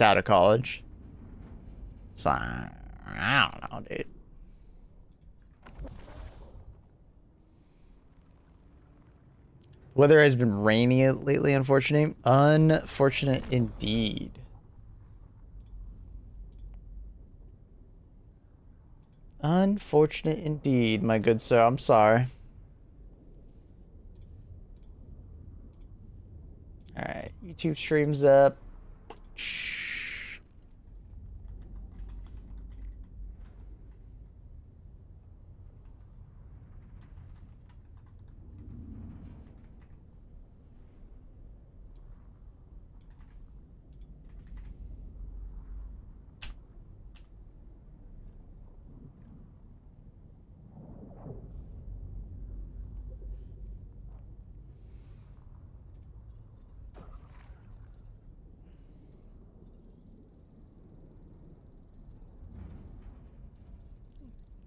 just out of college. So, I don't know, dude. Weather has been rainy lately, unfortunately. Unfortunate indeed. Unfortunate indeed, my good sir. I'm sorry. Alright, YouTube streams up.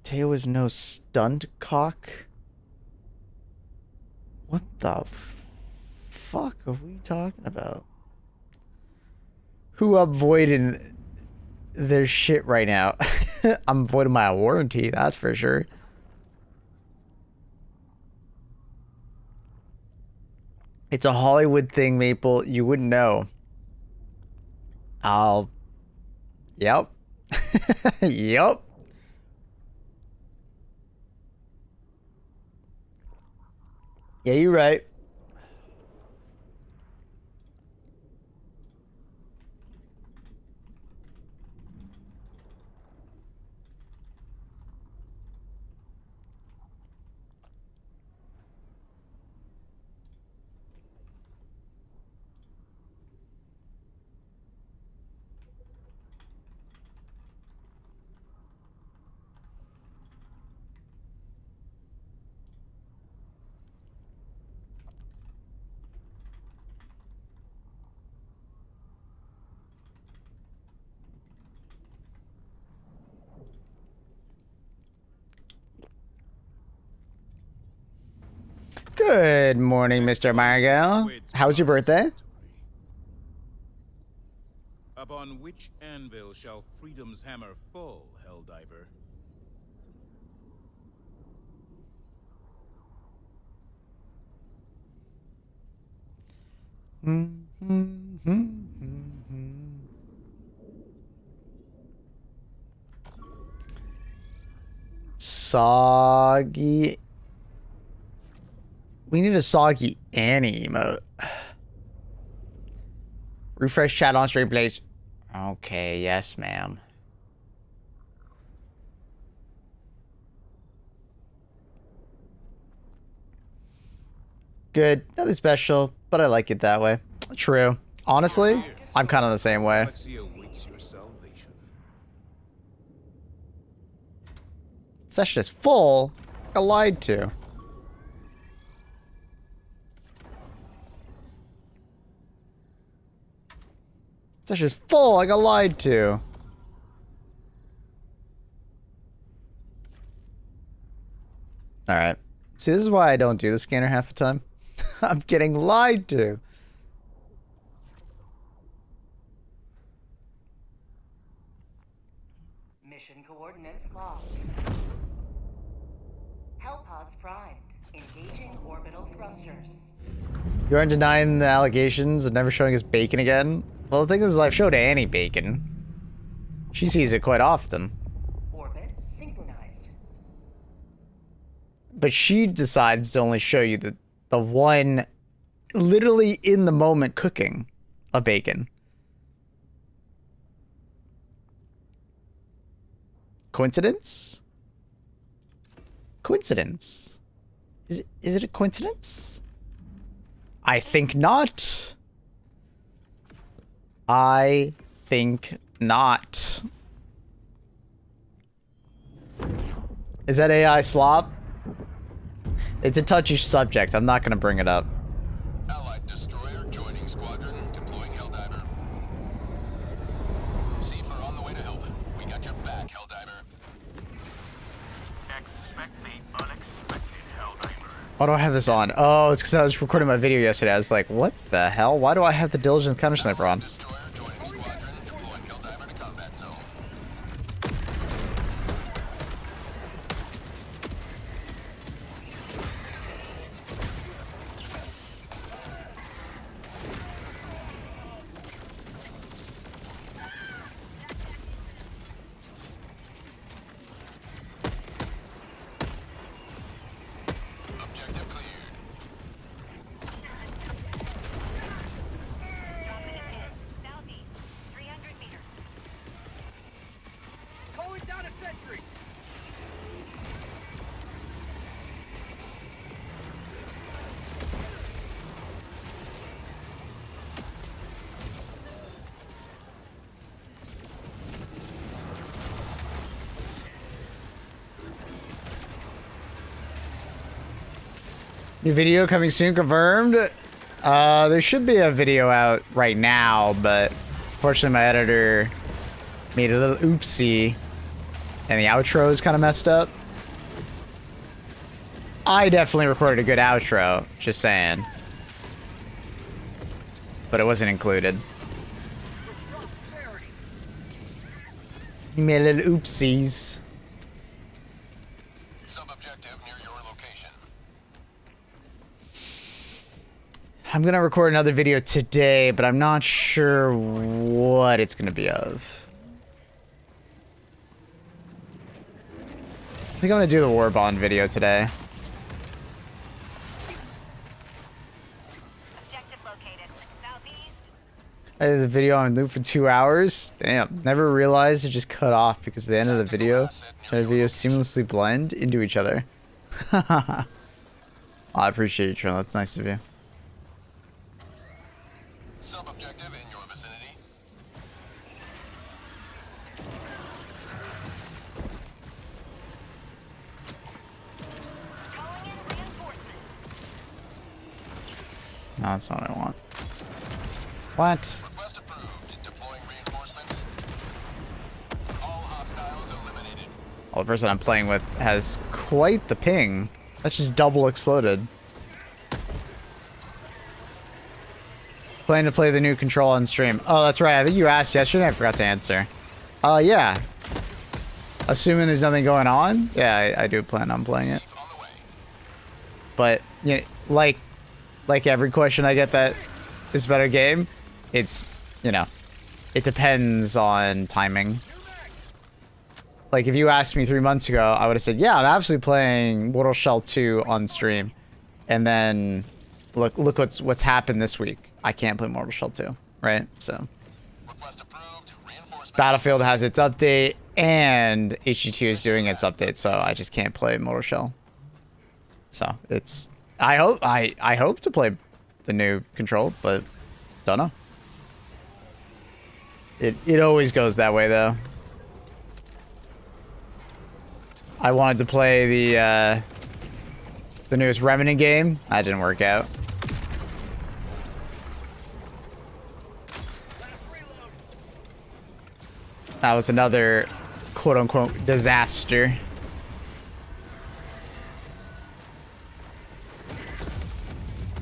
Teo is no stunt cock? What the fuck are we talking about? Who avoiding their shit right now? I'm avoiding my warranty, that's for sure. It's a Hollywood thing, Maple. You wouldn't know. Yep. Yep. Yeah, you're right. Good morning, Mr. Margot. How was your birthday? Upon which anvil shall freedom's hammer fall, Helldiver? Soggy. We need a Soggy Annie emote. Refresh chat on stream, please. Okay, yes, ma'am. Good. Nothing special, but I like it that way. True. Honestly, I'm kind of the same way. Session is full. I lied to. Session is full. I got lied to. All right. See, this is why I don't do the scanner half the time. I'm getting lied to. Mission coordinates locked. Hellpods primed. Engaging orbital thrusters. You aren't denying the allegations of never showing us bacon again? Well, the thing is, I've showed Annie bacon. She sees it quite often. Orbit synchronized. But she decides to only show you the one literally in the moment cooking of bacon. Coincidence? Coincidence? Is it a coincidence? I think not. I think not. Is that AI slop? It's a touchy subject. I'm not going to bring it up. Allied destroyer joining squadron, deploying Helldiver. Seafer on the way to Helvin. We got your back, Helldiver. Expect the unexpected, Helldiver. Why do I have this on? Oh, it's because I was recording my video yesterday. I was like, what the hell? Why do I have the Diligent Counter Sniper on? Destroyer joining squadron, deploying New video coming soon, confirmed. There should be a video out right now, but unfortunately my editor made a little oopsie and the outro is kind of messed up. I definitely recorded a good outro, just saying. But it wasn't included. He made a little oopsies. Sub-objective near your location. I'm gonna record another video today, but I'm not sure what it's gonna be of. I think I'm gonna do the War Bond video today. Objective located. Southeast. I did the video on loop for 2 hours. Damn, never realized it just cut off because the end of the video and the video seamlessly blend into each other. Oh, I appreciate you, Tron. That's nice of you. Sub-objective in your vicinity. Calling in reinforcements. No, that's not what I want. What? Request approved. Deploying reinforcements. All hostiles eliminated. Well, the person I'm playing with has quite the ping. That's just double exploded. Planning to play the new Control on stream. Oh, that's right. I think you asked yesterday. I forgot to answer. Yeah. Assuming there's nothing going on. Yeah, I do plan on playing it. On the way. But you know, like every question I get that is a better game, it's, you know, it depends on timing. Like if you asked me 3 months ago, I would have said, yeah, I'm absolutely playing Mortal Shell 2 on stream. And then look what's happened this week. I can't play Mortal Shell 2, right? So Request approved. Reinforcement. Battlefield has its update and HG2 is doing its update, so I just can't play Mortal Shell. So it's I hope to play the new Control, but don't know. It always goes that way though. I wanted to play the newest Remnant game. That didn't work out. That was another quote-unquote disaster.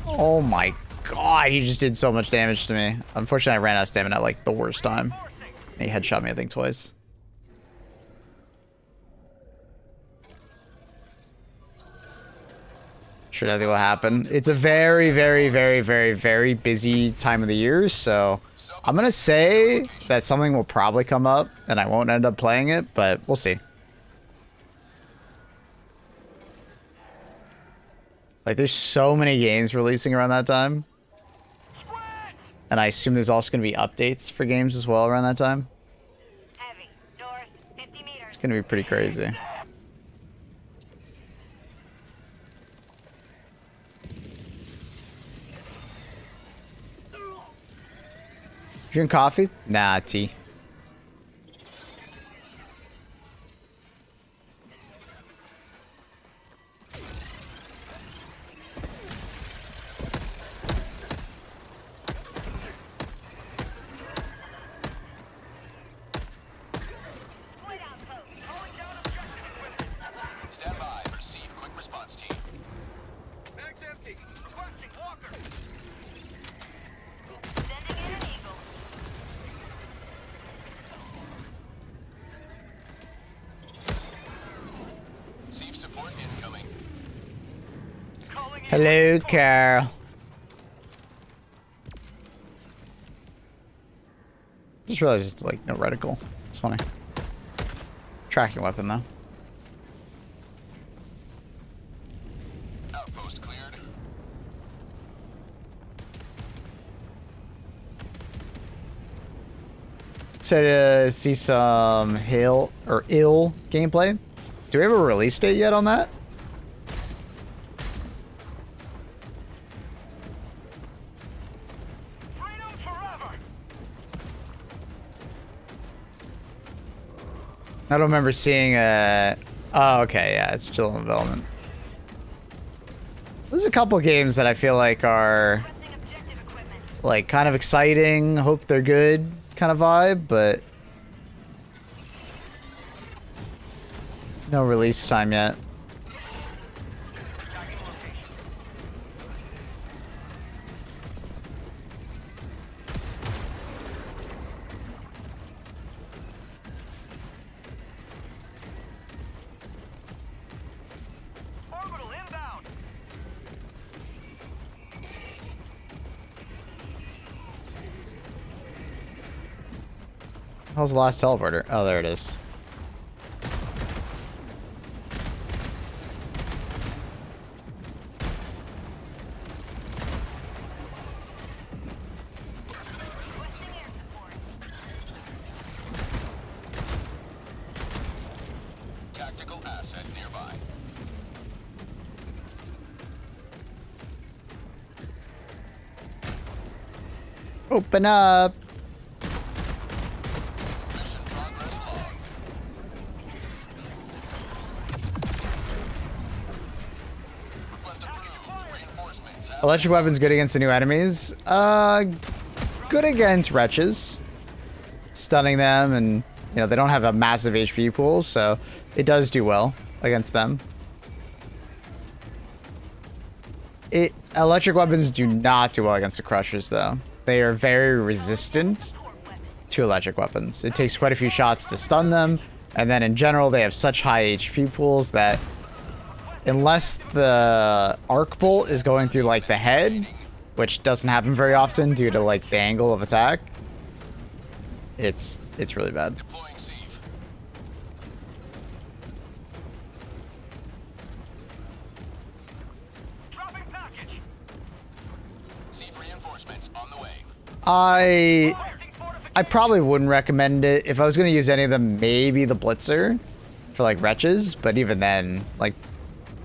Oh my god, he just did so much damage to me. Unfortunately, I ran out of stamina at like the worst time. And he headshot me, I think, twice. Sure, nothing will happen. It's a very, very, very, very, very busy time of the year, so I'm gonna say that something will probably come up and I won't end up playing it, but we'll see. Like, there's so many games releasing around that time. And I assume there's also gonna be updates for games as well around that time. Heavy. North. 50 meters. It's gonna be pretty crazy. Drink coffee? Nah, tea. Point outpost. Calling down objective equipment. Stand by. Receive quick response team. Bag's empty. Requesting walker. Sending in an eagle. Receive support incoming. Calling in. Hello, Carl. Just realized it's like no reticle. It's funny. Tracking weapon though. Outpost cleared. Excited to see some ill gameplay. Do we have a release date yet on that? Freedom forever. I don't remember seeing a... Oh, okay, yeah, it's still in development. There's a couple games that I feel like are Requesting objective equipment. like kind of exciting, hope they're good kind of vibe, but no release time yet. Tagging location. Orbital inbound. How's the last teleporter? Oh, there it is. Requesting air support. Tactical asset nearby. Open up. Mission progress log. Request approved. Reinforcements have Electric weapons good against the new enemies. Good against wretches. Stunning them, and you know they don't have a massive HP pool, so it does do well against them. Electric weapons do not do well against the crushers, though. They are very resistant to electric weapons. It takes quite a few shots to stun them, and then in general they have such high HP pools that unless the arc bolt is going through like the head, which doesn't happen very often due to like the angle of attack, it's really bad. deploying sieve. Dropping package. Sieve reinforcements on the way. I Requesting fortification. probably wouldn't recommend it. If I was going to use any of them, maybe the Blitzer for like wretches, but even then, like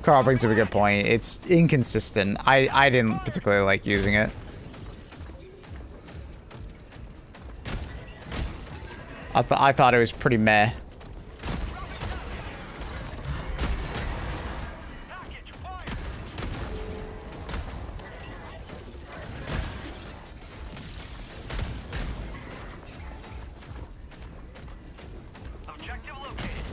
Carl brings up a good point. It's inconsistent. I didn't particularly like using it. I thought it was pretty meh. Package fire. Objective located.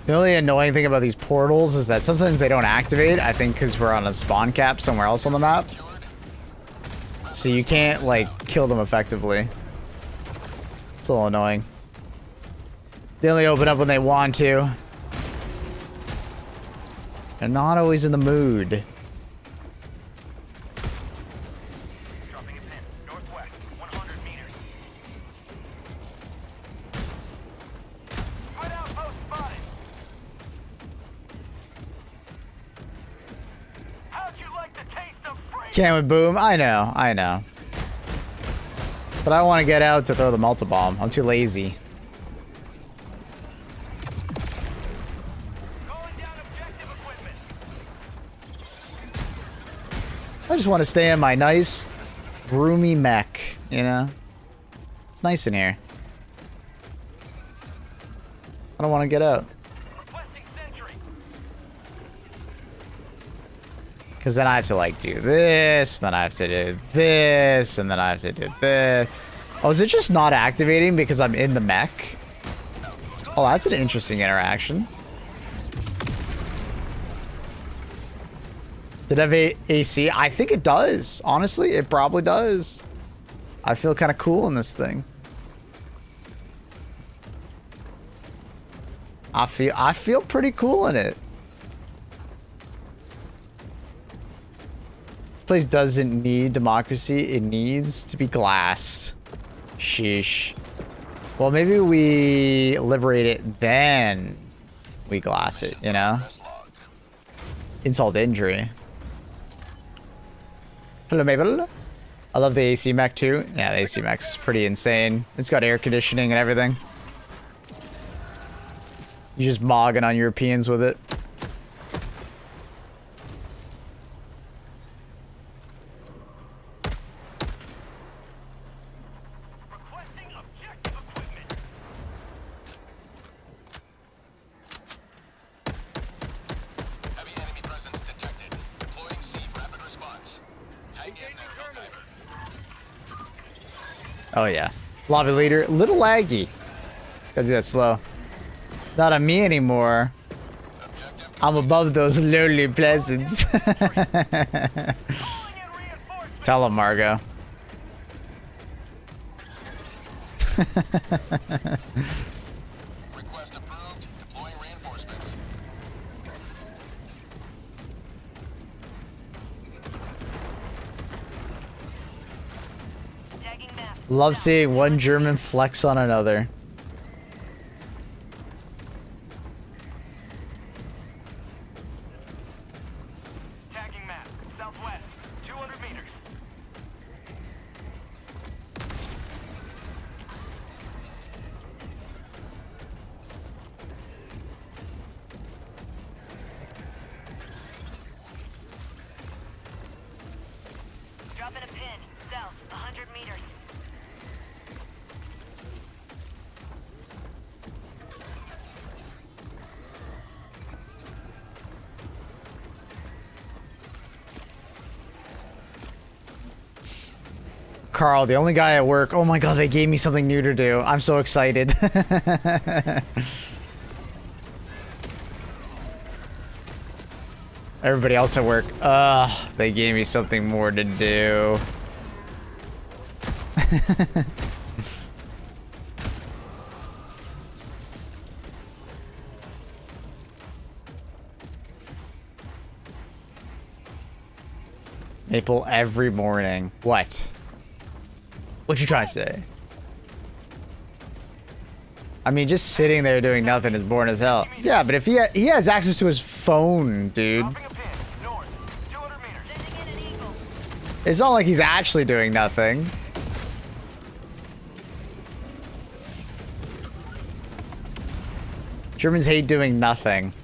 The only annoying thing about these portals is that sometimes they don't activate, I think because we're on a spawn cap somewhere else on the map. So you can't, like, kill them effectively. It's a little annoying. They only open up when they want to. They're not always in the mood. Dropping a pin. Northwest. 100 meters. Spread outpost spotted. How'd you like the taste of freedom? Can we boom? I know. But I want to get out to throw the multi-bomb. I'm too lazy. Calling down objective equipment. I just want to stay in my nice, roomy mech, you know? It's nice in here. I don't want to get out. Requesting sentry. Because then I have to, like, do this, then I have to do this, and then I have to do this. Oh, is it just not activating because I'm in the mech? Oh, that's an interesting interaction. Did it have AC? I think it does. Honestly, it probably does. I feel kind of cool in this thing. I feel pretty cool in it. This place doesn't need democracy. It needs to be glassed. Sheesh. Well, maybe we liberate it, then we glass it, you know? Press log. Insult to injury. Hello, Mabel. I love the AC mech too. Yeah, the AC mech's pretty insane. It's got air conditioning and everything. You just mogging on Europeans with it. Requesting objective equipment. Heavy enemy presence detected. Deploying seed rapid response. Hang in there, Helldiver. Oh yeah. Lobby leader, little laggy. Gotta do that slow. Not on me anymore. Objective I'm above those lowly peasants. Calling in reinforcements. Tell him, Margo. request approved. Deploying reinforcements. Tagging map. Love seeing one German flex on another. Tagging map. Southwest. 200 meters. Dropping a pin. South, 100 meters. Carl, the only guy at work. Oh my god, they gave me something new to do. I'm so excited. Everybody else at work. Ugh, they gave me something more to do. Maple every morning. What? What you trying to say? I mean, just sitting there doing nothing is boring as hell. Yeah, but if he has access to his phone, dude. Dropping a pin. North. 200 meters. Sending in an eagle. It's not like he's actually doing nothing. Germans hate doing nothing.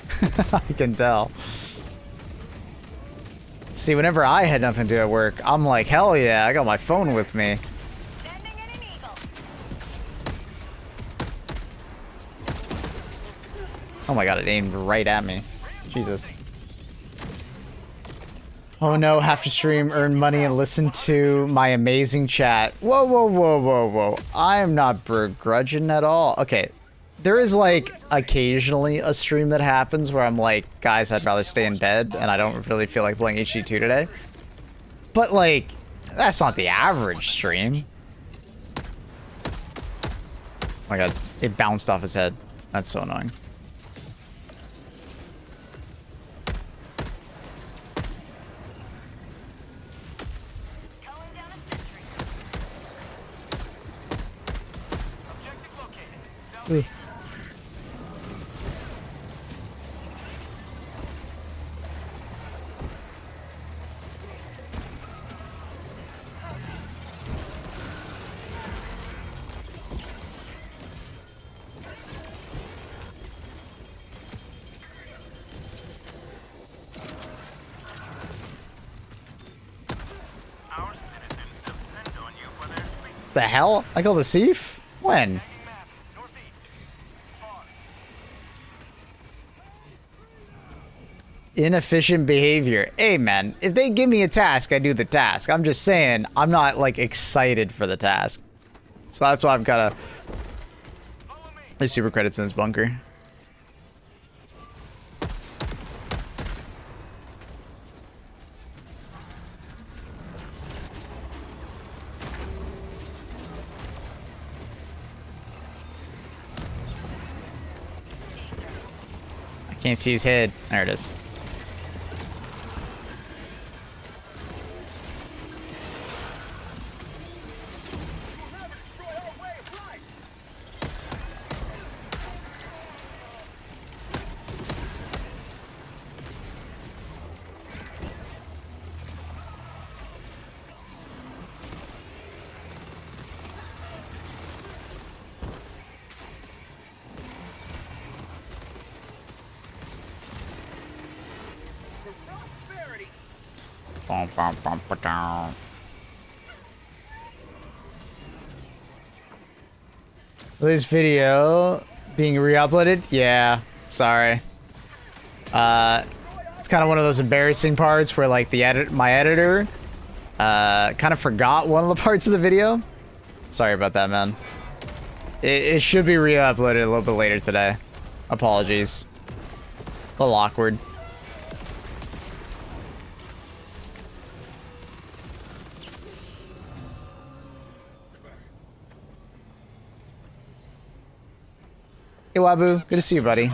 I can tell. See, whenever I had nothing to do at work, I'm like, hell yeah, I got my phone with me. Sending in an eagle. Oh my god, it aimed right at me. Jesus. Oh no, have to stream, earn money, and listen to my amazing chat. Whoa, whoa, whoa, whoa, whoa. I am not begrudging at all. Okay, there is like occasionally a stream that happens where I'm like, guys, I'd rather stay in bed and I don't really feel like playing HD2 today. But like, that's not the average stream. Oh my god, it bounced off his head. That's so annoying. Calling down a sentry. Objective located. South. Ooh. Our citizens depend on you for their sleep. The hell? I called the Thief? When? Tagging map. Northeast. Far. Inefficient behavior. Hey man, if they give me a task, I do the task. I'm just saying, I'm not like excited for the task. So that's why I've got to... Follow me. There's super credits in this bunker. I can't see his head. There it is. This video being re-uploaded? Yeah, sorry. It's kind of one of those embarrassing parts where like my editor kind of forgot one of the parts of the video. Sorry about that, man. It should be re-uploaded a little bit later today. Apologies. A little awkward. Hey, Wabu. Good to see you, buddy.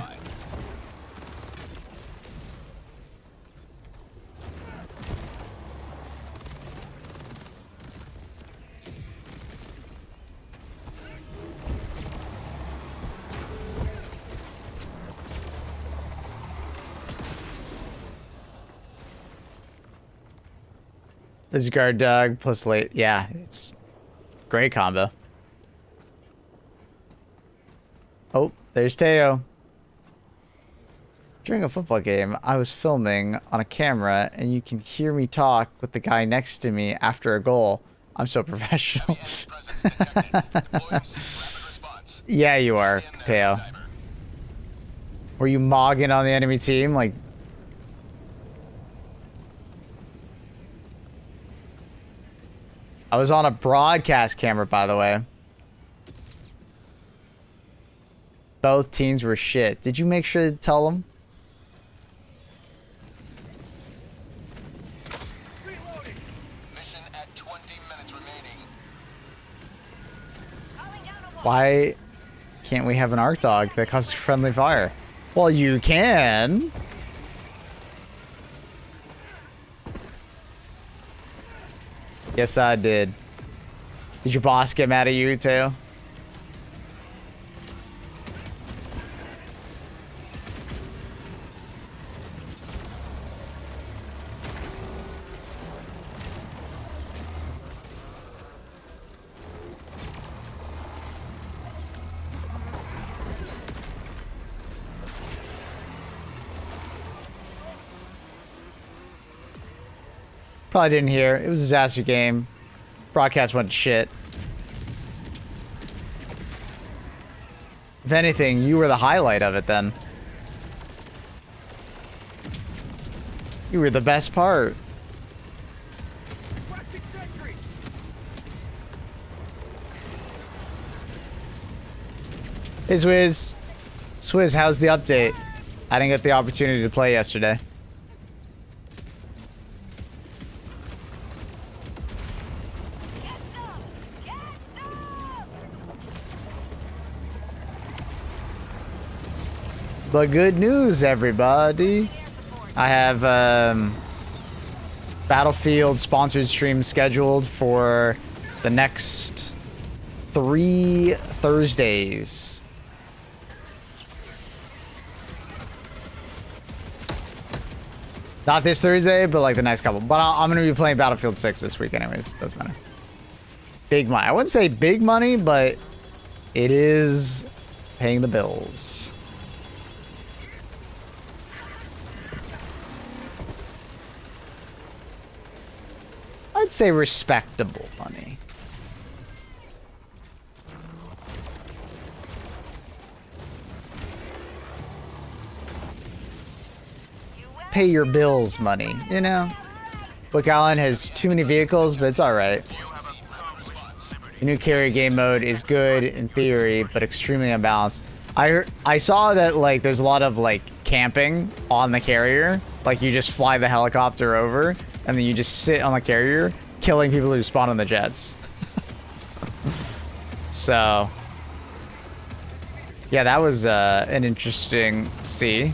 This is guard Doug plus late. Yeah, it's great combo. Oh, there's Teo. During a football game, I was filming on a camera and you can hear me talk with the guy next to me after a goal. I'm so professional. Yeah, you are, Teo. Were you mogging on the enemy team? Like, I was on a broadcast camera, by the way. Both teams were shit. Did you make sure to tell them? Mission at 20 minutes remaining. Why can't we have an arc dog that causes friendly fire? Well, you can. Yes, I did. Did your boss get mad at you, Teo? Probably didn't hear. It was a disaster game. Broadcast went to shit. If anything, you were the highlight of it then. You were the best part. Hey, Swizz. Swizz, how's the update? I didn't get the opportunity to play yesterday. But good news, everybody. I have Battlefield sponsored stream scheduled for the next 3 Thursdays. Not this Thursday, but like the next couple. But I'm going to be playing Battlefield 6 this week anyways. Doesn't matter. Big money. I wouldn't say big money, but it is paying the bills. I'd say respectable money. Pay your bills money, you know? Book Island has too many vehicles, but it's alright. The new carrier game mode is good in theory, but extremely unbalanced. I saw that like there's a lot of like camping on the carrier. Like you just fly the helicopter over and then you just sit on the carrier killing people who spawn on the jets. So yeah, that was an interesting see.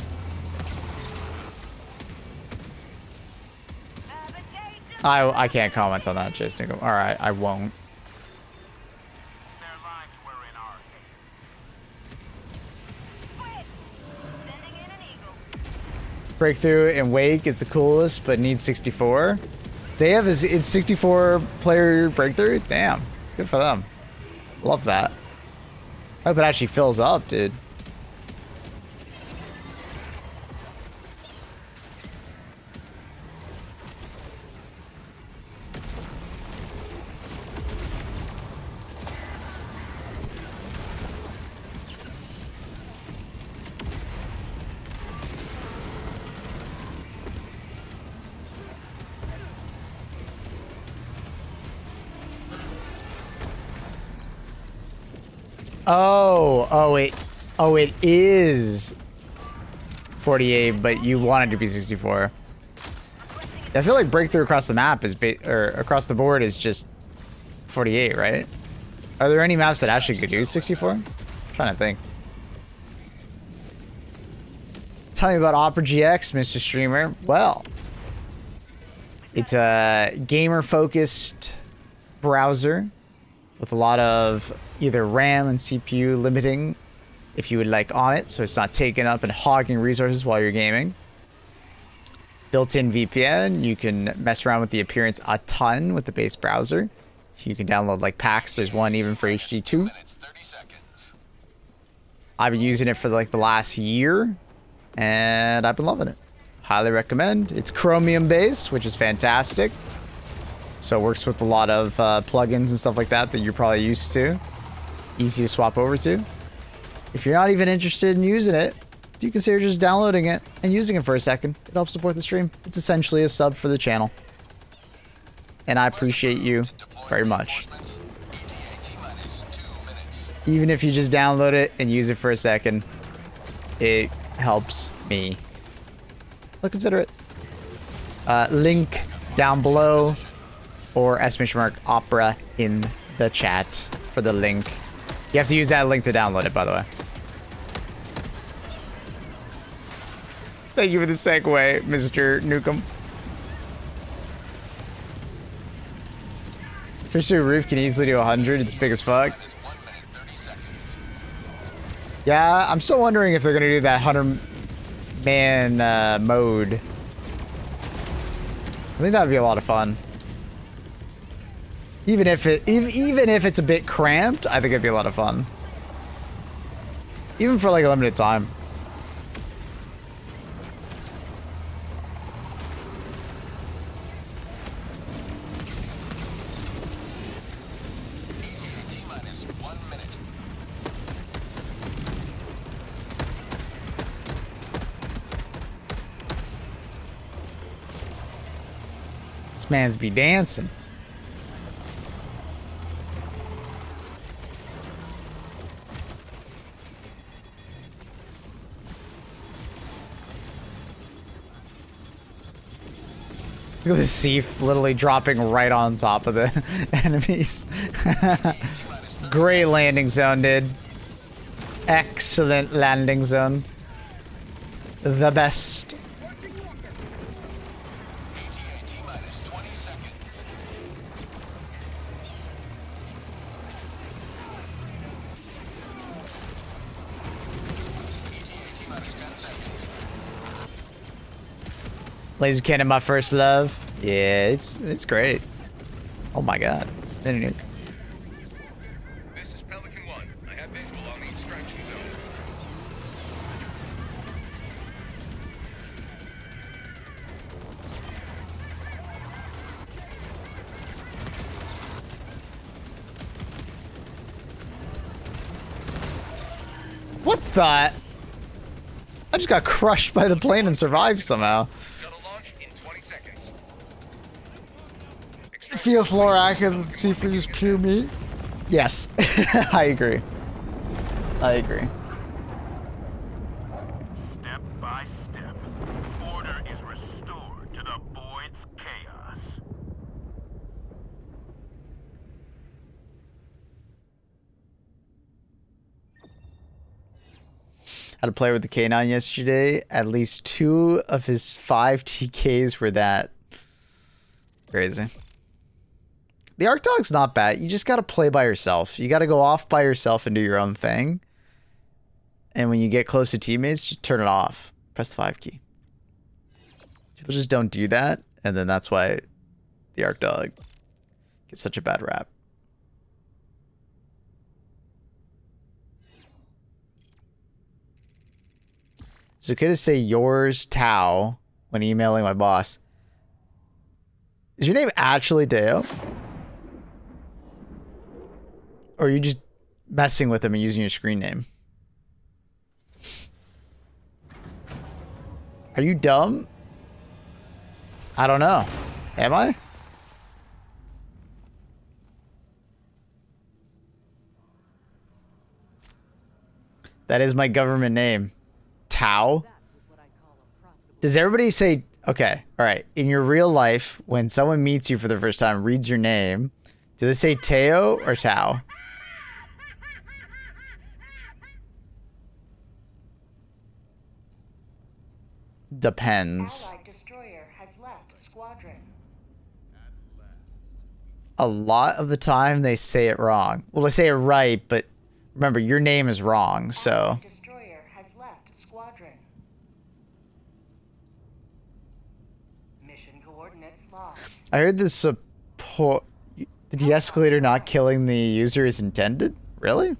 I can't comment on that, Jason. Alright, I won't. Their lives were in our hands. Sending in an eagle. Breakthrough and Wake is the coolest, but needs 64. They have it's 64 player Breakthrough? Damn. Good for them. Love that. I hope it actually fills up, dude. Oh, it is 48, but you want it to be 64. I feel like breakthrough across the map is or across the board is just 48, right? Are there any maps that actually could do 64? I'm trying to think. Tell me about Opera GX, Mr. Streamer. Well, it's a gamer-focused browser with a lot of either RAM and CPU limiting if you would like on it, so it's not taking up and hogging resources while you're gaming. Built-in VPN, you can mess around with the appearance a ton with the base browser. You can download like packs. There's one even for HD2. I've been using it for like the last year, and I've been loving it. Highly recommend. It's Chromium based, which is fantastic. So it works with a lot of plugins and stuff like that that you're probably used to. Easy to swap over to. If you're not even interested in using it, do you consider just downloading it and using it for a second? It helps support the stream. It's essentially a sub for the channel. And I appreciate you very much. Even if you just download it and use it for a second, it helps me. So consider it. Link down below, or !opera in the chat for the link. You have to use that link to download it, by the way. Thank you for the segue, Mr. Newcomb. Fisher Roof can easily do 100. It's big as fuck. Yeah, I'm still wondering if they're gonna do that 100-man mode. I think that'd be a lot of fun. Even if it's a bit cramped, I think it'd be a lot of fun. Even for like a limited time. This man's be dancing. Look at this Seif literally dropping right on top of the enemies. Great landing zone, dude. Excellent landing zone. The best. Laser cannon, my first love. Yeah, it's great. Oh my god. This is Pelican 1. I have visual on the extraction zone. What the? I just got crushed by the plane and survived somehow. It feels more accurate than Seafood is pure meat. Yes, I agree. I agree. Step by step, order is restored to the void's chaos. Had a player with the K9 yesterday. At least 2 of his 5 TKs were that. Crazy. The Arc Dog's not bad. You just gotta play by yourself. You gotta go off by yourself and do your own thing. And when you get close to teammates, just turn it off. Press the 5 key. People just don't do that, and then that's why the Arc Dog gets such a bad rap. Is it okay to say yours, Tao, when emailing my boss? Is your name actually Deo? Or are you just messing with him and using your screen name? Are you dumb? I don't know. Am I? That is my government name. Tau. Does everybody say, okay, all right, in your real life, when someone meets you for the first time, reads your name, do they say Teo or Tau? Depends. Allied destroyer has left squadron. A lot of the time they say it wrong. Well, they say it right, but remember, your name is wrong, so. Allied destroyer has left squadron. Mission coordinates lost. I heard the support. The de-escalator not killing the user is intended? Really?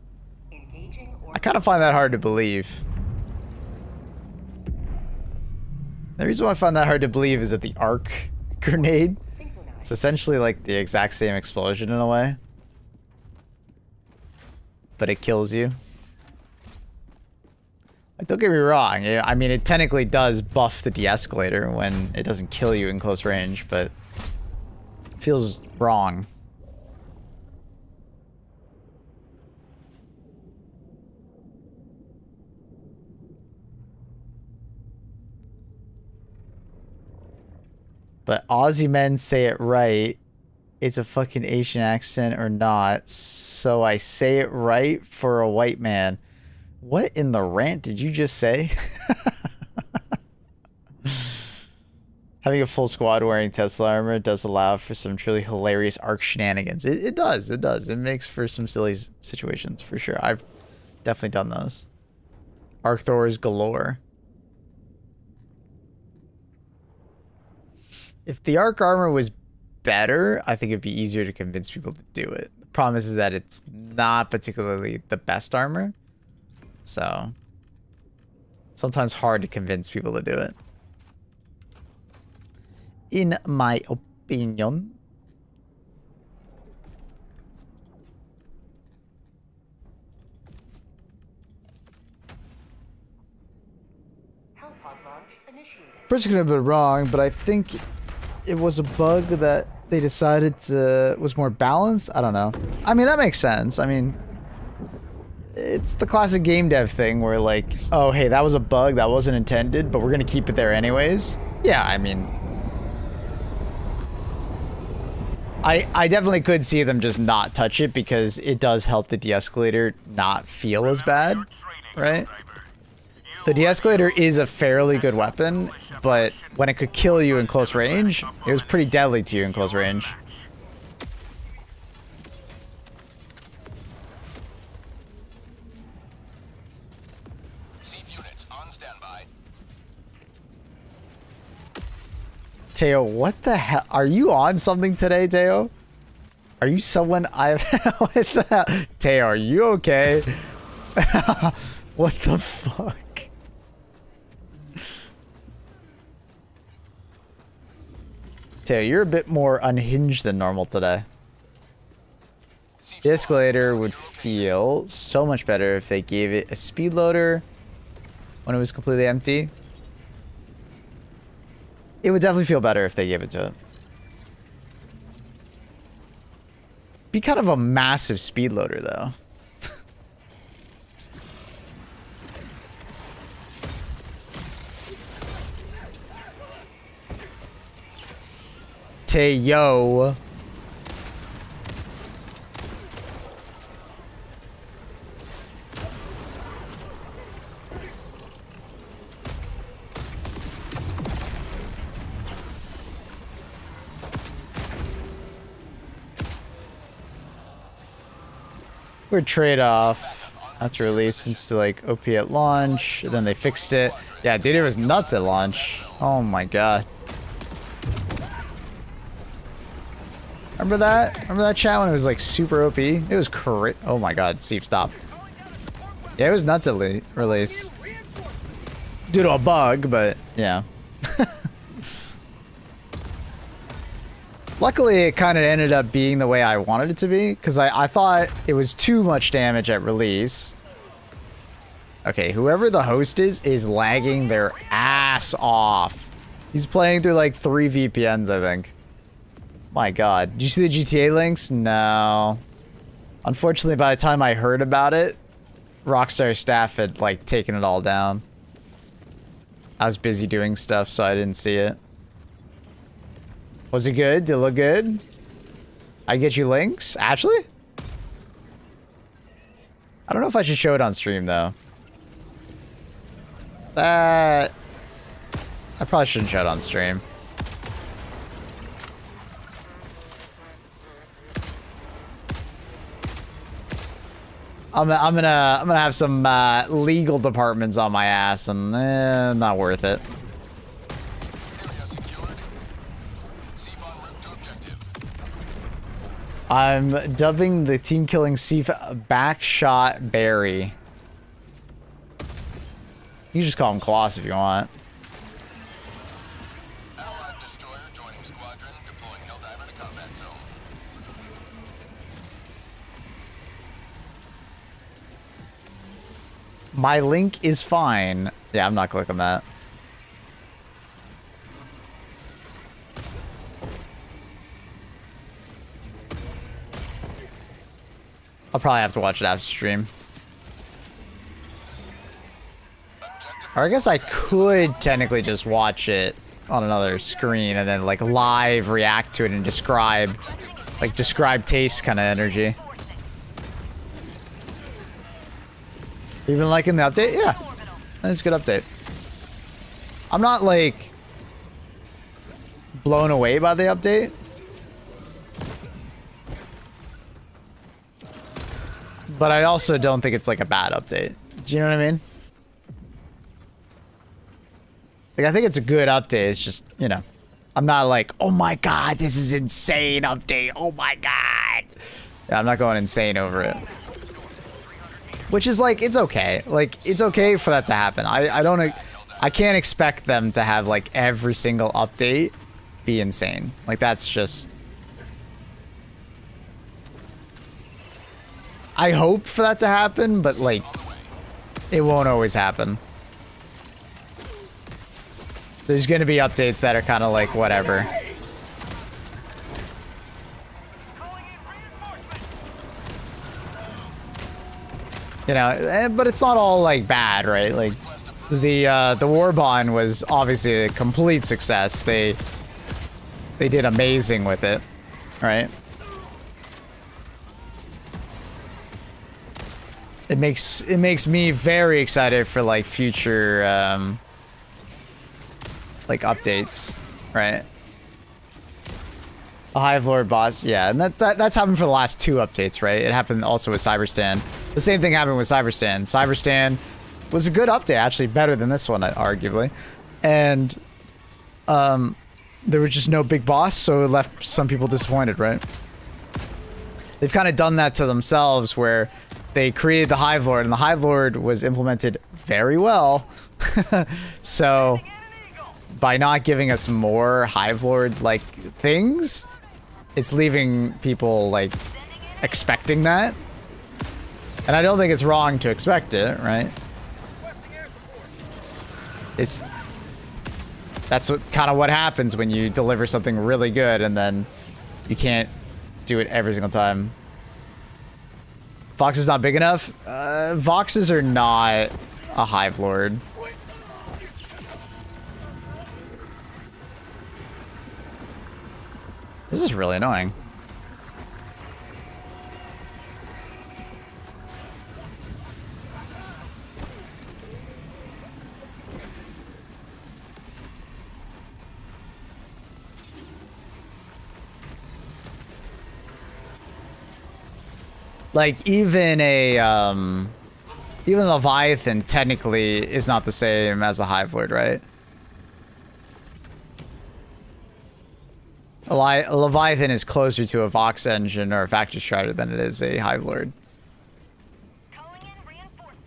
Engaging or I kind of find that hard to believe. The reason why I find that hard to believe is that the arc grenade, it's synchronized. essentially like the exact same explosion in a way. But it kills you. Like, don't get me wrong. I mean, it technically does buff the de-escalator when it doesn't kill you in close range, but it feels wrong. But Aussie men say it right. It's a fucking Asian accent or not. So I say it right for a white man. What in the rant did you just say? Having a full squad wearing Tesla armor does allow for some truly hilarious arc shenanigans. It does. It does. It makes for some silly situations for sure. I've definitely done those. Arc Thors galore. If the arc armor was better, I think it'd be easier to convince people to do it. The problem is that it's not particularly the best armor. So, sometimes hard to convince people to do it. In my opinion. Helipod launch initiated. Person could have been wrong, but I think it was a bug that they decided to was more balanced. I don't know. I mean, that makes sense. I mean, it's the classic game dev thing where like, oh, hey, that was a bug that wasn't intended, but we're going to keep it there anyways. Yeah, I mean, I definitely could see them just not touch it because it does help the de-escalator not feel as bad, right? The de-escalator is a fairly good weapon, but when it could kill you in close range, it was pretty deadly to you in close range. Chief units on standby. Teo, what the hell? Are you on something today, Teo? Are you someone I've... What the hell? Teo, are you okay? What the fuck? Teo, you're a bit more unhinged than normal today. The escalator would feel so much better if they gave it a speed loader when it was completely empty. It would definitely feel better if they gave it to it. Be kind of a massive speed loader, though. Teo. Weird trade-off after release since like OP at launch, and then they fixed it. Yeah, dude, it was nuts at launch. Oh my god. Remember that? Remember that chat when it was like super OP? It was correct. Oh my god, Steve, stop. Yeah, it was nuts at release. Due to a bug, but yeah. Luckily, it kind of ended up being the way I wanted it to be, because I thought it was too much damage at release. Okay, whoever the host is lagging their ass off. He's playing through like 3 VPNs, I think. My god. Did you see the GTA links? No. Unfortunately, by the time I heard about it, Rockstar staff had like taken it all down. I was busy doing stuff, so I didn't see it. Was it good? Did it look good? I get you links? Actually? I don't know if I should show it on stream, though. I probably shouldn't show it on stream. I'm gonna have some legal departments on my ass, and not worth it. Area secured. C-Bon route to objective. I'm dubbing the team killing Backshot Barry. You can just call him Kloss if you want. Allied destroyer joining squadron, deploying Helldiver to combat zone. My link is fine. Yeah, I'm not clicking that. I'll probably have to watch it after stream. Or I guess I could technically just watch it on another screen and then like live react to it and describe taste kind of energy. You been liking the update? Yeah. That's a good update. I'm not like blown away by the update. But I also don't think it's like a bad update. Do you know what I mean? Like, I think it's a good update. It's just, you know, I'm not like, oh my god, this is insane update. Oh my god. Yeah, I'm not going insane over it. Which is like, it's okay. Like, it's okay for that to happen. I can't expect them to have like every single update be insane. Like, that's just... I hope for that to happen, but like, it won't always happen. There's gonna be updates that are kind of like, whatever. You know, but it's not all like bad, right? Like, the Warbond was obviously a complete success. They did amazing with it, right? It makes me very excited for like future like updates, right? A Hive Lord boss, yeah, and that's happened for the last 2 updates, right? It happened also with Cyberstan. The same thing happened with Cyberstan. Cyberstan was a good update, actually better than this one, arguably, and there was just no big boss, so it left some people disappointed, right? They've kind of done that to themselves, where they created the Hive Lord, and the Hive Lord was implemented very well. So by not giving us more Hive Lord like things, it's leaving people like expecting that. And I don't think it's wrong to expect it, right? That's kind of what happens when you deliver something really good and then you can't do it every single time. Vox is not big enough? Voxes are not a Hive Lord. This is really annoying. Like, even Leviathan technically is not the same as a Hive Lord, right? Leviathan is closer to a Vox engine or a Factory Strider than it is a Hive Lord. Calling in reinforcements.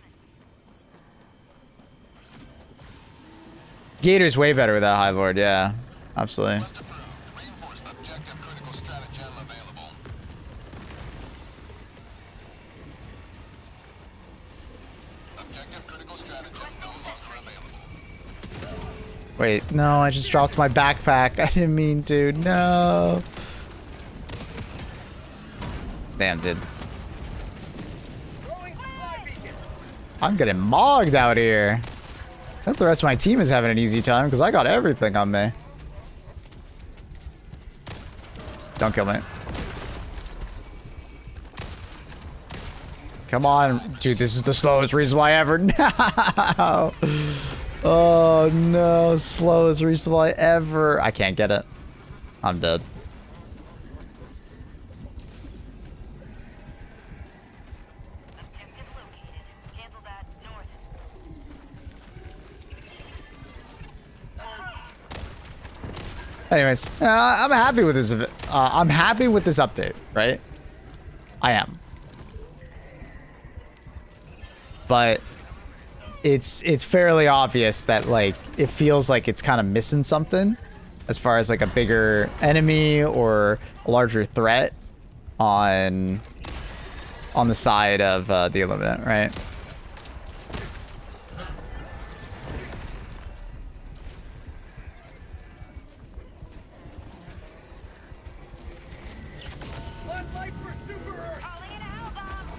Gator's way better with that Hive Lord, yeah. Absolutely. Must approve. Reinforced objective critical stratagem available. Objective critical stratagem no longer available. Wait, no, I just dropped my backpack. I didn't mean to. No. Damn, dude. I'm getting mogged out here. I hope the rest of my team is having an easy time because I got everything on me. Don't kill me. Come on. Dude, this is the slowest resupply ever. No. Oh, no. Slowest resupply ever. I can't get it. I'm dead. Objective located. Handle that north. Anyways, I'm happy with this. I'm happy with this update, right? I am. But it's fairly obvious that like it feels like it's kind of missing something as far as like a bigger enemy or a larger threat on the side of the Illuminate, right?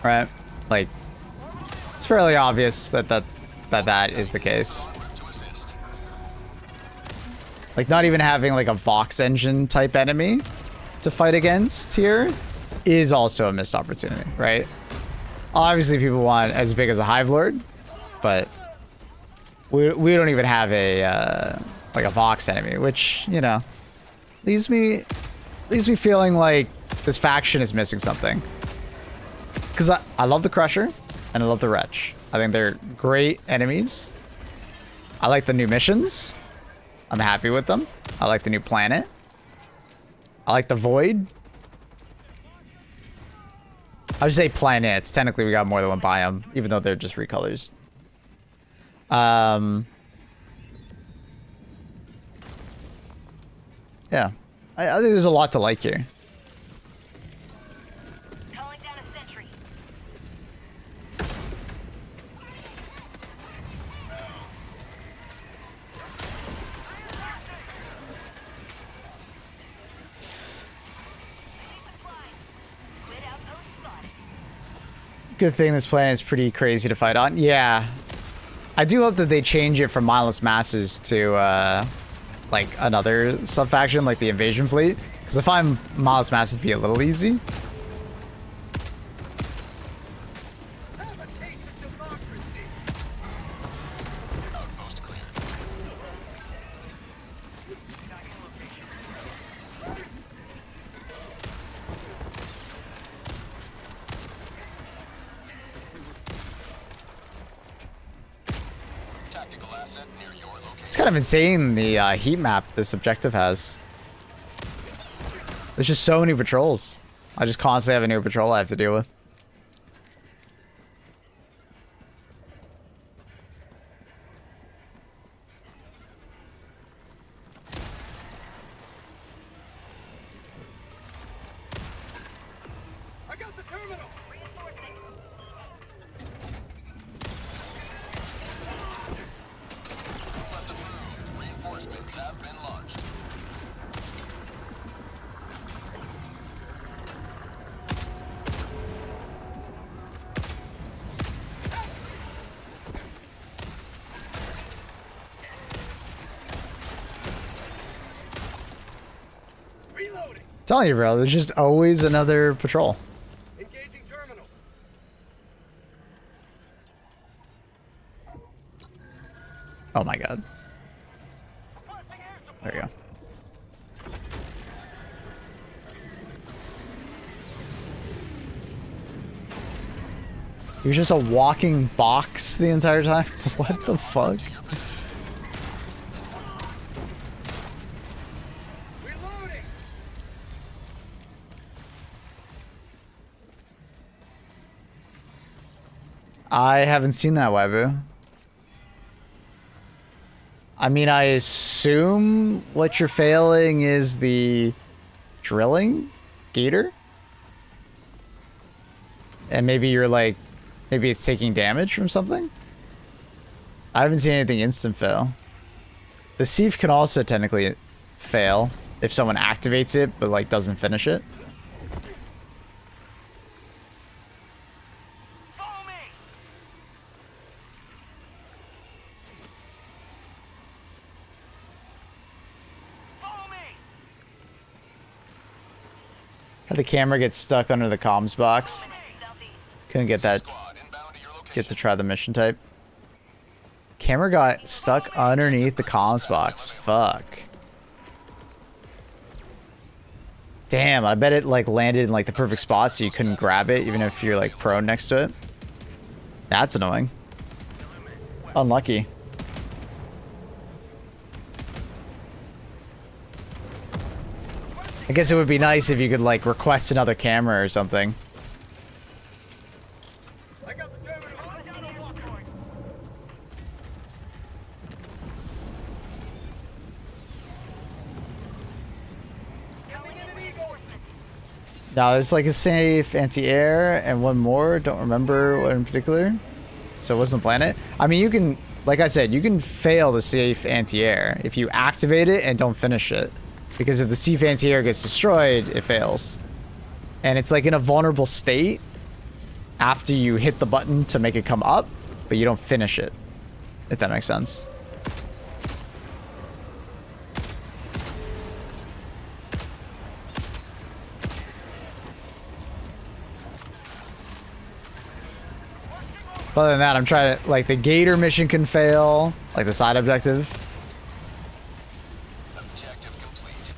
Right? Like, it's fairly obvious that is the case. Like, not even having like a Vox engine type enemy to fight against here is also a missed opportunity, right? Obviously, people want as big as a Hive Lord, but we don't even have a like a Vox enemy, which, you know, leaves me feeling like this faction is missing something. Because I love the Crusher and I love the Wretch. I think they're great enemies. I like the new missions. I'm happy with them. I like the new planet. I like the Void. I would say planets. Technically, we got more than one biome, even though they're just recolors. Yeah. I think there's a lot to like here. Calling down a sentry. Quit outpost spotted. Good thing this planet is pretty crazy to fight on. Yeah. I do hope that they change it from mindless masses to like another sub-faction like the invasion fleet. Because I find mindless masses to be a little easy. Outpost cleared. Tactical asset near your location. It's kind of insane the heat map this objective has. There's just so many patrols. I just constantly have a new patrol I have to deal with. I got the terminal. Request approved. Reinforcements have been launched. Reloading. Telling you, bro, there's just always another patrol. Engaging terminal. Oh my god. There you go. He was just a walking box the entire time? What the fuck? Reloading. I haven't seen that, Webu. I mean, I assume what you're failing is the drilling gator? And maybe you're like, maybe it's taking damage from something? I haven't seen anything instant fail. The sieve can also technically fail if someone activates it but like doesn't finish it. Follow me. How the camera gets stuck under the comms box. Southeast. Couldn't get that. Squad inbound to your location. Get to try the mission type. Camera got stuck underneath the comms box. Fuck. Damn, I bet it like landed in like the perfect spot so you couldn't grab it even if you're like prone next to it. That's annoying. Unlucky. I guess it would be nice if you could like request another camera or something. Now there's like a safe anti-air and one more. Don't remember what in particular. So it wasn't the planet. I mean, you can, like I said, you can fail the safe anti-air if you activate it and don't finish it. Because if the safe anti-air gets destroyed, it fails. And it's like in a vulnerable state after you hit the button to make it come up, but you don't finish it. If that makes sense. Other than that, I'm trying to, like, the Gator mission can fail, like the side objective. Objective complete.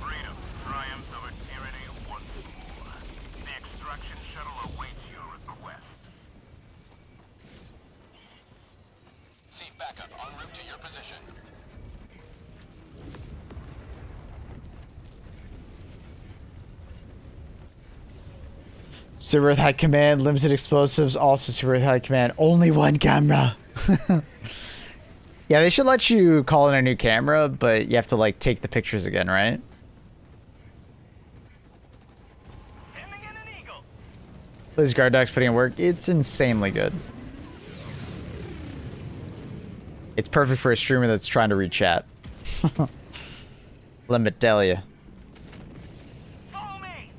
Freedom triumphs over tyranny once more. The extraction shuttle awaits your request. Seat backup en route to your position. Super Earth High Command, limited explosives, also Super Earth High Command, only one camera. Yeah, they should let you call in a new camera, but you have to, like, take the pictures again, right? Sending in an eagle. This guard dog's putting in work. It's insanely good. It's perfect for a streamer that's trying to read chat. Let me tell you. Follow me.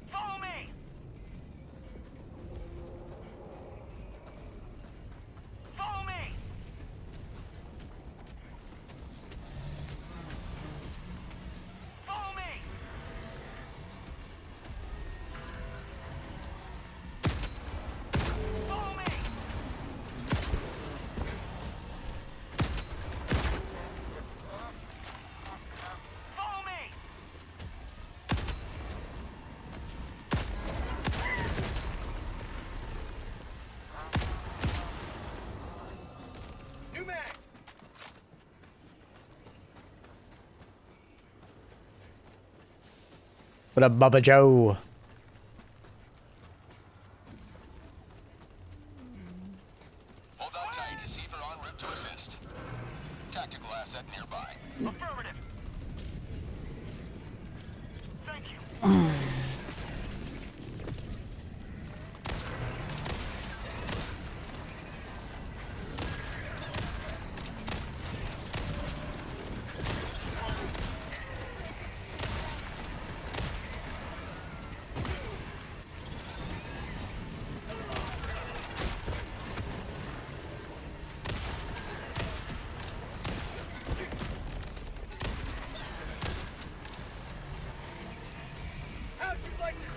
Follow me. Follow me. Follow me. Follow me. Follow me. New mag. What up, Bubba Joe? Hold on tight. Receiver en route to assist. Tactical asset nearby. Affirmative. Thank you.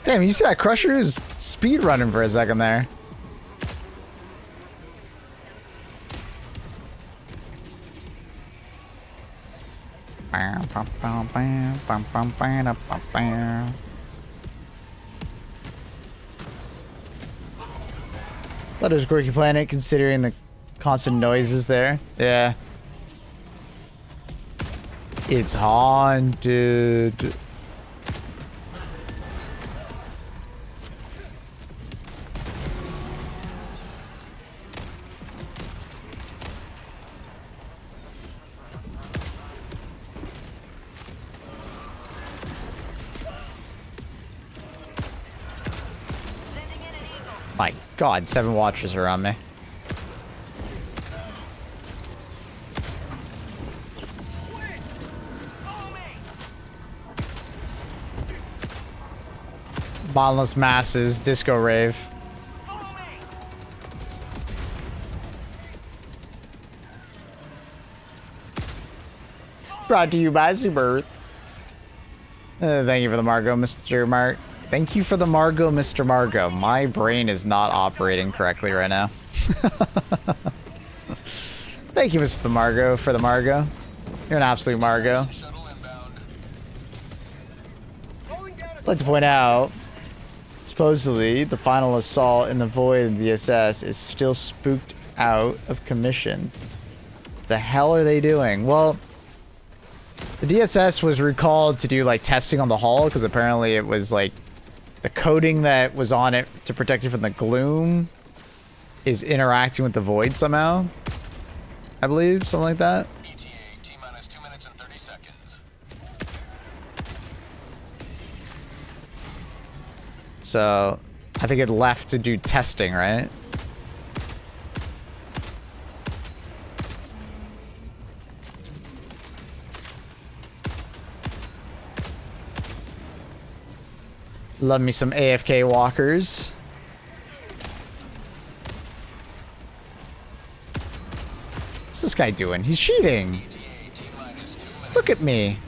Damn, you see that Crusher who's speed running for a second there. Thought it was Quirky Planet considering the constant noises there. Yeah. It's haunted. Sending in an eagle. My God, 7 watchers are on me. Bottomless masses, disco rave. Brought to you by Zuber. Thank you for the Margot, Mr. Mark. Thank you for the Margot, Mr. Margot. My brain is not operating correctly right now. Thank you, Mr. Margot, for the Margot. You're an absolute Margot. Shuttle inbound. I'd like to point out, supposedly, the final assault in the void of the SS is still spooked out of commission. The hell are they doing? Well, the DSS was recalled to do like testing on the hull because apparently it was like the coating that was on it to protect it from the gloom is interacting with the void somehow. I believe something like that. ETA T-minus 2 minutes and 30 seconds. So I think it left to do testing, right? Love me some AFK walkers. What's this guy doing? He's cheating. ETA T-minus 2 minutes. Look at me.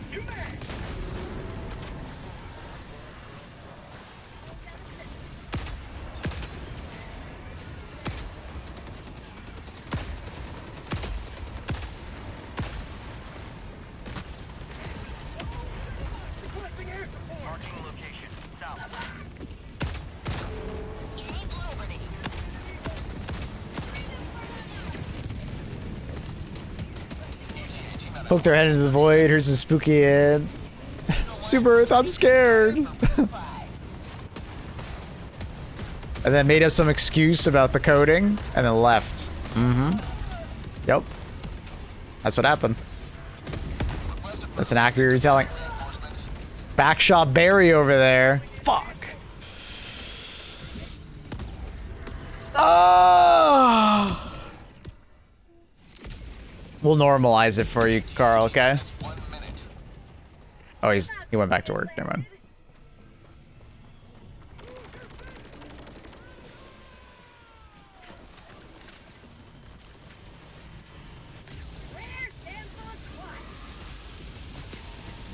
Marking location. South. You need Liberty. ETA T-minus Poke their head into the void. Here's a spooky head. Super Earth, I'm scared. And then made up some excuse about the coding and then left. Yep. That's what happened. That's an accurate retelling. reinforcements. Backshot Barry over there. Fuck. Oh. We'll normalize it for you, Carl, okay? 1 minute. Oh, he went back to work. Never mind.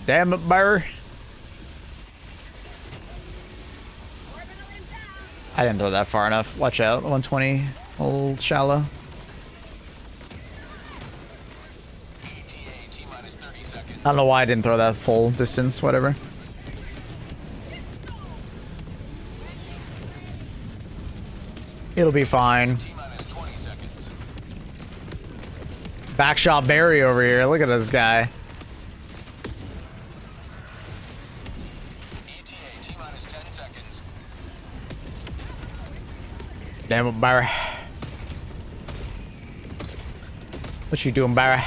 Damn it, Barry. I didn't throw that far enough. Watch out. 120. Old shallow. ETA T-minus 30 seconds. I don't know why I didn't throw that full distance. Whatever. It'll be fine. T-minus 20 seconds. Backshot Barry over here. Look at this guy. ETA T-minus 10 seconds. Damn it, Barry. What you doing, Barry?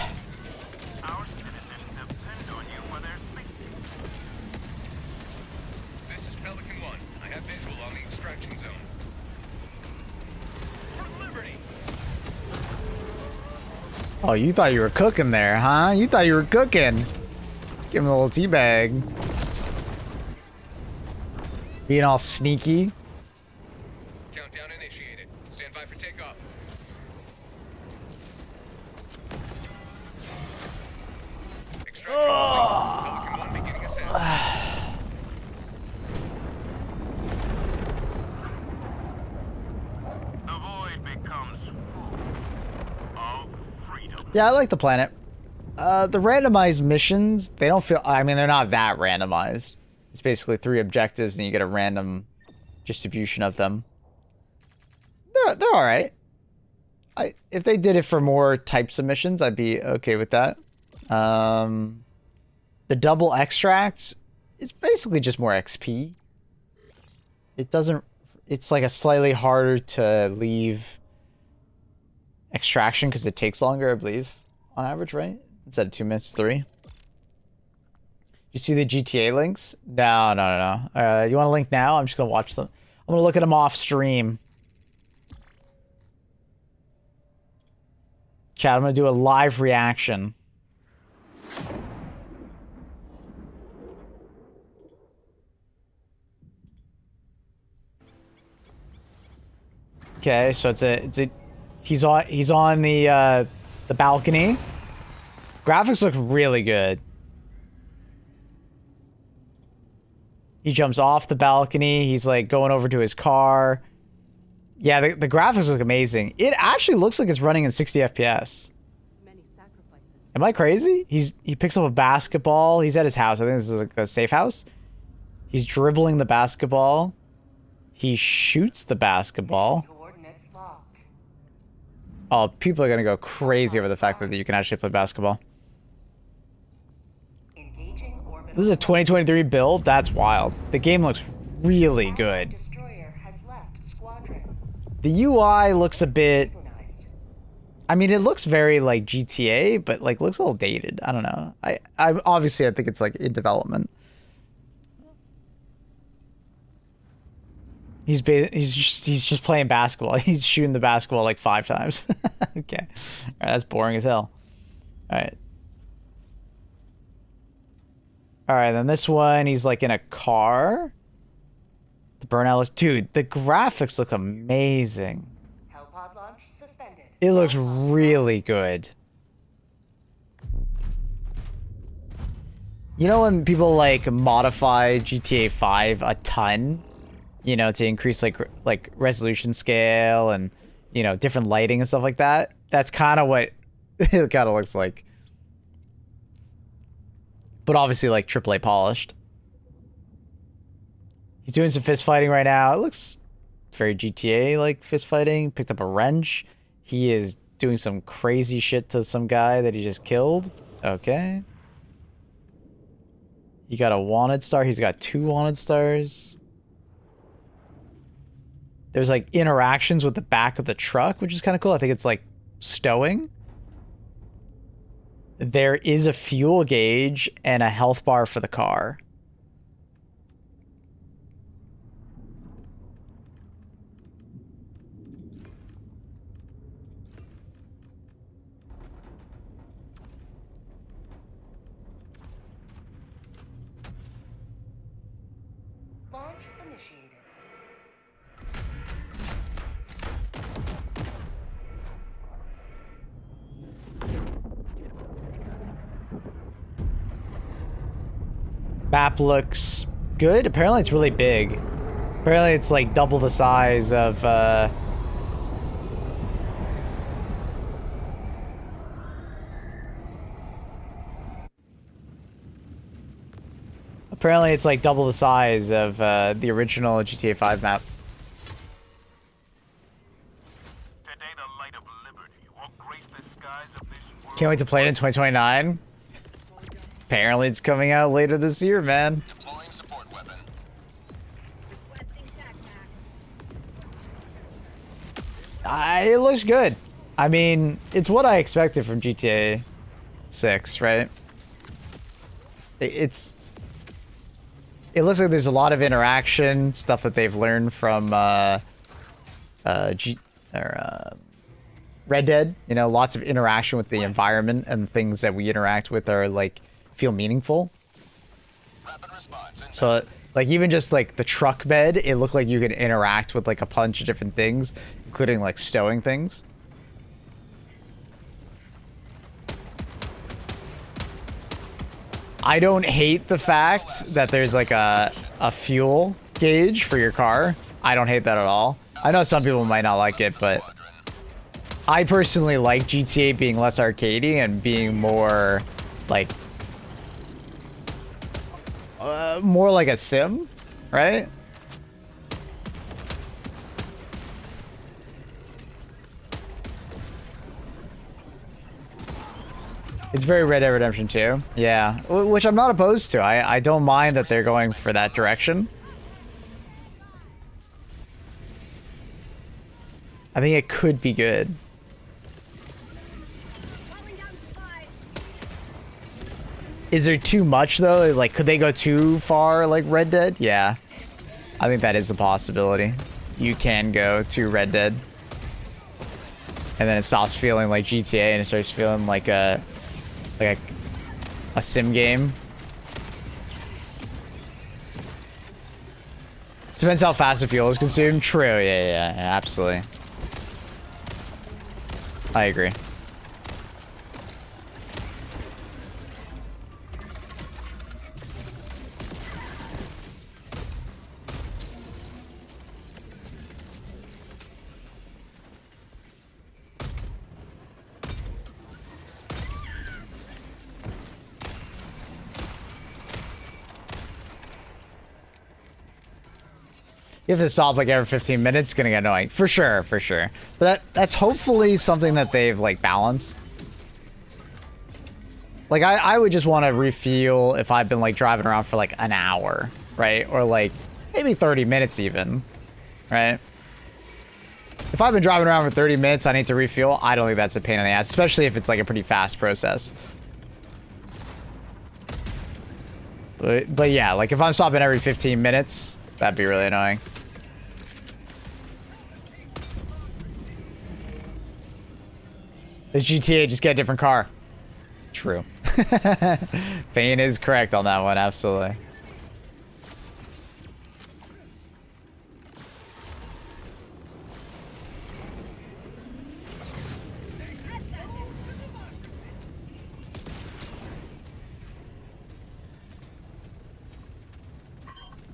Our citizens depend on you for their safety. This is Pelican 1. I have visual on the extraction zone. For Liberty! Oh, you thought you were cooking there, huh? You thought you were cooking. Give him a little teabag. Being all sneaky. Countdown initiated. Stand by for takeoff. Extraction complete. Pelican 1 beginning ascent. The void becomes full of freedom. Yeah, I like the planet. The randomized missions, they don't feel... I mean, they're not that randomized. It's basically 3 objectives and you get a random distribution of them. They're all right. If they did it for more types of missions, I'd be okay with that. The double extract is basically just more XP. It doesn't... It's like a slightly harder to leave extraction because it takes longer, I believe, on average, right? Instead of 2 minutes, 3. You see the GTA links? No. You want to link now? I'm just going to watch them. I'm going to look at them off stream. Chat, I'm gonna do a live reaction. Okay, so it's a he's on the balcony. Graphics look really good. He jumps off the balcony. He's like going over to his car. Yeah, the graphics look amazing. It actually looks like it's running in 60 FPS. Am I crazy? He picks up a basketball. He's at his house. I think this is like a safe house. He's dribbling the basketball. He shoots the basketball. Oh, people are gonna go crazy over the fact that you can actually play basketball. This is a 2023 build? That's wild. The game looks really good. The UI looks a bit... I mean, it looks very like GTA, but like looks a little dated. I don't know. I obviously I think it's like in development. He's just playing basketball. He's shooting the basketball like 5 times. Okay. All right, that's boring as hell. All right. All right, then this one, he's like in a car. The burnout looks... Dude, the graphics look amazing. Hellpod launch suspended. It looks really good. You know when people like modify GTA 5 a ton? You know, to increase like resolution scale and, you know, different lighting and stuff like that? That's kind of what it kind of looks like. But obviously like AAA polished. He's doing some fist fighting right now. It looks very GTA like fist fighting. Picked up a wrench. He is doing some crazy shit to some guy that he just killed. Okay. He got a wanted star. He's got 2 wanted stars. There's like interactions with the back of the truck, which is kind of cool. I think it's like stowing. There is a fuel gauge and a health bar for the car. Launch initiated. Map looks good. Apparently it's really big. Apparently it's like double the size of apparently it's like double the size of the original GTA 5 map. Today the light of liberty will grace the skies of this world. Can't wait to play it in 2029. Apparently it's coming out later this year, man. Deploying support weapon. It looks good. I mean, it's what I expected from GTA 6, right? It looks like there's a lot of interaction, stuff that they've learned from Red Dead. You know, lots of interaction with the environment, and things that we interact with are like feel meaningful. Rapid response. So like even just like the truck bed, it looked like you could interact with like a bunch of different things, including like stowing things. I don't hate the fact that there's like a fuel gauge for your car. I don't hate that at all. I know some people might not like it, but I personally like GTA being less arcadey and being more like more like a sim, right? It's very Red Dead Redemption 2. Yeah, which I'm not opposed to. I don't mind that they're going for that direction. I think it could be good. Is there too much though? Like, could they go too far like Red Dead? Yeah. I think that is a possibility. You can go to Red Dead. and then it stops feeling like GTA and it starts feeling like a sim game. Depends how fast the fuel is consumed. True, yeah, absolutely. I agree. You have to stop like every 15 minutes, it's gonna get annoying. For sure, for sure. But that's hopefully something that they've like balanced. Like I would just want to refuel if I've been like driving around for like an hour, right? Or like maybe 30 minutes even, right? If I've been driving around for 30 minutes, I need to refuel. I don't think that's a pain in the ass, especially if it's like a pretty fast process. But yeah, like if I'm stopping every 15 minutes, that'd be really annoying. This GTA, just get a different car. True. Fane is correct on that one, absolutely.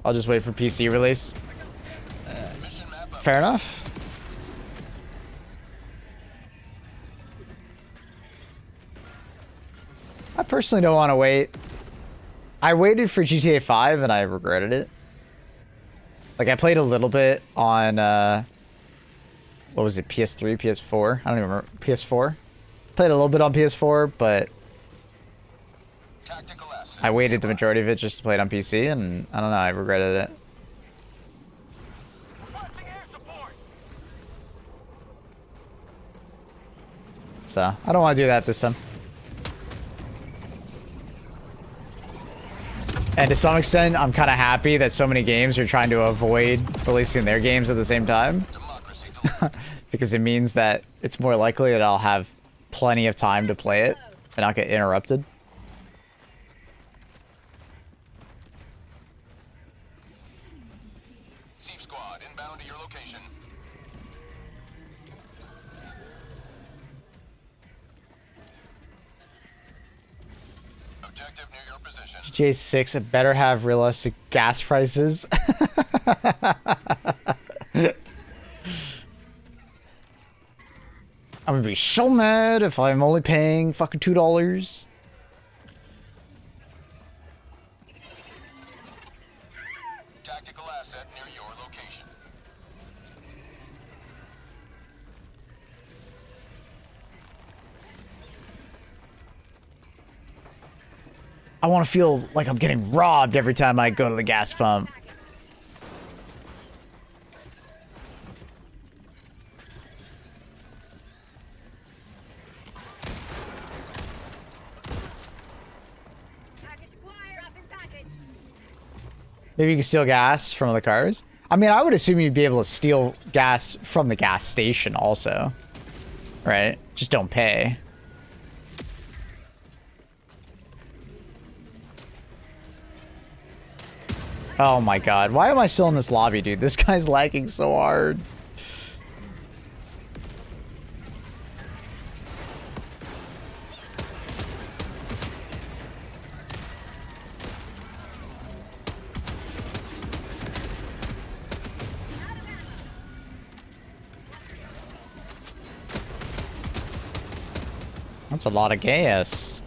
I'll just wait for PC release. Fair enough. I personally don't want to wait. I waited for GTA 5 and I regretted it. Like I played a little bit on what was it, PS3, PS4? I don't even remember. PS4? Played a little bit on PS4, but I waited the majority of it just to play it on PC, and I don't know, I regretted it. So, I don't want to do that this time. And to some extent, I'm kind of happy that so many games are trying to avoid releasing their games at the same time. Because it means that it's more likely that I'll have plenty of time to play it and not get interrupted. Thief squad inbound to your location. Objective near your position. GTA 6, it better have realistic gas prices. I'm gonna be so mad if I'm only paying fucking $2. Tactical asset near your location. I want to feel like I'm getting robbed every time I go to the gas pump. Maybe you can steal gas from other cars. I mean, I would assume you'd be able to steal gas from the gas station also. Right? Just don't pay. Oh my god. Why am I still in this lobby, dude? This guy's lagging so hard. That's a lot of gas.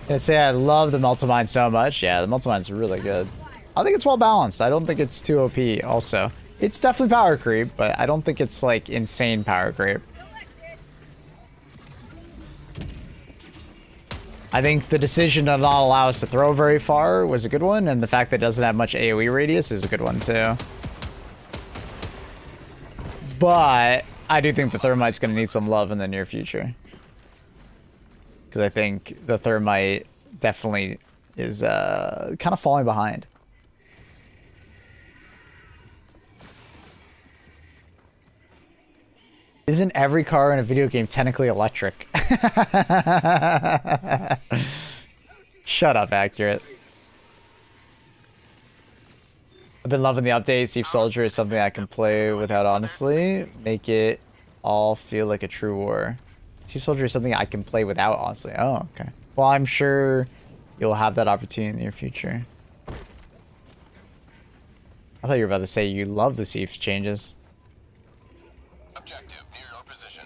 I say I love the Multimine so much. Yeah, the Multimine's really good. I think it's well balanced. I don't think it's too OP also. It's definitely power creep, but I don't think it's like insane power creep. I think the decision to not allow us to throw very far was a good one, and the fact that it doesn't have much AoE radius is a good one too. But I do think the Thermite's going to need some love in the near future. Because I think the Thermite definitely is kind of falling behind. Isn't every car in a video game technically electric? Shut up, Accurate. I've been loving the update. Steve Soldier is something I can play without, honestly. Make it all feel like a true war. Steve Soldier is something I can play without, honestly. Oh, okay. Well, I'm sure you'll have that opportunity in the near future. I thought you were about to say you love the Steve's changes. Objective near your position.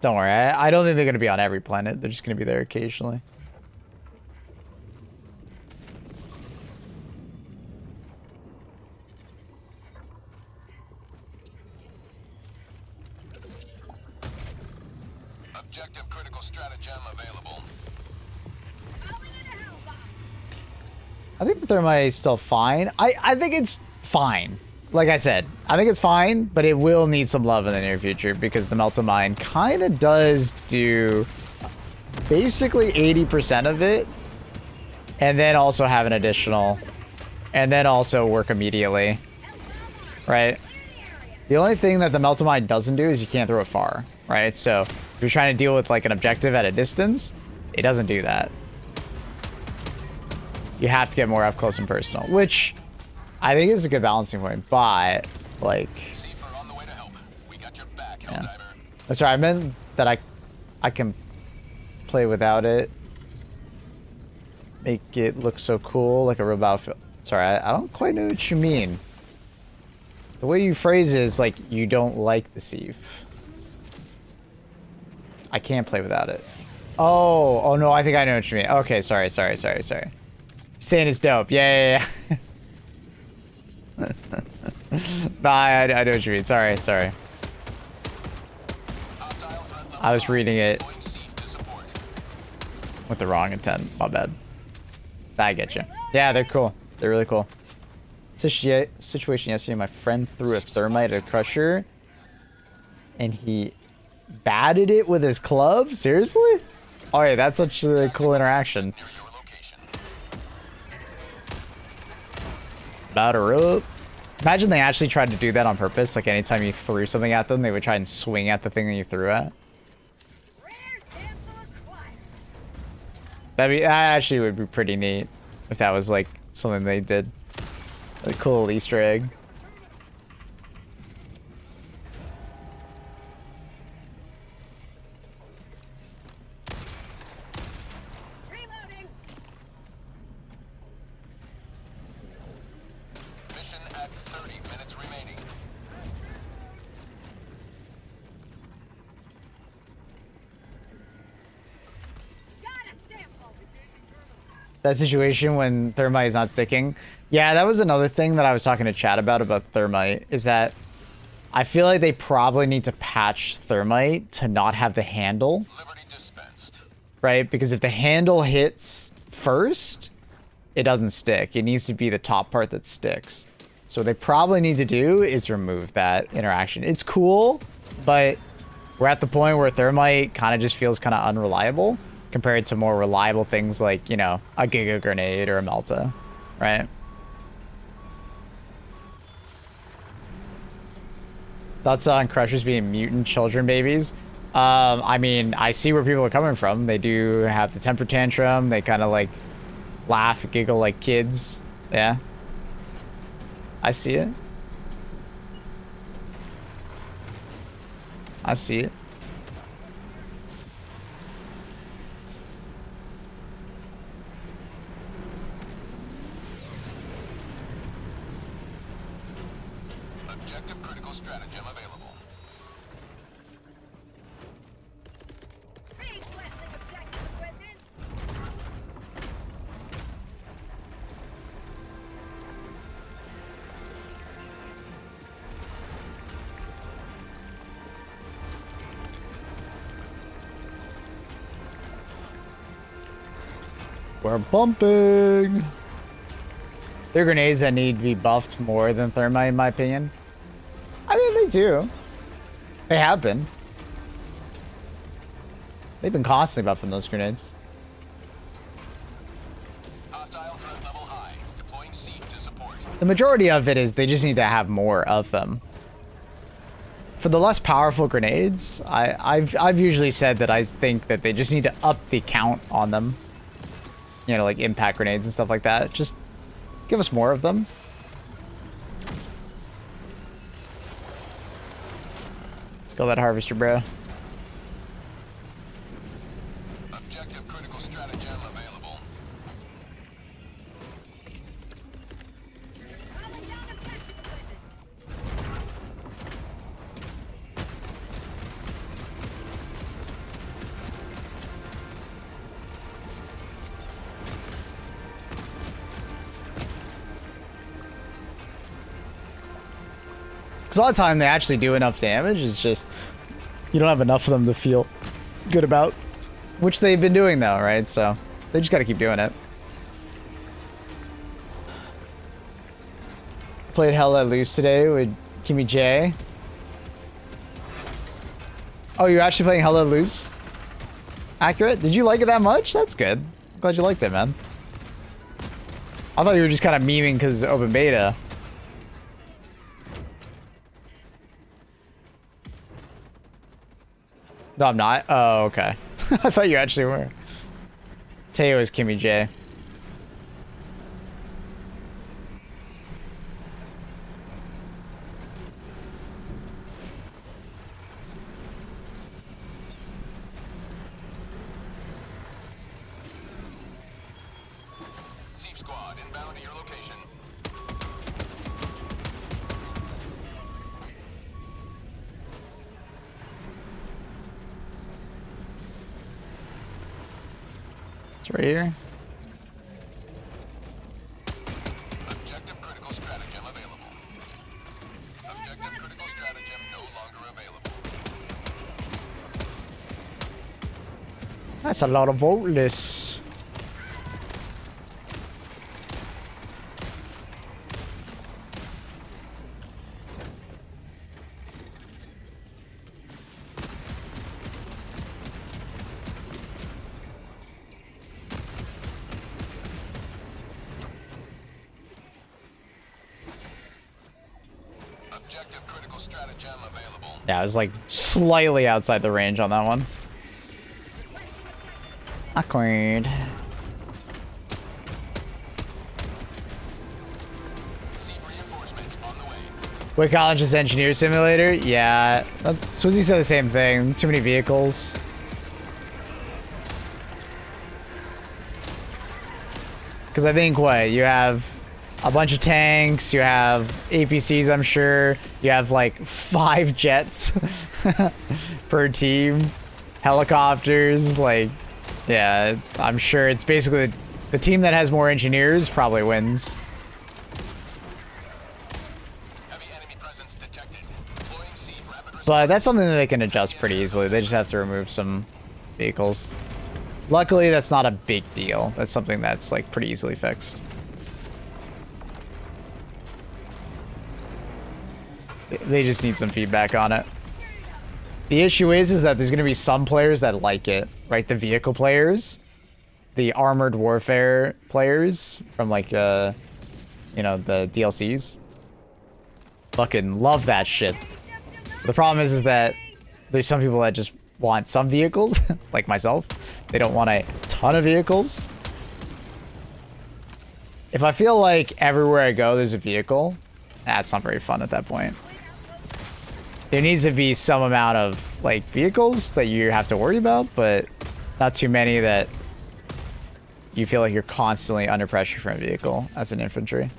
Don't worry. I don't think they're going to be on every planet. They're just going to be there occasionally. Objective critical stratagem available. I think the Thermite is still fine. I think it's fine. Like I said, I think it's fine, but it will need some love in the near future because the Melt of Mine kind of does do basically 80% of it, and then also have an additional, and then also work immediately, right? The only thing that the Melt of Mine doesn't do is you can't throw it far, right? So if you're trying to deal with like an objective at a distance, it doesn't do that. You have to get more up close and personal, which I think is a good balancing point, but like, Seafer on the way to help. We got your back, yeah. Helldiver. That's right. I meant that I can play without it. Make it look so cool, like a real battlefield. Sorry, I don't quite know what you mean. The way you phrase it is like you don't like the Sieve. I can't play without it. Oh no, I think I know what you mean. Okay, sorry. Saying it's dope. Yeah. Nah, I know what you mean. Sorry. I was reading it with the wrong intent. My bad. I get you. Yeah, they're cool. They're really cool. Situation yesterday, my friend threw a thermite at a crusher and he batted it with his club? Seriously? Oh yeah, that's such a cool interaction. Near your location. Batter up. Imagine they actually tried to do that on purpose. Like anytime you threw something at them, they would try and swing at the thing that you threw at. That actually would be pretty neat if that was like something they did. A cool Easter egg. Mission at 30 minutes remaining. That situation when Thermite is not sticking. Yeah, that was another thing that I was talking to Chad about Thermite, is that I feel like they probably need to patch Thermite to not have the handle, Liberty dispensed. right? Because if the handle hits first, it doesn't stick. It needs to be the top part that sticks. So what they probably need to do is remove that interaction. It's cool, but we're at the point where Thermite kind of just feels kind of unreliable compared to more reliable things like, you know, a Giga Grenade or a Melta, right? Thoughts on Crushers being mutant children babies? I mean, I see where people are coming from. They do have the temper tantrum. They kind of like laugh, giggle like kids. Yeah. I see it. I see it. Objective critical stratagem available. We're bumping. They're grenades that need to be buffed more than Thermite, in my opinion. I mean, they do. They have been. They've been constantly buffing those grenades. The majority of it is they just need to have more of them. For the less powerful grenades, I've usually said that I think that they just need to up the count on them. You know, like impact grenades and stuff like that. Just give us more of them. Kill that harvester, bro. Objective critical stratagem available. Because a lot of time they actually do enough damage. It's just you don't have enough of them to feel good about, which they've been doing though, right? So they just got to keep doing it. Played Hell Let Loose today with Kimmy J. Oh, you're actually playing Hell Let Loose? Accurate? Did you like it that much? That's good. I'm glad you liked it, man. I thought you were just kind of memeing because open beta. No, I'm not. Oh, okay. I thought you actually were. Teo is Kimmy J. Thief squad inbound to your location. It's right here. Objective critical stratagem available. Objective critical stratagem no longer available. That's a lot of voltless. Objective critical stratagem available. Yeah, I was like slightly outside the range on that one. Awkward. Receive reinforcements on the way. Wait, College's Engineer Simulator? Yeah, that's Swizzy said the same thing. Too many vehicles. Because I think what you have a bunch of tanks, you have APCs, I'm sure. You have like 5 jets per team, helicopters. Like, yeah, I'm sure it's basically the team that has more engineers probably wins. Heavy enemy presence detected. Deploying seed rapid response. But that's something that they can adjust pretty easily. They just have to remove some vehicles. Luckily, that's not a big deal. That's something that's like pretty easily fixed. They just need some feedback on it. The issue is that there's going to be some players that like it, right? The vehicle players, the Armored Warfare players from like, you know, the DLCs. Fucking love that shit. The problem is that there's some people that just want some vehicles, like myself. They don't want a ton of vehicles. If I feel like everywhere I go there's a vehicle, that's not very fun at that point. There needs to be some amount of like vehicles that you have to worry about, but not too many that you feel like you're constantly under pressure from a vehicle as an infantry.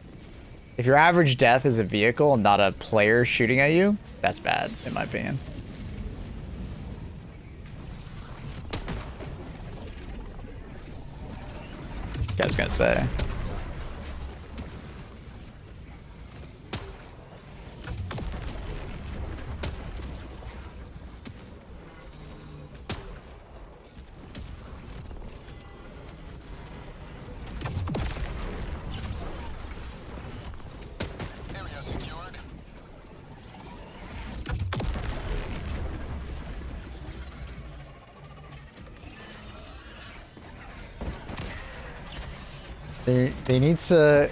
If your average death is a vehicle and not a player shooting at you, that's bad, in my opinion. I was gonna say. Area secured. They need to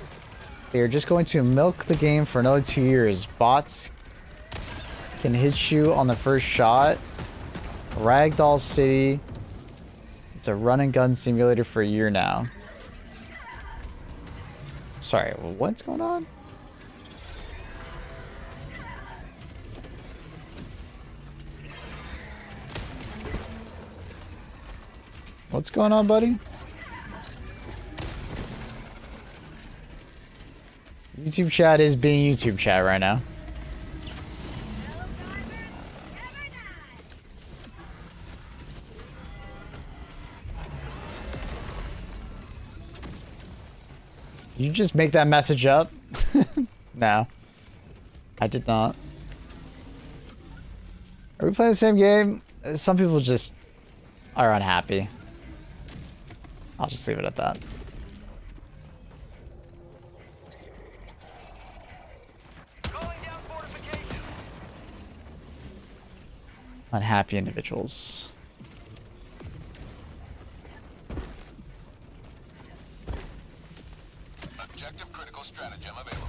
They are just going to milk the game for another 2 years. Bots can hit you on the first shot. Ragdoll City. It's a run and gun simulator for a year now. Sorry, what's going on? What's going on, buddy? YouTube chat is being YouTube chat right now. You just make that message up? No. I did not. Are we playing the same game? Some people just are unhappy. I'll just leave it at that. Unhappy individuals. Objective critical stratagem available.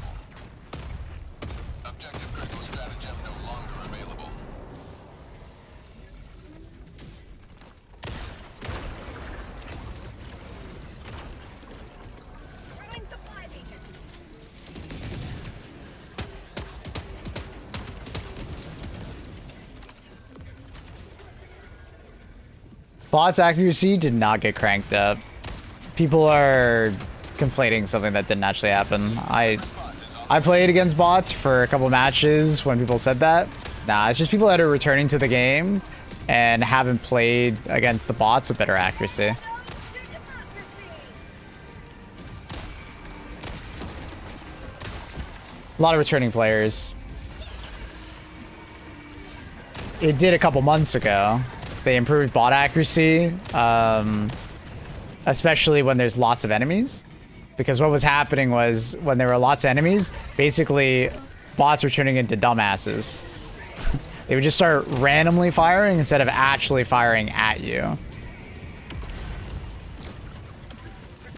Objective critical stratagem no longer available. Bot's accuracy did not get cranked up. People are conflating something that didn't actually happen. I played against bots for a couple matches when people said that. Nah, it's just people that are returning to the game and haven't played against the bots with better accuracy. A lot of returning players. It did a couple months ago. They improved bot accuracy, especially when there's lots of enemies. Because what was happening was, when there were lots of enemies, basically, bots were turning into dumbasses. They would just start randomly firing instead of actually firing at you.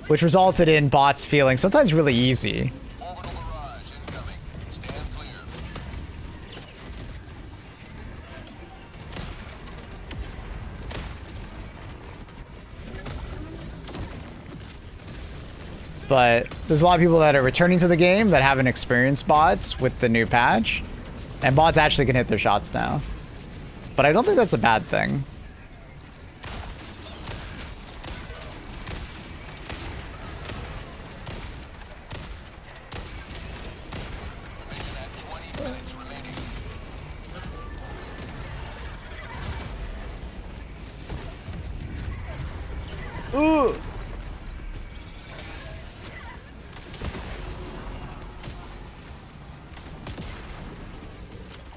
Which resulted in bots feeling sometimes really easy. Orbital barrage incoming. Stand clear. But there's a lot of people that are returning to the game that haven't experienced bots with the new patch. And bots actually can hit their shots now. But I don't think that's a bad thing. Mission at 20 minutes remaining. Ooh!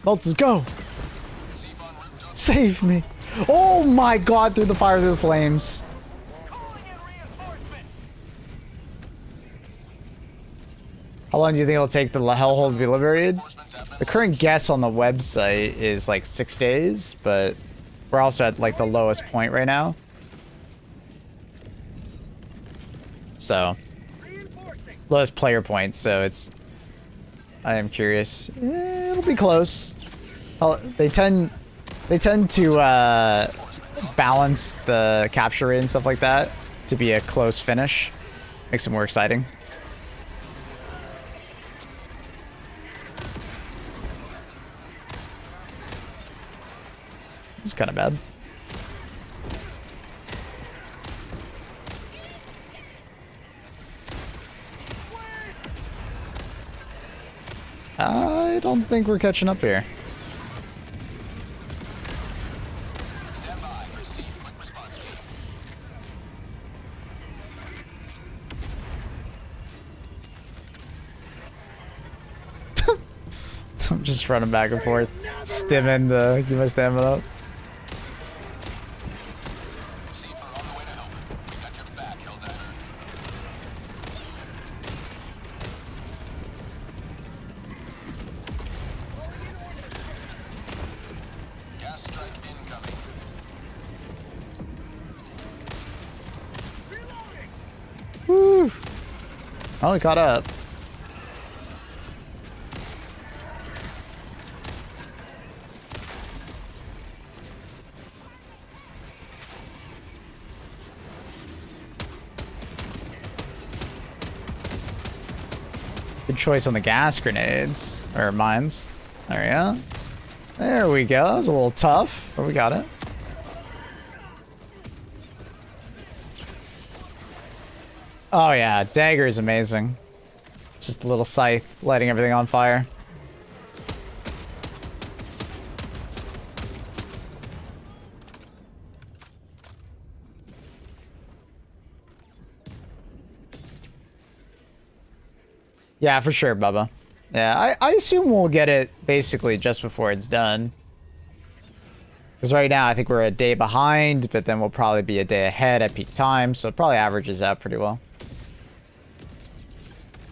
Melts, go! Save me! Oh my god, through the fire, through the flames. How long do you think it'll take the hellhole to be liberated? The current guess on the website is like 6 days, but we're also at like the lowest point right now. So, lowest player points, so it's... I am curious. It'll be close. They tend to balance the capture rate and stuff like that to be a close finish. Makes it more exciting. It's kind of bad. I don't think we're catching up here. Stand by. Receive quick response team. I'm just running back and forth, stimming to keep my stamina up. Seafer on the way to help. We got your back, Helldiver. Gas strike incoming. Woo! Oh, we caught up. Good choice on the gas grenades. Or mines. There we go. There we go. That was a little tough, but we got it. Oh yeah, dagger is amazing. Just a little scythe lighting everything on fire. Yeah, for sure, Bubba. Yeah, I assume we'll get it basically just before it's done. Because right now I think we're a day behind, but then we'll probably be a day ahead at peak time, so it probably averages out pretty well.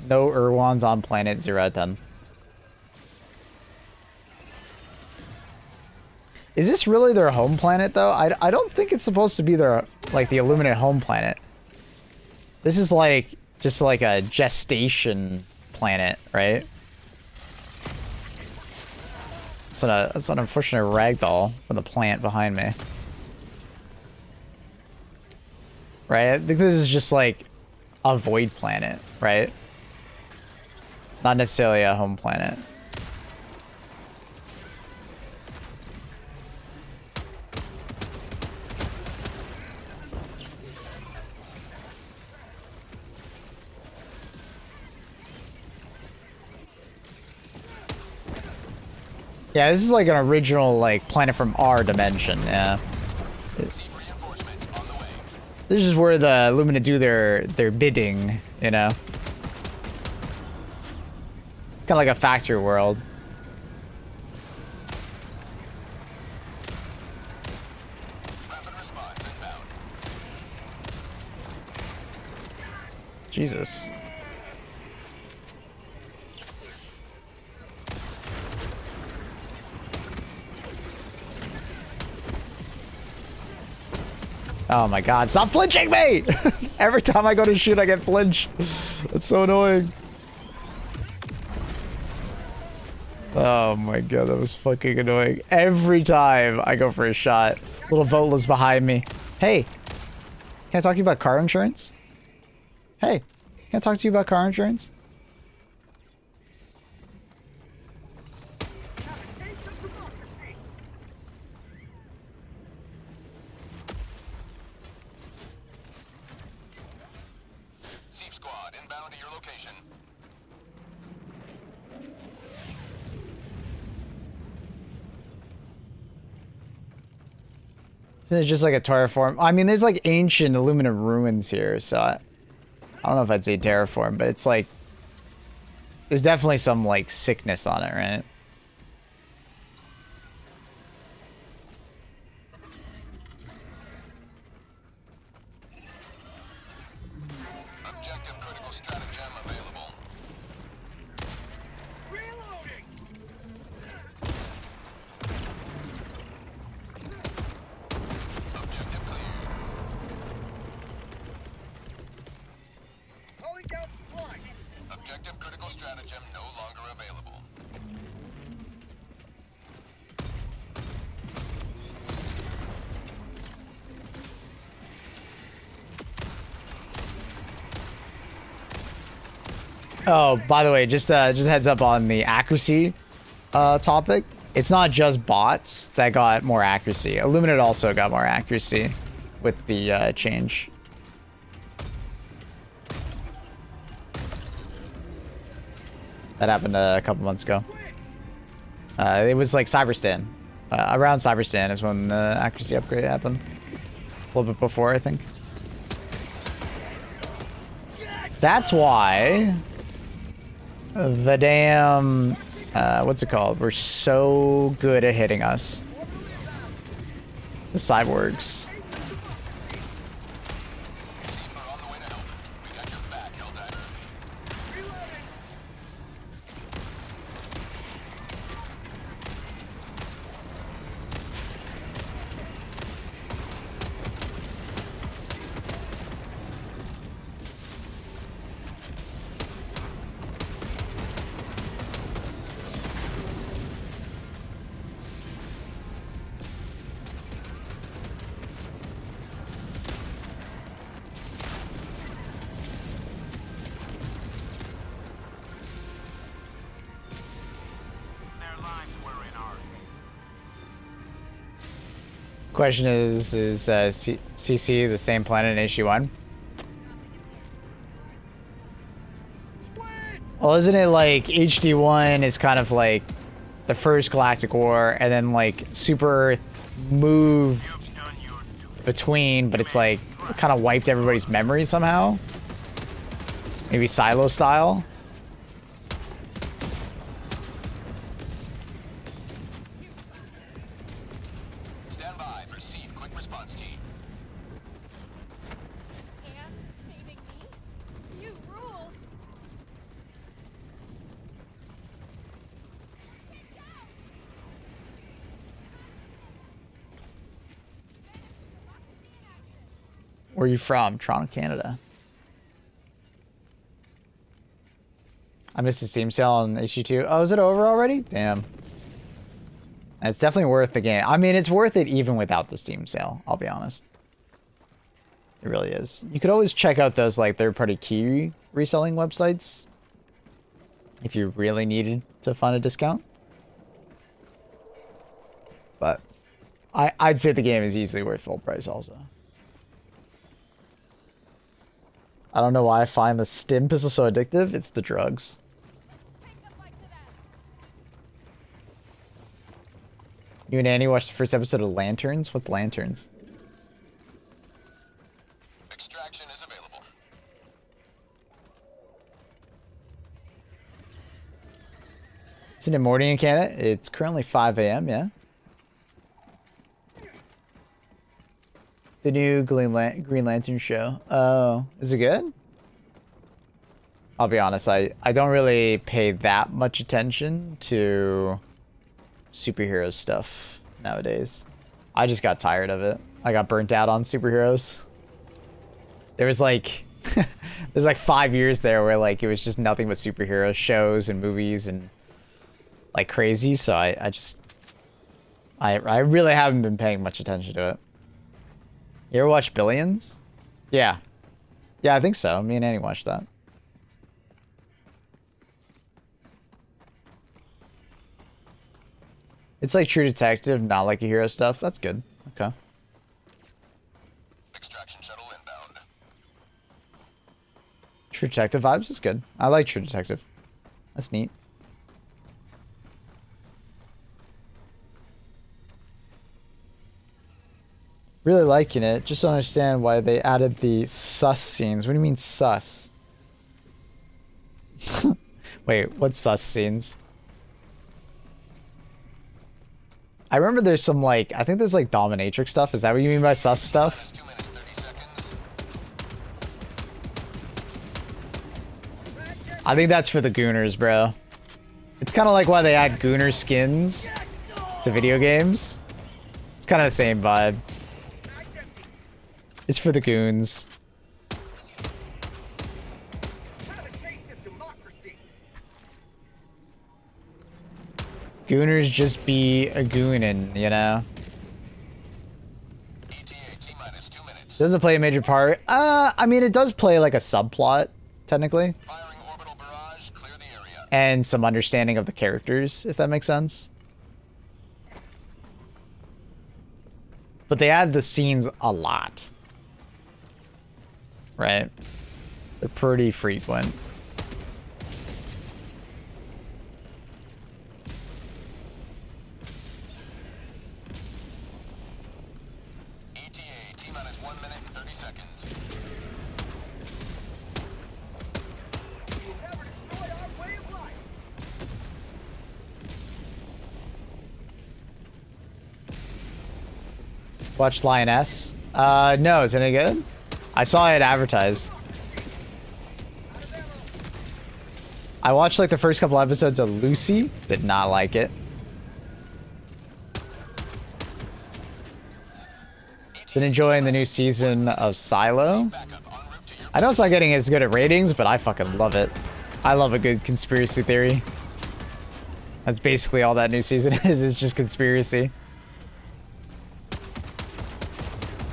No Irwans on planet 0 out of 10. Is this really their home planet, though? I don't think it's supposed to be their, like, the Illuminate home planet. This is, like, just like a gestation planet, right? It's an unfortunate ragdoll with a plant behind me. Right? I think this is just, like, a void planet, right? Not necessarily a home planet. Yeah, this is like an original, like, planet from our dimension, yeah. This is where the Illumina do their bidding, you know? Kind of like a factory world. Jesus. Oh my god, stop flinching me! Every time I go to shoot, I get flinched. That's so annoying. Oh my god, that was fucking annoying. Every time I go for a shot. Little Vola's behind me. Hey, can I talk to you about car insurance? Hey, can I talk to you about car insurance? Seep squad inbound to your location. It's just like a terraform. I mean, there's like ancient Illumina ruins here, so I don't know if I'd say terraform, but it's like there's definitely some like sickness on it, right? Objective critical stratagem available. Objective cleared. Objective critical stratagem no longer available. Oh, by the way, just heads up on the accuracy topic. It's not just bots that got more accuracy. Illuminate also got more accuracy with the change. That happened a couple months ago. It was like Cyberstan. Around Cyberstan is when the accuracy upgrade happened. A little bit before, I think. That's why the damn, what's it called? We're so good at hitting us. The cyborgs. Seeper on the way to help. We got your back, Helldiver. Question is CC the same planet in HG1? Well, isn't it like HD1 is kind of like the first Galactic War, and then like Super Earth moved between, but it's like it kind of wiped everybody's memory somehow? Maybe Silo style? Stand by. Proceed. Quick response team. Cam, saving me? You rule! Where are you from? Toronto, Canada. I missed the Steam sale on HG2. Oh, is it over already? Damn. It's definitely worth the game. I mean, it's worth it even without the Steam sale, I'll be honest. It really is. You could always check out those like third-party key reselling websites if you really needed to find a discount. But I'd say the game is easily worth full price also. I don't know why I find the stim pistol so addictive. It's the drugs. You and Annie watched the first episode of Lanterns? What's Lanterns? Extraction is available. Isn't it morning in Canada? It's currently 5 a.m., yeah? The new Green Lantern show. Oh, is it good? I'll be honest, I don't really pay that much attention to superhero stuff nowadays. I just got tired of it. I got burnt out on superheroes. There was like there's like 5 years there where like it was just nothing but superhero shows and movies and like crazy, so I really haven't been paying much attention to it. You ever watch Billions? Yeah. Yeah, I think so. Me and Annie watched that. It's like True Detective, not like a hero stuff. That's good. Okay. Extraction shuttle inbound. True Detective vibes is good. I like True Detective. That's neat. Really liking it. Just don't understand why they added the sus scenes. What do you mean sus? Wait, what sus scenes? I remember there's some like, I think there's like dominatrix stuff. Is that what you mean by sus stuff? 2 minutes, 30 seconds. I think that's for the gooners, bro. It's kind of like why they add gooner skins to video games. It's kind of the same vibe. It's for the goons. Gooners just be a goonin', you know? ETA T-minus 2 minutes. Does it play a major part? I mean, it does play like a subplot, technically. Firing orbital barrage. Clear the area. And some understanding of the characters, if that makes sense. But they add the scenes a lot. Right? They're pretty frequent. ETA T-minus 1 minute and 30 seconds. Watch Lioness. No, is it any good? I saw it advertised. I watched like the first couple episodes of Lucy. Did not like it. Been enjoying the new season of Silo. Backup en route to your I know it's not getting as good at ratings, but I fucking love it. I love a good conspiracy theory. That's basically all that new season is just conspiracy.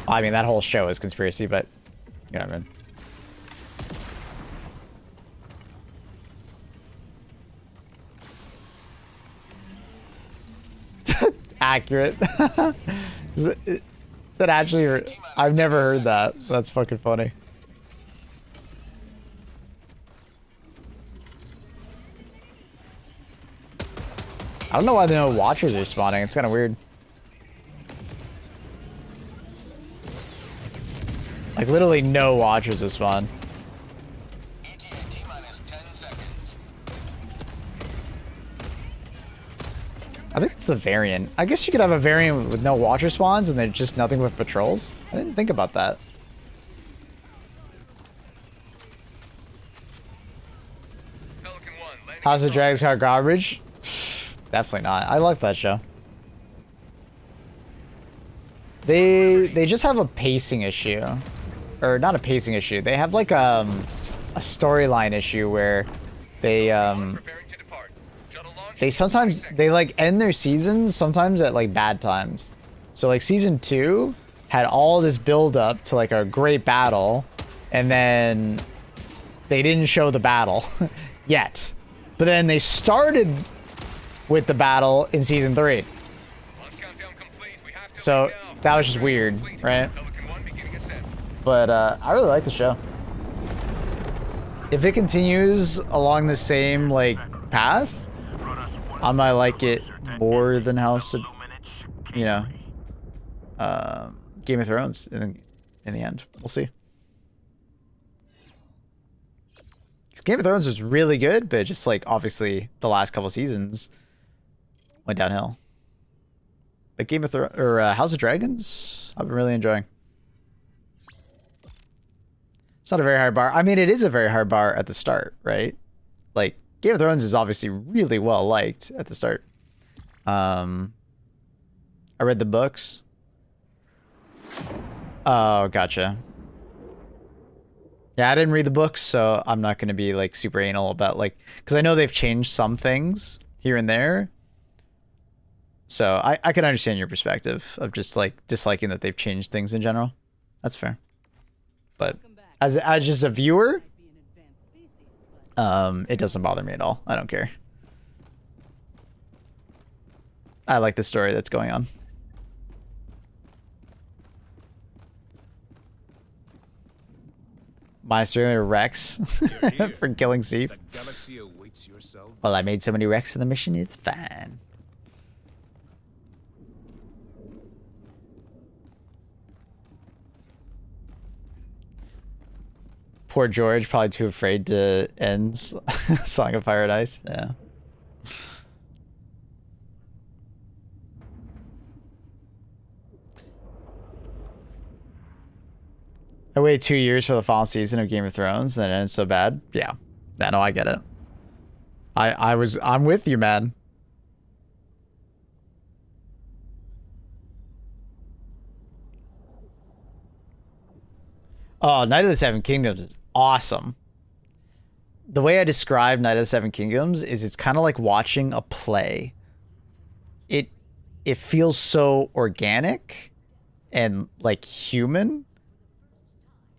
I mean, that whole show is conspiracy, but you know what I mean. Accurate. That actually, I've never heard that. That's fucking funny. I don't know why no watchers are spawning. It's kind of weird. Like literally no watchers have spawned. ETA T-minus 10 seconds. I think it's the variant. I guess you could have a variant with no watcher spawns and then just nothing but patrols. I didn't think about that. Pelican 1, landing House of in Dragons got garbage? Definitely not. I love that show. They just have a pacing issue. Or not a pacing issue. They have like a storyline issue where they preparing to depart. Shuttle launch. sometimes they like end their seasons sometimes at like bad times. So like season 2 had all this build up to like a great battle, and then they didn't show the battle yet. But then they started with the battle in season 3. Launch countdown complete. We have to So leave now. that was just weird, right? Pelican 1 beginning ascent. But I really like the show. If it continues along the same like path, I might like it more than House of, you know, Game of Thrones in the end. We'll see. 'Cause Game of Thrones was really good, but just like obviously the last couple seasons went downhill. But Game of Thrones or House of Dragons, I've been really enjoying. It's not a very hard bar. I mean, it is a very hard bar at the start, right? Like Game of Thrones is obviously really well liked at the start. I read the books. Oh, gotcha. Yeah, I didn't read the books, so I'm not going to be like super anal about like, because I know they've changed some things here and there. So I can understand your perspective of just like disliking that they've changed things in general. That's fair. But as just a viewer, it doesn't bother me at all. I don't care. I like the story that's going on. Master Rex for killing Seif. The galaxy awaits your cell. Well, I made so many Rex for the mission, it's fine. Poor George, probably too afraid to end Song of Fire and Ice. Yeah. I waited 2 years for the final season of Game of Thrones, and then it ended so bad. Yeah. Yeah, no, I get it. I'm with you, man. Oh, Night of the Seven Kingdoms is awesome. The way I describe Night of the Seven Kingdoms is it's kind of like watching a play. It feels so organic and like human.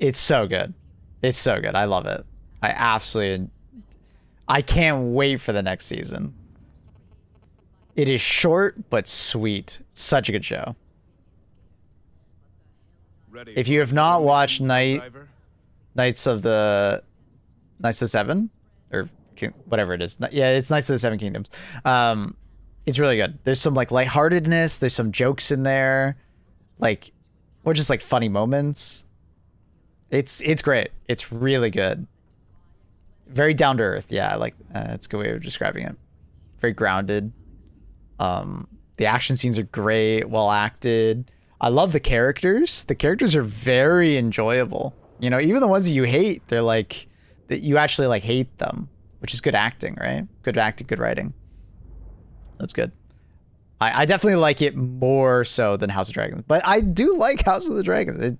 It's so good. It's so good. I love it. I can't wait for the next season. It is short but sweet. Such a good show. Ready If you have for not your watched mission, driver? Knights of the Seven, or whatever it is. Yeah, it's Knights of the Seven Kingdoms. It's really good. There's some like lightheartedness. There's some jokes in there, like, or just like funny moments. It's great. It's really good. Very down to earth. Yeah, I like that's a good way of describing it. Very grounded. The action scenes are great, well acted. I love the characters. The characters are very enjoyable. You know, even the ones that you hate, they're like that you actually like hate them, which is good acting, right? Good acting, good writing. That's good. I definitely like it more so than House of Dragons, but I do like House of the Dragons.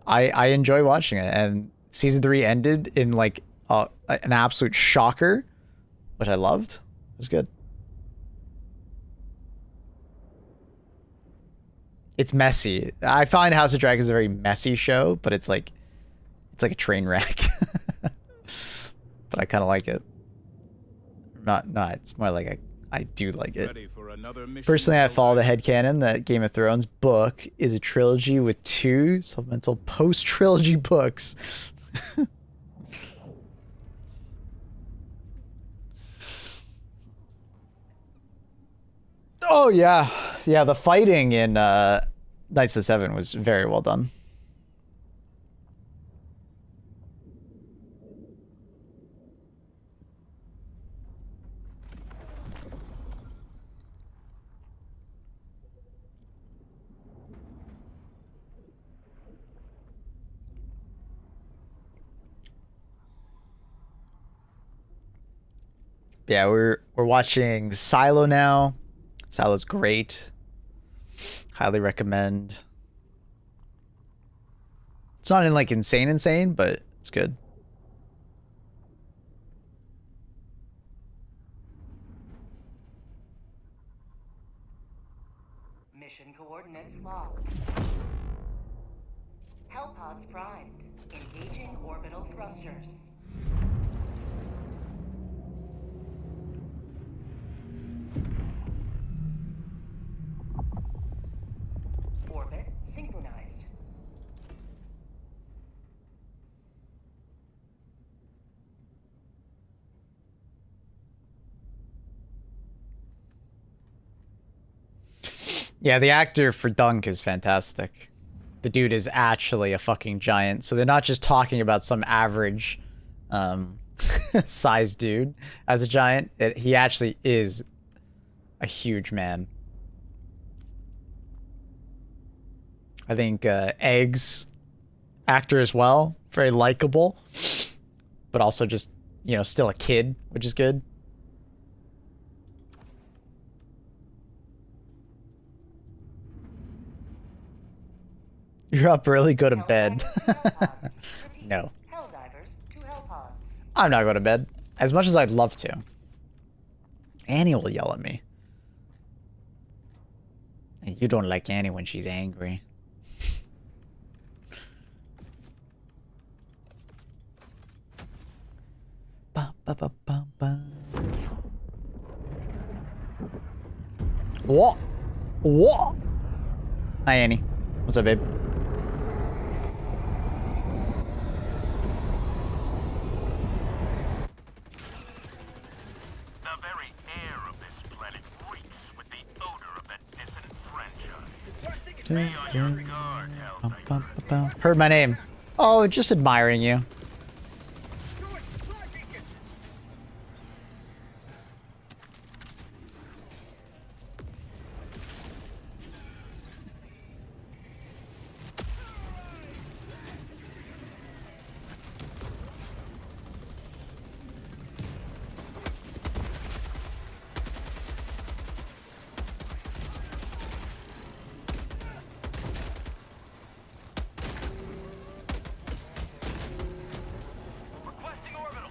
I enjoy watching it, and season 3 ended in like an absolute shocker, which I loved. It was good. It's messy. I find House of Dragons a very messy show, but it's like a train wreck. But I kind of like it. Not. It's more like I do like it. Ready for another mission. Personally, I follow the Helldiver? headcanon that Game of Thrones book is a trilogy with 2 supplemental post-trilogy books. Oh, yeah. Yeah, the fighting in Knights of Seven was very well done. Yeah, we're watching Silo now. Silo's great. Highly recommend. It's not in like insane, but it's good. Mission coordinates locked. Hellpods primed. Engaging orbital thrusters. Orbit synchronized. Yeah, the actor for Dunk is fantastic. The dude is actually a fucking giant. So they're not just talking about some average size dude as a giant. He actually is a huge man. I think Eggs actor as well. Very likable. But also just, you know, still a kid, which is good. You're up early, go to bed. No. Helldivers to Hellpods. I'm not going to bed. As much as I'd love to. Annie will yell at me. You don't like Annie when she's angry. Ba, ba, ba, ba, ba. What? What? Hi, Annie. What's up, babe? The very air of this planet reeks with the odor of that dissonant franchise. Be on your guard, Helldiver. Heard my name. Oh, just admiring you. Requesting orbital.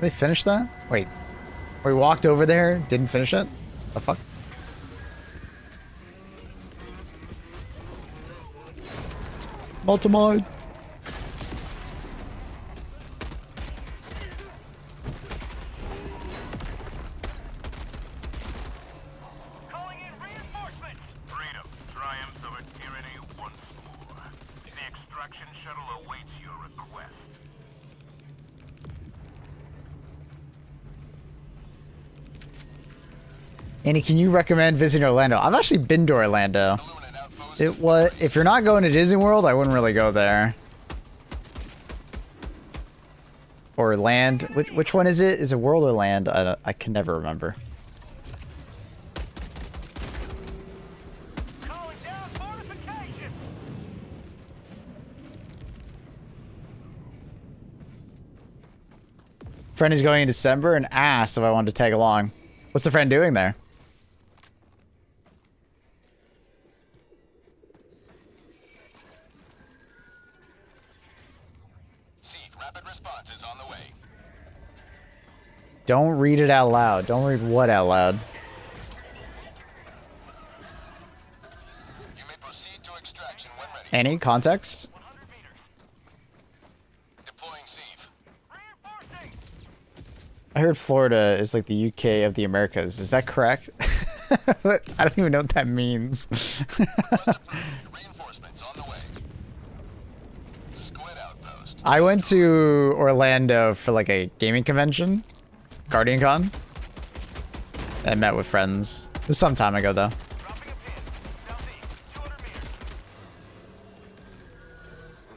They finished that? Wait. We walked over there, didn't finish it? The fuck? Multimod. Calling in reinforcements. Freedom triumphs over tyranny once more. The extraction shuttle awaits your request. Annie, can you recommend visiting Orlando? I've actually been to Orlando. If you're not going to Disney World, I wouldn't really go there. Or Land. Which one is it? Is it World or Land? I can never remember. Calling down fortifications. Friend is going in December and asked if I wanted to tag along. What's the friend doing there? Seek rapid response is on the way. Don't read it out loud. Don't read what out loud? extraction when ready. Any context? 100 meters. Deploying Sieve. Reinforcing. I heard Florida is like the UK of the Americas. Is that correct? I don't even know what that means. Request approved. Reinforcements on the way. Squid outpost. I went to Orlando for like a gaming convention, Guardian Con. I met with friends. It was some time ago though. Dropping a pin. Southeast. 200 meters.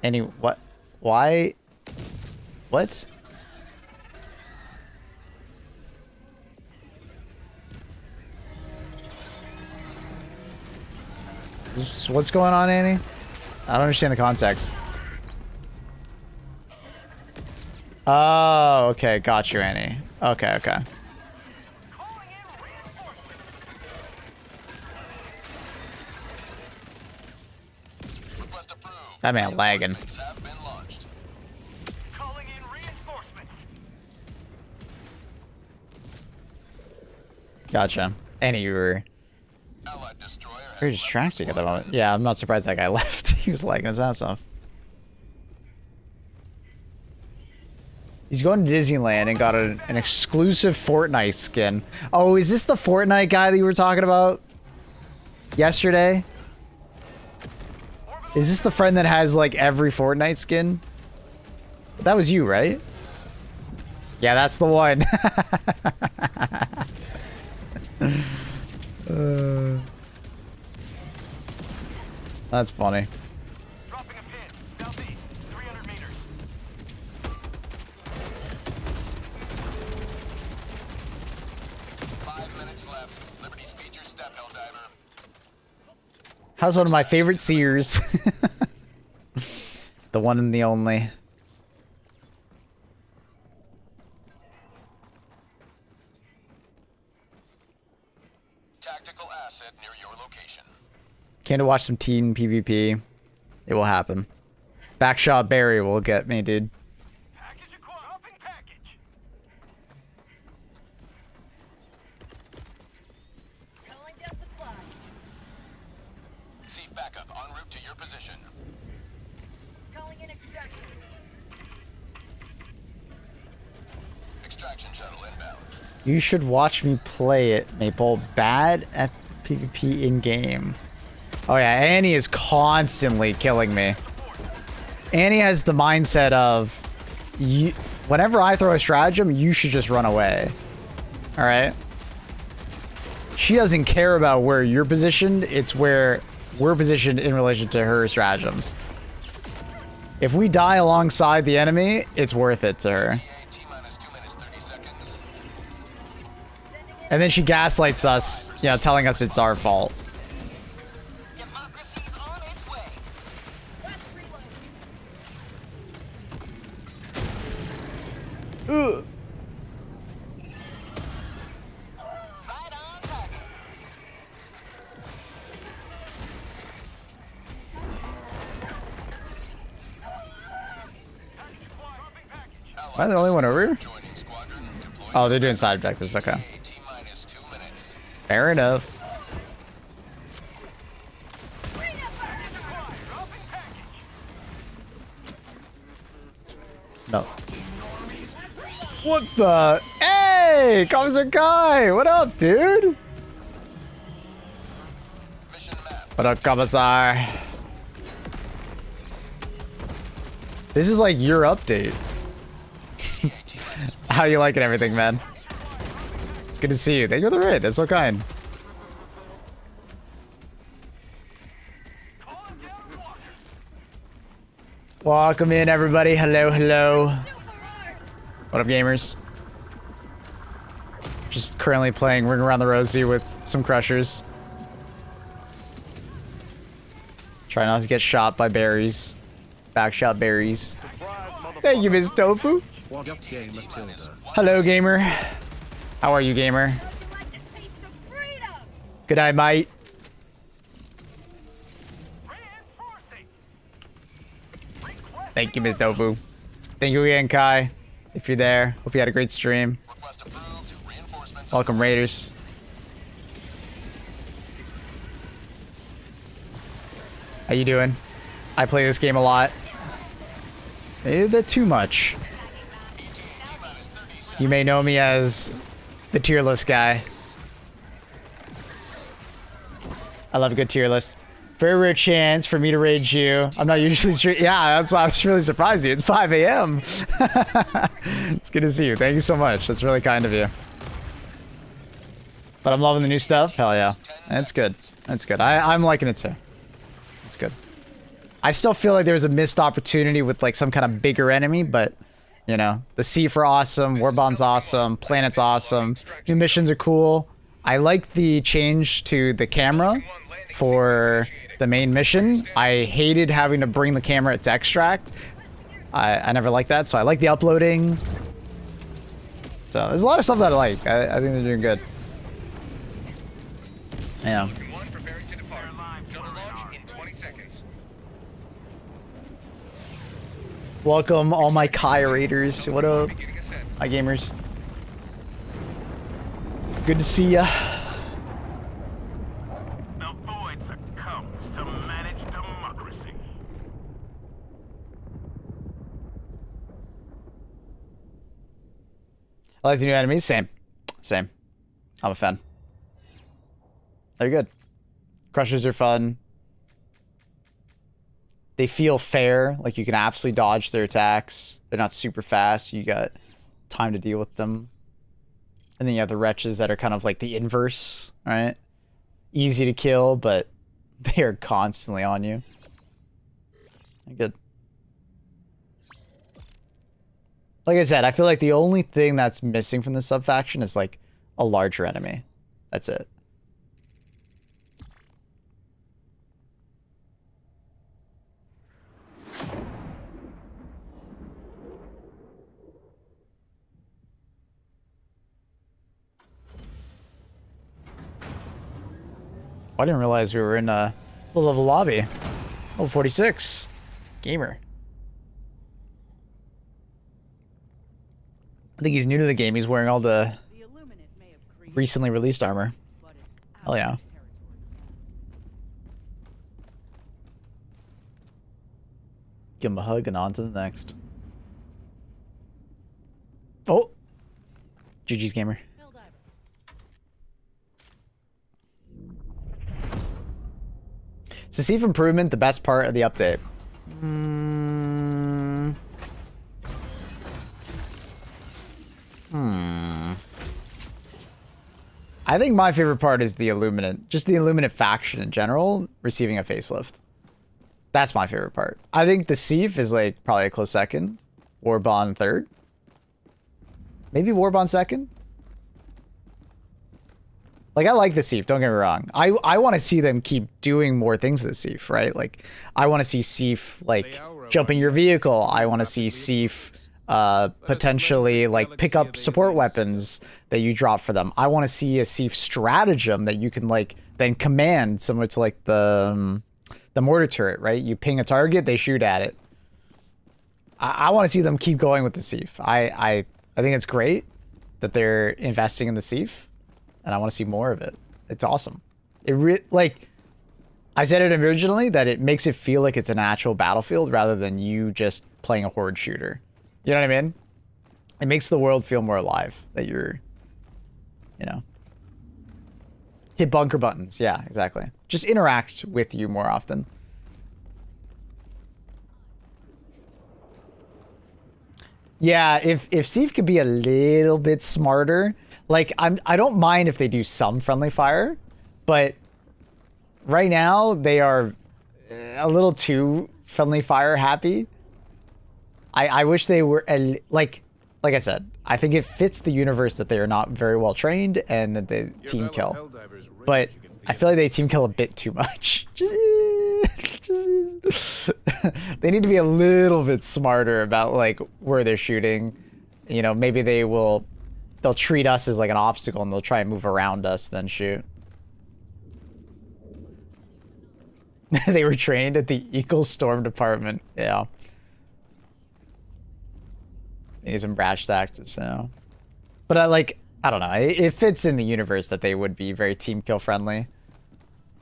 Any what? Why? What? What's going on, Annie? I don't understand the context. Oh, okay. Got you, Annie. Okay, okay. Calling in reinforcements. Request approved. That man lagging. Reinforcements have been launched. Calling in reinforcements. Gotcha. Annie, you were Allied destroyer has very left distracting at the squadron. moment. Yeah, I'm not surprised that guy left. He was lagging his ass off. He's going to Disneyland and got an exclusive Fortnite skin. Oh, is this the Fortnite guy that you were talking about yesterday? Is this the friend that has like every Fortnite skin? That was you, right? Yeah, that's the one. That's funny. Dropping a pin. Southeast. 300 meters. Five minutes left. Liberty speed your step, Helldiver. How's one of my favorite Sears? The one and the only. Tactical asset near your location. Came to watch some teen PvP. It will happen. Backshot Barry will get me, dude. Package acquired. Dropping package. Calling down supply. Sieve backup en route to your position. Calling in extraction. Extraction shuttle inbound. You should watch me play it, Maple. Bad at PvP in-game. Oh yeah, Annie is constantly killing me. Annie has the mindset of, whenever I throw a stratagem, you should just run away. Alright? She doesn't care about where you're positioned, it's where we're positioned in relation to her stratagems. If we die alongside the enemy, it's worth it to her. T-minus 2 minutes, 30 seconds. And then she gaslights us, you know, telling us it's our fault. Democracy's on its way. Let's reload. Ugh. Right on target. Package acquired. Dropping package. Am I the only one over here? Joining squadron. Deploying Oh, they're doing side objectives, okay. T-minus 2 minutes. Fair enough. Package acquired. Dropping package. No. What the? Hey! Commissar Kai! What up, dude? Mission map. What up, Commissar? This is like your update. How you liking everything, man? It's good to see you. Thank you for the raid. That's so kind. Calling down water. Welcome in, everybody. Hello, hello. What up, gamers? Just currently playing Ring Around the Rosie with some crushers. Try not to get shot by berries. Backshot berries. Thank you, Ms. Tofu. What up, game Matilda? Hello, gamer. How are you, gamer? Would you like a taste of freedom? Good night, mate. Reinforcing. Request. Thank you, Ms. Tofu. Thank you again, Kai. If you're there, hope you had a great stream. Request approved. Reinforcements. Welcome, Raiders. How you doing? I play this game a lot. Maybe a bit too much. You may know me as the tier list guy. I love a good tier list. Very rare chance for me to rage you. I'm not usually yeah, that's why I was really surprised you. It's 5 a.m. It's good to see you. Thank you so much. That's really kind of you. But I'm loving the new stuff. Hell yeah. That's good. That's good. I'm liking it too. It's good. I still feel like there's a missed opportunity with like some kind of bigger enemy, but you know, the Seaf are awesome, Warbond's awesome, Planet's awesome, new missions are cool. I like the change to the camera for the main mission. I hated having to bring the camera to extract. I never liked that, so I like the uploading. So there's a lot of stuff that I like. I think they're doing good. Yeah. Welcome all my Kai Raiders. What up? Hi gamers. Good to see ya. The void succumbs to managed democracy. I like the new enemies. Same. Same. I'm a fan. They're good. Crushers are fun. They feel fair. Like you can absolutely dodge their attacks. They're not super fast. You got time to deal with them. And then you have the wretches that are kind of like the inverse, right? Easy to kill, but they are constantly on you. They're good. Like I said, I feel like the only thing that's missing from the sub-faction is like a larger enemy. That's it. I didn't realize we were in a low-level lobby. Level 46. Gamer. I think he's new to the game. He's wearing all the recently released armor. Hell yeah. Give him a hug and on to the next. Oh! GG's gamer. To see improvement, the best part of the update. I think my favorite part is the Illuminate. Just the Illuminate faction in general receiving a facelift. That's my favorite part. I think the Seaf is like probably a close second. Warbond third. Maybe Warbond second. Like, I like the Seaf, don't get me wrong. I want to see them keep doing more things to the Seaf, right? Like, I want to see Seaf, like, jump in your vehicle. I want to see Seaf potentially, like, pick up support weapons that you drop for them. I want to see a Seaf stratagem that you can, like, then command, similar to, like, the mortar turret, right? You ping a target, they shoot at it. I want to see them keep going with the Seaf. I think it's great that they're investing in the Seaf. And I want to see more of it. It's awesome. Like, I said it originally that it makes it feel like it's an actual battlefield rather than you just playing a horde shooter. You know what I mean? It makes the world feel more alive that you're, you know, hit bunker buttons. Yeah, exactly. Just interact with you more often. Yeah, if Seaf could be a little bit smarter. Like, I don't mind if they do some friendly fire, but right now they are a little too friendly fire happy. I wish they were, like I said, I think it fits the universe that they are not very well trained and that they team kill. But I feel like they team kill a bit too much. They need to be a little bit smarter about, like, where they're shooting. You know, maybe they'll treat us as like an obstacle and they'll try and move around us, then shoot. They were trained at the Eagle Storm Department. Yeah. They need some brash tactics, you know. But I don't know. It fits in the universe that they would be very team kill friendly.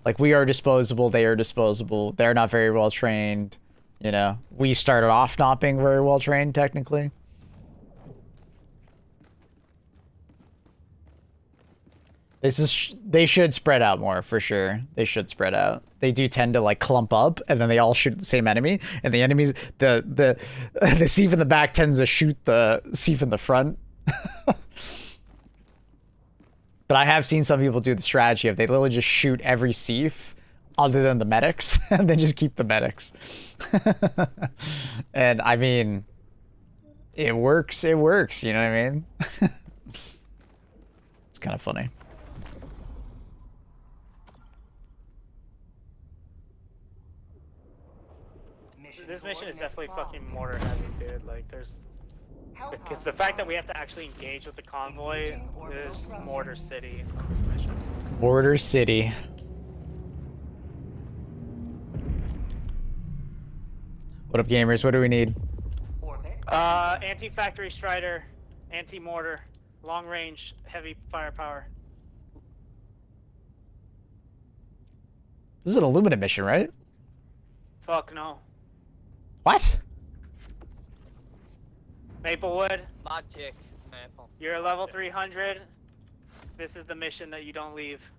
Like, we are disposable, they are disposable. They're not very well trained. You know, we started off not being very well trained, technically. They should spread out more, for sure. They should spread out. They do tend to, like, clump up, and then they all shoot at the same enemy. And the enemies, the Sieve in the back tends to shoot the Sieve in the front. But I have seen some people do the strategy of they literally just shoot every Sieve other than the medics, and then just keep the medics. And, I mean, it works, you know what I mean? It's kind of funny. This mission is definitely fucking mortar heavy, dude. Like, there's... Because the fact that we have to actually engage with the convoy is Mortar City on this mission. Mortar City. What up, gamers? What do we need? Anti-factory strider, anti-mortar, long range, heavy firepower. This is an Illuminate mission, right? Fuck no. What? Maplewood, Logic, Maple. you're level 300. This is the mission that you don't leave.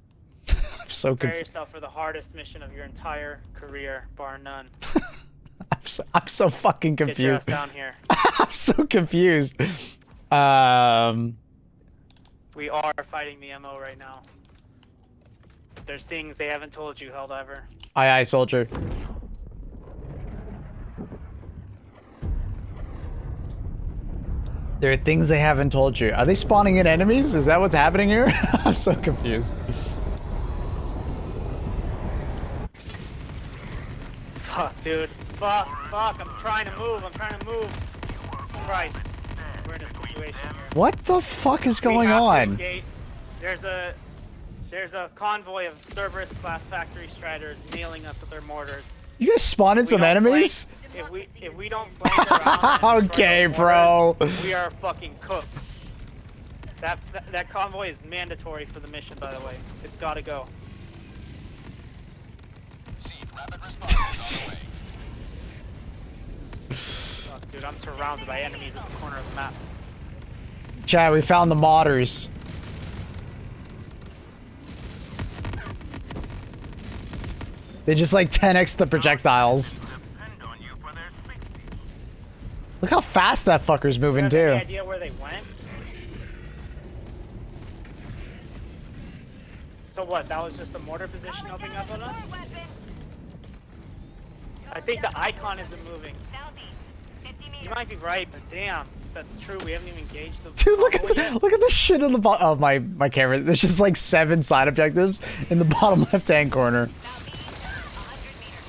I'm so Prepare confused. yourself for the hardest mission of your entire career, bar none. I'm so fucking Get your ass confused. down here. I'm so confused. We are fighting the MO right now. There's things they haven't told you, Helldiver. Aye, aye, soldier. There are things they haven't told you. Are they spawning in enemies? Is that what's happening here? I'm so confused. Fuck, dude. Fuck. I'm trying to move. Christ. We're in a situation here. What the fuck is We going have to on? engage. There's a convoy of Cerberus class factory striders nailing us with their mortars. You guys spawned in We some don't enemies? If we don't flank around and destroy Okay, those bro. mortars, we are fucking cooked. That convoy is mandatory for the mission, by the way. It's gotta go. Seed rapid response on the way. Fuck, dude, I'm surrounded by enemies at the corner of the map. Chad, we found the modders. They just like 10x the projectiles. Depend on you for their safety. Look how fast that fucker's moving Do you have any too. idea where they went? So what? That was just a mortar position opening up on us? I think the icon isn't moving. Southeast, 50 You meters. might be right, but damn, if that's true. We haven't even engaged the. Dude, look at convoy yet. look at the shit on the bottom. Oh, my camera. There's just like 7 side objectives in the bottom left-hand corner. Southeast, 100 meters.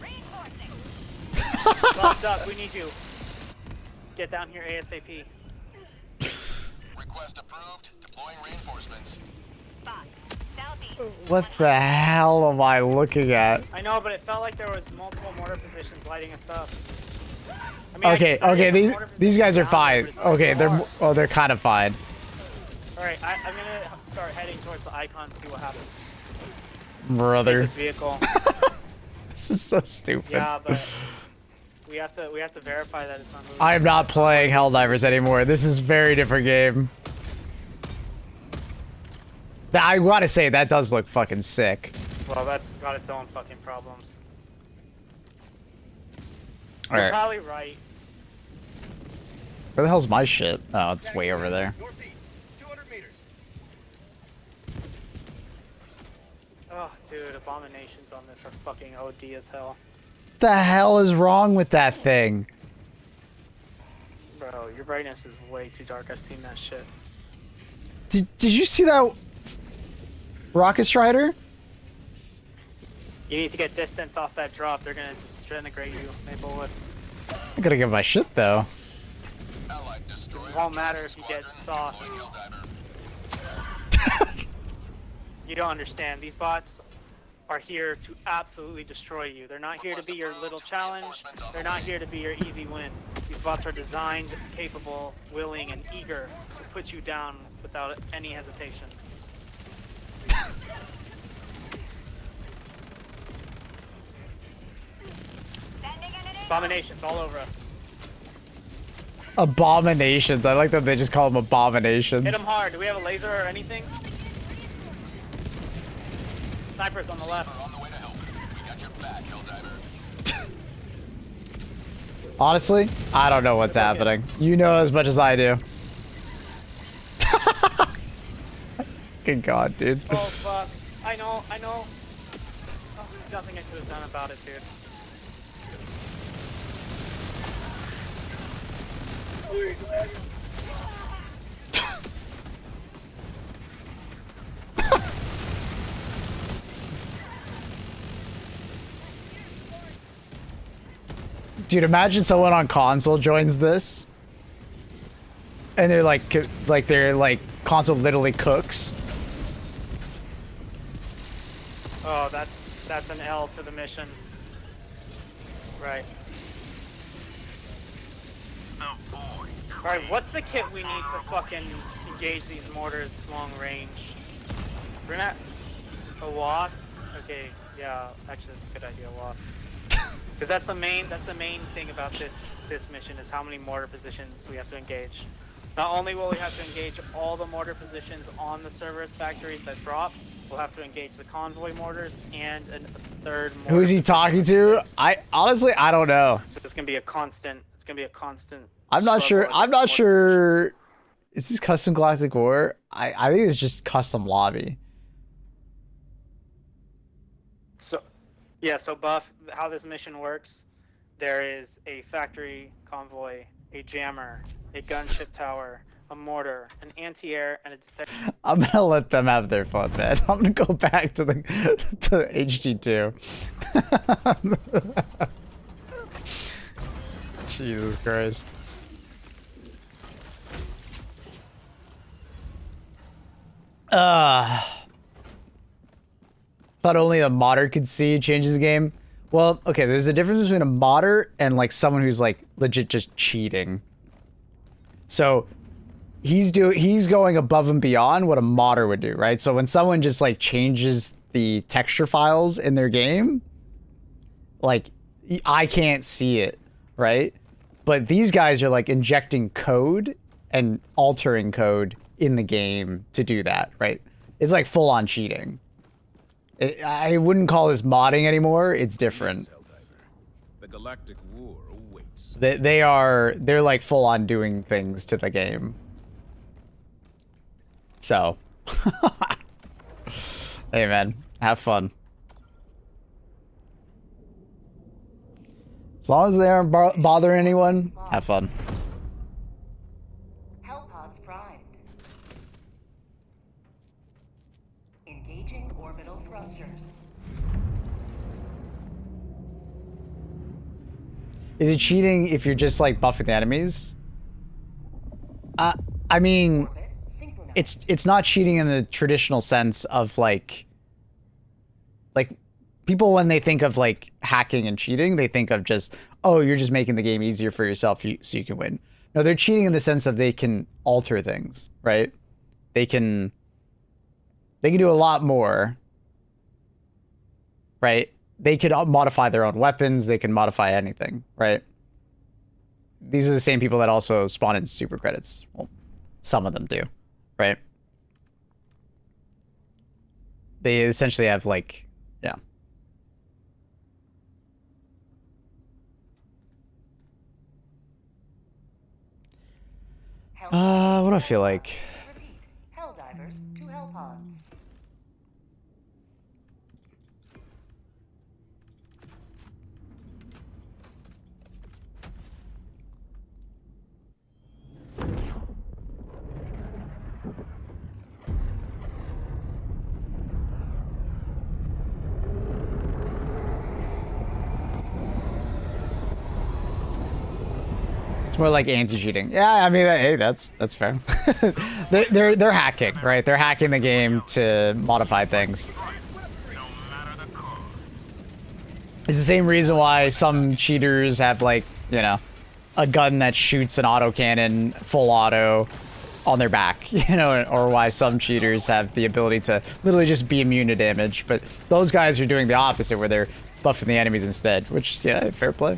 Reinforcing. Bob Duck, we need you. Get down here ASAP. Request approved. Deploying reinforcements. Spot. Southeast. What the hell am I looking at? I know, but it felt like there was multiple mortar positions lighting us up. I mean, I Okay, can okay, have these mortar these guys are positions down there, fine. but it's so Okay, far. they're kind of fine. Alright, I'm gonna start heading towards the icon, see what happens. Brother, This vehicle. this is so stupid. Yeah, but we have to verify that it's not moving. I am not playing Helldivers anymore. This is a very different game. I gotta say, that does look fucking sick. Well, that's got its own fucking problems. You're Alright, probably right. where the hell's my shit? Oh, it's way over there. Northeast, 200 meters. Oh, dude, abominations on this are fucking OD as hell. The hell is wrong with that thing? Bro, your brightness is way too dark. I've seen that shit. Did you see that rocket strider? You need to get distance off that drop. They're gonna disintegrate you, Maplewood. I gotta get my shit though. Allied destroyer. It won't matter if you get sauce. Deploying Helldiver. You don't understand. These bots are here to absolutely destroy you. They're not here to be your little challenge. They're not here to be your easy win. These bots are designed, capable, willing, and eager to put you down without any hesitation. Abominations all over us. Abominations. I like that they just call them abominations. Hit them hard. Do we have a laser or anything? Snipers on the left. On the way to help. We got your back, Helldiver. Honestly, I don't know what's happening. You know as much as I do. Good God, dude. Oh fuck. I know. Oh, nothing I could have done about it, dude. Dude, imagine someone on console joins this, and they're like console literally cooks. Oh, that's an L for the mission. Right. Oh boy. Alright, what's the kit we need to fucking engage these mortars long range? We're not... A wasp? Okay, yeah, actually that's a good idea, wasp. Because that's the main thing about this mission is how many mortar positions we have to engage. Not only will we have to engage all the mortar positions on the Cerberus factories that drop, we'll have to engage the convoy mortars and a third mortar. Who is he talking to? I honestly, I don't know. So it's gonna be a constant. It's gonna be a constant. I'm not sure. struggle I'm not against mortar sure. positions. Is this custom Galactic War? I think it's just custom lobby. So, yeah. So Buff, how this mission works, there is a factory convoy, a jammer, a gunship tower, a mortar, an anti-air, and a detection. I'm gonna let them have their fun, man. I'm gonna go back to the HG2. Jesus Christ. Thought only a modder could see changes the game. Well, okay, there's a difference between a modder and like someone who's like legit just cheating. So he's going above and beyond what a modder would do, right? So when someone just like changes the texture files in their game, like I can't see it, right? But these guys are like injecting code and altering code in the game to do that, right? It's like full on cheating. I wouldn't call this modding anymore. It's different. Yes, Helldiver. The Galactic War awaits. They're like full on doing things to the game. So, hey man, have fun. As long as they aren't bothering anyone, have fun. Hellpods primed. Engaging orbital thrusters. Is it cheating if you're just like buffing the enemies? I mean, Orbit synchronized. it's not cheating in the traditional sense of like people when they think of like hacking and cheating, they think of just, oh, you're just making the game easier for yourself so you can win. No, they're cheating in the sense that they can alter things, right? They can do a lot more, right? They could modify their own weapons. They can modify anything, right? These are the same people that also spawn in super credits. Well, some of them do, right? They essentially have like, yeah. What do I feel like? Repeat. Helldivers to Hellpods. It's more like anti-cheating. Yeah, I mean, hey, that's fair. they're hacking, right? They're hacking the game to modify things. It's the same reason why some cheaters have like, you know, a gun that shoots an autocannon full auto on their back, you know, or why some cheaters have the ability to literally just be immune to damage. But those guys are doing the opposite, where they're buffing the enemies instead, which, yeah, fair play.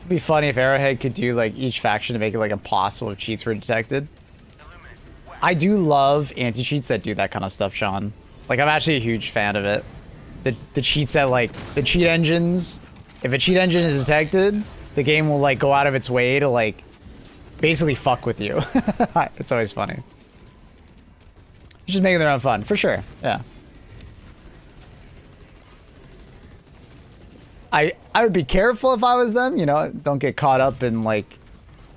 It'd be funny if Arrowhead could do like each faction to make it like impossible if cheats were detected. I do love anti-cheats that do that kind of stuff, Sean. Like, I'm actually a huge fan of it. The cheats that, like, the cheat engines, if a cheat engine is detected, the game will, like, go out of its way to, like, basically fuck with you. It's always funny. Just making their own fun, for sure, yeah. I would be careful if I was them, you know, don't get caught up in, like,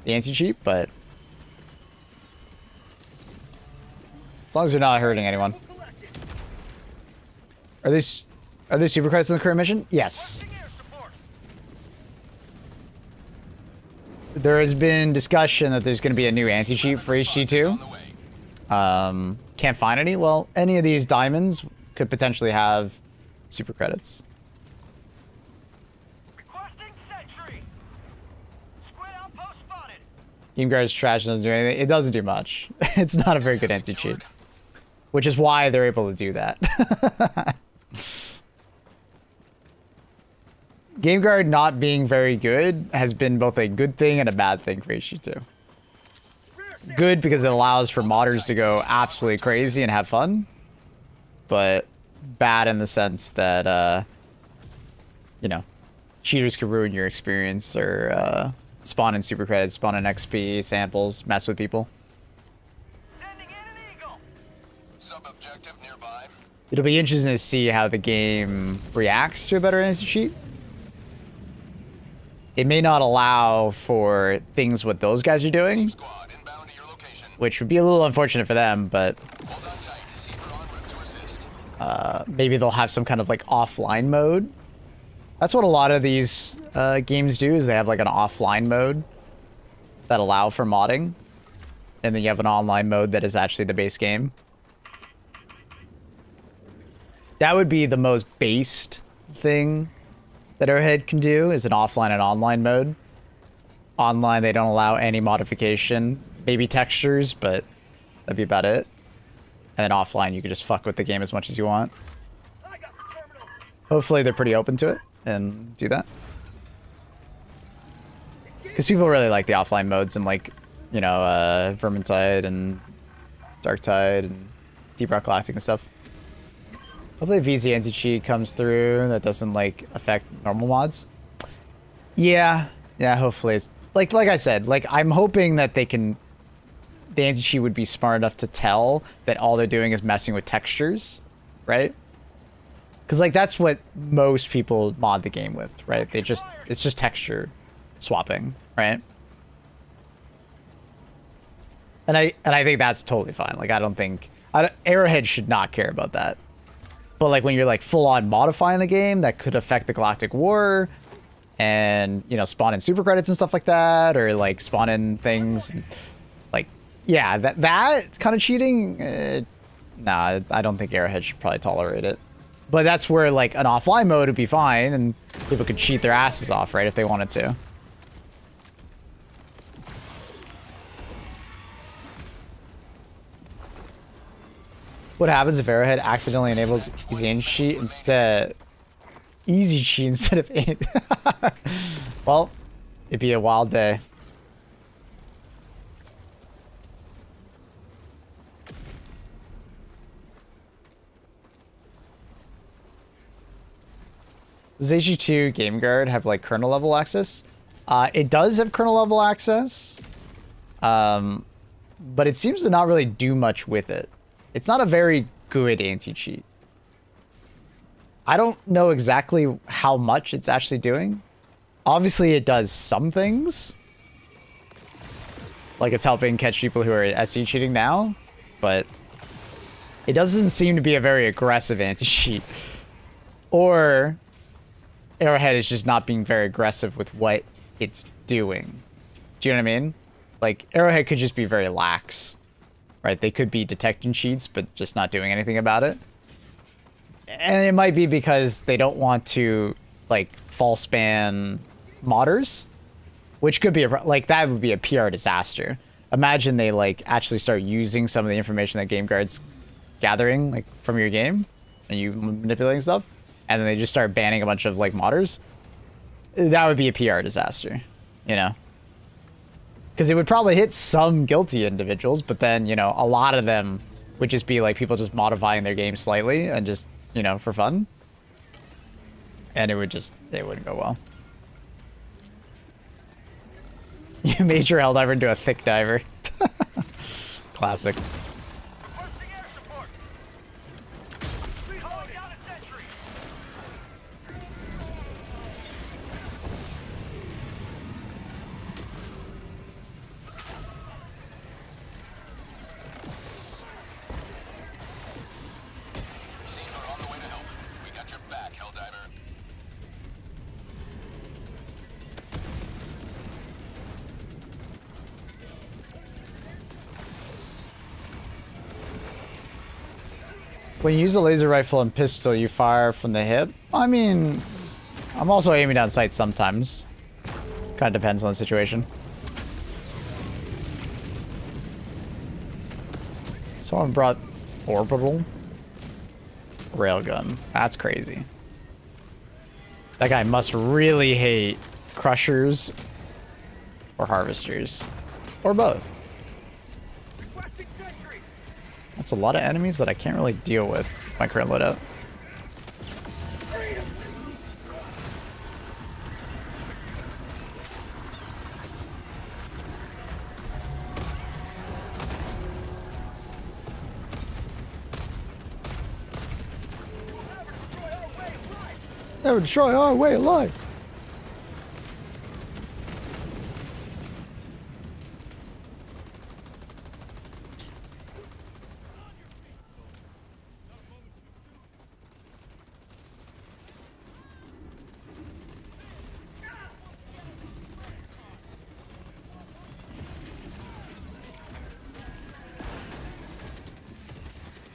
the anti-cheat, but... as long as you're not hurting anyone. Are there super credits in the current mission? Yes. There has been discussion that there's going to be a new anti-cheat for HG2. Can't find any. Well, any of these diamonds could potentially have super credits. Requesting sentry. Squid outpost spotted. Game Guard's trash doesn't do anything. It doesn't do much. It's not a very good anti-cheat. Which is why they're able to do that. Game Guard not being very good has been both a good thing and a bad thing for HG2. Good because it allows for modders to go absolutely crazy and have fun. But bad in the sense that, you know, cheaters could ruin your experience or spawn in super credits, spawn in XP, samples, mess with people. Sub-objective nearby. It'll be interesting to see how the game reacts to a better anti-cheat. It may not allow for things what those guys are doing, Squad inbound to your location. which would be a little unfortunate for them, but Hold on tight to see for en route to assist. maybe they'll have some kind of like offline mode. That's what a lot of these games do, is they have like an offline mode that allow for modding. And then you have an online mode that is actually the base game. That would be the most based thing that Arrowhead can do, is an offline and online mode. Online, they don't allow any modification. Maybe textures, but that'd be about it. And then offline, you can just fuck with the game as much as you want. Hopefully, they're pretty open to it and do that. Because people really like the offline modes and like, you know, Vermintide and Darktide and Deep Rock Galactic and stuff. Hopefully VZ anti-cheat comes through that doesn't like affect normal mods. Yeah, hopefully it's like I said, like I'm hoping that they can, the anti-cheat would be smart enough to tell that all they're doing is messing with textures, right? Because like that's what most people mod the game with, right? It's just texture swapping, right? And I think that's totally fine. Like I don't think Arrowhead should not care about that. But like when you're like full on modifying the game, that could affect the Galactic War, and you know, spawn in super credits and stuff like that, or like spawn in things like, yeah, that kind of cheating. Nah, I don't think Arrowhead should probably tolerate it. But that's where like an offline mode would be fine, and people could cheat their asses off, right, if they wanted to. What happens if Arrowhead accidentally enables easy cheat instead of well, it'd be a wild day. Does HG2 Game Guard have like kernel level access? It does have kernel level access, but it seems to not really do much with it. It's not a very good anti-cheat. I don't know exactly how much it's actually doing. Obviously, it does some things. Like it's helping catch people who are SC cheating now, but it doesn't seem to be a very aggressive anti-cheat. Or Arrowhead is just not being very aggressive with what it's doing. Do you know what I mean? Like Arrowhead could just be very lax. Right, they could be detecting cheats, but just not doing anything about it. And it might be because they don't want to, like, false ban modders, which could be, like, that would be a PR disaster. Imagine they, like, actually start using some of the information that Game Guard's gathering, like, from your game, and you manipulating stuff, and then they just start banning a bunch of, like, modders. That would be a PR disaster. you know. Because it would probably hit some guilty individuals, but then, you know, a lot of them would just be like people just modifying their game slightly and just, you know, for fun. And it wouldn't go well. You made your Helldiver into a thick diver. Classic. Requesting air support. Calling down a sentry. Seamer on the way to help. We got your back, Helldiver. When you use a laser rifle and pistol, you fire from the hip? I mean, I'm also aiming down sight sometimes. Kind of depends on the situation. Someone brought orbital railgun. That's crazy. That guy must really hate crushers or harvesters. Or both. Requesting sentry. That's a lot of enemies that I can't really deal with my current loadout. That would destroy our way of life.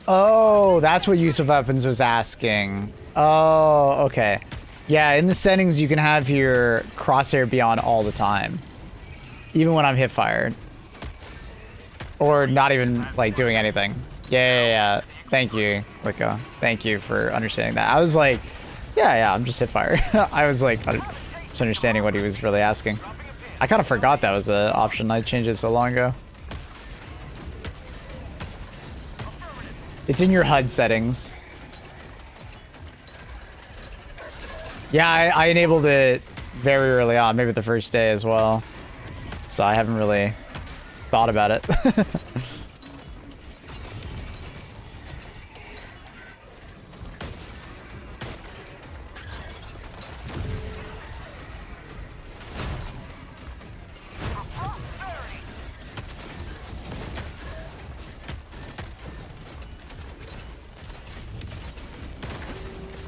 Oh, that's what use of weapons was asking. Oh, okay. Yeah, in the settings you can have your crosshair be on all the time. Even when I'm hip fired. Or not even like doing anything. Yeah. Thank you, Licko. Thank you for understanding that. I was like, yeah, I'm just hip fired. I was like, just understanding what he was really asking. I kind of forgot that was an option. I changed it so long ago. It's in your HUD settings. Yeah, I enabled it very early on, maybe the first day as well. So I haven't really thought about it.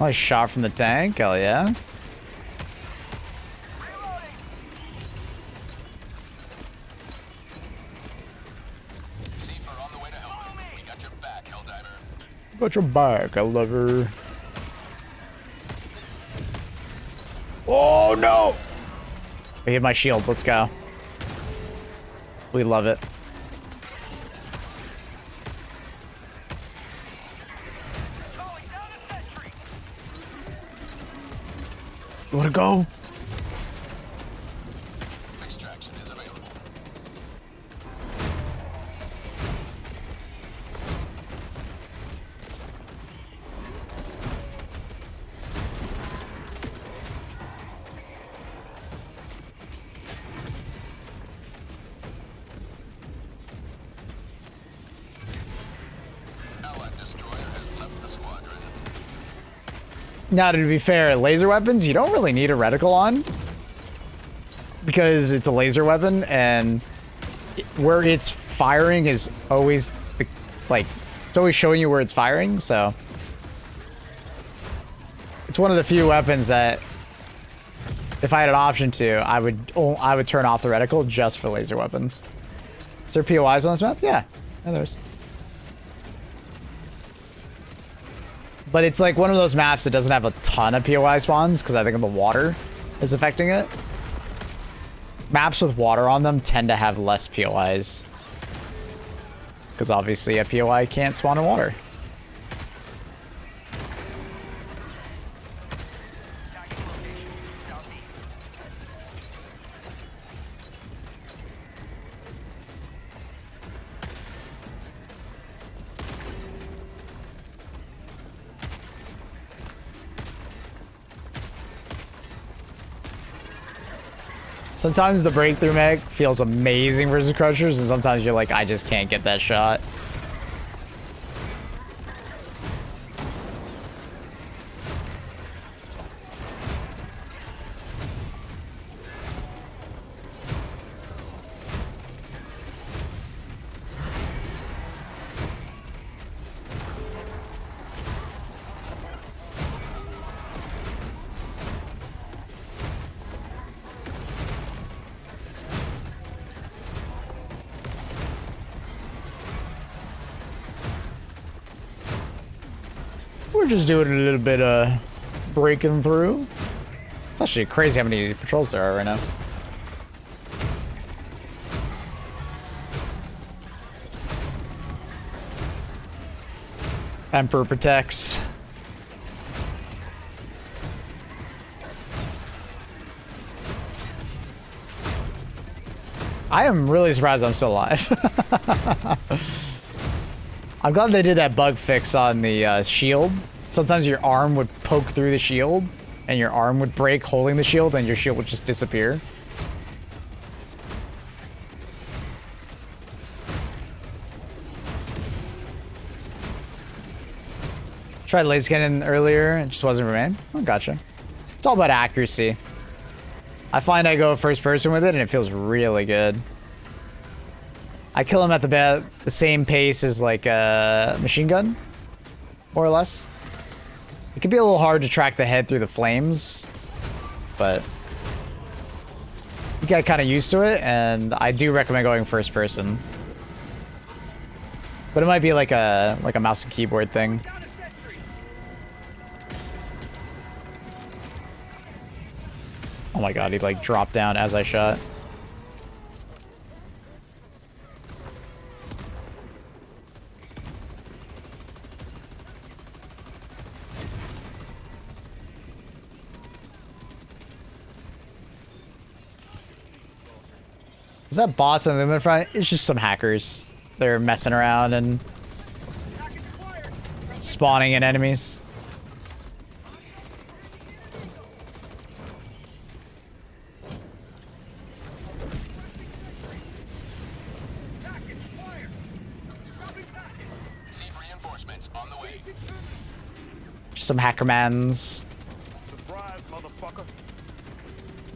Nice shot from the tank, hell yeah. Seamer on the way to help. We got your back, Helldiver. Got your back, I love her. Oh no! I hit my shield, let's go. We love it. You wanna go? Extraction is available. Allied destroyer has left the squadron. Now, to be fair, laser weapons, you don't really need a reticle on. Because it's a laser weapon, and where it's firing is always, it's always showing you where it's firing, so. It's one of the few weapons that, if I had an option to, I would turn off the reticle just for laser weapons. Is there POIs on this map? Yeah, there's. But it's like one of those maps that doesn't have a ton of POI spawns because I think the water is affecting it. Maps with water on them tend to have less POIs. Because obviously a POI can't spawn in water. Sometimes the breakthrough mech feels amazing versus crushers, and sometimes you're like, I just can't get that shot. We're just doing a little bit of breaking through. It's actually crazy how many patrols there are right now. Emperor protects. I am really surprised I'm still alive. I'm glad they did that bug fix on the shield. Sometimes your arm would poke through the shield, and your arm would break holding the shield, and your shield would just disappear. Tried laser cannon earlier, it just wasn't for me. Oh, gotcha. It's all about accuracy. I find I go first person with it, and it feels really good. I kill him at the same pace as like a machine gun, more or less. It can be a little hard to track the head through the flames, but you get kind of used to it, and I do recommend going first person. But it might be like a mouse and keyboard thing. Oh my god, he like dropped down as I shot. Is that bots on the Lumen front? It's just some hackers. They're messing around and spawning in enemies. Just some hackermans. Surprise, motherfucker.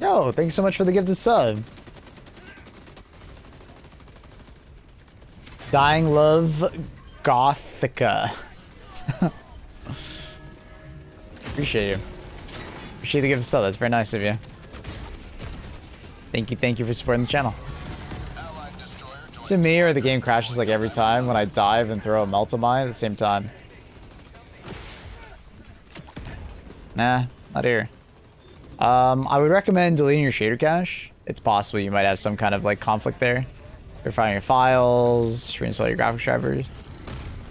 Yo, thanks so much for the gifted sub. Dying Love Gothica. Appreciate you. Appreciate the gifted sub. That's very nice of you. Thank you for supporting the channel. To me, or the game crashes like every time when I dive and throw a Meltamine at the same time. Nah, not here. I would recommend deleting your shader cache. It's possible you might have some kind of like conflict there. Verifying your files, reinstall your graphics drivers.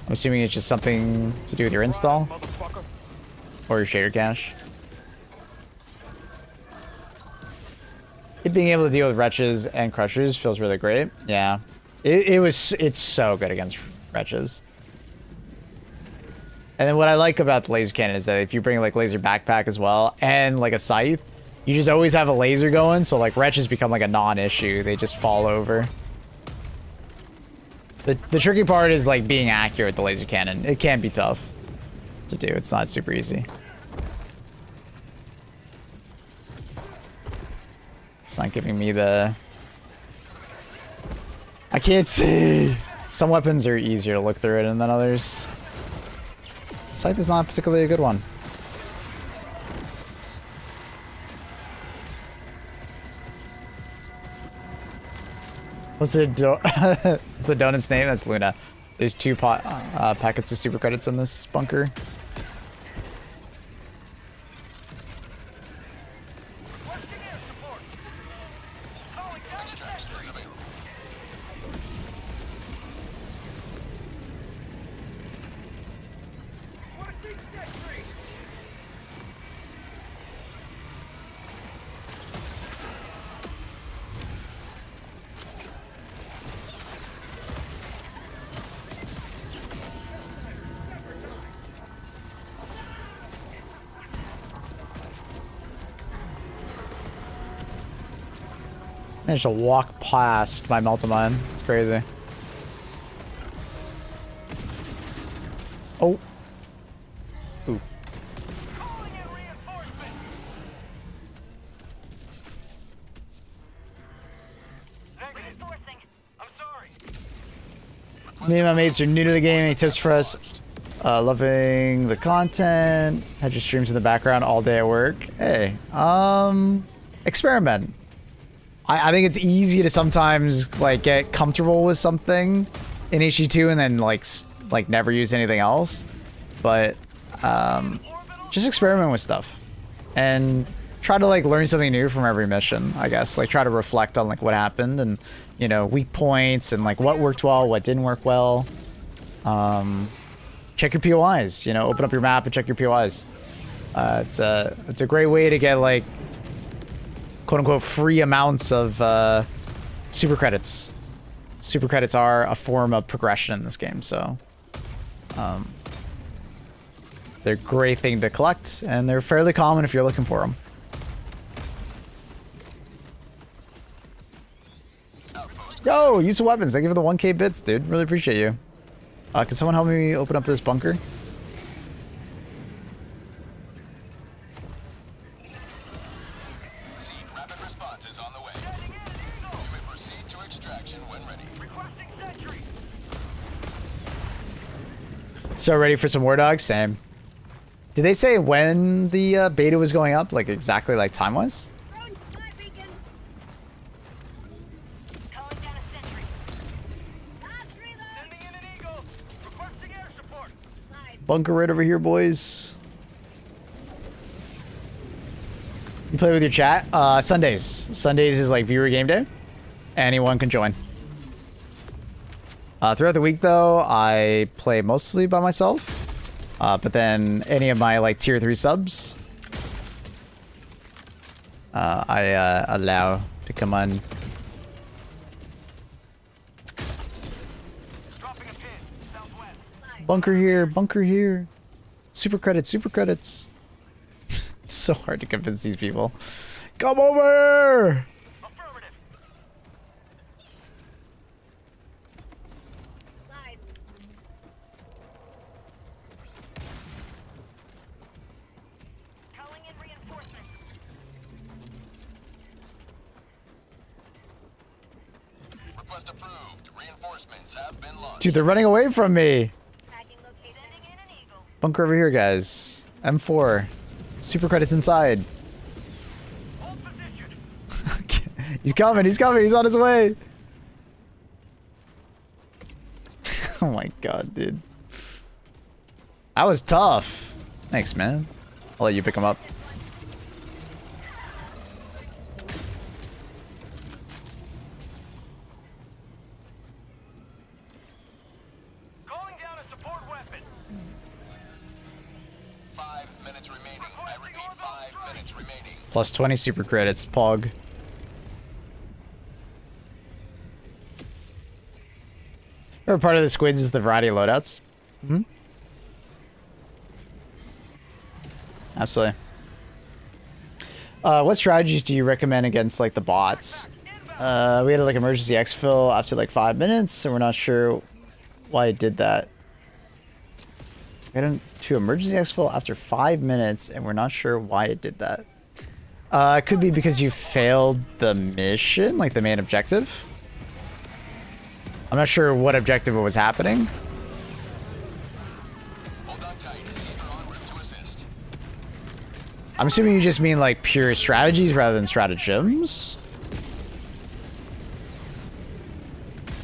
I'm assuming it's just something to do with your install or your shader cache. It being able to deal with wretches and crushers feels really great. Yeah, it's so good against wretches. And then what I like about the laser cannon is that if you bring like laser backpack as well and like a scythe, you just always have a laser going. So like wretches become like a non-issue. They just fall over. The tricky part is like being accurate with the laser cannon. It can be tough to do. It's not super easy. It's not giving me the... I can't see. Some weapons are easier to look through it than others. Scythe is not particularly a good one. What's the donut's name? That's Luna. There's 2 packets of super credits in this bunker. I just walk past my Meltamine. It's crazy. Oh. Ooh. Calling in reinforcements. Negative. Reinforcing. I'm sorry. Me and my mates are new to the game. Any tips for us? Loving the content. Had your streams in the background all day at work. Hey, experiment. I think it's easy to sometimes like get comfortable with something in HG2 and then like never use anything else. But just experiment with stuff and try to like learn something new from every mission. I guess like try to reflect on like what happened and you know weak points and like what worked well, what didn't work well. Check your POIs. You know, open up your map and check your POIs. It's a great way to get like quote unquote free amounts of super credits. Super credits are a form of progression in this game, so they're a great thing to collect, and they're fairly common if you're looking for them. Yo, use of weapons. Thank you for the 1K bits, dude. Really appreciate you. Can someone help me open up this bunker? Seed rapid response is on the way. You may proceed to extraction when ready. Requesting sentry. So ready for some War Dogs? Same. Did they say when the beta was going up? Like exactly like time-wise? Calling down a sentry. Last reload. Sending in an eagle. Requesting air support. Bunker right over here, boys. You play with your chat? Sundays. Sundays is like viewer game day. Anyone can join. Throughout the week, though, I play mostly by myself. But then any of my like tier 3 subs, I allow to come on. Dropping a pin. Southwest. Bunker here, bunker here. Super credits, super credits. It's so hard to convince these people. Come over! Affirmative. Calling in reinforcements. Request approved. Reinforcements have been launched. Dude, they're running away from me. Tagging located. Sending in an eagle. Bunker over here, guys. M4. Super credits inside. Hold position. He's coming, he's coming, he's on his way. Oh my god, dude. That was tough. Thanks, man. I'll let you pick him up. Calling down a support weapon. 5 minutes remaining. I repeat, 5 minutes remaining. Plus 20 super credits, Pog. Favorite part of the squids is the variety of loadouts. Hmm? Absolutely. What strategies do you recommend against like the bots? We had like emergency exfil after like 5 minutes, and we're not sure why it did that. Got into emergency exfil after 5 minutes, and we're not sure why it did that. It could be because you failed the mission, like the main objective. I'm not sure what objective was happening. Hold on tight. Seed are en route to assist. I'm assuming you just mean like pure strategies rather than stratagems.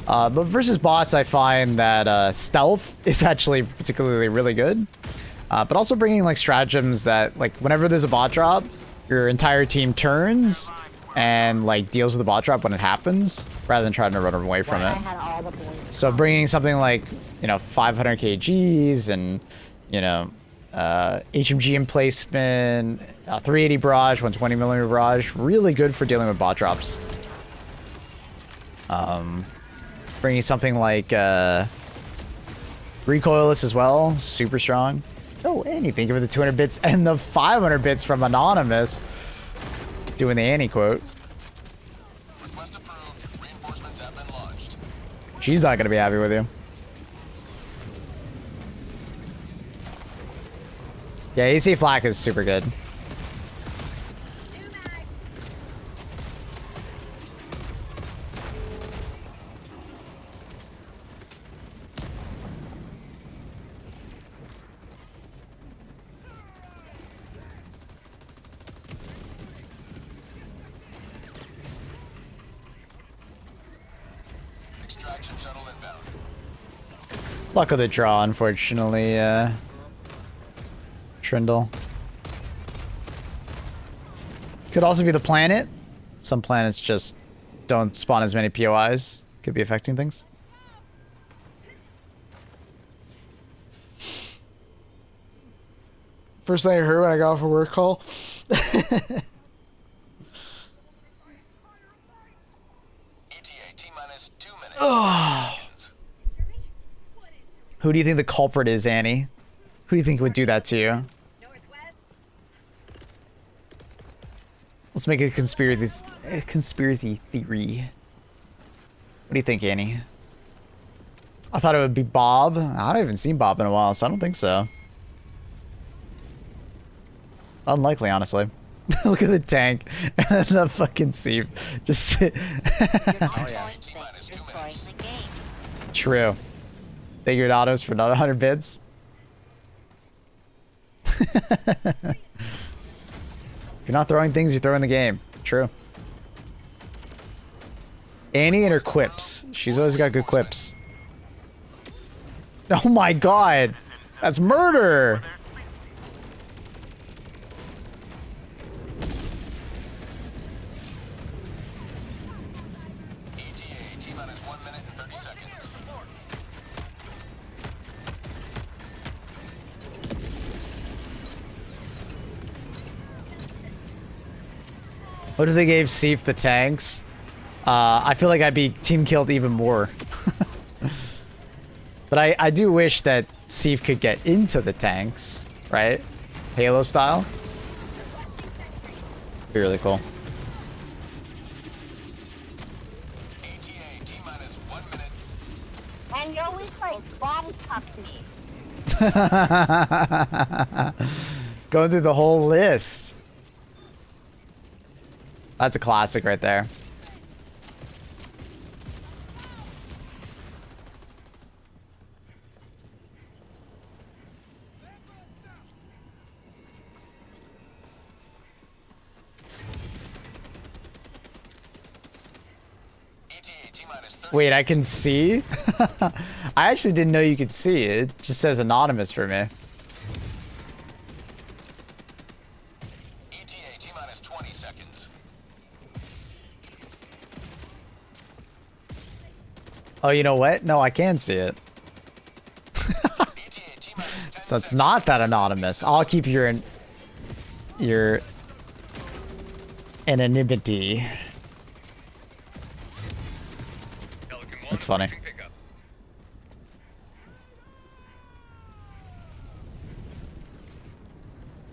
But versus bots, I find that stealth is actually particularly really good. But also bringing like stratagems that like whenever there's a bot drop, your entire team turns and like deals with the bot drop when it happens, rather than trying to run away from it. So bringing something like, you know, 500 kgs and, you know, HMG emplacement, 380 barrage, 120 millimeter barrage, really good for dealing with bot drops. Bringing something like recoilless as well, super strong. Oh, Annie, thank you for the 200 bits and the 500 bits from Anonymous. Doing the Annie quote. Request approved. She's not gonna be happy with you. Yeah, AC Flak is super good. Extraction shuttle inbound. Luck of the draw, unfortunately, Trindle. Could also be the planet. Some planets just don't spawn as many POIs. Could be affecting things. First thing I heard when I got off a work call. ETA T-minus 2 minutes. Who do you think the culprit is, Annie? Who do you think would do that to you? Let's make a conspiracy theory. What do you think, Annie? I thought it would be Bob. I haven't even seen Bob in a while, so I don't think so. Unlikely, honestly. Look at the tank and the fucking Seep. Just True. Figured autos for another 100 bids. If you're not throwing things, you're throwing the game. True. Annie and her quips. She's always got good quips. Oh my god. That's murder. ETA T-minus 1 minute and 30 seconds. What if they gave Seif the tanks? I feel like I'd be team killed even more. But I do wish that Seif could get into the tanks, right? Halo style. Be really cool. ETA T-minus 1 minute. And you're always like, bomb tuck me. Going through the whole list. That's a classic right there. ETA T-minus 30. Wait, I can see? I actually didn't know you could see. It just says anonymous for me. ETA T-minus 20 seconds. Oh, you know what? No, I can see it. ETA T-minus 10 So it's not that anonymous. I'll keep your anonymity. That's funny.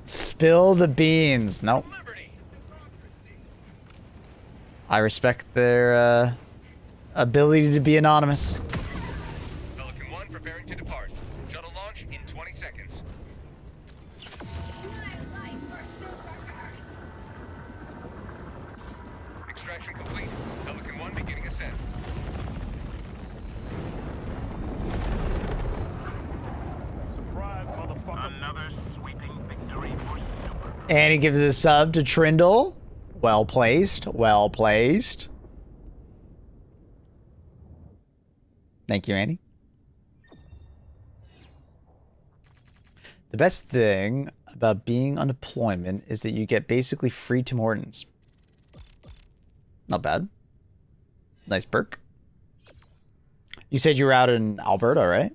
Spill the beans. Nope. I respect their ability to be anonymous. Pelican 1 preparing to depart. Shuttle launch in 20 seconds. Extraction complete. Pelican 1 beginning ascent. Surprise, motherfucker. Another sweeping victory for Super. And he gives a sub to Trindle. Well placed. Well placed. Thank you, Annie. The best thing about being on deployment is that you get basically free Tim Hortons. Not bad. Nice perk. You said you were out in Alberta, right?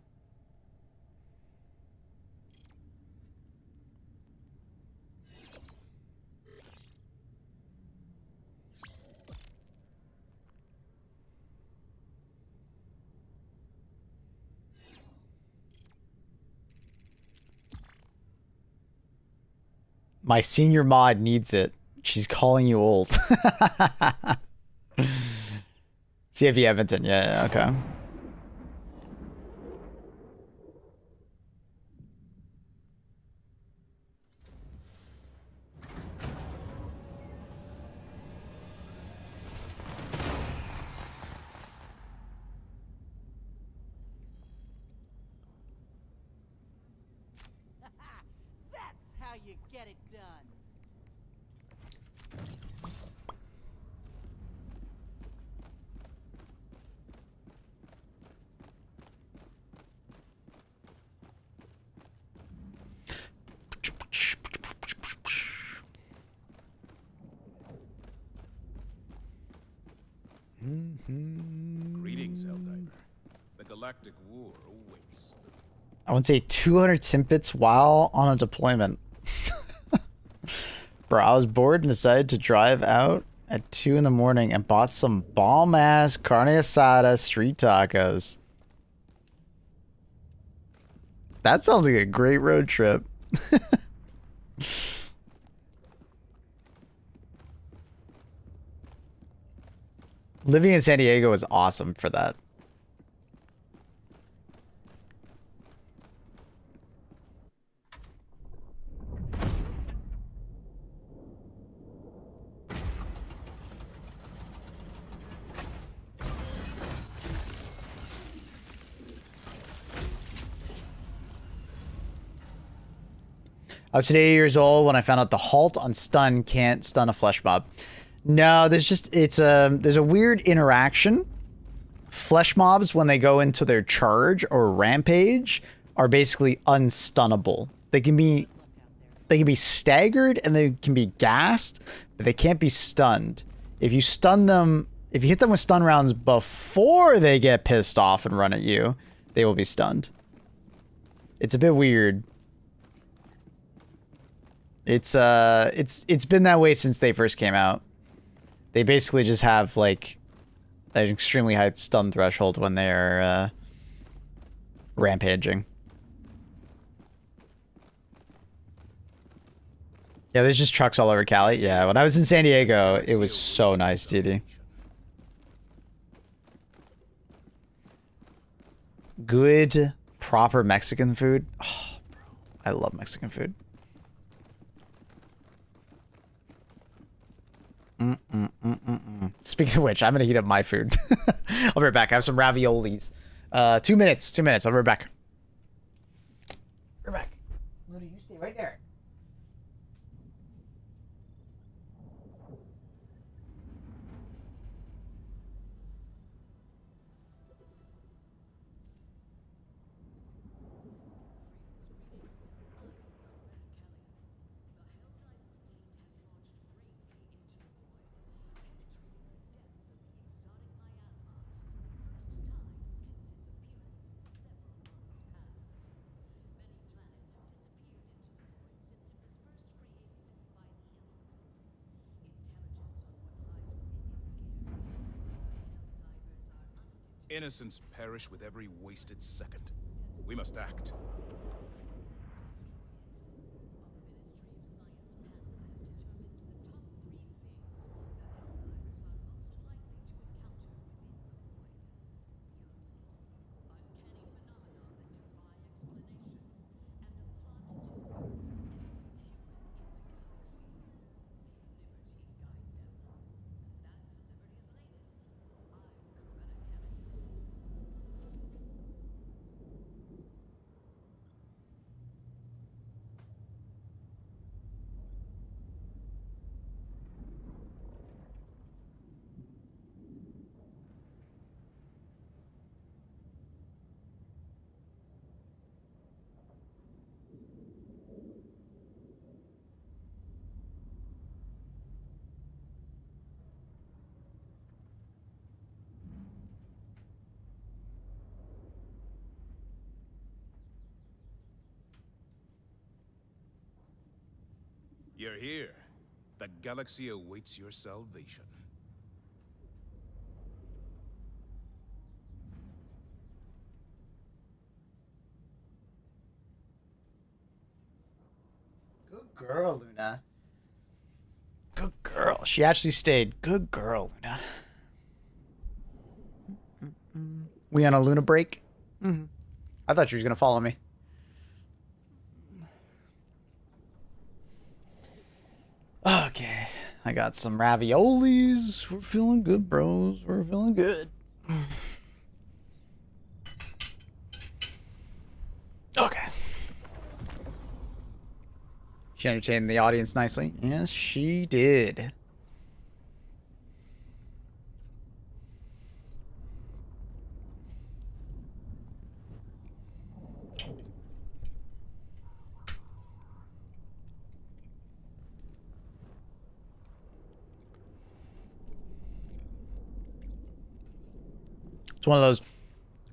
My senior mod needs it. She's calling you old. CFE Edmonton, yeah, okay. done. Greetings, Helldiver. The Galactic War awaits. I would say 200 timpets while on a deployment. Bro, I was bored and decided to drive out at 2 in the morning and bought some bomb-ass carne asada street tacos. That sounds like a great road trip. Living in San Diego is awesome for that. I was 8 years old when I found out the halt on stun can't stun a flesh mob. No, there's a weird interaction. Flesh mobs, when they go into their charge or rampage, are basically unstunnable. They can be staggered and they can be gassed, but they can't be stunned. If you stun them, if you hit them with stun rounds before they get pissed off and run at you, they will be stunned. It's a bit weird. It's been that way since they first came out. They basically just have like an extremely high stun threshold when they're rampaging. Yeah, there's just trucks all over Cali. Yeah, when I was in San Diego, it was so nice, DD. Good, proper Mexican food. Oh, bro, I love Mexican food. Speaking of which, I'm gonna heat up my food. I'll be right back. I have some raviolis. 2 minutes. 2 minutes. I'll be right back. Right back. Luna, you stay right there. Innocents perish with every wasted second. We must act. You're here. The galaxy awaits your salvation. Good girl, Luna. Good girl. She actually stayed. Good girl, Luna. We on a Luna break? I thought she was going to follow me. Okay. I got some raviolis. We're feeling good, bros. We're feeling good. Okay. She entertained the audience nicely. Yes, she did. It's one of those,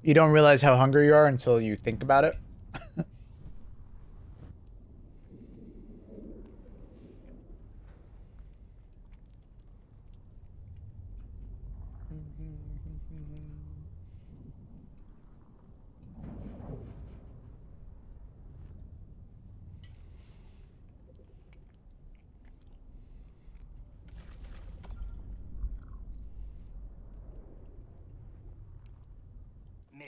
you don't realize how hungry you are until you think about it.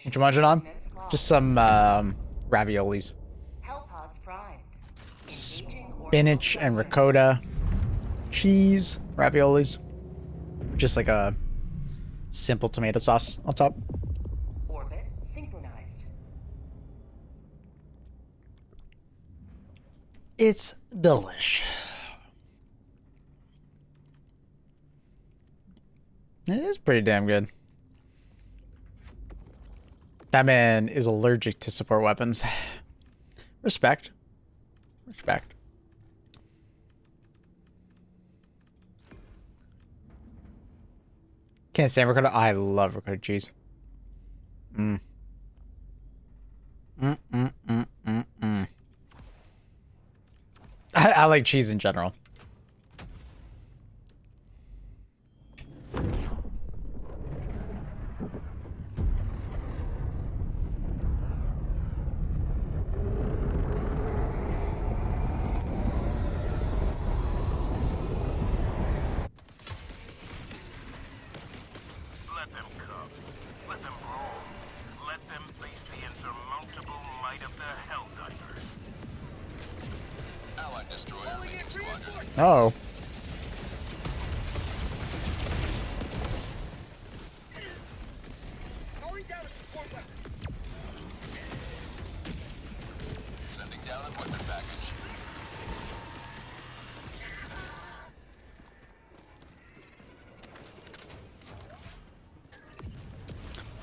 What you munching on? Just some raviolis. Hellpods primed. Spinach and ricotta. Cheese raviolis. Just like a simple tomato sauce on top. Orbit synchronized. It's delish. It is pretty damn good. That man is allergic to support weapons. Respect. Respect. Can't stand ricotta. I love ricotta cheese. I like cheese in general. Let them come. Let them roll. Let them face the insurmountable might of the Helldivers. Allied destroyer leading squadron. Oh. Sending down equipment package.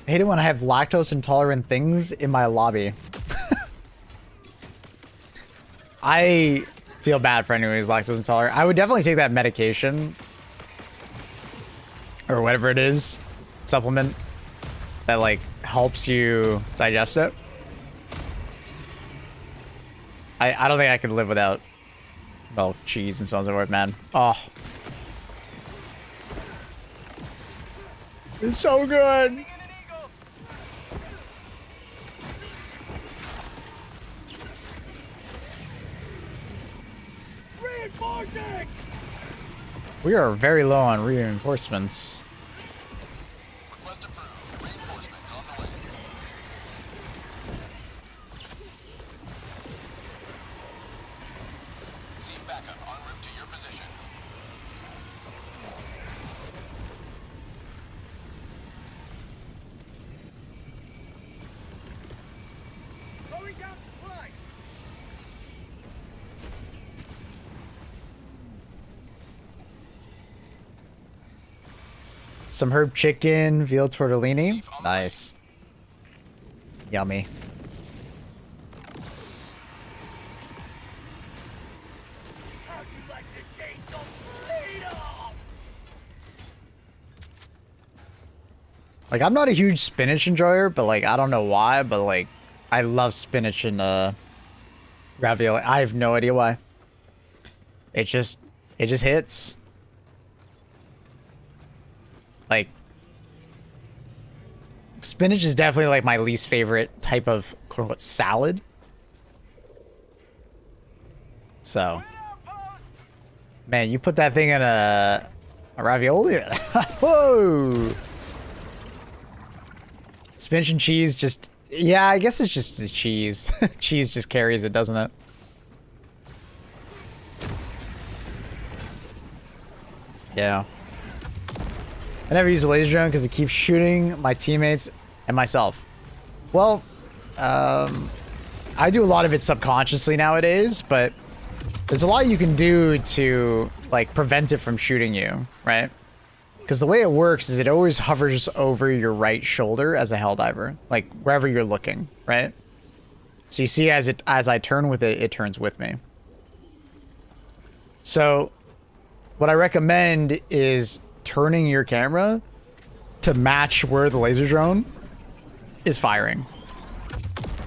I hate it when I have lactose intolerant things in my lobby. I feel bad for anyone who's lactose intolerant. I would definitely take that medication or whatever it is, supplement that like helps you digest it. I don't think I could live without, well, cheese and so on and so forth, man. Oh. It's so good. We are very low on reinforcements. Request approved. Reinforcements on the way. See backup en route to your position. Some herb chicken, veal tortellini. Nice. Yummy. Like, I'm not a huge spinach enjoyer, but like, I don't know why, but like, I love spinach and ravioli. I have no idea why. It just hits. Like, spinach is definitely like my least favorite type of quote-unquote salad. So, man, you put that thing in a ravioli. Whoa! Spinach and cheese just, yeah, I guess it's just the cheese. Cheese just carries it, doesn't it? Yeah. I never use a laser drone because it keeps shooting my teammates and myself. Well, I do a lot of it subconsciously nowadays, but there's a lot you can do to like prevent it from shooting you, right? Because the way it works is it always hovers over your right shoulder as a Helldiver, like wherever you're looking, right? So you see as I turn with it, it turns with me. So what I recommend is turning your camera to match where the laser drone is firing.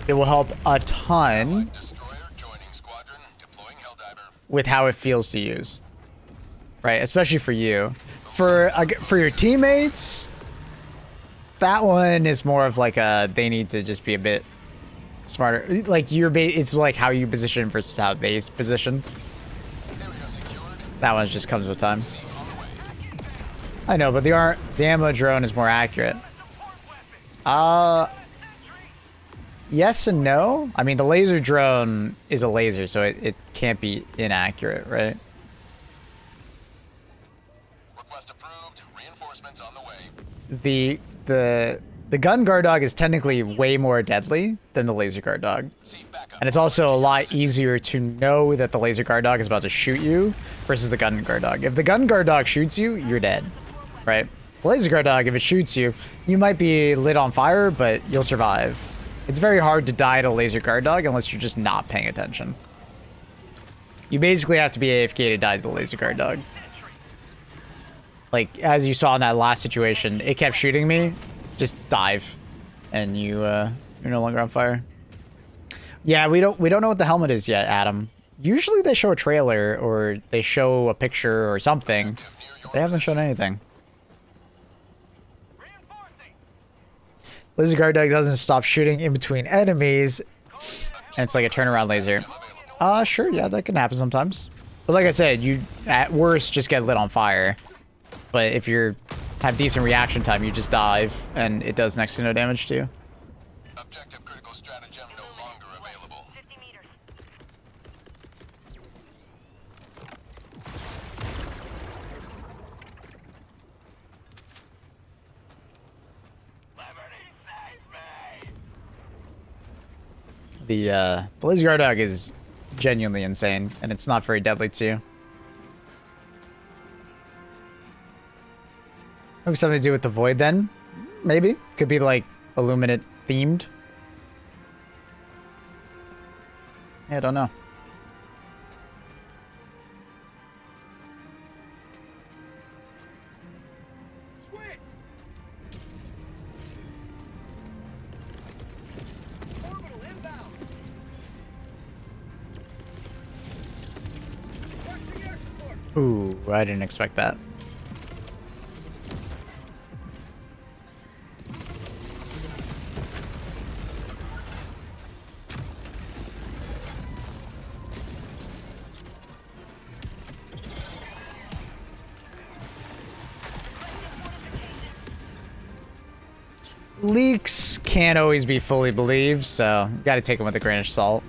It will help a ton with how it feels to use, right? Especially for you. For your teammates, that one is more of like they need to just be a bit smarter. Like it's like how you position versus how they position. That one just comes with time. I know, but the ammo drone is more accurate. Yes and no. I mean, the laser drone is a laser, so it can't be inaccurate, right? Request approved. Reinforcements on the way. The gun guard dog is technically way more deadly than the laser guard dog. And it's also a lot easier to know that the laser guard dog is about to shoot you versus the gun guard dog. If the gun guard dog shoots you, you're dead, right? The laser guard dog, if it shoots you, you might be lit on fire, but you'll survive. It's very hard to die to a laser guard dog unless you're just not paying attention. You basically have to be AFK to die to the laser guard dog. Like, as you saw in that last situation, it kept shooting me. Just dive, and you're no longer on fire. Yeah, we don't know what the helmet is yet, Adam. Usually they show a trailer or they show a picture or something. They haven't shown anything. Laser guard dog doesn't stop shooting in between enemies, and it's like a turnaround laser. Sure, yeah, that can happen sometimes. But like I said, you at worst just get lit on fire. But if you have decent reaction time, you just dive, and it does next to no damage to you. Objective critical stratagem no longer available. 50 meters. The laser guard dog is genuinely insane, and it's not very deadly to you. Maybe something to do with the void then? Maybe. Could be like Illuminate themed. Yeah, I don't know. Ooh, I didn't expect that. Leaks can't always be fully believed, so you gotta take them with a grain of salt.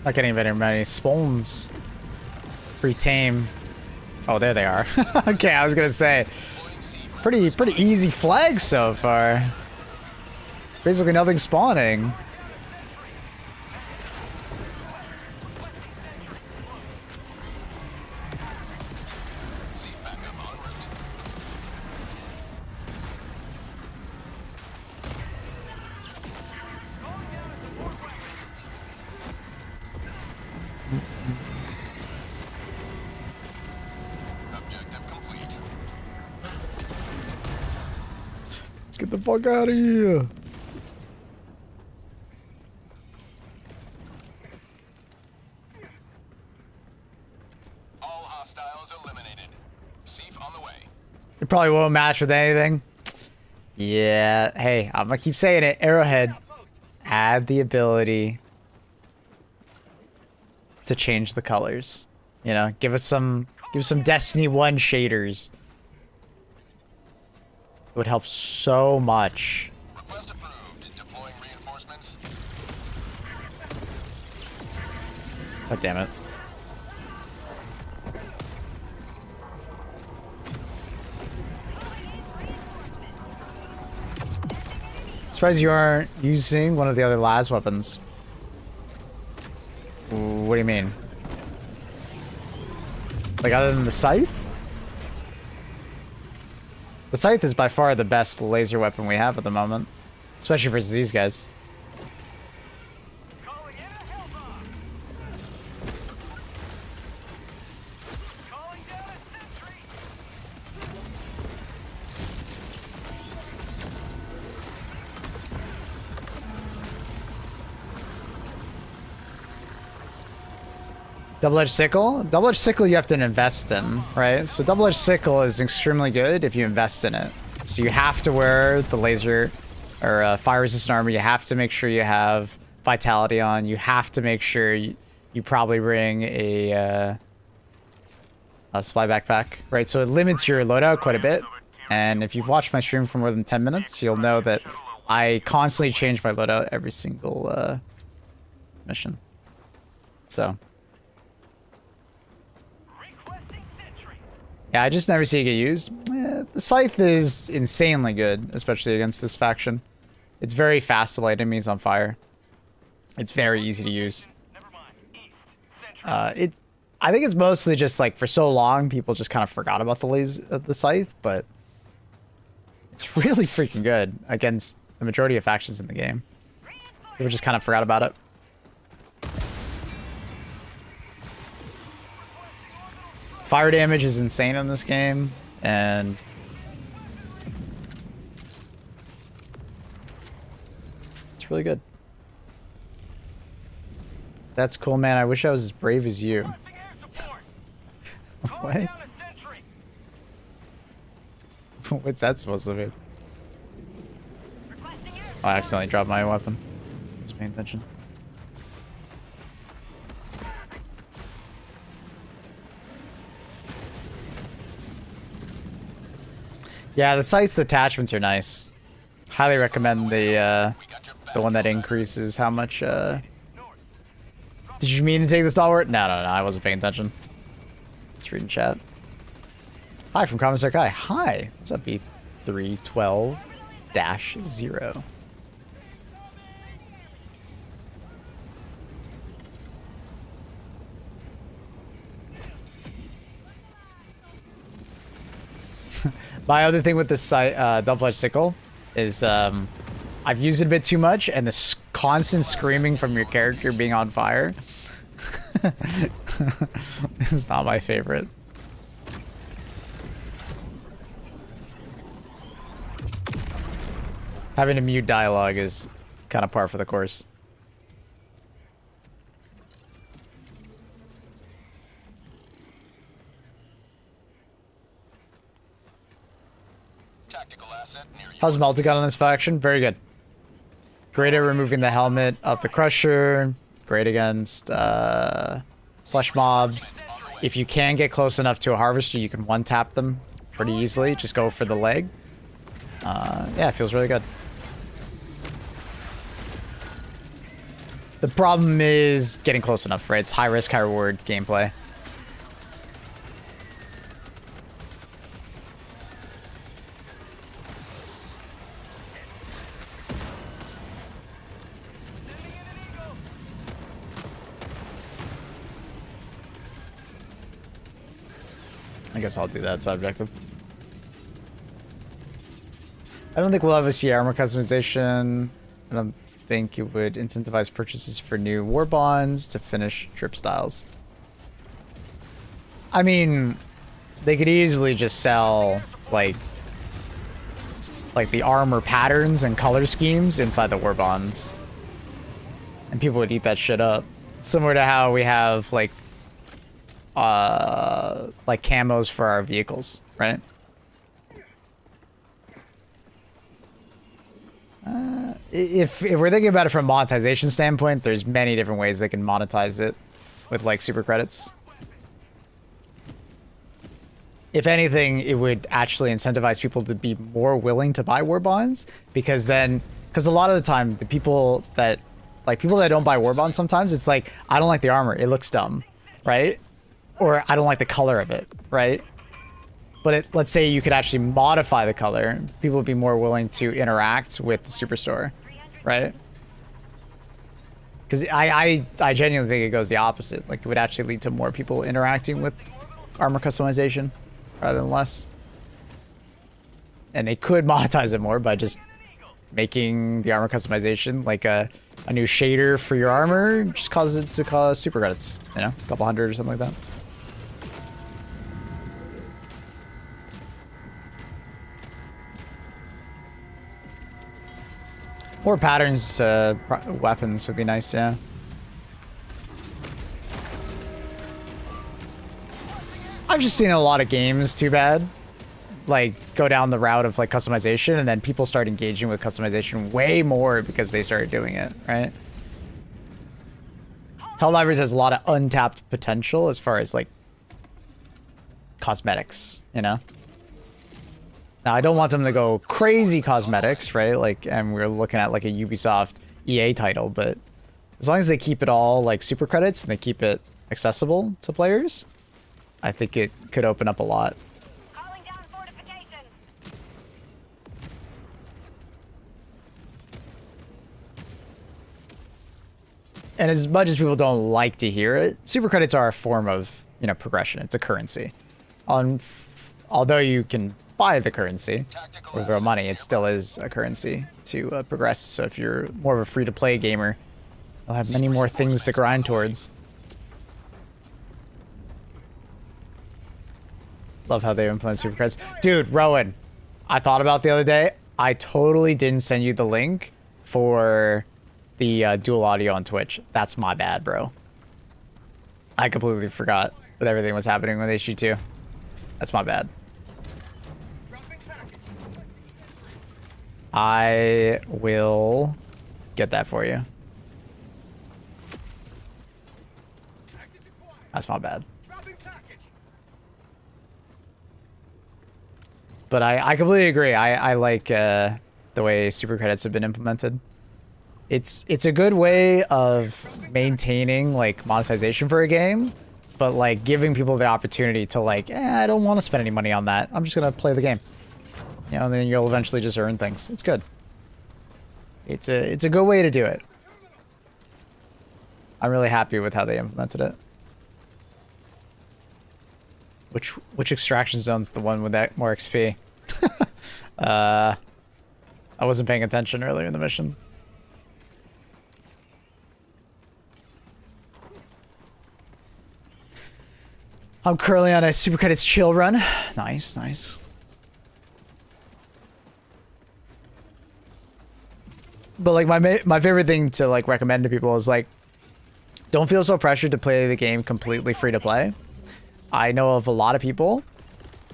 Not getting very many spawns. Pretty tame. Oh, there they are. Okay, I was gonna say, pretty easy flags so far. Basically nothing spawning. Get the fuck out of here. All hostiles eliminated. Seif on the way. It probably won't match with anything. Yeah, hey, I'm gonna keep saying it. Arrowhead, add the ability to change the colors. You know, give us some Destiny 1 shaders. It would help so much. Request approved. Deploying reinforcements. God damn it. Surprised you aren't using one of the other las weapons. What do you mean? Like other than the scythe? The scythe is by far the best laser weapon we have at the moment. Especially versus these guys. Calling in a Hellbot. Calling down a sentry. Double-edged sickle? Double-edged sickle you have to invest in, right? So double-edged sickle is extremely good if you invest in it. So you have to wear the laser or fire-resistant armor. You have to make sure you have vitality on. You have to make sure you probably bring a supply backpack, right? So it limits your loadout quite a bit. And if you've watched my stream for more than 10 minutes, you'll know that I constantly change my loadout every single mission. So... yeah, I just never see it get used. The scythe is insanely good, especially against this faction. It's very fast to light enemies on fire. It's very easy to use. I think it's mostly just like for so long people just kind of forgot about the scythe, but it's really freaking good against the majority of factions in the game. People just kind of forgot about it. Fire damage is insane in this game, and it's really good. That's cool, man. I wish I was as brave as you. What? What's that supposed to be? Oh, I accidentally dropped my weapon. Just paying attention. Yeah, the scythe's attachments are nice. Highly recommend the one that increases how much. Did you mean to take the stalwart? No, I wasn't paying attention. Let's read in chat. Hi from Commissar Kai. Hi. What's up, B312-0? My other thing with this double-edged sickle is I've used it a bit too much, and the constant screaming from your character being on fire is not my favorite. Having to mute dialogue is kind of par for the course. How's Multigun on this faction? Very good. Great at removing the helmet of the Crusher. Great against flesh mobs. If you can get close enough to a Harvester, you can one-tap them pretty easily. Just go for the leg. Yeah, it feels really good. The problem is getting close enough, right? It's high risk, high reward gameplay. I guess I'll do that side objective. I don't think we'll ever see armor customization. I don't think it would incentivize purchases for new war bonds to finish trip styles. I mean, they could easily just sell like the armor patterns and color schemes inside the war bonds, and people would eat that shit up. Similar to how we have like camos for our vehicles, right? If we're thinking about it from a monetization standpoint, there's many different ways they can monetize it with like super credits. If anything, it would actually incentivize people to be more willing to buy war bonds, because a lot of the time the people that don't buy war bonds, sometimes it's like, I don't like the armor, it looks dumb, right? Or I don't like the color of it, right? But let's say you could actually modify the color. People would be more willing to interact with the Superstore, right? Because I genuinely think it goes the opposite. Like, it would actually lead to more people interacting with armor customization rather than less. And they could monetize it more by just making the armor customization like a new shader for your armor. Just cause it to cause super credits, you know, a couple hundred or something like that. More patterns to weapons would be nice, yeah. I've just seen a lot of games, too bad, like go down the route of like customization, and then people start engaging with customization way more because they started doing it, right? Helldivers has a lot of untapped potential as far as like cosmetics, you know? Now, I don't want them to go crazy cosmetics, right? Like, and we're looking at like a Ubisoft EA title, but as long as they keep it all like super credits and they keep it accessible to players, I think it could open up a lot. Calling down fortifications. And as much as people don't like to hear it, super credits are a form of, you know, progression. It's a currency. Although you can buy the currency with real money, it still is a currency to progress. So if you're more of a free-to-play gamer, you'll have many more things to grind towards. Love how they implement super credits. Dude, Rowan, I thought about the other day, I totally didn't send you the link for the dual audio on Twitch. That's my bad, bro. I completely forgot with everything was happening with HG2. That's my bad. I will get that for you. That's my bad. But I completely agree. I like the way super credits have been implemented. It's a good way of maintaining like monetization for a game, but like giving people the opportunity to like, I don't want to spend any money on that. I'm just gonna play the game. You know, and then you'll eventually just earn things. It's good. It's a good way to do it. I'm really happy with how they implemented it. Which extraction zone's the one with that more XP? I wasn't paying attention earlier in the mission. I'm currently on a super credits chill run. Nice, nice. But like my favorite thing to like recommend to people is like, don't feel so pressured to play the game completely free to play. I know of a lot of people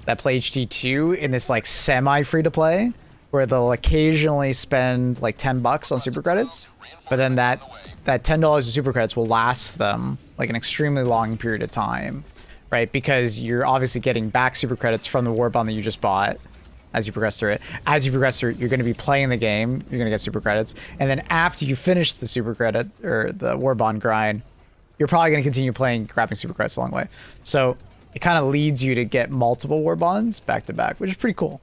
that play HT2 in this like semi free to play, where they'll occasionally spend like $10 on super credits, but then that $10 of super credits will last them like an extremely long period of time, right? Because you're obviously getting back super credits from the war bond that you just bought as you progress through it. As you progress through it, you're going to be playing the game, you're going to get super credits, and then after you finish the super credit or the war bond grind, you're probably going to continue playing, grabbing super credits a long way. So it kind of leads you to get multiple war bonds back to back, which is pretty cool.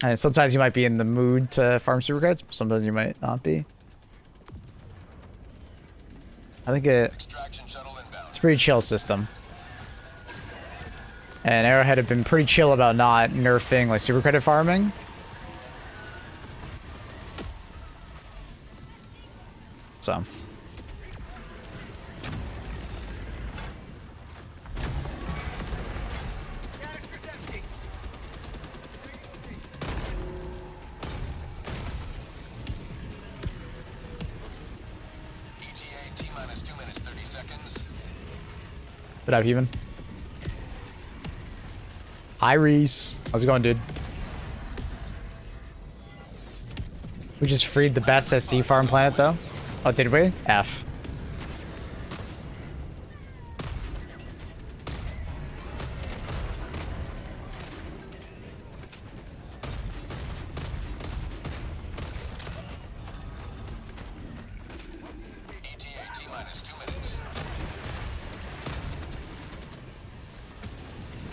And sometimes you might be in the mood to farm super credits, sometimes you might not be. I think it's a pretty chill system. And Arrowhead have been pretty chill about not nerfing like super credit farming. So. What up, Human? Hi, Reese. How's it going, dude? We just freed the best SC farm planet, though. Oh, did we? F.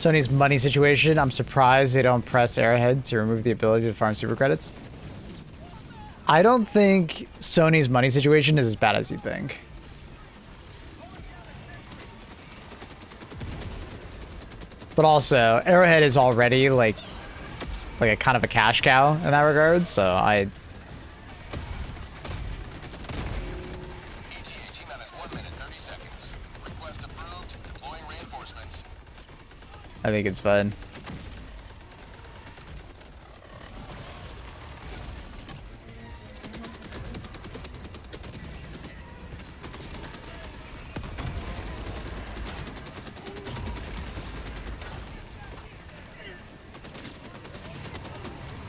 Sony's money situation. I'm surprised they don't press Arrowhead to remove the ability to farm super credits. I don't think Sony's money situation is as bad as you think. But also, Arrowhead is already like a kind of a cash cow in that regard, so I think it's fun.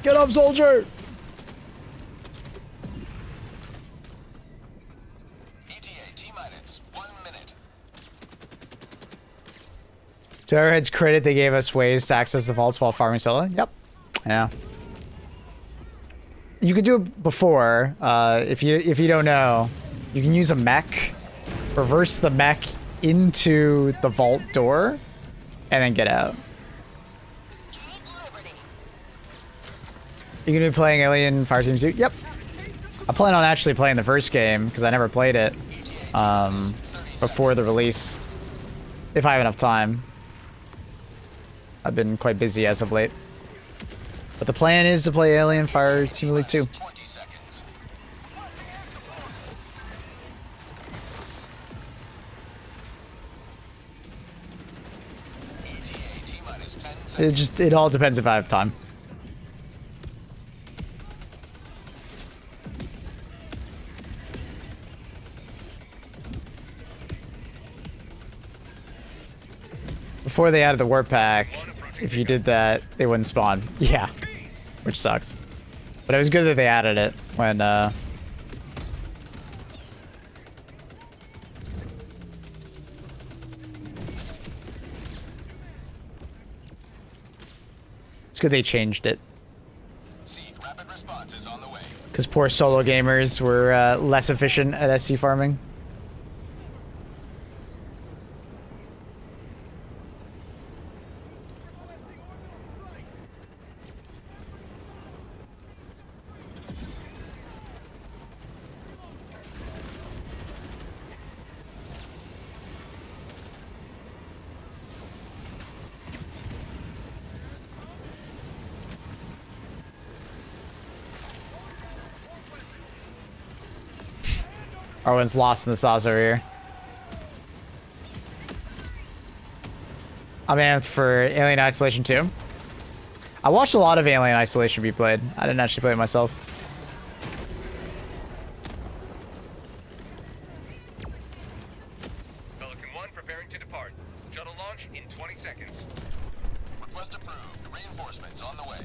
Get up, soldier! To Arrowhead's credit, they gave us ways to access the vaults while farming solo. Yep. Yeah. You could do it before. If you don't know, you can use a mech, reverse the mech into the vault door, and then get out. You gonna be playing Alien Fireteam 2? Yep. I plan on actually playing the first game because I never played it before the release. If I have enough time. I've been quite busy as of late. But the plan is to play Alien Fireteam Elite 2. It all depends if I have time. Before they added the warp pack, if you did that, they wouldn't spawn. Yeah, which sucks. But it was good that they added it when it's good they changed it. Because poor solo gamers were less efficient at SC farming. Arwen's lost in the sauce over here. I'm amped for Alien Isolation 2. I watched a lot of Alien Isolation be played. I didn't actually play it myself. Pelican 1 preparing to depart. Shuttle launch in 20 seconds. Request approved. Reinforcements on the way.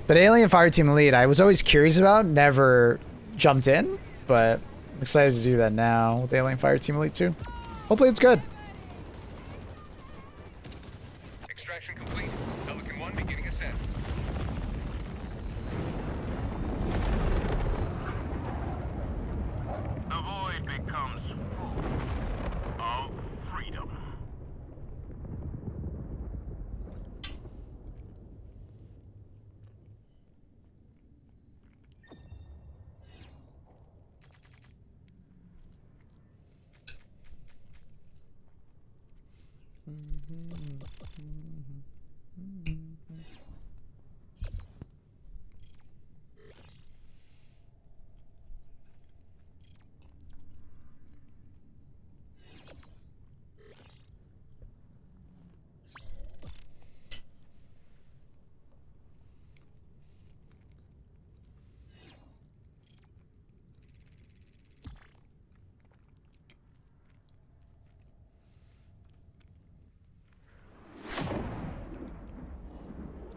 But Alien Fireteam Elite, I was always curious about, never jumped in, but I'm excited to do that now with Alien Fireteam Elite 2. Hopefully it's good. Extraction complete. Pelican 1 beginning ascent. The void becomes full of freedom.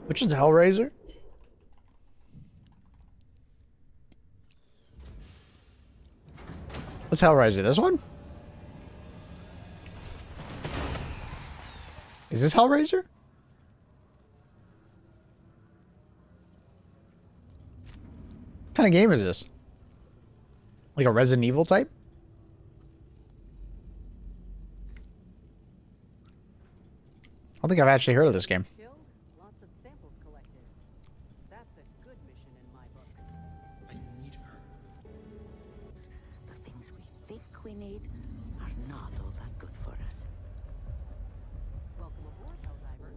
Which is Hellraiser? What's Hellraiser? This one? Is this Hellraiser? What kind of game is this? Like a Resident Evil type? don't think I've actually heard of this game. Kill, lots of samples collected. That's a good mission in my book. I need her. The things we think we need are not all that good for us. Welcome aboard, Helldiver.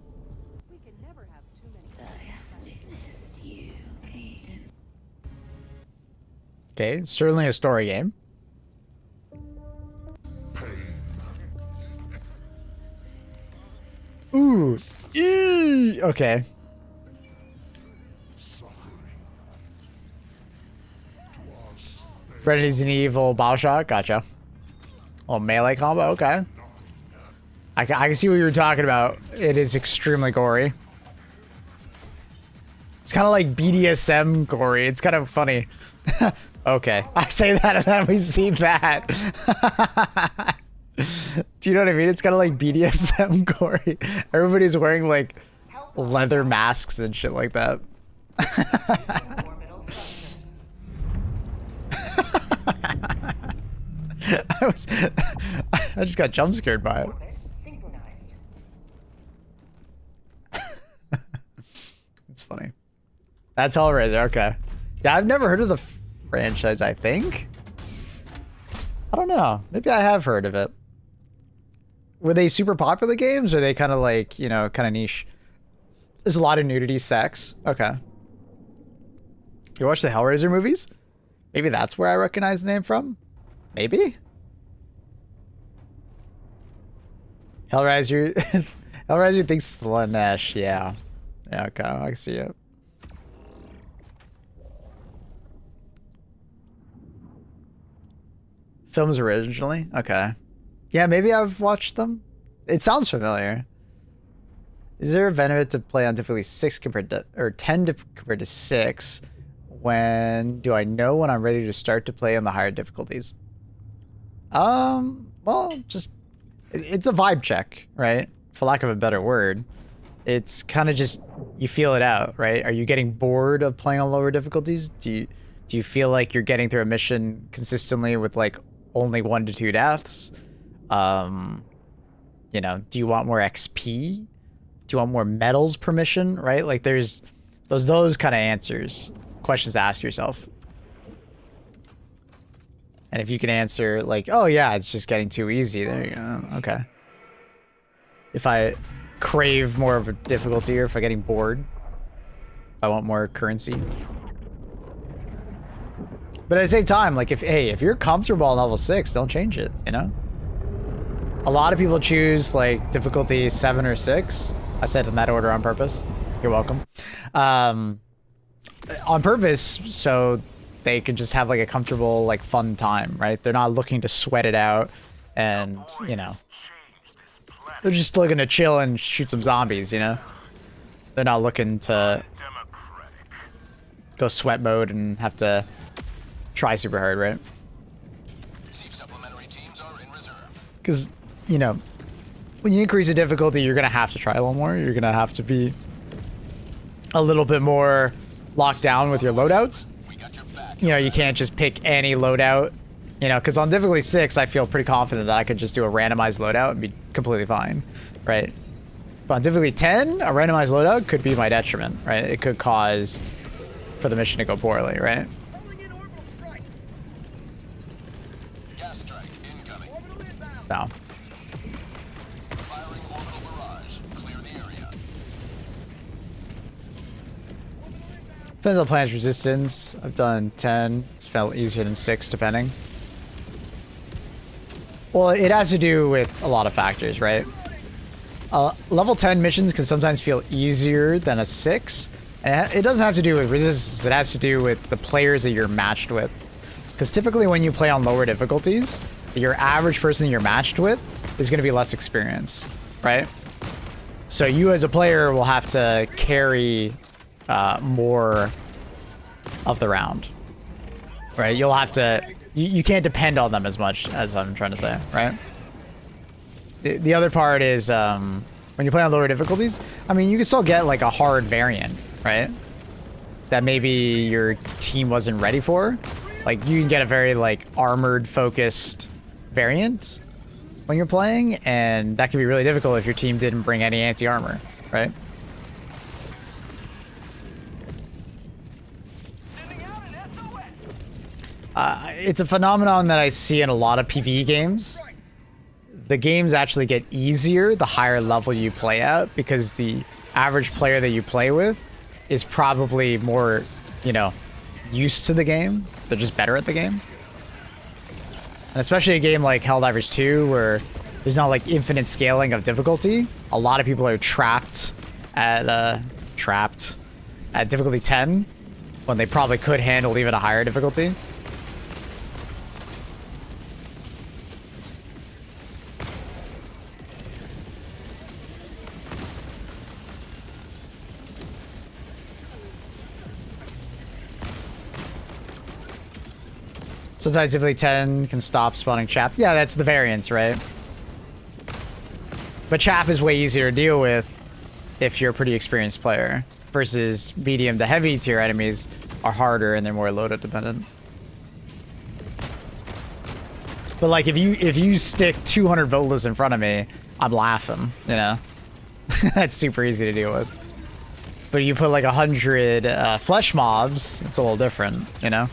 We can never have too many. I have witnessed you, Aiden. Okay, certainly a story game. Ooh. Eee. Okay. Resident Evil Bioshock, gotcha. Oh, melee combo, okay. I can see what you were talking about. It is extremely gory. It's kind of like BDSM gory. It's kind of funny. Okay, I say that and then we see that. Do you know what I mean? It's kind of like BDSM gory. Everybody's wearing like leather masks and shit like that. Orbital thrusters. I just got jump scared by it. Orbit synchronized. It's funny. That's Hellraiser, okay. Yeah, I've never heard of the franchise, I think. I don't know. Maybe I have heard of it. Were they super popular games, or are they kind of like, you know, kind of niche? There's a lot of nudity, sex. Okay. You watch the Hellraiser movies? Maybe that's where I recognize the name from? Maybe? Hellraiser. Hellraiser thinks Slanesh, yeah. Yeah, okay, I can see it. Films originally? Okay. Yeah, maybe I've watched them. It sounds familiar. Is there a benefit to play on difficulty 6 compared to, or 10 compared to 6? When do I know when I'm ready to start to play on the higher difficulties? Well, just, it's a vibe check, right? For lack of a better word. It's kind of just, you feel it out, right? Are you getting bored of playing on lower difficulties? Do you feel like you're getting through a mission consistently with like only 1 to 2 deaths? You know, do you want more XP? Do you want more medals per mission, right? Like there's those kind of answers, questions to ask yourself. And if you can answer like, oh yeah, it's just getting too easy, there you go. Okay. If I crave more of a difficulty, or if I'm getting bored, I want more currency. But at the same time, like if you're comfortable on level 6, don't change it, you know? A lot of people choose like difficulty 7 or 6. I said in that order on purpose. You're welcome. On purpose, so they can just have like a comfortable, like fun time, right? They're not looking to sweat it out and, you know, they're just looking to chill and shoot some zombies, you know? They're not looking to go sweat mode and have to try super hard, right? Because, you know, when you increase the difficulty, you're going to have to try a little more. You're going to have to be a little bit more locked down with your loadouts. You know, you can't just pick any loadout, you know, because on difficulty 6, I feel pretty confident that I could just do a randomized loadout and be completely fine, right? But on difficulty 10, a randomized loadout could be my detriment, right? It could cause for the mission to go poorly, right? No. Depends on planet's resistance. I've done 10. It's felt easier than 6, depending. Well, it has to do with a lot of factors, right? Level 10 missions can sometimes feel easier than a 6. And it doesn't have to do with resistance. It has to do with the players that you're matched with. Because typically when you play on lower difficulties, your average person you're matched with is going to be less experienced, right? So you as a player will have to carry more of the round, right? You'll have to, you can't depend on them as much as I'm trying to say, right? The other part is when you play on lower difficulties, I mean, you can still get like a hard variant, right? That maybe your team wasn't ready for. Like you can get a very like armored focused variant when you're playing, and that can be really difficult if your team didn't bring any anti-armor, right? It's a phenomenon that I see in a lot of PvE games. The games actually get easier the higher level you play at, because the average player that you play with is probably more, you know, used to the game. They're just better at the game. And especially a game like Helldivers 2, where there's not like infinite scaling of difficulty. A lot of people are trapped at difficulty 10 when they probably could handle even a higher difficulty. Sometimes difficulty 10 can stop spawning chaff. Yeah, that's the variance, right? But chaff is way easier to deal with if you're a pretty experienced player, versus medium to heavy tier enemies are harder and they're more loadout dependent. But like if you stick 200 Volas in front of me, I'm laughing, you know? That's super easy to deal with. But you put like 100 flesh mobs, it's a little different, you know?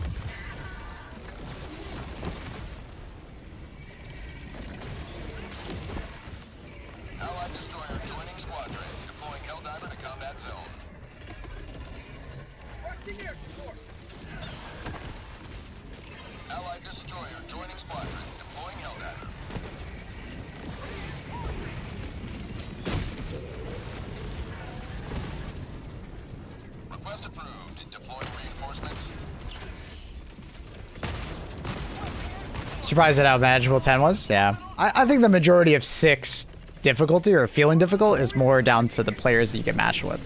Surprised at how manageable 10 was? Yeah. I think the majority of 6 difficulty or feeling difficult is more down to the players that you get matched with.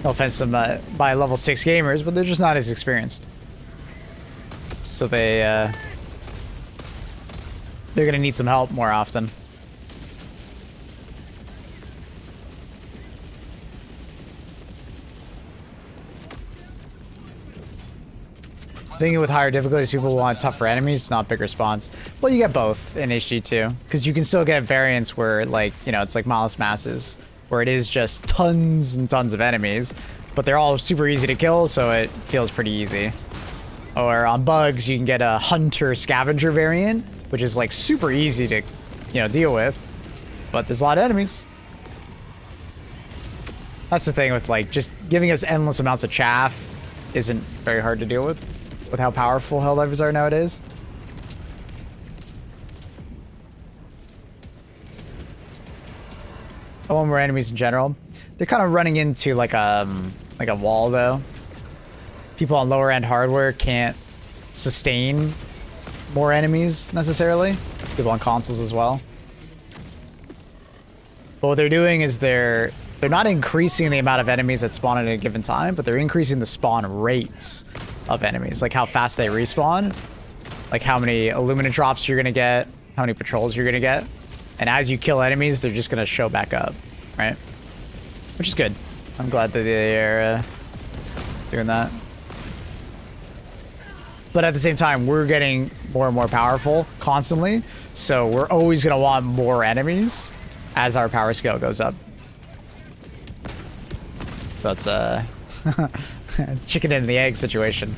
No offense to them by level 6 gamers, but they're just not as experienced. So they're gonna need some help more often. Thinking with higher difficulties, people want tougher enemies, not bigger spawns. Well, you get both in HG2, because you can still get variants where, like, you know, it's like Malice Masses, where it is just tons and tons of enemies, but they're all super easy to kill, so it feels pretty easy. Or on Bugs, you can get a Hunter Scavenger variant, which is like super easy to, you know, deal with, but there's a lot of enemies. That's the thing with, like, just giving us endless amounts of chaff isn't very hard to deal with how powerful Helldivers are nowadays. I want more enemies in general. They're kind of running into like a wall though. People on lower end hardware can't sustain more enemies necessarily. People on consoles as well. But what they're doing is they're not increasing the amount of enemies that spawn at a given time, but they're increasing the spawn rates of enemies, like how fast they respawn, like how many Illumina drops you're gonna get, how many patrols you're gonna get, and as you kill enemies, they're just gonna show back up, right? Which is good. I'm glad that they're doing that. But at the same time, we're getting more and more powerful constantly, so we're always gonna want more enemies as our power scale goes up. So it's it's chicken and the egg situation.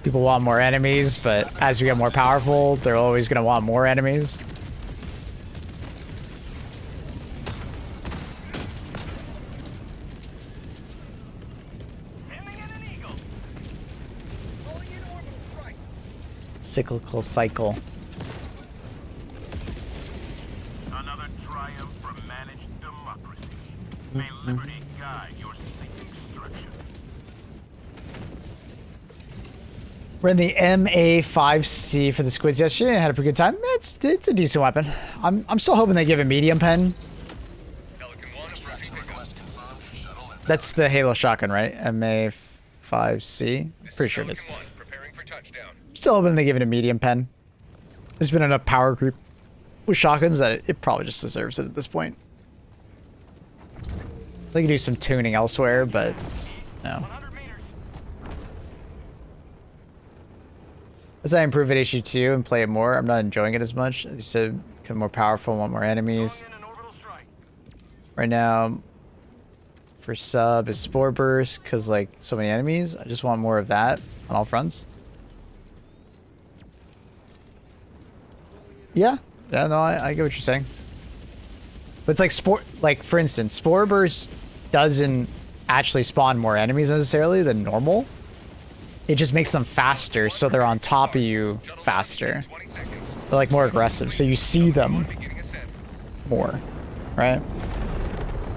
People want more enemies, but as we get more powerful, they're always going to want more enemies. Cyclical cycle. May liberty guide your safe destruction. We're in the MA5C for the squids yesterday. I had a pretty good time. It's a decent weapon. I'm still hoping they give a medium pen. That's the Halo shotgun, right? MA5C. Pretty sure it is. Still hoping they give it a medium pen. There's been enough power creep with shotguns that it probably just deserves it at this point. They could do some tuning elsewhere, but no. As I improve at HG2 and play it more, I'm not enjoying it as much. I used to become more powerful, want more enemies. Right now, for sub is Spore Burst, because like so many enemies. I just want more of that on all fronts. Yeah, no, I get what you're saying. But it's like for instance, Spore Burst doesn't actually spawn more enemies necessarily than normal. It just makes them faster, so they're on top of you faster. They're like more aggressive, so you see them more, right?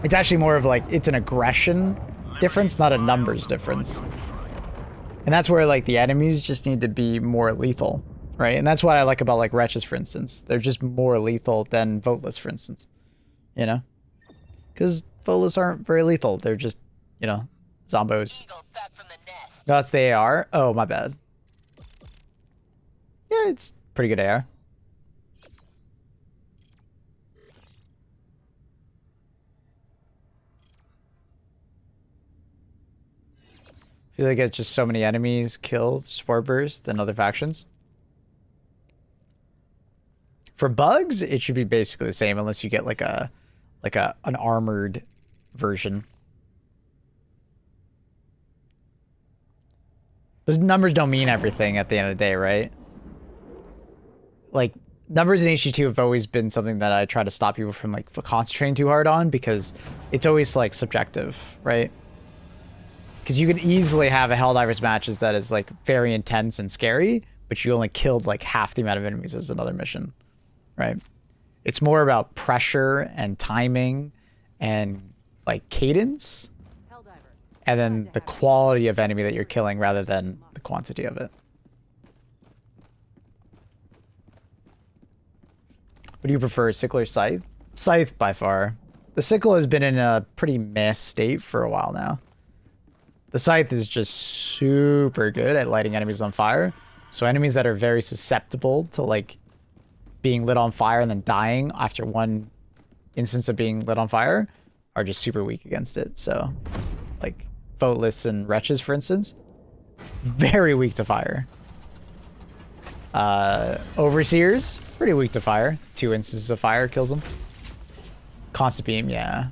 It's actually more of like, it's an aggression difference, not a numbers difference. And that's where like the enemies just need to be more lethal, right? And that's what I like about like Wretches, for instance. They're just more lethal than Voteless, for instance. You know? Because Voteless aren't very lethal. They're just, you know, zombos. No, that's the AR? Oh, my bad. Yeah, it's pretty good AR. I feel like it's just so many enemies killed Spore Burst than other factions. For bugs, it should be basically the same unless you get like an armored version. Those numbers don't mean everything at the end of the day, right? Like, numbers in HG2 have always been something that I try to stop people from like concentrating too hard on because it's always like subjective, right? Because you could easily have a Helldivers matches that is like very intense and scary, but you only killed like half the amount of enemies as another mission, right? It's more about pressure and timing and like cadence, and then the quality of enemy that you're killing rather than the quantity of it. What do you prefer, Sickle or Scythe? Scythe by far. The Sickle has been in a pretty meh state for a while now. The Scythe is just super good at lighting enemies on fire. So enemies that are very susceptible to like being lit on fire and then dying after one instance of being lit on fire are just super weak against it. So like Voteless and Wretches, for instance, very weak to fire. Overseers, pretty weak to fire. 2 instances of fire kills them. Constant Beam, yeah.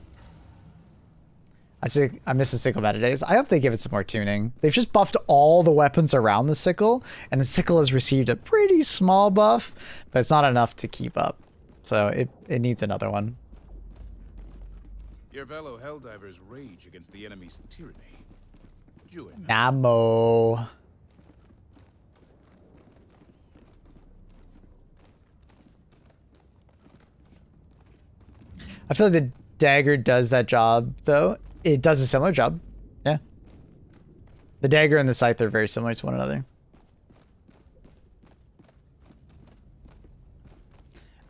I miss the Sickle meta days. I hope they give it some more tuning. They've just buffed all the weapons around the Sickle, and the Sickle has received a pretty small buff, but it's not enough to keep up. So it needs another one. Your fellow Helldivers rage against the enemy's tyranny. Join them. Namo. I feel like the dagger does that job, though. It does a similar job. Yeah. The dagger and the scythe are very similar to one another.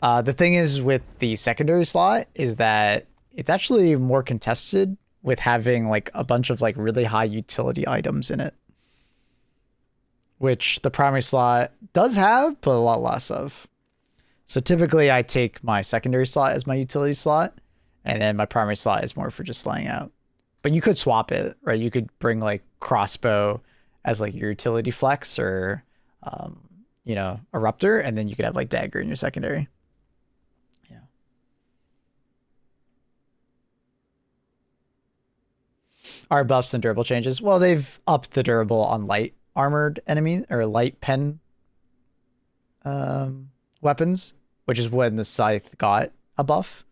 The thing is with the secondary slot is that it's actually more contested with having like a bunch of like really high utility items in it. Which the primary slot does have, but a lot less of. So typically I take my secondary slot as my utility slot, and then my primary slot is more for just slaying out. But you could swap it, right? You could bring like crossbow as like your utility flex, or you know, eruptor, and then you could have like dagger in your secondary. Yeah. Are buffs and durable changes? Well, they've upped the durable on light armored enemies or light pen weapons, which is when the scythe got a buff.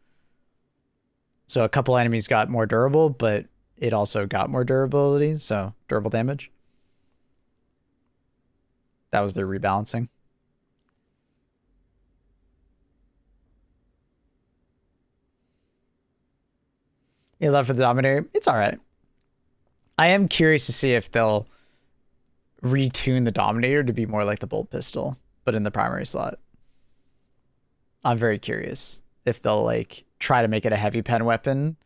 So a couple enemies got more durable, but it also got more durability, so durable damage. That was their rebalancing. You love for the Dominator? It's alright. I am curious to see if they'll retune the Dominator to be more like the bolt pistol, but in the primary slot. I'm very curious if they'll like try to make it a heavy pen weapon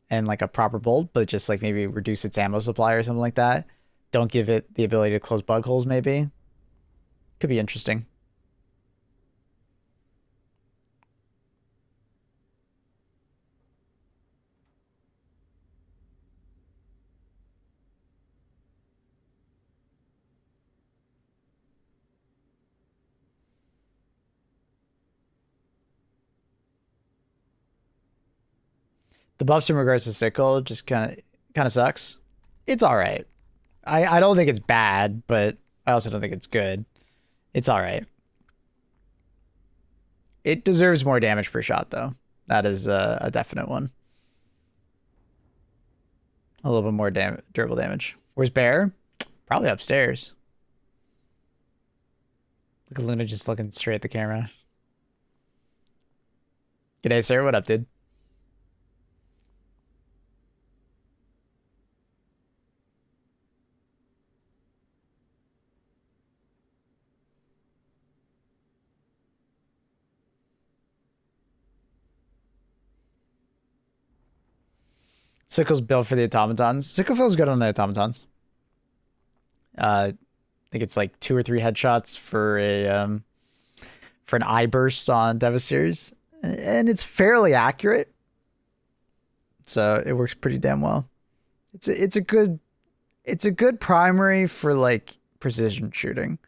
and like a proper bolt, but just like maybe reduce its ammo supply or something like that. Don't give it the ability to close bug holes, maybe. Could be interesting. The buffs in regards to sickle just kind of sucks. It's all right. I don't think it's bad, but I also don't think it's good. It's all right. It deserves more damage per shot, though. That is a definite one. A little bit more durable damage. Where's Bear? Probably upstairs. Look at Luna just looking straight at the camera. G'day, sir. What up, dude? Sickle's built for the automatons. Sickle feels good on the automatons. I think it's like 2 or 3 headshots for an eye burst on Devastator's, and it's fairly accurate. So it works pretty damn well. It's a good primary for like precision shooting.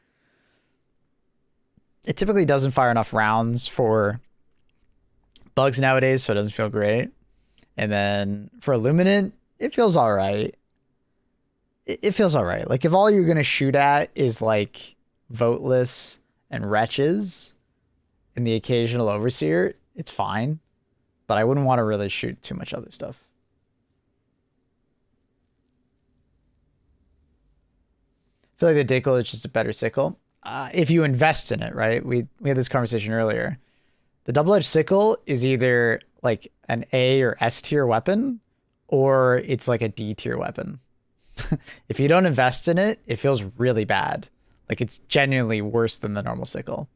It typically doesn't fire enough rounds for bugs nowadays, so it doesn't feel great. And then for Illuminant, it feels all right. It feels all right. Like if all you're going to shoot at is like Voteless and Wretches and the occasional Overseer, it's fine. But I wouldn't want to really shoot too much other stuff. I feel like the Dickle is just a better sickle. If you invest in it, right? We had this conversation earlier. The double-edged sickle is either like an A or S tier weapon, or it's like a D tier weapon. If you don't invest in it, it feels really bad. Like it's genuinely worse than the normal sickle.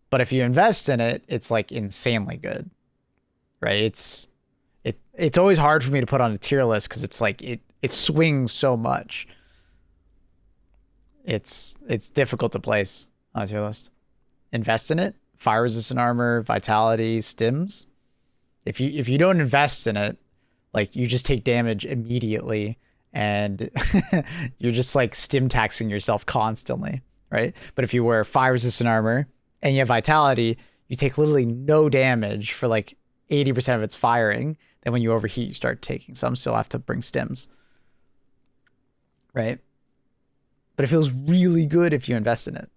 But if you invest in it, it's like insanely good, right? It's always hard for me to put on a tier list because it's like it swings so much. It's difficult to place on a tier list. Invest in it. Fire resistant armor, vitality, stims. If you don't invest in it, like you just take damage immediately and you're just like stim taxing yourself constantly, right? But if you wear fire resistant armor and you have vitality, you take literally no damage for like 80% of its firing. Then when you overheat, you start taking some. Still have to bring stims, right? But it feels really good if you invest in it.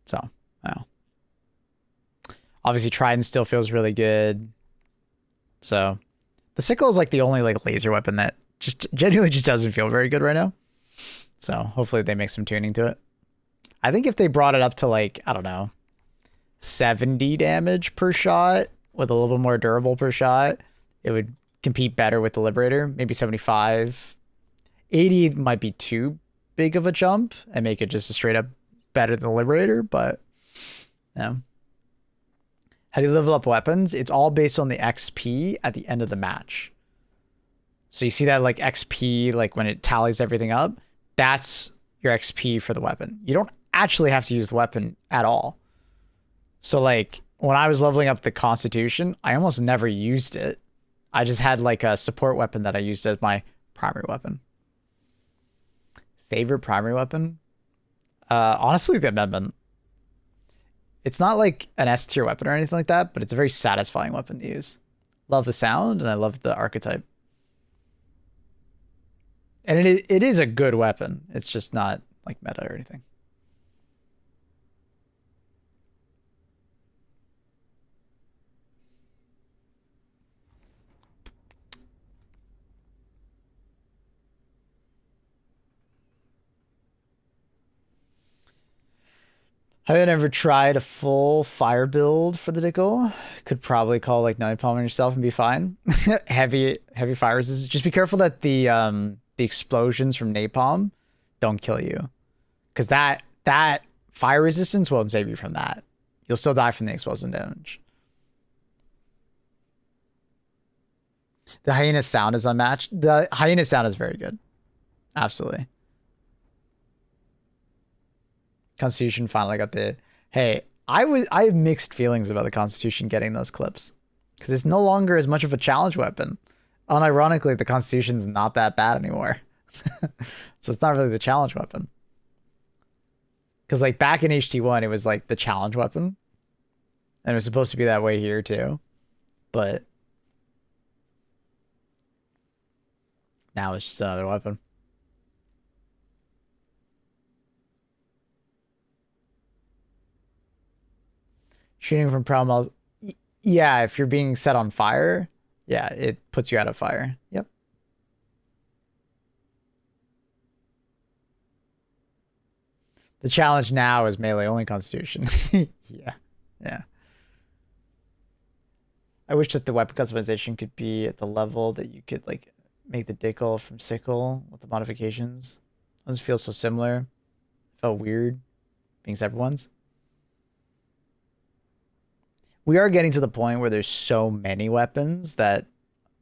So, wow. Obviously, Trident still feels really good. So, the sickle is like the only like laser weapon that just genuinely just doesn't feel very good right now. So, hopefully they make some tuning to it. I think if they brought it up to like, I don't know, 70 damage per shot with a little bit more durable per shot, it would compete better with the Liberator. Maybe 75. 80 might be too big of a jump and make it just a straight up better than the Liberator, but yeah. How do you level up weapons? It's all based on the XP at the end of the match. So you see that like XP, like when it tallies everything up, that's your XP for the weapon. You don't actually have to use the weapon at all. So like when I was leveling up the Constitution, I almost never used it. I just had like a support weapon that I used as my primary weapon. Favorite primary weapon? Honestly, the Amendment. It's not like an S tier weapon or anything like that, but it's a very satisfying weapon to use. Love the sound, and I love the archetype. And it is a good weapon. It's just not like meta or anything. Have you ever tried a full fire build for the Dickle? Could probably call like Napalm on yourself and be fine. heavy fire resistance. Just be careful that the explosions from Napalm don't kill you, because that fire resistance won't save you from that. You'll still die from the explosive damage. The Hyena sound is unmatched. The Hyena sound is very good. Absolutely. Constitution finally got the... Hey, I have mixed feelings about the Constitution getting those clips, because it's no longer as much of a challenge weapon. Unironically, the Constitution's not that bad anymore. So it's not really the challenge weapon. Because like back in HT1, it was like the challenge weapon. And it was supposed to be that way here too. But now it's just another weapon. Shooting from Prowlmall. Yeah, if you're being set on fire, yeah, it puts you out of fire. Yep. The challenge now is melee only Constitution. Yeah. Yeah. I wish that the weapon customization could be at the level that you could like make the Dickel from Sickle with the modifications. Those feel so similar. Felt weird being separate ones. We are getting to the point where there's so many weapons that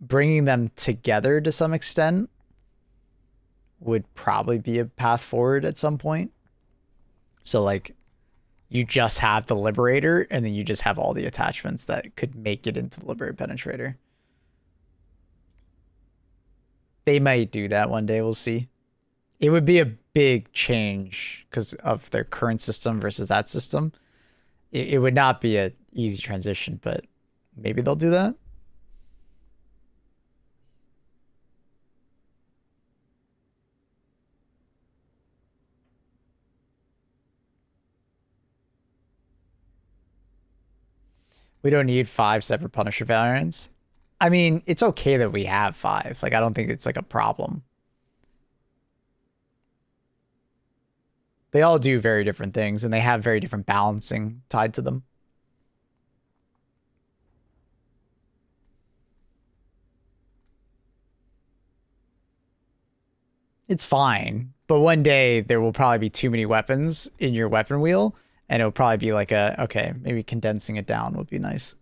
bringing them together to some extent would probably be a path forward at some point. So like you just have the Liberator and then you just have all the attachments that could make it into the Liberator Penetrator. They might do that one day, we'll see. It would be a big change because of their current system versus that system. It would not be an easy transition, but maybe they'll do that. We don't need 5 separate Punisher variants. I mean, it's okay that we have 5. Like, I don't think it's like a problem. They all do very different things, and they have very different balancing tied to them. It's fine, but one day there will probably be too many weapons in your weapon wheel, and it'll probably be like a, okay, maybe condensing it down would be nice.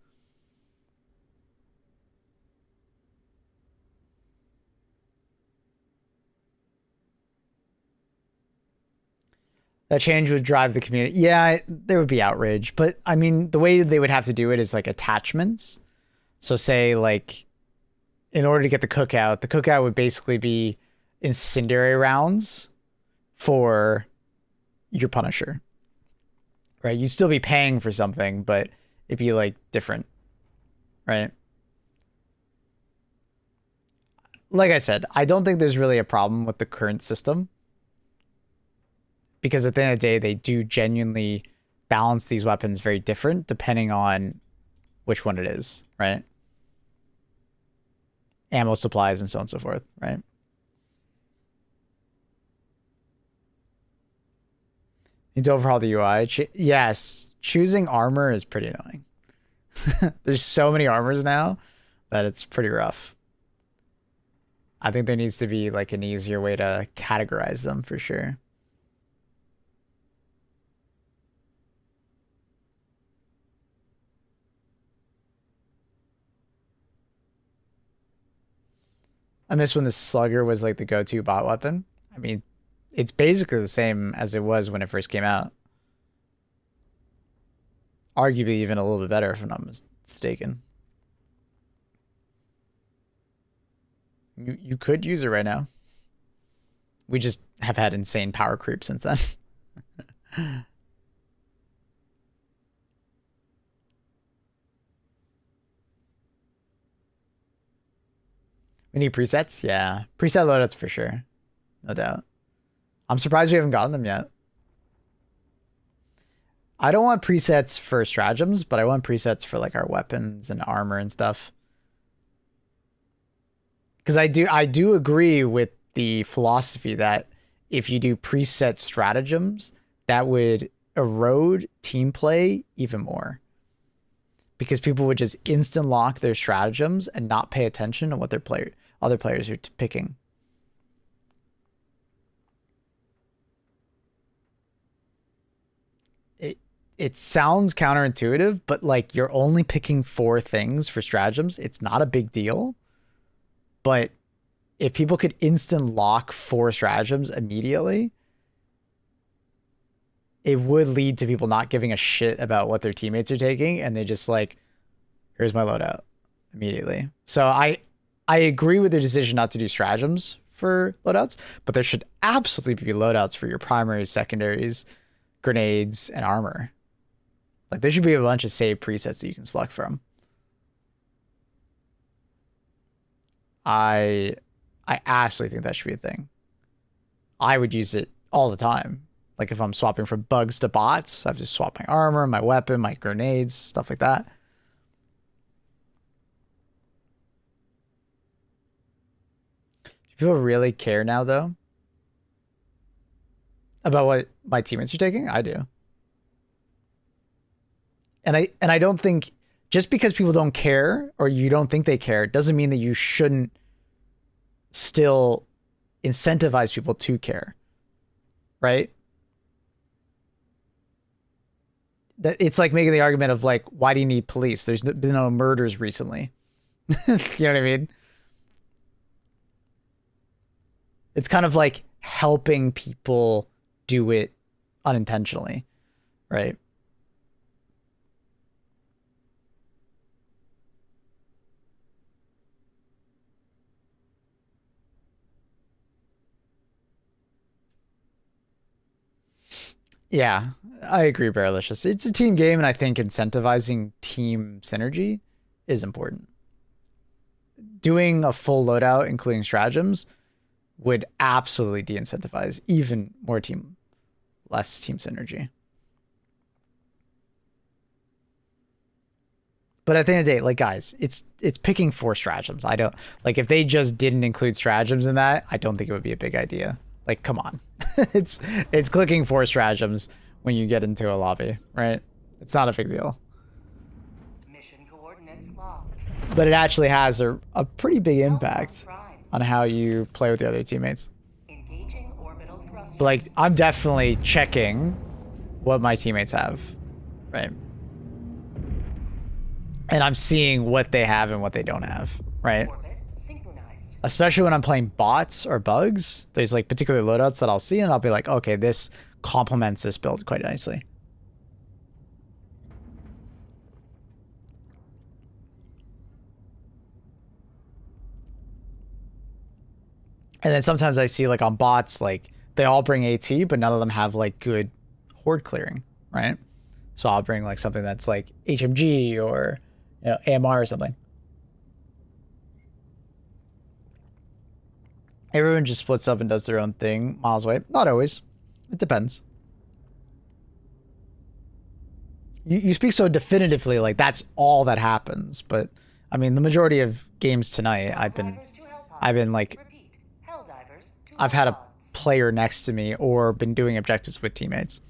That change would drive the community. Yeah, there would be outrage. But, I mean, the way they would have to do it is, like, attachments. So, say, like, in order to get the cookout would basically be incendiary rounds for your Punisher. Right? You'd still be paying for something, but it'd be, like, different. Right? Like I said, I don't think there's really a problem with the current system. Because at the end of the day, they do genuinely balance these weapons very different depending on which one it is, right? Ammo supplies and so on and so forth, right? Need to overhaul the UI. Yes, choosing armor is pretty annoying. There's so many armors now that it's pretty rough. I think there needs to be like an easier way to categorize them for sure. I miss when the Slugger was like the go-to bot weapon. I mean, it's basically the same as it was when it first came out. Arguably even a little bit better if I'm not mistaken. You could use it right now. We just have had insane power creep since then. We need presets? Yeah. Preset loadouts for sure. No doubt. I'm surprised we haven't gotten them yet. I don't want presets for stratagems, but I want presets for like our weapons and armor and stuff. Because I do agree with the philosophy that if you do preset stratagems, that would erode team play even more. Because people would just instant lock their stratagems and not pay attention to what their other players are picking. It sounds counterintuitive, but like you're only picking 4 things for stratagems. It's not a big deal. But if people could instant lock 4 stratagems immediately, it would lead to people not giving a shit about what their teammates are taking, and they just like, here's my loadout immediately. So I agree with their decision not to do stratagems for loadouts, but there should absolutely be loadouts for your primaries, secondaries, grenades, and armor. Like there should be a bunch of save presets that you can select from. I absolutely think that should be a thing. I would use it all the time. Like if I'm swapping from bugs to bots, I've just swapped my armor, my weapon, my grenades, stuff like that. Do people really care now though? About what my teammates are taking? I do. And I don't think just because people don't care or you don't think they care doesn't mean that you shouldn't still incentivize people to care. Right? That it's like making the argument of like, why do you need police? There's been no murders recently. You know what I mean? It's kind of like helping people do it unintentionally, right? Yeah, I agree, Barrelicious. It's a team game, and I think incentivizing team synergy is important. Doing a full loadout, including stratagems, would absolutely de-incentivize even more less team synergy. But at the end of the day, like guys, it's picking 4 stratagems. I don't like if they just didn't include stratagems in that, I don't think it would be a big idea. Like, come on. it's clicking 4 stratagems when you get into a lobby, right? It's not a big deal. Mission coordinates locked. But it actually has a pretty big impact on how you play with the other teammates. Engaging orbital thrusters. But like, I'm definitely checking what my teammates have, right? And I'm seeing what they have and what they don't have, right? Orbit synchronized. Especially when I'm playing bots or bugs, there's like particular loadouts that I'll see and I'll be like, okay, this complements this build quite nicely. And then sometimes I see like on bots, like they all bring AT, but none of them have like good horde clearing, right? So I'll bring like something that's like HMG or, you know, AMR or something. Everyone just splits up and does their own thing miles away. Not always. It depends. You speak so definitively like that's all that happens, but I mean the majority of games tonight I've been like I've had a player next to me or been doing objectives with teammates.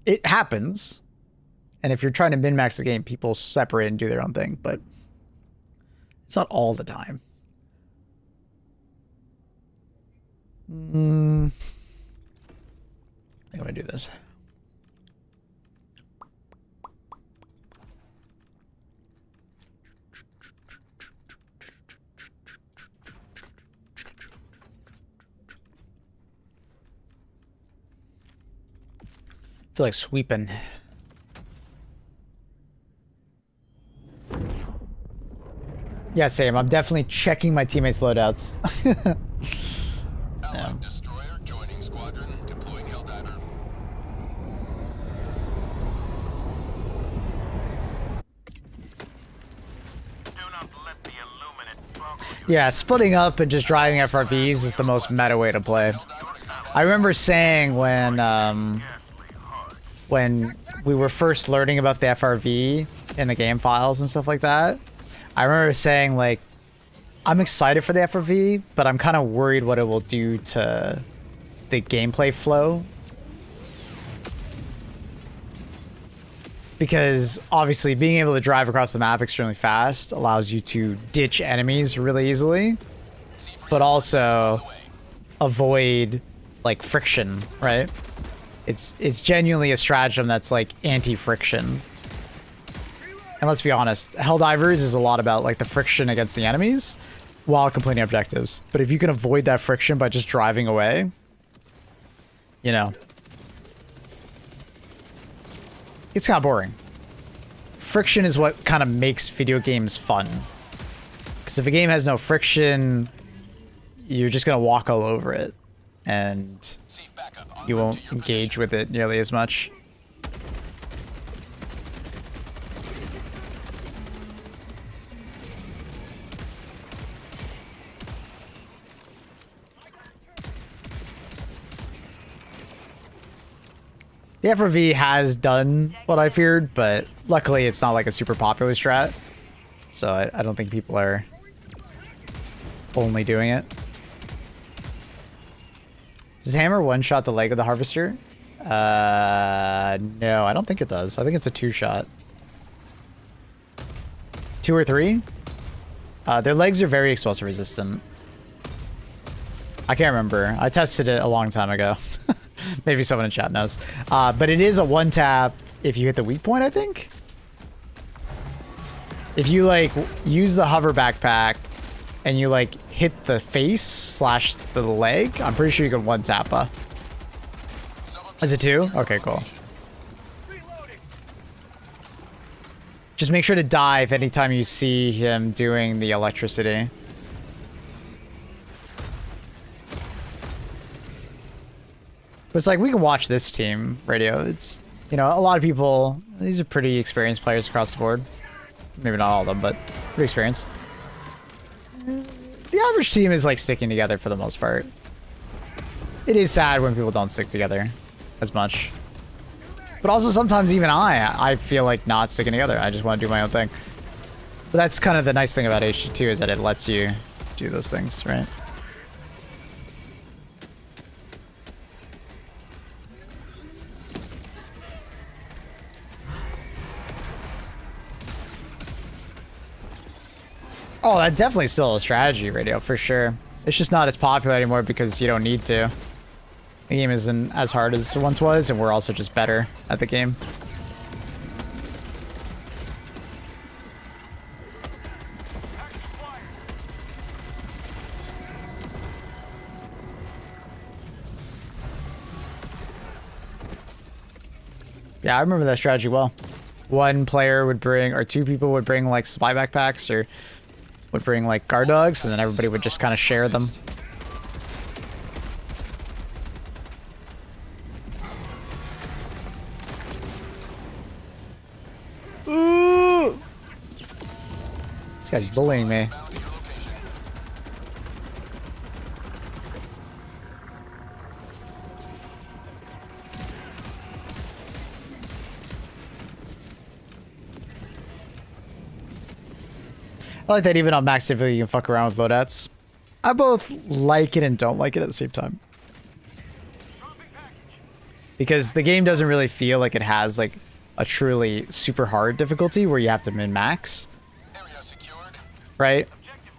It happens. And if you're trying to min-max the game, people separate and do their own thing, but it's not all the time. I think I'm gonna do this. I feel like sweeping. Yeah, same. I'm definitely checking my teammates' loadouts. Allied destroyer joining squadron, deploying Helldiver. Do not let the Illuminate boggle you. Yeah, splitting up and just driving FRVs is the most meta way to play. I remember saying when we were first learning about the FRV in the game files and stuff like that, I remember saying like, I'm excited for the FRV, but I'm kind of worried what it will do to the gameplay flow. Because obviously being able to drive across the map extremely fast allows you to ditch enemies really easily, but also avoid like friction, right? It's genuinely a stratagem that's like anti-friction. And let's be honest, Helldivers is a lot about like the friction against the enemies while completing objectives. But if you can avoid that friction by just driving away, you know, it's kind of boring. Friction is what kind of makes video games fun. Because if a game has no friction, you're just going to walk all over it. and you won't engage with it nearly as much. The FRV has done what I feared, but luckily it's not like a super popular strat. So I don't think people are only doing it. Does hammer one-shot the leg of the harvester? No, I don't think it does. I think it's a two-shot. 2 or 3? Their legs are very explosive resistant. I can't remember. I tested it a long time ago. Maybe someone in chat knows. But it is a one-tap if you hit the weak point, I think. If you, like, use the hover backpack and you, like, hit the face / the leg, I'm pretty sure you can one-tap. Is it 2? Okay, cool. Just make sure to dive anytime you see him doing the electricity. But it's like, we can watch this team, Radio. It's, you know, a lot of people, these are pretty experienced players across the board. Maybe not all of them, but pretty experienced. The average team is, like, sticking together for the most part. It is sad when people don't stick together as much. But also sometimes even I feel like not sticking together. I just want to do my own thing. But that's kind of the nice thing about HG2 is that it lets you do those things, right? Oh, that's definitely still a strategy, Radio, for sure. It's just not as popular anymore because you don't need to. The game isn't as hard as it once was, and we're also just better at the game. Yeah, I remember that strategy well. One player would bring, or 2 people would bring, like, spy backpacks, or would bring, like, guard dogs, and then everybody would just kind of share them. Ooh! This guy's bullying me. I like that even on max difficulty you can fuck around with loadouts. I both like it and don't like it at the same time. Because the game doesn't really feel like it has like a truly super hard difficulty where you have to min-max. Right?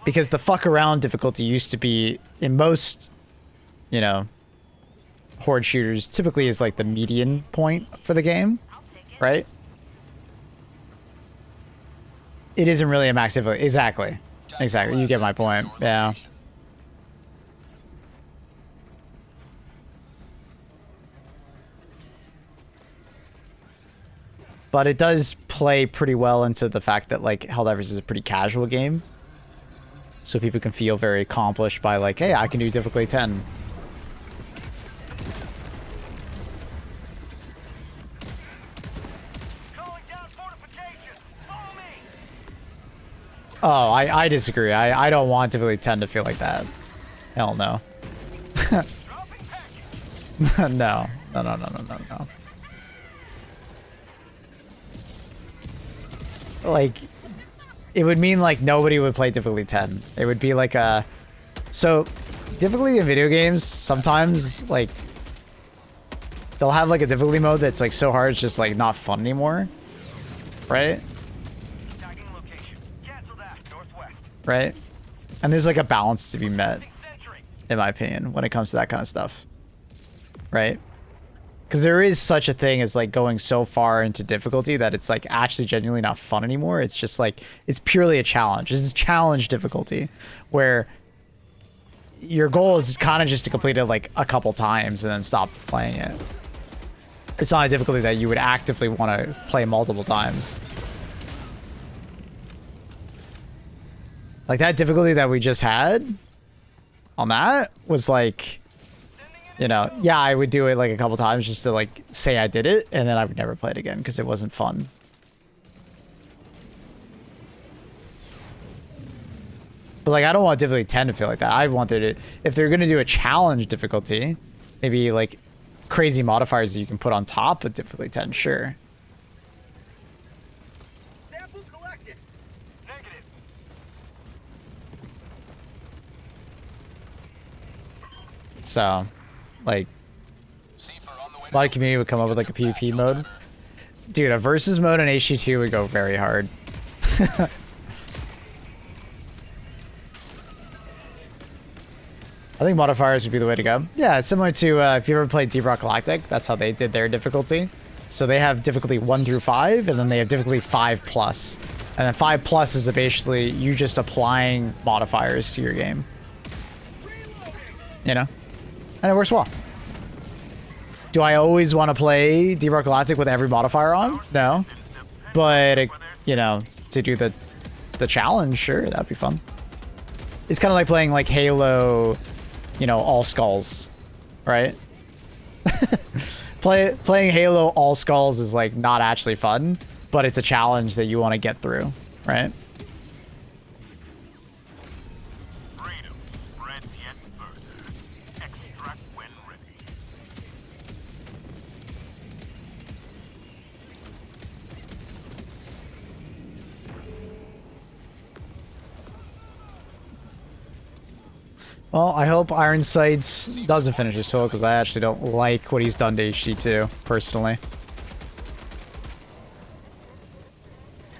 Because the fuck around difficulty used to be, in most, you know, horde shooters, typically is like the median point for the game. Right? It isn't really a max difficulty. Exactly. Exactly. You get my point. Yeah. But it does play pretty well into the fact that, like, Helldivers is a pretty casual game. So people can feel very accomplished by, like, hey, I can do difficulty 10. Oh, I disagree. I don't want difficulty 10 to feel like that. Hell no. No. No. Like, it would mean, like, nobody would play difficulty 10. It would be like a... So, difficulty in video games, sometimes, like, they'll have, like, a difficulty mode that's, like, so hard it's just, like, not fun anymore. Right? Right? And there's like a balance to be met, in my opinion, when it comes to that kind of stuff. Right? Because there is such a thing as like going so far into difficulty that it's like actually genuinely not fun anymore. It's just like, it's purely a challenge. It's a challenge difficulty where your goal is kind of just to complete it like a couple times and then stop playing it. It's not a difficulty that you would actively want to play multiple times. Like that difficulty that we just had on that was like you know, yeah, I would do it like a couple times just to like say I did it, and then I would never play it again because it wasn't fun. But like, I don't want difficulty 10 to feel like that. I wanted it, if they're gonna do a challenge difficulty, maybe like crazy modifiers that you can put on top of difficulty 10, sure. Sample collected. Negative. So, like, a lot of community would come up with like a PvP mode. Dude, a versus mode in HG2 would go very hard. I think modifiers would be the way to go. Yeah, it's similar to if you ever played Deep Rock Galactic, that's how they did their difficulty. So they have difficulty 1 through 5, and then they have difficulty 5+. And then 5+ is basically you just applying modifiers to your game. You know? And it works well. Do I always want to play Deep Rock Galactic with every modifier on? No. But, you know, to do the challenge, sure, that'd be fun. It's kind of like playing like Halo, you know, all skulls, right? Playing Halo all skulls is like not actually fun, but it's a challenge that you want to get through, right? Freedom spreads yet further. Extract when ready. Well, I hope Iron Sights doesn't finish his tool, because I actually don't like what he's done to HG2, personally.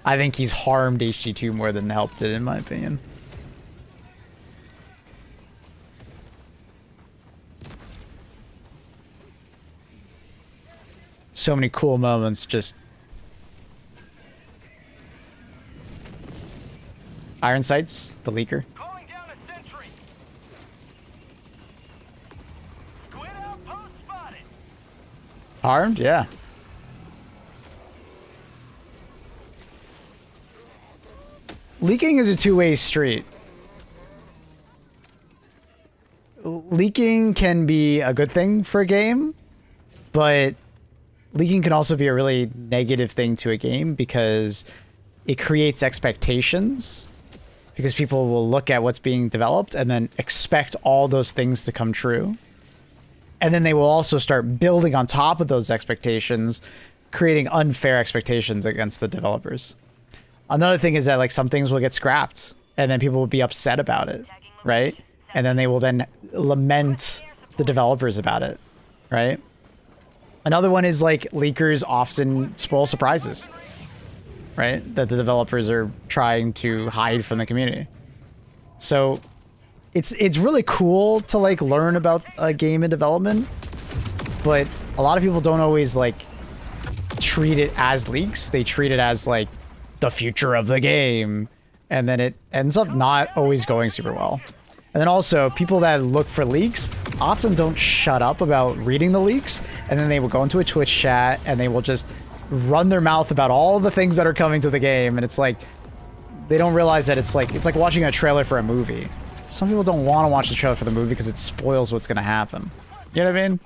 I think he's harmed HG2 more than helped it, in my opinion. So many cool moments, just... Iron Sights, the leaker. Calling down a sentry. Squid outpost spotted. Harmed? Yeah. Leaking is a two-way street. Leaking can be a good thing for a game, but leaking can also be a really negative thing to a game because it creates expectations. Because people will look at what's being developed and then expect all those things to come true. And then they will also start building on top of those expectations, creating unfair expectations against the developers. Another thing is that like some things will get scrapped and then people will be upset about it, right? And then they will then lament the developers about it, right? Another one is like leakers often spoil surprises, right? That the developers are trying to hide from the community. So it's really cool to like learn about a game in development, but a lot of people don't always like treat it as leaks. They treat it as like the future of the game, and then it ends up not always going super well. And then also people that look for leaks often don't shut up about reading the leaks, and then they will go into a Twitch chat and they will just run their mouth about all the things that are coming to the game, and it's like they don't realize that it's like watching a trailer for a movie. Some people don't want to watch the trailer for the movie because it spoils what's going to happen. You know what I mean?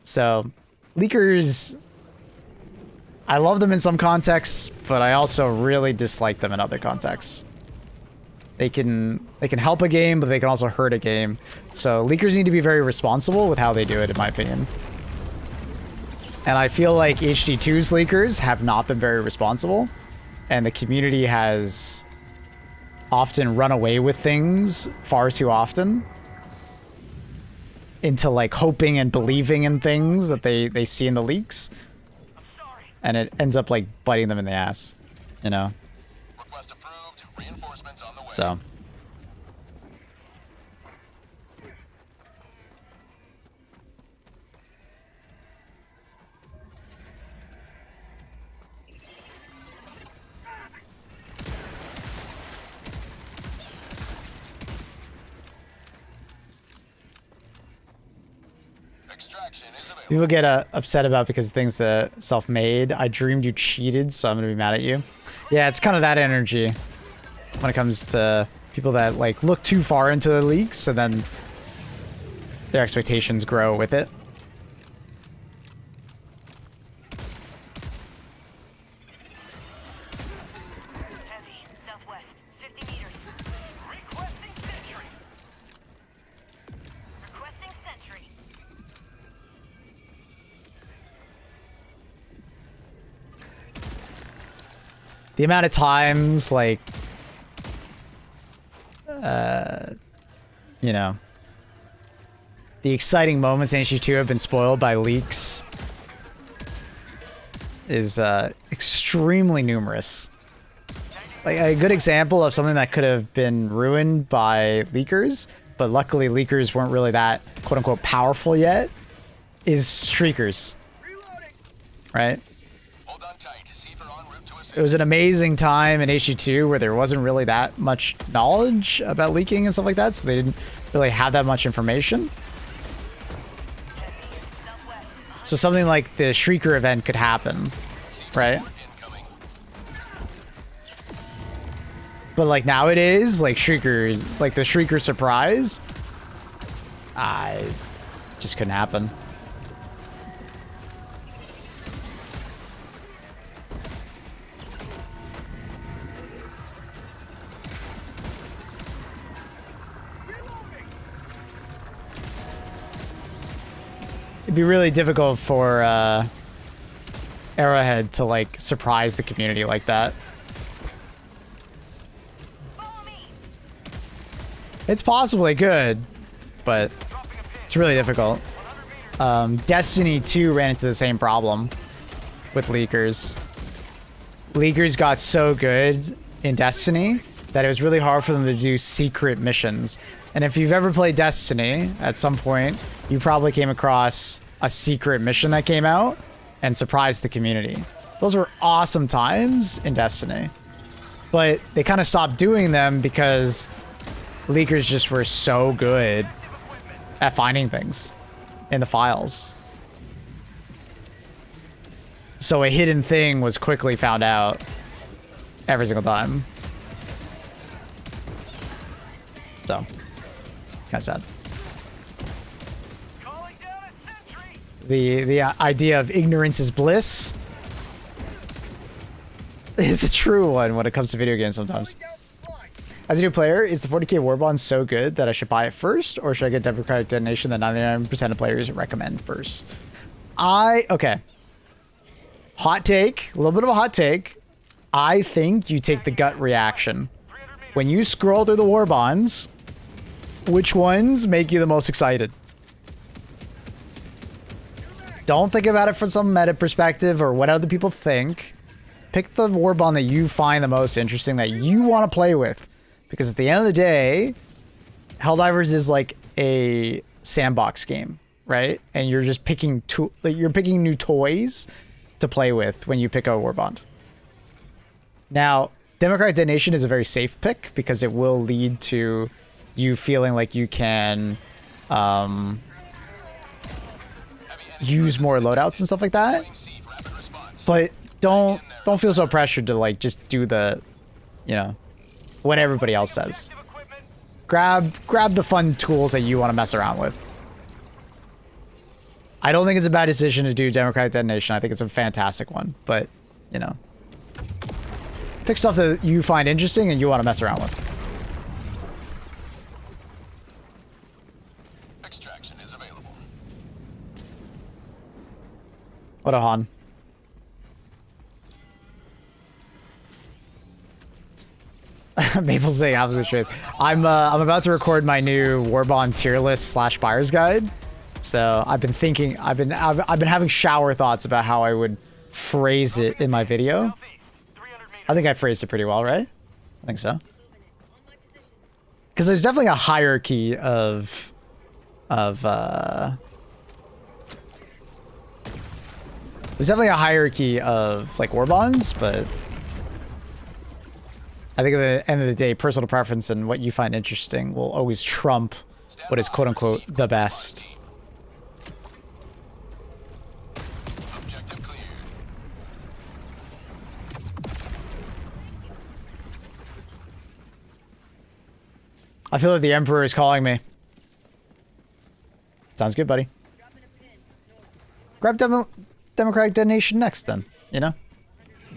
So, leakers, I love them in some contexts, but I also really dislike them in other contexts. They can help a game, but they can also hurt a game. So, leakers need to be very responsible with how they do it, in my opinion. And I feel like HG2's leakers have not been very responsible, and the community has often run away with things far too often into like hoping and believing in things that they see in the leaks, and it ends up like biting them in the ass, you know? Request approved. Reinforcements on the way. So. People get upset about because things that self-made. I dreamed you cheated, so I'm gonna be mad at you. Yeah, it's kind of that energy when it comes to people that like look too far into the leaks and then their expectations grow with it. Heavy, southwest, 50 meters. Requesting sentry. Requesting sentry. The amount of times, like, you know, the exciting moments in HG2 have been spoiled by leaks is extremely numerous. Like, a good example of something that could have been ruined by leakers, but luckily leakers weren't really that quote-unquote powerful yet, is streakers. Right? Hold on tight. Seaver en route to assist. It was an amazing time in HG2 where there wasn't really that much knowledge about leaking and stuff like that, so they didn't really have that much information. So something like the Shrieker event could happen, right? Incoming. But like nowadays, like Shriekers, like the Shrieker surprise, just couldn't happen. It'd be really difficult for Arrowhead to like surprise the community like that. It's possible they could, but it's really difficult. Destiny 2 ran into the same problem with leakers. Leakers got so good in Destiny that it was really hard for them to do secret missions. And if you've ever played Destiny, at some point, you probably came across a secret mission that came out and surprised the community. Those were awesome times in Destiny. But they kind of stopped doing them because leakers just were so good at finding things in the files. So a hidden thing was quickly found out every single time. So, kind of sad. The idea of ignorance is bliss is a true one when it comes to video games sometimes. As a new player, is the 40k Warbond so good that I should buy it first, or should I get Democratic Detonation that 99% of players recommend first? Okay. Hot take, a little bit of a hot take. I think you take the gut reaction. When you scroll through the Warbonds, which ones make you the most excited? Don't think about it from some meta perspective or what other people think. Pick the Warbond that you find the most interesting, that you want to play with. Because at the end of the day, Helldivers is like a sandbox game, right? And you're just picking new toys to play with when you pick a Warbond. Now, Democratic Detonation is a very safe pick because it will lead to you feeling like you can use more loadouts and stuff like that. But don't feel so pressured to like just do the, you know, what everybody else does. Grab the fun tools that you want to mess around with. I don't think it's a bad decision to do Democratic Detonation. I think it's a fantastic one, but you know, pick stuff that you find interesting and you want to mess around with. Extraction is available. What a Han. Maple's saying absolute truth. I'm about to record my new Warbond tier list / buyer's guide. So I've been thinking, I've been having shower thoughts about how I would phrase it in my video. I think I phrased it pretty well, right? I think so. Because there's definitely a hierarchy of there's definitely a hierarchy of like Warbonds, but I think at the end of the day, personal preference and what you find interesting will always trump what is quote unquote the best. Objective cleared. I feel like the Emperor is calling me. Sounds good, buddy. Grab Democratic Detonation next, then. You know?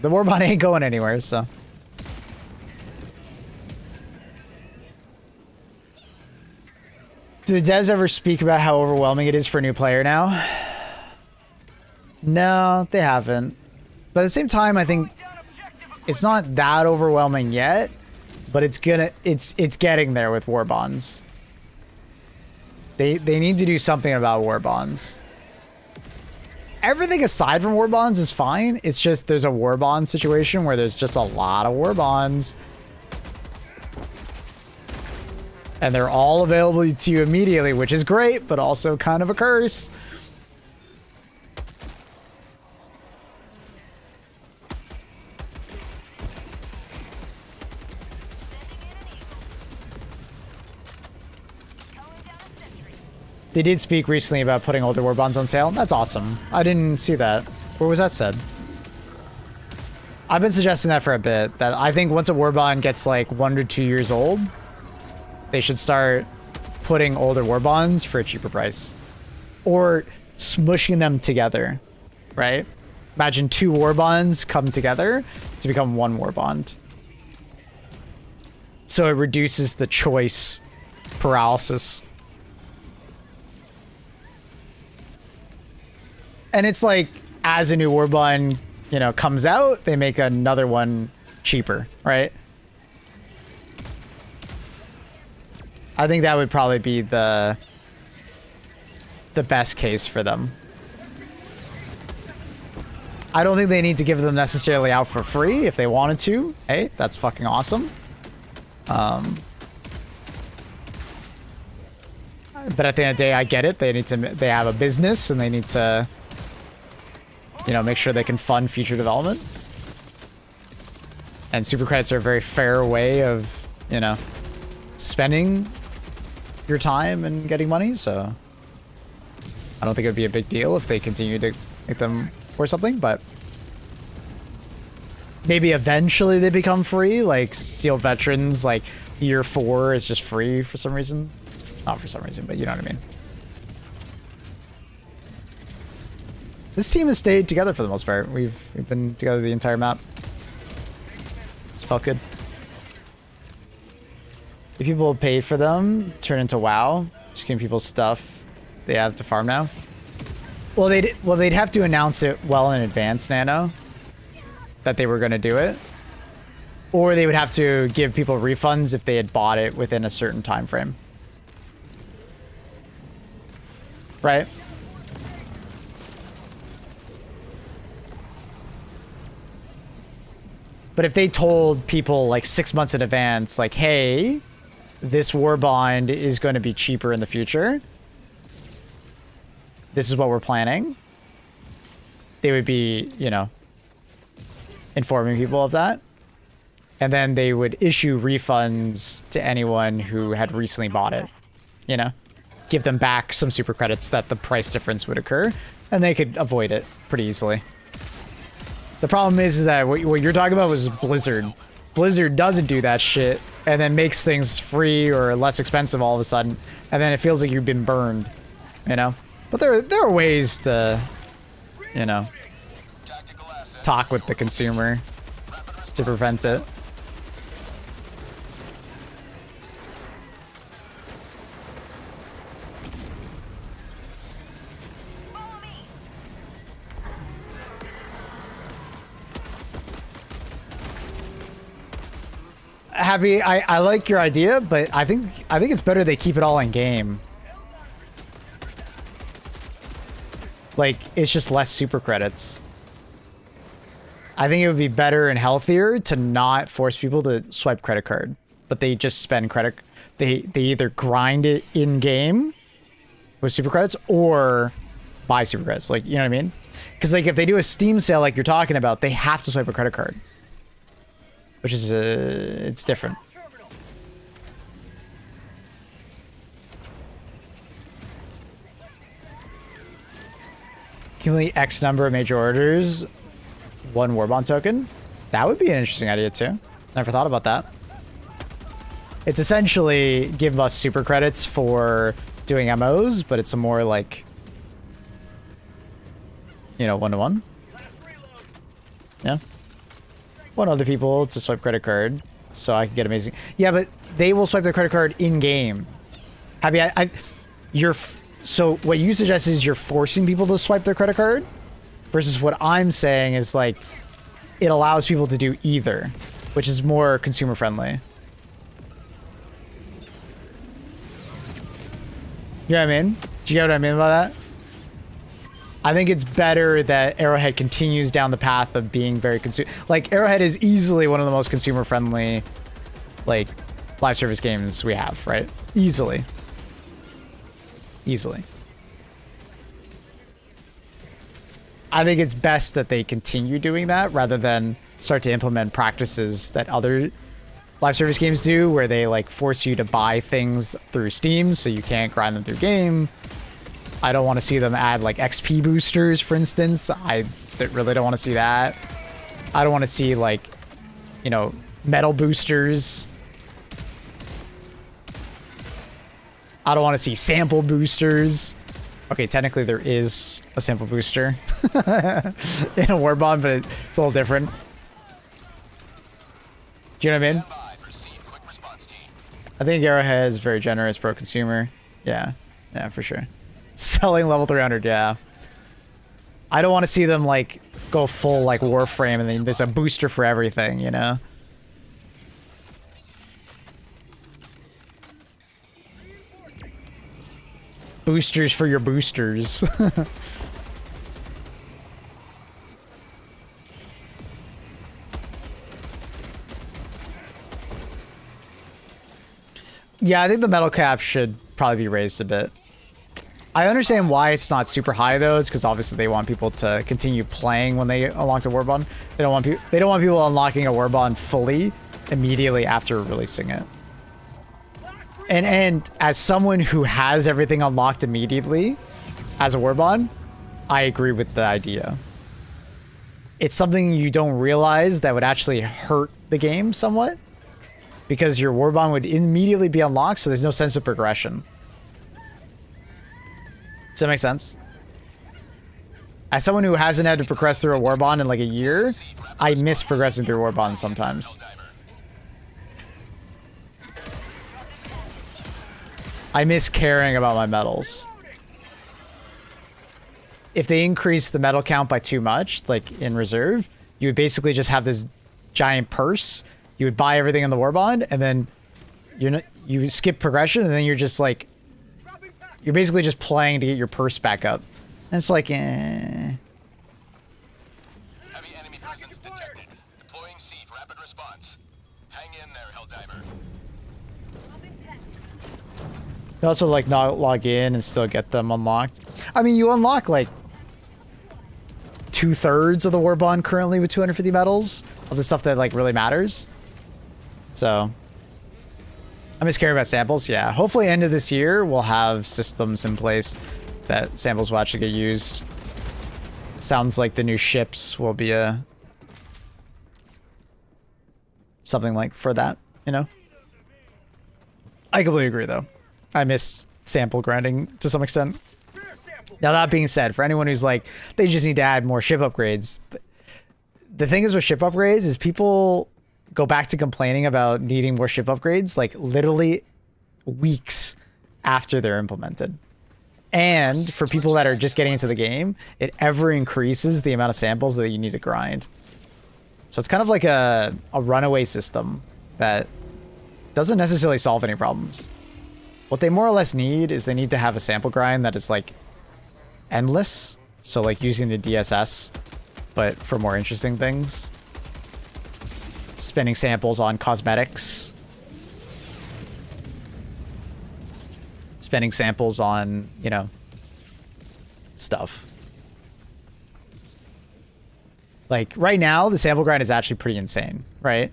The Warbond ain't going anywhere, so. Do the devs ever speak about how overwhelming it is for a new player now? No, they haven't. But at the same time, I think it's not that overwhelming yet, but it's getting there with war bonds. They need to do something about war bonds. Everything aside from war bonds is fine. It's just there's a war bond situation where there's just a lot of war bonds. And they're all available to you immediately, which is great, but also kind of a curse. They did speak recently about putting older war bonds on sale. That's awesome. I didn't see that. Where was that said? I've been suggesting that for a bit, that I think once a war bond gets like 1 to 2 years old, they should start putting older war bonds for a cheaper price. Or smushing them together, right? Imagine 2 war bonds come together to become 1 war bond. So it reduces the choice paralysis. And it's like, as a new war bond, you know, comes out, they make another one cheaper, right? I think that would probably be the best case for them. I don't think they need to give them necessarily out for free. If they wanted to, hey, that's fucking awesome. But at the end of the day, I get it. They have a business and they need to, you know, make sure they can fund future development. And super credits are a very fair way of, you know, spending your time and getting money, so I don't think it would be a big deal if they continue to make them for something, but maybe eventually they become free, like Steel Veterans, like year 4 is just free for some reason. Not for some reason, but you know what I mean. This team has stayed together for the most part. We've been together the entire map. It's felt good. If people pay for them, turn into WoW, just giving people stuff they have to farm now. Well, they'd have to announce it well in advance, Nano, that they were going to do it, or they would have to give people refunds if they had bought it within a certain time frame. Right? But if they told people like 6 months in advance, like, hey, this war bond is going to be cheaper in the future, this is what we're planning, they would be, you know, informing people of that. And then they would issue refunds to anyone who had recently bought it, you know, give them back some super credits that the price difference would occur, and they could avoid it pretty easily. The problem is that what you're talking about was Blizzard. Blizzard doesn't do that shit and then makes things free or less expensive all of a sudden, and then it feels like you've been burned, you know? But there are ways to, you know, talk with the consumer to prevent it. Happy, I like your idea, but I think it's better they keep it all in game. Like, it's just less super credits. I think it would be better and healthier to not force people to swipe credit card, but they just spend credit. They either grind it in game with super credits or buy super credits. Like, you know what I mean? Because like if they do a Steam sale like you're talking about, they have to swipe a credit card. Which is, it's different. Accumulate X number of major orders, 1 Warbond token. That would be an interesting idea too. Never thought about that. It's essentially give us super credits for doing MOs, but it's a more like, you know, one-to-one. Yeah. Want other people to swipe credit card so I can get amazing. Yeah, but they will swipe their credit card in game. Have you? So what you suggest is you're forcing people to swipe their credit card, versus what I'm saying is like it allows people to do either, which is more consumer friendly. You know what I mean? Do you get what I mean by that? I think it's better that Arrowhead continues down the path of being very like Arrowhead is easily one of the most consumer friendly like live service games we have, right? Easily. I think it's best that they continue doing that rather than start to implement practices that other live service games do, where they like force you to buy things through Steam so you can't grind them through game. I don't want to see them add like XP boosters, for instance. I really don't want to see that. I don't want to see like, you know, medal boosters. I don't want to see sample boosters. Okay, technically there is a sample booster in a Warbond, but it's a little different. Do you know what I mean? I think Arrowhead is very generous pro-consumer. Yeah, for sure. Selling level 300, yeah. I don't want to see them like go full like Warframe and then there's a booster for everything, you know? Boosters for your boosters. Yeah, I think the metal cap should probably be raised a bit. I understand why it's not super high though. It's because obviously they want people to continue playing when they unlock the Warbond. They don't want people unlocking a Warbond fully immediately after releasing it. And as someone who has everything unlocked immediately as a Warbond, I agree with the idea. It's something you don't realize that would actually hurt the game somewhat, because your Warbond would immediately be unlocked, so there's no sense of progression. Does that make sense? As someone who hasn't had to progress through a Warbond in like a year, I miss progressing through Warbond sometimes. I miss caring about my medals. If they increase the medal count by too much, like in reserve, you would basically just have this giant purse. You would buy everything in the Warbond, and then you skip progression, and then you're just like, you're basically just playing to get your purse back up. And it's like, eh. Heavy enemy presence detected. Deploying seed rapid response. Hang in there, Helldiver. You also like not log in and still get them unlocked. I mean, you unlock like 2/3 of the Warbond currently with 250 medals of the stuff that like really matters. So I'm just caring about samples. Yeah, hopefully end of this year we'll have systems in place that samples will actually get used. It sounds like the new ships will be something like for that, you know. I completely agree though. I miss sample grinding to some extent. Now that being said, for anyone who's like, they just need to add more ship upgrades. But the thing is with ship upgrades is people go back to complaining about needing more ship upgrades like literally weeks after they're implemented. And for people that are just getting into the game, it ever increases the amount of samples that you need to grind. So it's kind of like a runaway system that doesn't necessarily solve any problems. What they more or less need is they need to have a sample grind that is like endless. So like using the DSS, but for more interesting things. Spending samples on cosmetics. Spending samples on, you know, stuff. Like right now, the sample grind is actually pretty insane, right?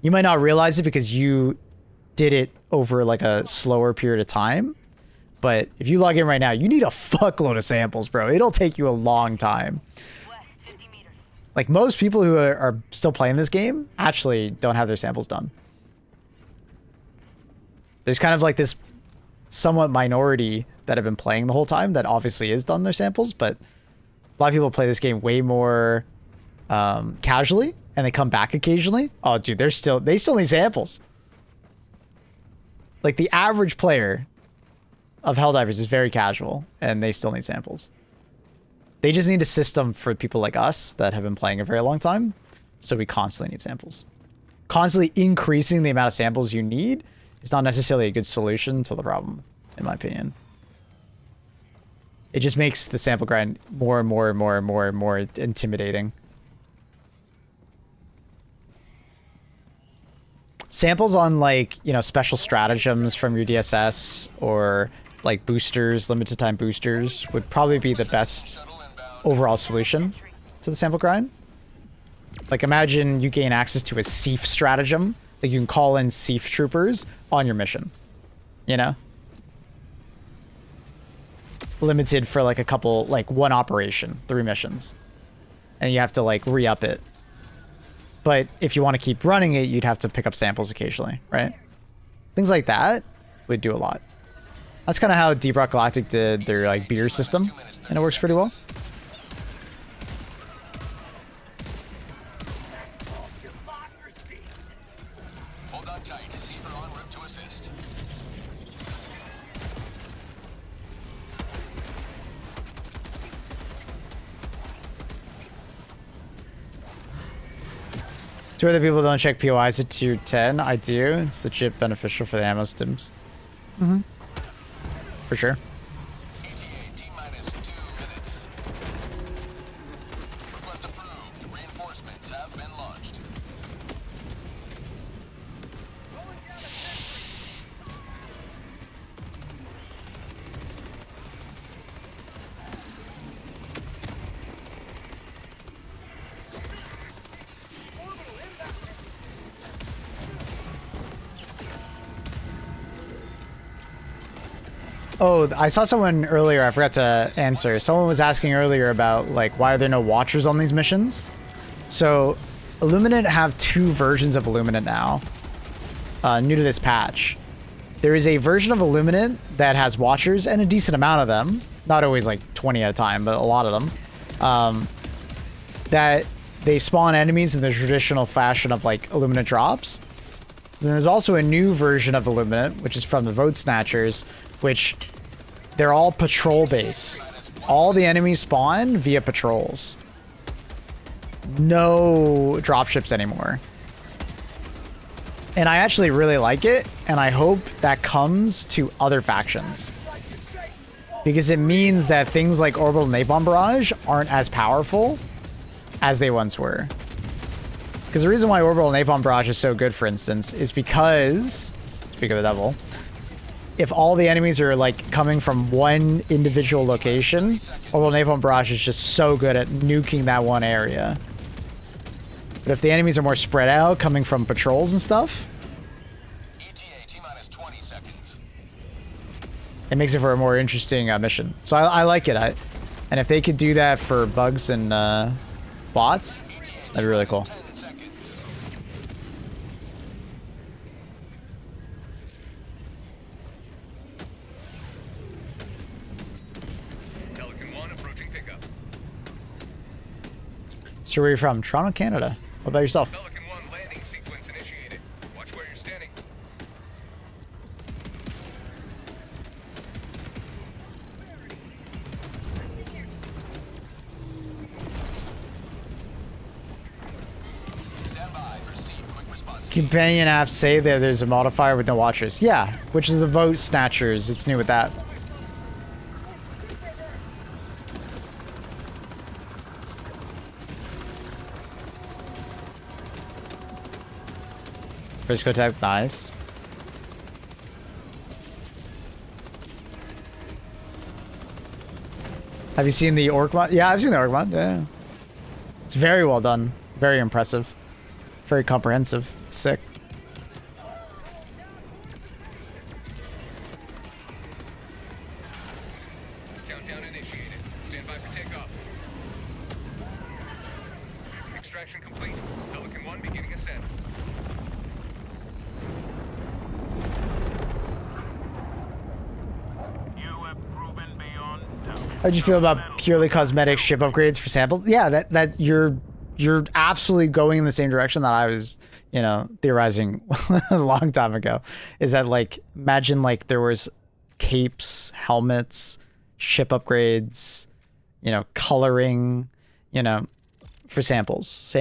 You might not realize it because you did it over like a slower period of time. But if you log in right now, you need a fuckload of samples, bro. It'll take you a long time. Like most people who are still playing this game actually don't have their samples done. There's kind of like this somewhat minority that have been playing the whole time that obviously is done their samples, but a lot of people play this game way more casually, and they come back occasionally. Oh, dude, they still need samples. Like, the average player of Helldivers is very casual, and they still need samples. They just need a system for people like us that have been playing a very long time, so we constantly need samples. Constantly increasing the amount of samples you need is not necessarily a good solution to the problem, in my opinion. It just makes the sample grind more and more and more and more and more intimidating. Samples on, like, you know, special stratagems from your DSS or like boosters, limited time boosters would probably be the best overall solution to the sample grind. Like, imagine you gain access to a Seif stratagem, like you can call in Seif troopers on your mission, you know? Limited for like a couple, like one operation, 3 missions. And you have to like re-up it. But if you want to keep running it, you'd have to pick up samples occasionally, right? Things like that would do a lot. That's kind of how Deep Rock Galactic did their like beer system, and it works pretty well. Hold on tight. Seaver en route to assist. Two other people don't check POIs at tier 10. I do. It's legit beneficial for the ammo stims. Mm-hmm. For sure. ETA T-minus 2 minutes. Request approved. Reinforcements have been launched. Oh, I saw someone earlier, I forgot to answer. Someone was asking earlier about, like, why are there no watchers on these missions? So, Illuminate have 2 versions of Illuminate now, new to this patch. There is a version of Illuminate that has watchers, and a decent amount of them. Not always, like, 20 at a time, but a lot of them. That they spawn enemies in the traditional fashion of, like, Illuminate drops. Then there's also a new version of Illuminate, which is from the Vote Snatchers, which they're all patrol base. All the enemies spawn via patrols. No dropships anymore. And I actually really like it, and I hope that comes to other factions. Because it means that things like Orbital Napalm Barrage aren't as powerful as they once were. Because the reason why Orbital Napalm Barrage is so good, for instance, is because, speak of the devil, if all the enemies are like coming from one individual location, Orbital Napalm Barrage is just so good at nuking that one area. But if the enemies are more spread out, coming from patrols and stuff, it makes it for a more interesting mission. So I like it. And if they could do that for bugs and bots, that'd be really cool. So where are you from? Toronto, Canada. What about yourself? Pelican 1 landing sequence initiated. Watch where you're standing. Stand by. Proceed. Quick response. Companion apps say that there's a modifier with no watchers. Yeah, which is the Vote Snatchers. It's new with that. Physical attack, nice. Have you seen the Orc mod? Yeah, I've seen the Orc mod, yeah. It's very well done. Very impressive. Very comprehensive. It's sick. Countdown initiated. Stand by for takeoff. Extraction complete. Pelican 1 beginning ascent. How'd you feel about purely cosmetic ship upgrades for samples? Yeah, that you're absolutely going in the same direction that I was, you know, theorizing a long time ago. Is that like, imagine like there was capes, helmets, ship upgrades, you know, coloring, you know, for samples,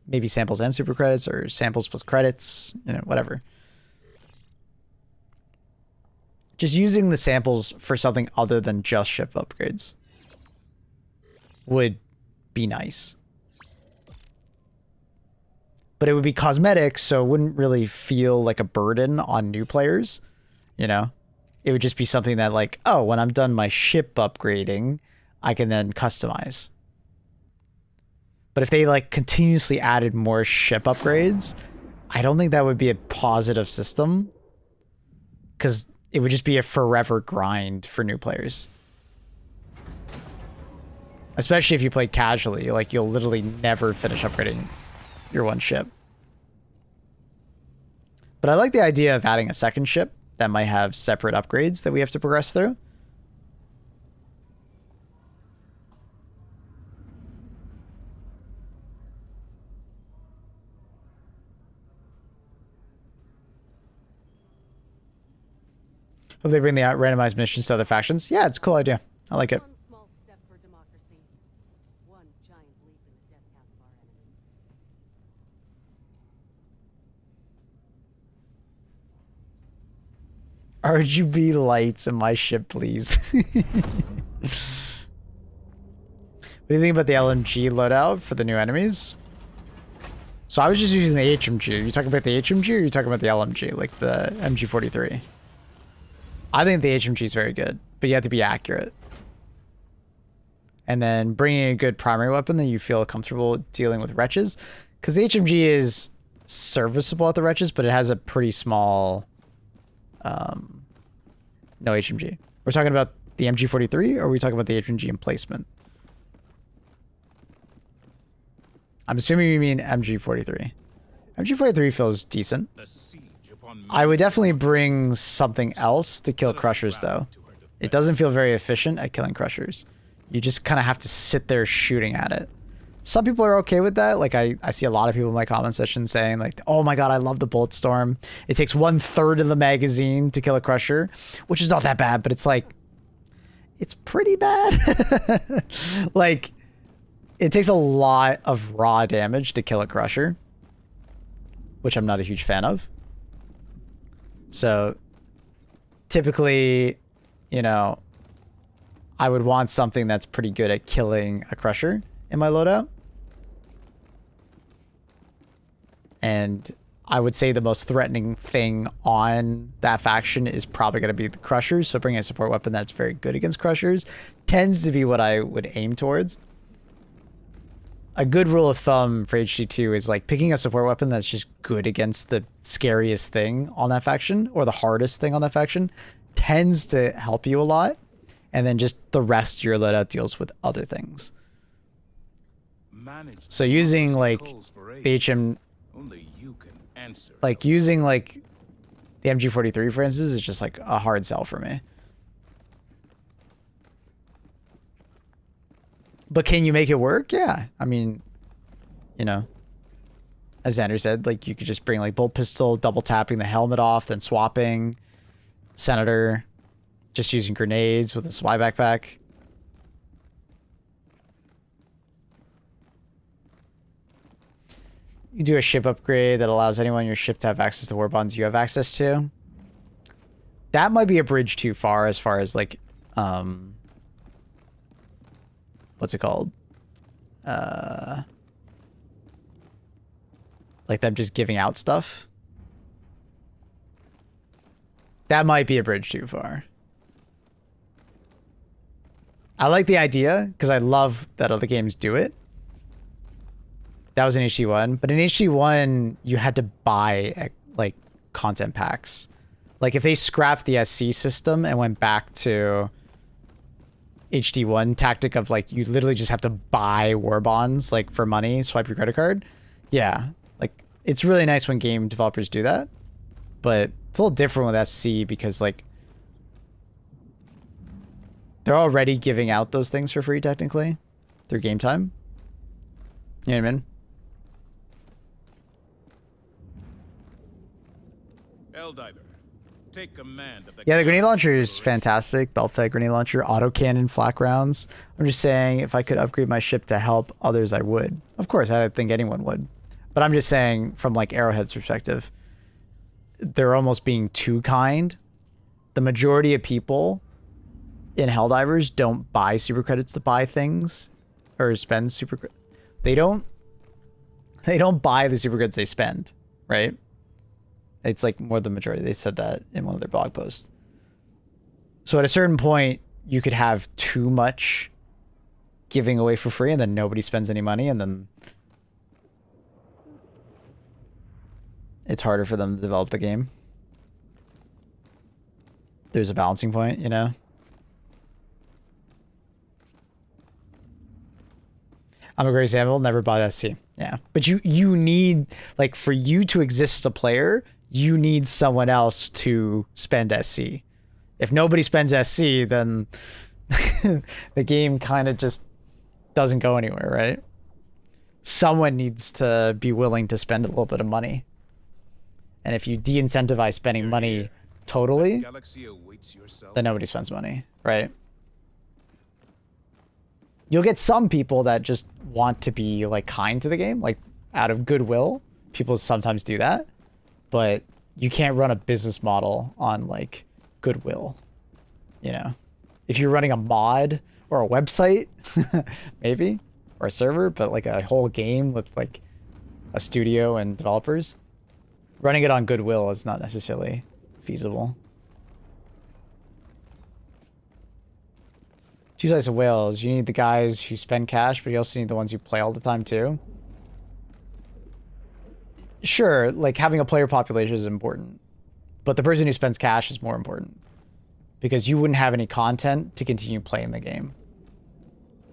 maybe samples and super credits, or samples plus credits, you know, whatever. Just using the samples for something other than just ship upgrades would be nice. But it would be cosmetic, so it wouldn't really feel like a burden on new players, you know? It would just be something that like, oh, when I'm done my ship upgrading, I can then customize. But if they like continuously added more ship upgrades, I don't think that would be a positive system, because it would just be a forever grind for new players. Especially if you play casually, like you'll literally never finish upgrading your one ship. But I like the idea of adding a second ship that might have separate upgrades that we have to progress through. Hope they bring the randomized missions to other factions. Yeah, it's a cool idea. I like it. One small step for democracy, one giant leap in the death path of our enemies. RGB lights in my ship, please. What do you think about the LMG loadout for the new enemies? So I was just using the HMG. Are you talking about the HMG or are you talking about the LMG, like the MG43? I think the HMG is very good, but you have to be accurate. And then bringing a good primary weapon that you feel comfortable dealing with wretches. Because the HMG is serviceable at the wretches, but it has a pretty small... no HMG. We're talking about the MG43, or are we talking about the HMG emplacement? I'm assuming you mean MG43. MG43 feels decent. I would definitely bring something else to kill crushers, though. It doesn't feel very efficient at killing crushers. You just kind of have to sit there shooting at it. Some people are okay with that. Like, I see a lot of people in my comment section saying, like, oh my god, I love the bullet storm. It takes 1/3 of the magazine to kill a crusher, which is not that bad, but it's like, it's pretty bad. Like, it takes a lot of raw damage to kill a crusher, which I'm not a huge fan of. So typically, you know, I would want something that's pretty good at killing a crusher in my loadout. And I would say the most threatening thing on that faction is probably going to be the crushers. So bringing a support weapon that's very good against crushers tends to be what I would aim towards. A good rule of thumb for HD2 is like picking a support weapon that's just good against the scariest thing on that faction or the hardest thing on that faction tends to help you a lot. And then just the rest of your loadout deals with other things. So using like the HM, like using like the MG43 for instance is just like a hard sell for me. But can you make it work? Yeah. I mean, you know, as Xander said, like you could just bring like bolt pistol, double tapping the helmet off, then swapping, Senator, just using grenades with a spy backpack. You do a ship upgrade that allows anyone on your ship to have access to war bonds you have access to. That might be a bridge too far as like, what's it called? Like them just giving out stuff. That might be a bridge too far. I like the idea because I love that other games do it. That was in HD1, but in HD1 you had to buy like content packs. Like if they scrapped the SC system and went back to HD1 tactic of like you literally just have to buy war bonds like for money, swipe your credit card. Yeah, like it's really nice when game developers do that, but it's a little different with SC because like They're already giving out those things for free, technically, through game time. You know what I mean? Helldiver, take command of the... Yeah, the grenade launcher is fantastic. Belt-fed grenade launcher, autocannon, flak rounds. I'm just saying, if I could upgrade my ship to help others, I would. Of course, I think anyone would. But I'm just saying, from like Arrowhead's perspective, they're almost being too kind. The majority of people in Helldivers don't buy super credits to buy things or spend super credits. They don't buy the super credits they spend, right? It's like more the majority. They said that in one of their blog posts. So at a certain point, you could have too much giving away for free and then nobody spends any money, and then it's harder for them to develop the game. There's a balancing point, you know? I'm a great example. Never bought SC. Yeah. But you need, like, for you to exist as a player, you need someone else to spend SC. If nobody spends SC, then the game kind of just doesn't go anywhere, right? Someone needs to be willing to spend a little bit of money. And if you de-incentivize spending money totally, Galaxy awaits yourself. then nobody spends money, right? You'll get some people that just want to be like kind to the game, like out of goodwill. People sometimes do that, but you can't run a business model on like goodwill, you know? If you're running a mod or a website, maybe, or a server, but like a whole game with like a studio and developers, running it on goodwill is not necessarily feasible. Two sides of whales. You need the guys who spend cash, but you also need the ones who play all the time too. Sure, like having a player population is important, but the person who spends cash is more important, because you wouldn't have any content to continue playing the game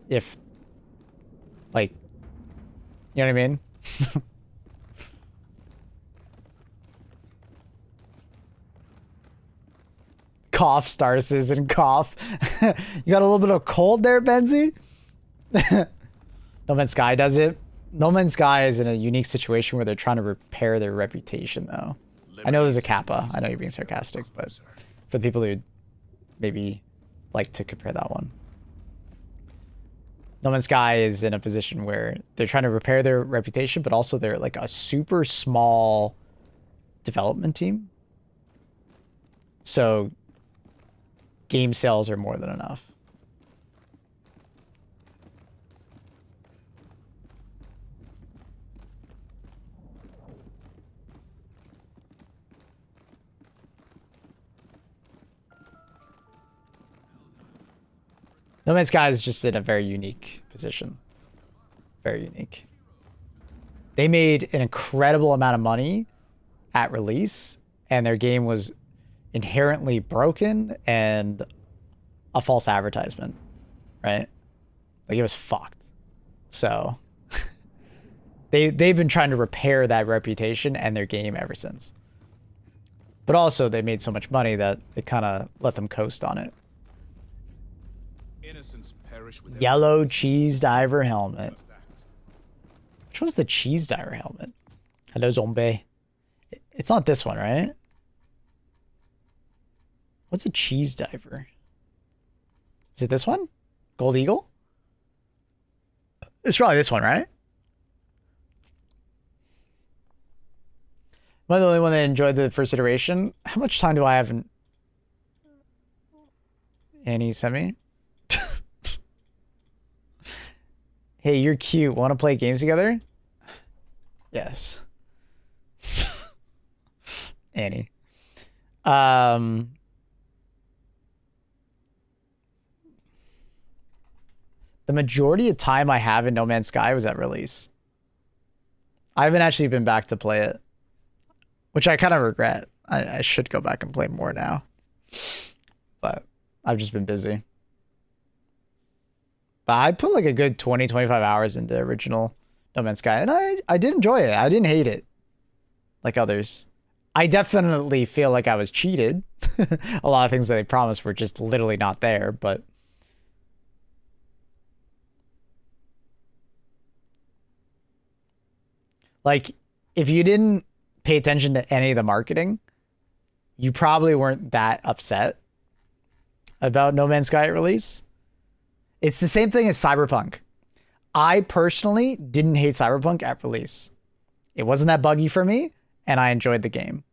if, like, you know what I mean? Cough, Starsis, and cough. You got a little bit of cold there, Benzie? No Man's Sky does it. No Man's Sky is in a unique situation where they're trying to repair their reputation, though. I know there's a kappa. I know you're being sarcastic, but for the people who maybe like to compare that one. No Man's Sky is in a position where they're trying to repair their reputation, but also they're like a super small development team. So game sales are more than enough. No Man's Sky is just in a very unique position. Very unique. They made an incredible amount of money at release, and their game was inherently broken and a false advertisement, right? Like, it was fucked. So they've been trying to repair that reputation and their game ever since. But also they made so much money that it kind of let them coast on it. Innocents perish with Yellow cheese diver helmet. Which one's the cheese diver helmet? Hello, zombie. It's not this one, right? What's a cheese diver? Is it this one? Gold Eagle? It's probably this one, right? Am I the only one that enjoyed the first iteration? How much time do I have in... Annie sent me? Hey, you're cute. Want to play games together? Yes. Annie. The majority of time I have in No Man's Sky was at release. I haven't actually been back to play it, which I kind of regret. I should go back and play more now, but I've just been busy. But I put like a good 20, 25 hours into original No Man's Sky, and I did enjoy it. I didn't hate it like others. I definitely feel like I was cheated. A lot of things that they promised were just literally not there, but Like, if you didn't pay attention to any of the marketing, you probably weren't that upset about No Man's Sky at release. It's the same thing as Cyberpunk. I personally didn't hate Cyberpunk at release. It wasn't that buggy for me, and I enjoyed the game.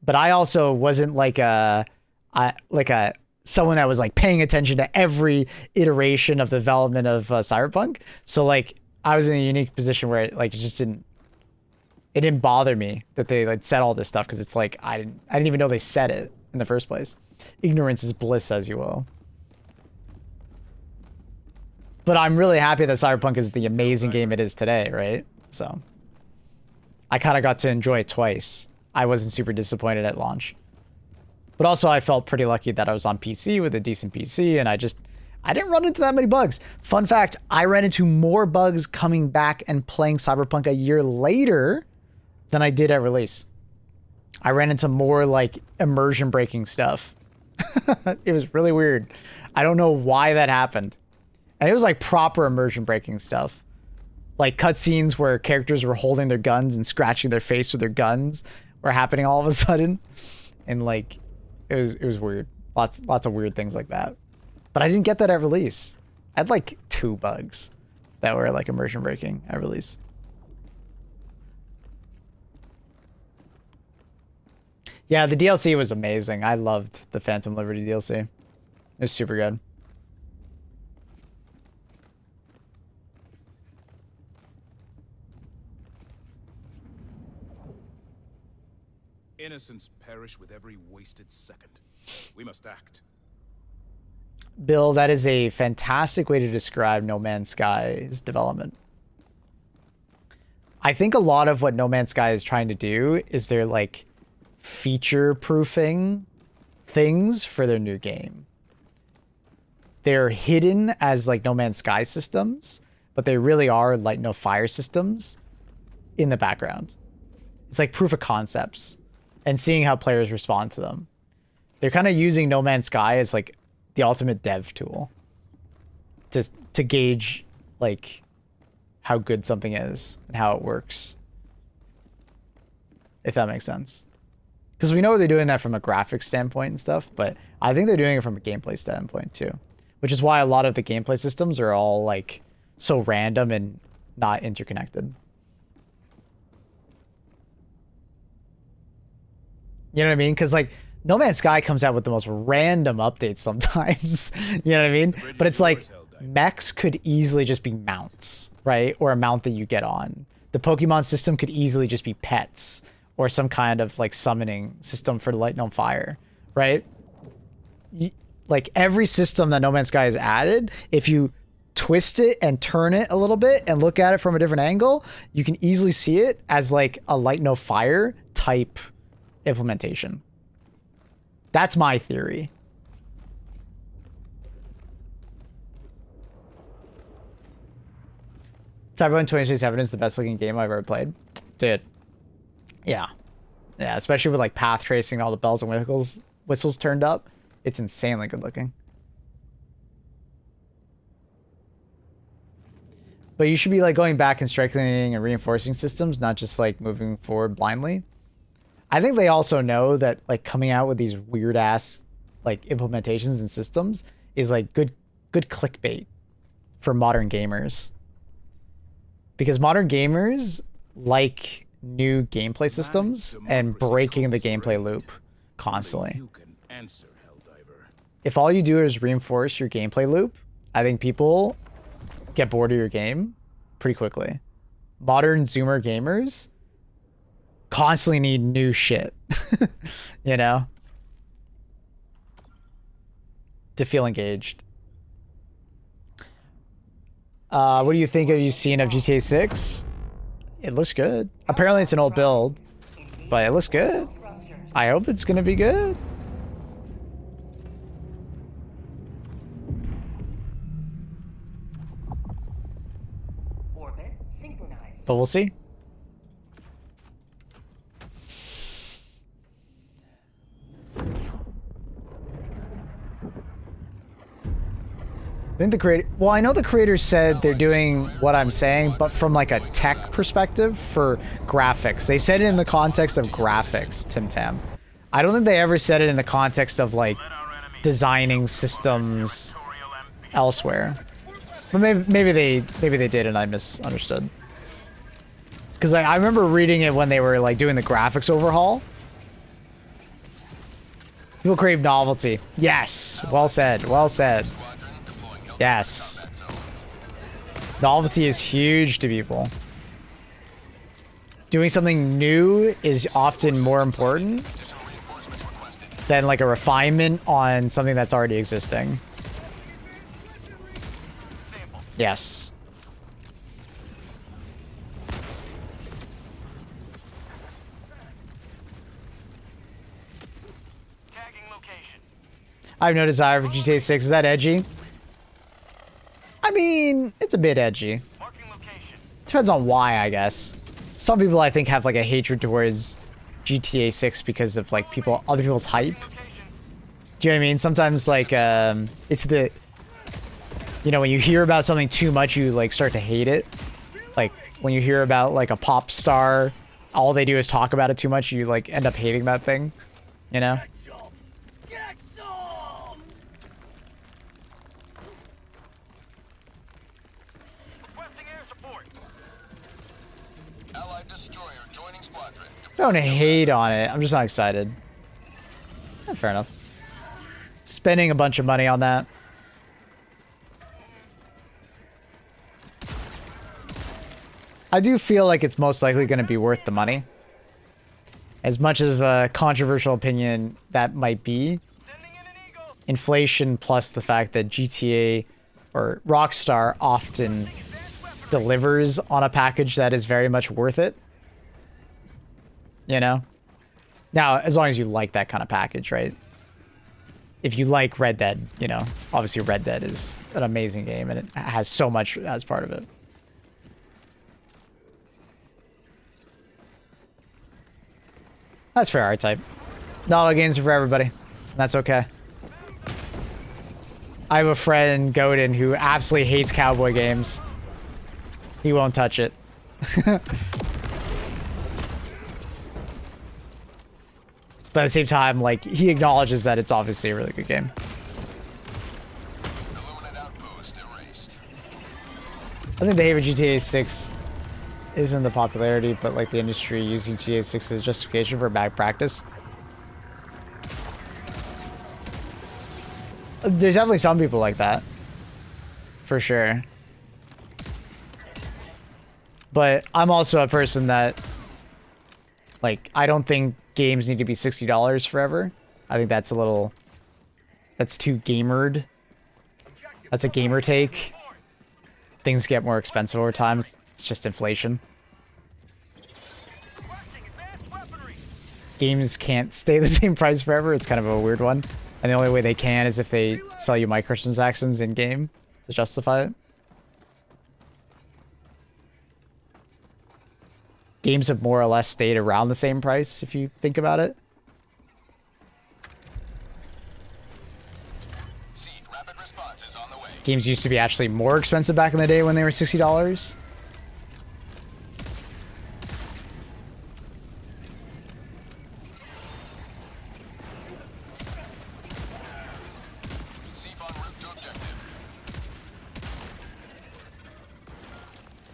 But I also wasn't like someone that was like paying attention to every iteration of the development of Cyberpunk. So like I was in a unique position where it just didn't bother me that they like said all this stuff, because it's like I didn't even know they said it in the first place. Ignorance is bliss, as you will. But I'm really happy that Cyberpunk is the amazing game it is today, right? So I kind of got to enjoy it twice. I wasn't super disappointed at launch. But also I felt pretty lucky that I was on PC with a decent PC, and I didn't run into that many bugs. Fun fact, I ran into more bugs coming back and playing Cyberpunk a year later than I did at release. I ran into more like immersion breaking stuff. It was really weird. I don't know why that happened. And it was like proper immersion breaking stuff. Like cutscenes where characters were holding their guns and scratching their face with their guns were happening all of a sudden. And like, it was weird. Lots of weird things like that. But I didn't get that at release. I had like 2 bugs that were like immersion breaking at release. Yeah, the DLC was amazing. I loved the Phantom Liberty DLC. It was super good. Innocents perish with every wasted second. We must act. Bill, that is a fantastic way to describe No Man's Sky's development. I think a lot of what No Man's Sky is trying to do is they're like feature proofing things for their new game. They're hidden as like No Man's Sky systems, but they really are Light No Fire systems in the background. It's like proof of concepts and seeing how players respond to them. They're kind of using No Man's Sky as like the ultimate dev tool to gauge like how good something is and how it works, if that makes sense. Because we know they're doing that from a graphics standpoint and stuff, but I think they're doing it from a gameplay standpoint too, which is why a lot of the gameplay systems are all like so random and not interconnected. You know what I mean? Because like No Man's Sky comes out with the most random updates sometimes. You know what I mean? But it's like mechs could easily just be mounts, right? Or a mount that you get on. The Pokemon system could easily just be pets or some kind of like summoning system for Light No Fire, right? Like every system that No Man's Sky has added, if you twist it and turn it a little bit and look at it from a different angle, you can easily see it as like a Light No Fire type implementation. That's my theory. Cyberpunk 2077 is the best looking game I've ever played. Dude. Yeah. Yeah, especially with like path tracing, all the bells and whistles turned up. It's insanely good looking. But you should be like going back and strengthening and reinforcing systems, not just like moving forward blindly. I think they also know that like coming out with these weird ass like implementations and systems is like good clickbait for modern gamers. Because modern gamers like new gameplay systems and breaking the gameplay loop constantly. If all you do is reinforce your gameplay loop, I think people get bored of your game pretty quickly. Modern Zoomer gamers constantly need new shit, you know, to feel engaged. What do you think of you seen of GTA 6? It looks good. Apparently it's an old build, but it looks good. I hope it's gonna be good. Orbit synchronized. But we'll see. I think the creator, well, I know the creators said they're doing what I'm saying, but from like a tech perspective for graphics. They said it in the context of graphics, Tim Tam. I don't think they ever said it in the context of like designing systems elsewhere. But maybe they did and I misunderstood. Because I remember reading it when they were like doing the graphics overhaul. People crave novelty. Yes, well said, well said. Yes. Novelty is huge to people. Doing something new is often more important than like a refinement on something that's already existing. Yes. Tagging location. I have no desire for GTA 6. Is that edgy? I mean, it's a bit edgy. Marking location. Depends on why, I guess. Some people, I think, have like a hatred towards GTA 6 because of like other people's hype. Do you know what I mean? Sometimes like it's the, you know, when you hear about something too much, you like start to hate it. Like when you hear about like a pop star, all they do is talk about it too much, you like end up hating that thing, you know? Don't hate on it. I'm just not excited. Fair enough. Spending a bunch of money on that. I do feel like it's most likely going to be worth the money. As much of a controversial opinion that might be, inflation plus the fact that GTA or Rockstar often delivers on a package that is very much worth it. You know? Now, as long as you like that kind of package, right? If you like Red Dead, you know, obviously Red Dead is an amazing game and it has so much as part of it. That's fair, R-Type. Not all games are for everybody. And that's okay. I have a friend, Godin, who absolutely hates cowboy games. He won't touch it. But at the same time, like, he acknowledges that it's obviously a really good game. I think the hate for GTA 6 isn't the popularity, but like the industry using GTA 6 as justification for bad practice. There's definitely some people like that. For sure. But I'm also a person that, like, I don't think games need to be $60 forever. I think that's a little... That's too gamered. That's a gamer take. Things get more expensive over time. It's just inflation. Games can't stay the same price forever. It's kind of a weird one. And the only way they can is if they sell you microtransactions in-game to justify it. Games have more or less stayed around the same price, if you think about it. Games used to be actually more expensive back in the day when they were $60.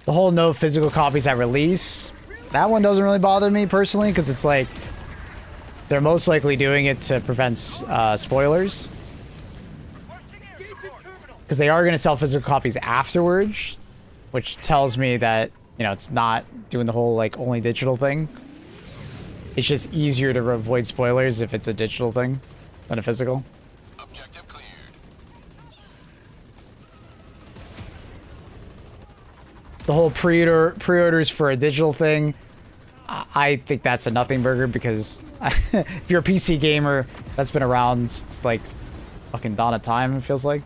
The whole no physical copies at release, that one doesn't really bother me personally, because it's like they're most likely doing it to prevent spoilers. Because they are going to sell physical copies afterwards, which tells me that, you know, it's not doing the whole like only digital thing. It's just easier to avoid spoilers if it's a digital thing than a physical. Objective cleared. The whole pre-orders for a digital thing, I think that's a nothing burger, because if you're a PC gamer, that's been around since like fucking dawn of time, it feels like.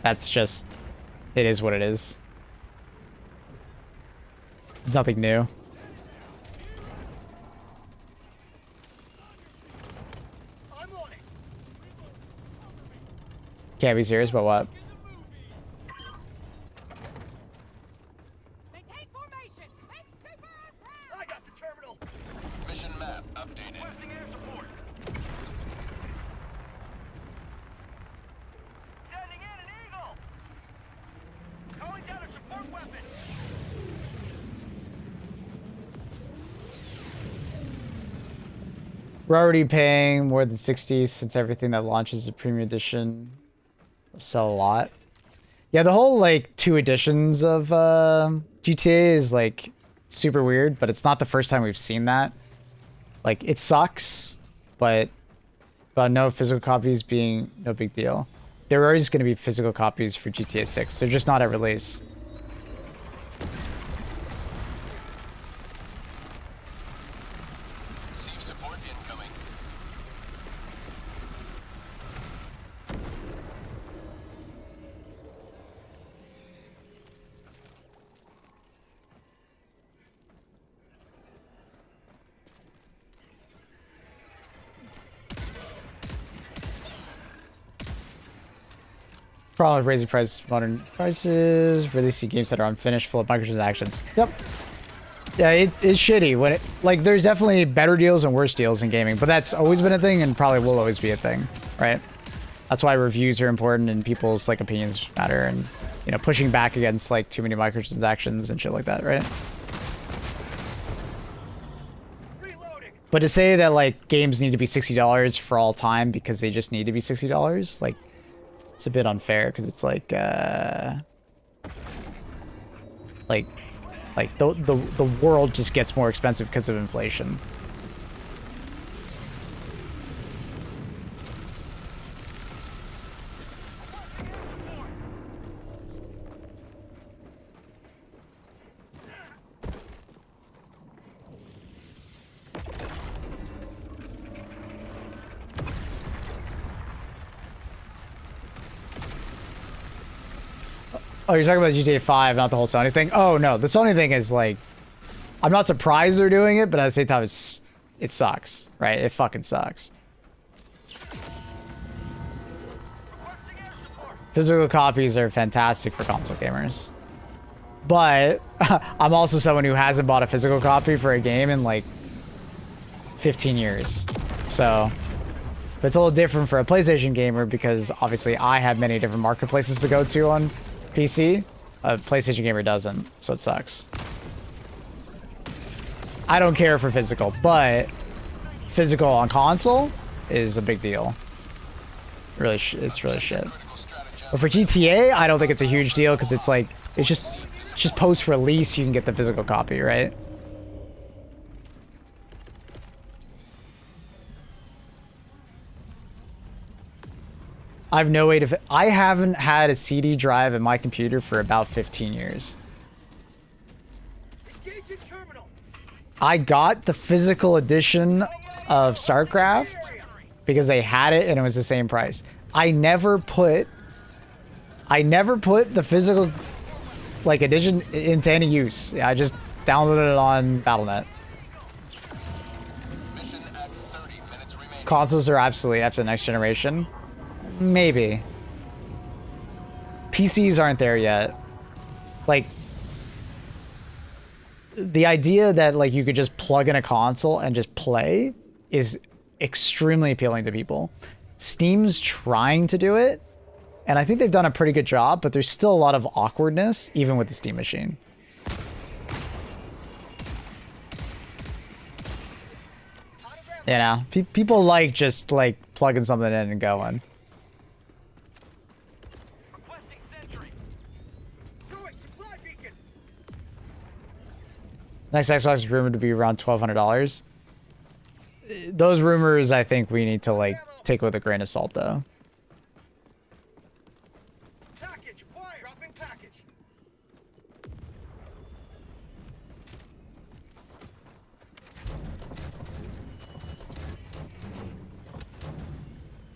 That's just, it is what it is. It's nothing new. Can't be serious, but what? Maintain formation. It's super Earth. I got the terminal. Mission map updated. Requesting air support. Sending in an Eagle. Calling down a support weapon. We're already paying more than 60 since everything that launches a premium edition will sell a lot. Yeah, the whole like 2 editions of GTA is like super weird, but it's not the first time we've seen that. Like it sucks, but no physical copies being no big deal. There are always going to be physical copies for GTA 6. They're just not at release. Receive support incoming. Problem with raising modern prices, releasing games that are unfinished, full of microtransactions. Yep. Yeah, it's shitty when it like there's definitely better deals and worse deals in gaming, but that's always been a thing and probably will always be a thing, right? That's why reviews are important and people's like opinions matter, and you know, pushing back against like too many microtransactions and shit like that, right? But to say that like games need to be $60 for all time because they just need to be $60, like it's a bit unfair because it's like the world just gets more expensive because of inflation. Oh, you're talking about GTA 5, not the whole Sony thing? Oh, no. The Sony thing is, like... I'm not surprised they're doing it, but at the same time, it sucks, right? It fucking sucks. Physical copies are fantastic for console gamers. But I'm also someone who hasn't bought a physical copy for a game in, like, 15 years. So... But it's a little different for a PlayStation gamer because, obviously, I have many different marketplaces to go to on PC. A PlayStation gamer doesn't, so it sucks. I don't care for physical, but physical on console is a big deal. Really, it's really shit. But for GTA, I don't think it's a huge deal because it's like it's just post-release you can get the physical copy, right? I have no way to... I haven't had a CD drive in my computer for about 15 years. I got the physical edition of StarCraft because they had it and it was the same price. I never put the physical like edition into any use. I just downloaded it on Battle.net. Consoles are obsolete after the next generation. Maybe. PCs aren't there yet. Like, the idea that like you could just plug in a console and just play is extremely appealing to people. Steam's trying to do it, and I think they've done a pretty good job, but there's still a lot of awkwardness even with the Steam machine. You know, people like just like plugging something in and going. Next Xbox is rumored to be around $1,200. Those rumors, I think we need to like take with a grain of salt, though. Package acquired. Dropping package.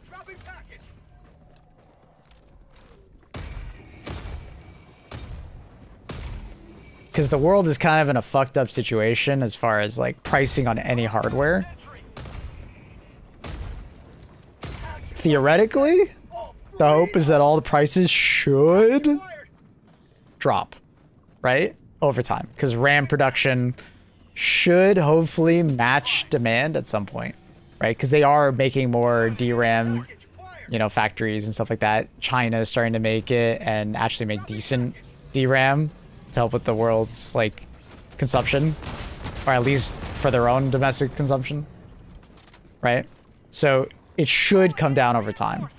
Dropping package. Because the world is kind of in a fucked up situation as far as like pricing on any hardware. Theoretically, the hope is that all the prices should drop, right? Over time. Because RAM production should hopefully match demand at some point, right? Because they are making more DRAM, you know, factories and stuff like that. China is starting to make it and actually make decent DRAM to help with the world's, like, consumption. Or at least for their own domestic consumption, right? So it should come down over time.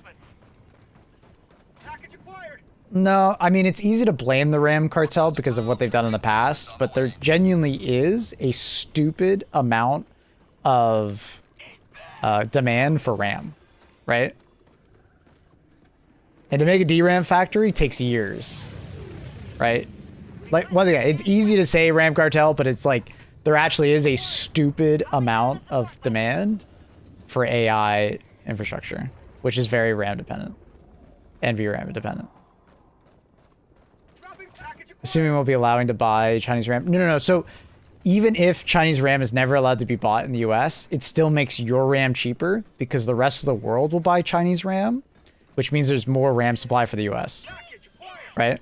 No, I mean, it's easy to blame the RAM cartel because of what they've done in the past, but there genuinely is a stupid amount of demand for RAM, right? And to make a DRAM factory takes years, right? Like, once again, it's easy to say RAM cartel, but it's like, there actually is a stupid amount of demand for AI infrastructure, which is very RAM dependent and VRAM dependent. Assuming we'll be allowing to buy Chinese RAM. No. So even if Chinese RAM is never allowed to be bought in the US, it still makes your RAM cheaper because the rest of the world will buy Chinese RAM, which means there's more RAM supply for the US, right?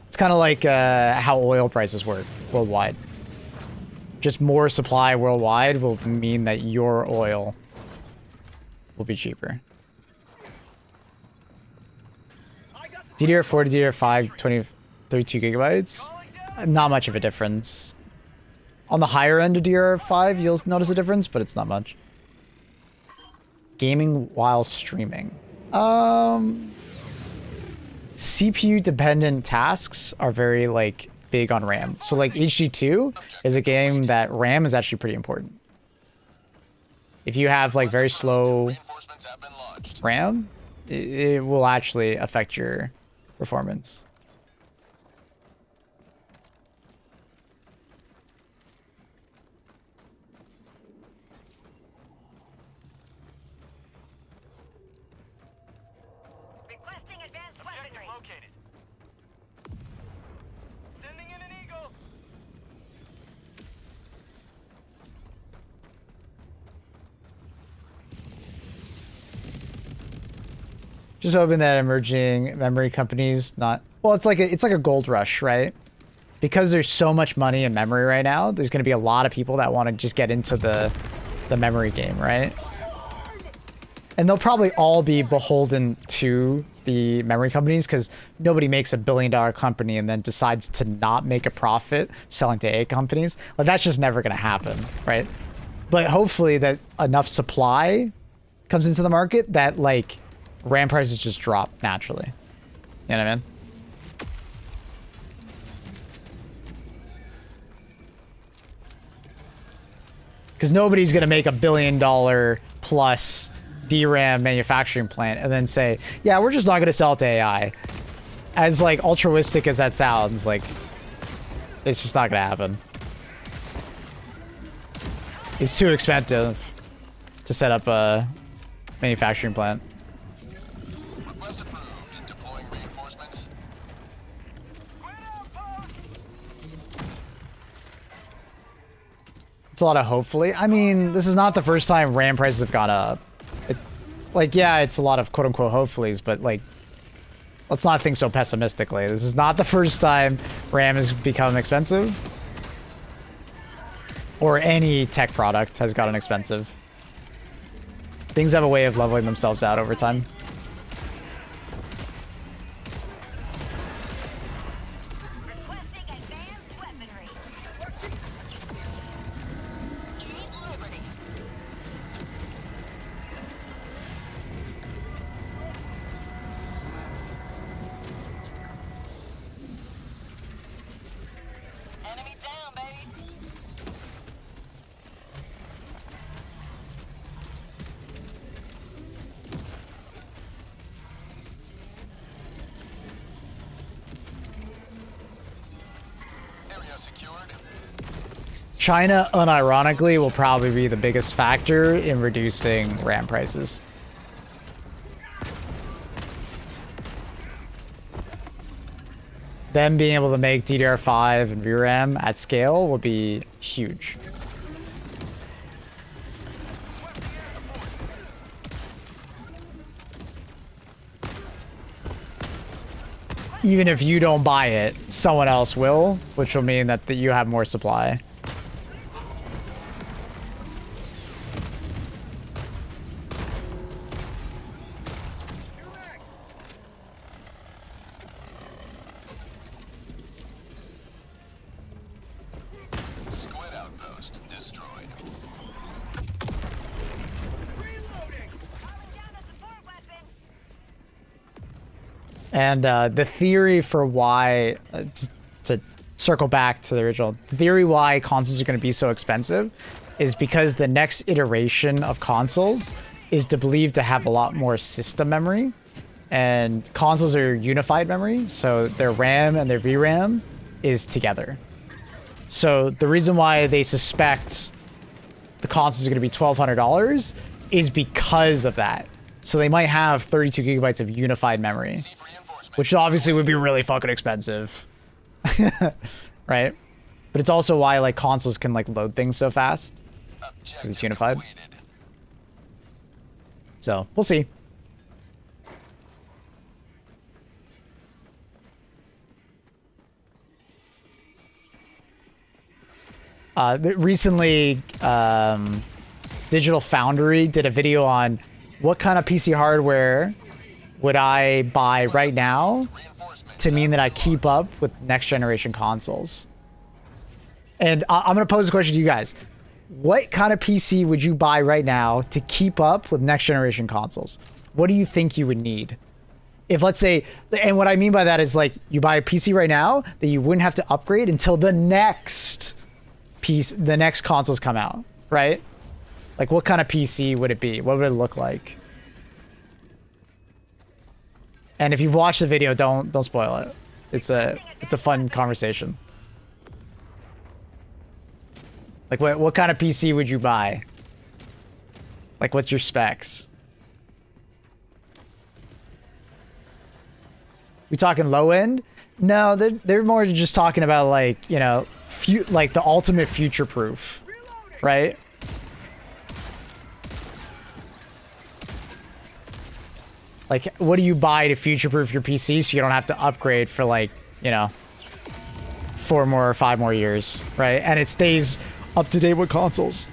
It's kind of like how oil prices work worldwide. Just more supply worldwide will mean that your oil will be cheaper. DDR4 to DDR5, 32 gigabytes. Not much of a difference. On the higher end of DDR5, you'll notice a difference, but it's not much. Gaming while streaming. CPU dependent tasks are very, like, big on RAM. So, like, HD2 is a game that RAM is actually pretty important. If you have, like, very slow RAM, it will actually affect your performance. Requesting advanced weaponry. Located. Sending in an eagle. Just hoping that emerging memory companies not... Well, it's like a gold rush, right? Because there's so much money in memory right now, there's going to be a lot of people that want to just get into the memory game, right? And they'll probably all be beholden to the memory companies because nobody makes $1 billion company and then decides to not make a profit selling to AI companies. Like, that's just never going to happen, right? But hopefully that enough supply comes into the market that, like, RAM prices just drop naturally. You know what I mean? Because nobody's going to make $1 billion plus DRAM manufacturing plant and then say, yeah, we're just not going to sell it to AI. As, like, altruistic as that sounds, like, it's just not going to happen. It's too expensive to set up a manufacturing plant. It's a lot of hopefully. I mean, this is not the first time RAM prices have gone up. Like, yeah, it's a lot of quote-unquote hopefullys, but, like, let's not think so pessimistically. This is not the first time RAM has become expensive. Or any tech product has gotten expensive. Things have a way of leveling themselves out over time. China, unironically, will probably be the biggest factor in reducing RAM prices. Them being able to make DDR5 and VRAM at scale will be huge. even if you don't buy it, someone else will, which will mean that you have more supply. Squid outpost destroyed. And the theory for why, to circle back to the original, the theory why consoles are going to be so expensive is because the next iteration of consoles is believed to have a lot more system memory. And consoles are unified memory, so their RAM and their VRAM is together. So the reason why they suspect the consoles are going to be $1,200 is because of that. So they might have 32 gigabytes of unified memory, which obviously would be really fucking expensive. Right? But it's also why like consoles can like load things so fast, because it's unified. So we'll see. Recently, Digital Foundry did a video on what kind of PC hardware would I buy right now to mean that I keep up with next generation consoles. And I'm going to pose a question to you guys. What kind of PC would you buy right now to keep up with next generation consoles? What do you think you would need? If let's say, and what I mean by that is like you buy a PC right now that you wouldn't have to upgrade until the next consoles come out, right? Like what kind of PC would it be? What would it look like? And if you've watched the video, don't spoil it. It's a fun conversation. Like what kind of PC would you buy? Like what's your specs? We talking low end? No, they're more just talking about like, you know, like the ultimate future proof, right? Like, what do you buy to future-proof your PC so you don't have to upgrade for like, you know, 4 more or 5 more years, right? And it stays up to date with consoles.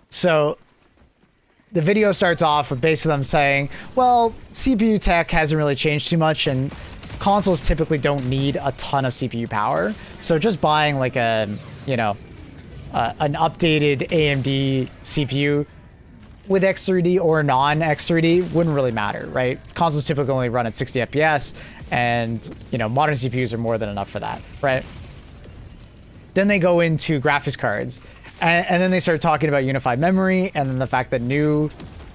So the video starts off with basically them saying, well, CPU tech hasn't really changed too much and consoles typically don't need a ton of CPU power. So just buying like a, you know, an updated AMD CPU with X3D or non-X3D wouldn't really matter, right? Consoles typically only run at 60 FPS and, you know, modern CPUs are more than enough for that, right? Then they go into graphics cards. And then they start talking about unified memory and then the fact that new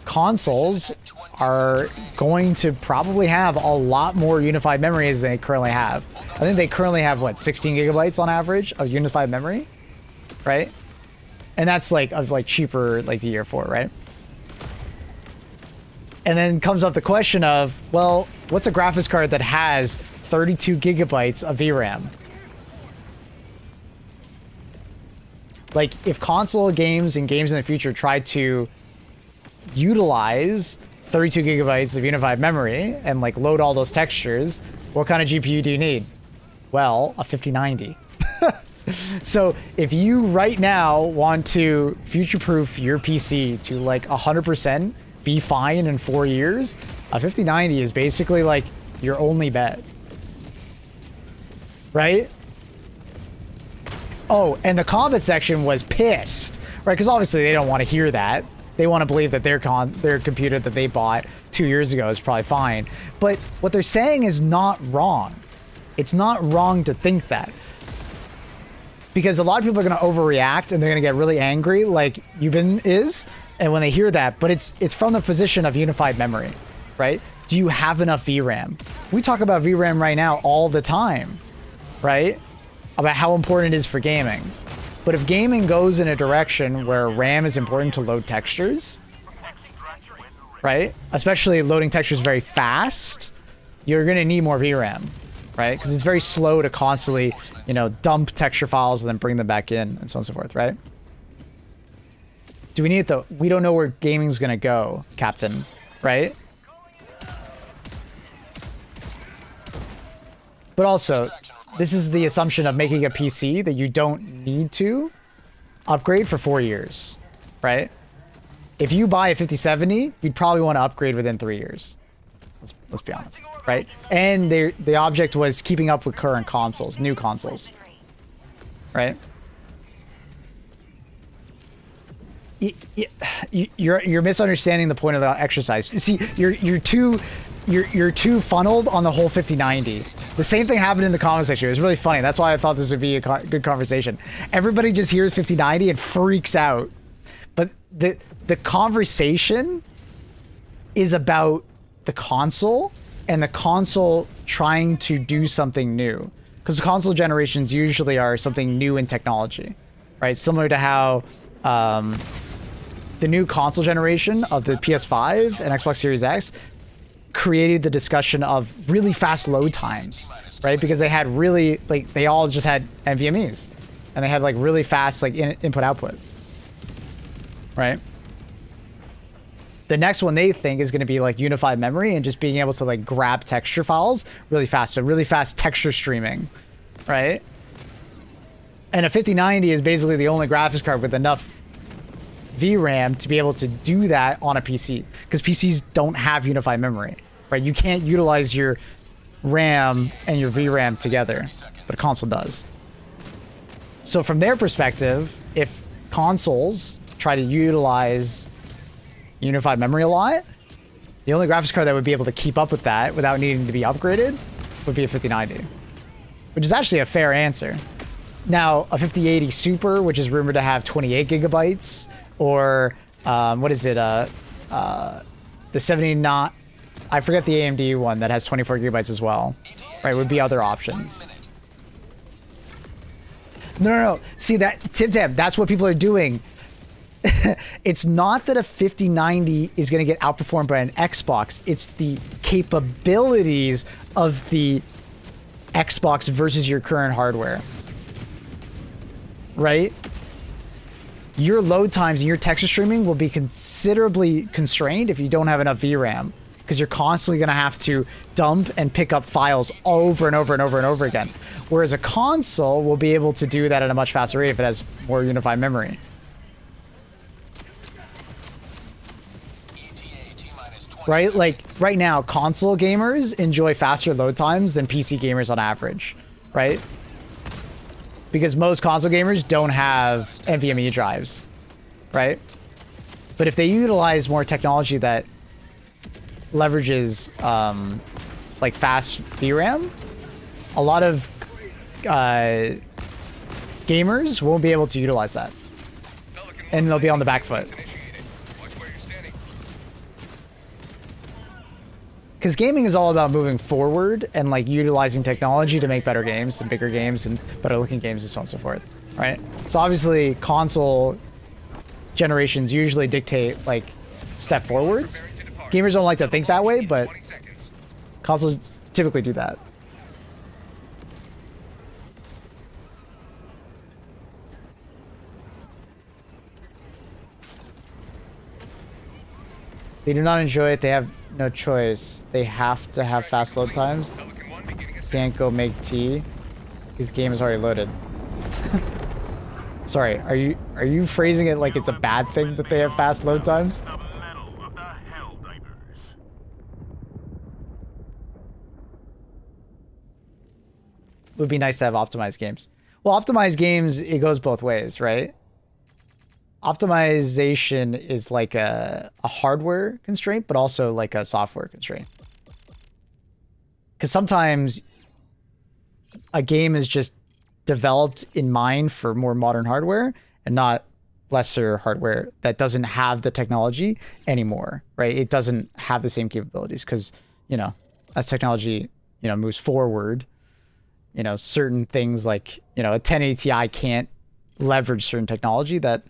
consoles are going to probably have a lot more unified memory as they currently have. I think they currently have, what, 16 gigabytes on average of unified memory, right? And that's like of like cheaper like DDR4, right? And then comes up the question of, well, what's a graphics card that has 32 gigabytes of VRAM? Like, if console games and games in the future try to utilize 32 gigabytes of unified memory and, like, load all those textures, what kind of GPU do you need? Well, a 5090. So, if you right now want to future-proof your PC to, like, 100% be fine in 4 years, a 5090 is basically, like, your only bet. Right? Oh, and the comment section was pissed, right? Because obviously they don't want to hear that. They want to believe that their computer that they bought 2 years ago is probably fine. But what they're saying is not wrong. It's not wrong to think that. Because a lot of people are going to overreact and they're going to get really angry like Euban is. And when they hear that, but it's from the position of unified memory, right? Do you have enough VRAM? We talk about VRAM right now all the time, right? About how important it is for gaming. But if gaming goes in a direction where RAM is important to load textures, right? Especially loading textures very fast, you're going to need more VRAM, right? Because it's very slow to constantly, you know, dump texture files and then bring them back in and so on and so forth, right? Do we need it though? We don't know where gaming's going to go, Captain, right? But also, this is the assumption of making a PC that you don't need to upgrade for 4 years, right? If you buy a 5070, you'd probably want to upgrade within 3 years. Let's be honest, right? And the object was keeping up with current consoles, new consoles, right? You're misunderstanding the point of the exercise. See, you're too funneled on the whole 5090. The same thing happened in the comment section. It was really funny. That's why I thought this would be a good conversation. Everybody just hears 5090 and freaks out. But the conversation is about the console and the console trying to do something new. Because the console generations usually are something new in technology, right? Similar to how the new console generation of the PS5 and Xbox Series X created the discussion of really fast load times, right? Because they had really, like, they all just had NVMEs and they had like really fast like input output, right? The next one they think is going to be like unified memory and just being able to like grab texture files really fast. So really fast texture streaming, right? And a 5090 is basically the only graphics card with enough VRAM to be able to do that on a PC, because PCs don't have unified memory, right? You can't utilize your RAM and your VRAM together, but a console does. So from their perspective, if consoles try to utilize unified memory a lot, the only graphics card that would be able to keep up with that without needing to be upgraded would be a 5090, which is actually a fair answer. Now, a 5080 Super, which is rumored to have 28 gigabytes, or what is it? The 79, I forget the AMD one that has 24 gigabytes as well, right? Would be other options. No. See that, Tim, that's what people are doing. It's not that a 5090 is going to get outperformed by an Xbox. It's the capabilities of the Xbox versus your current hardware, right? Your load times and your texture streaming will be considerably constrained if you don't have enough VRAM, because you're constantly going to have to dump and pick up files over and over and over and over again. Whereas a console will be able to do that at a much faster rate if it has more unified memory. Right? Like right now, console gamers enjoy faster load times than PC gamers on average, right? Because most console gamers don't have NVMe drives, right? But if they utilize more technology that leverages like fast VRAM, a lot of gamers won't be able to utilize that, and they'll be on the back foot. Because gaming is all about moving forward and like utilizing technology to make better games and bigger games and better looking games and so on and so forth, right? So obviously console generations usually dictate like step forwards. Gamers don't like to think that way, but consoles typically do that. They do not enjoy it. They have no choice. They have to have fast load times. Can't go make tea. His game is already loaded. Sorry, are you phrasing it like it's a bad thing that they have fast load times? Would be nice to have optimized games. Well, optimized games, it goes both ways, right? Optimization is like a hardware constraint, but also like a software constraint. Because sometimes a game is just developed in mind for more modern hardware and not lesser hardware that doesn't have the technology anymore, right? It doesn't have the same capabilities because, you know, as technology, you know, moves forward, you know, certain things like, you know, a 1080 Ti can't leverage certain technology that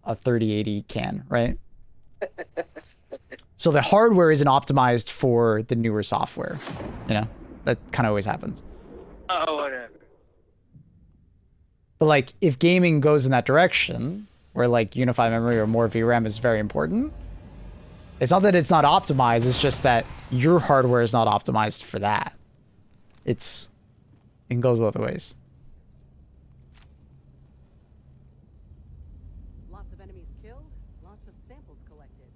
a 3080 can, right? So the hardware isn't optimized for the newer software. You know, that kind of always happens. Oh, whatever. But like, if gaming goes in that direction, where like unified memory or more VRAM is very important, it's not that it's not optimized, it's just that your hardware is not optimized for that. It goes both ways. Lots of enemies killed, lots of samples collected.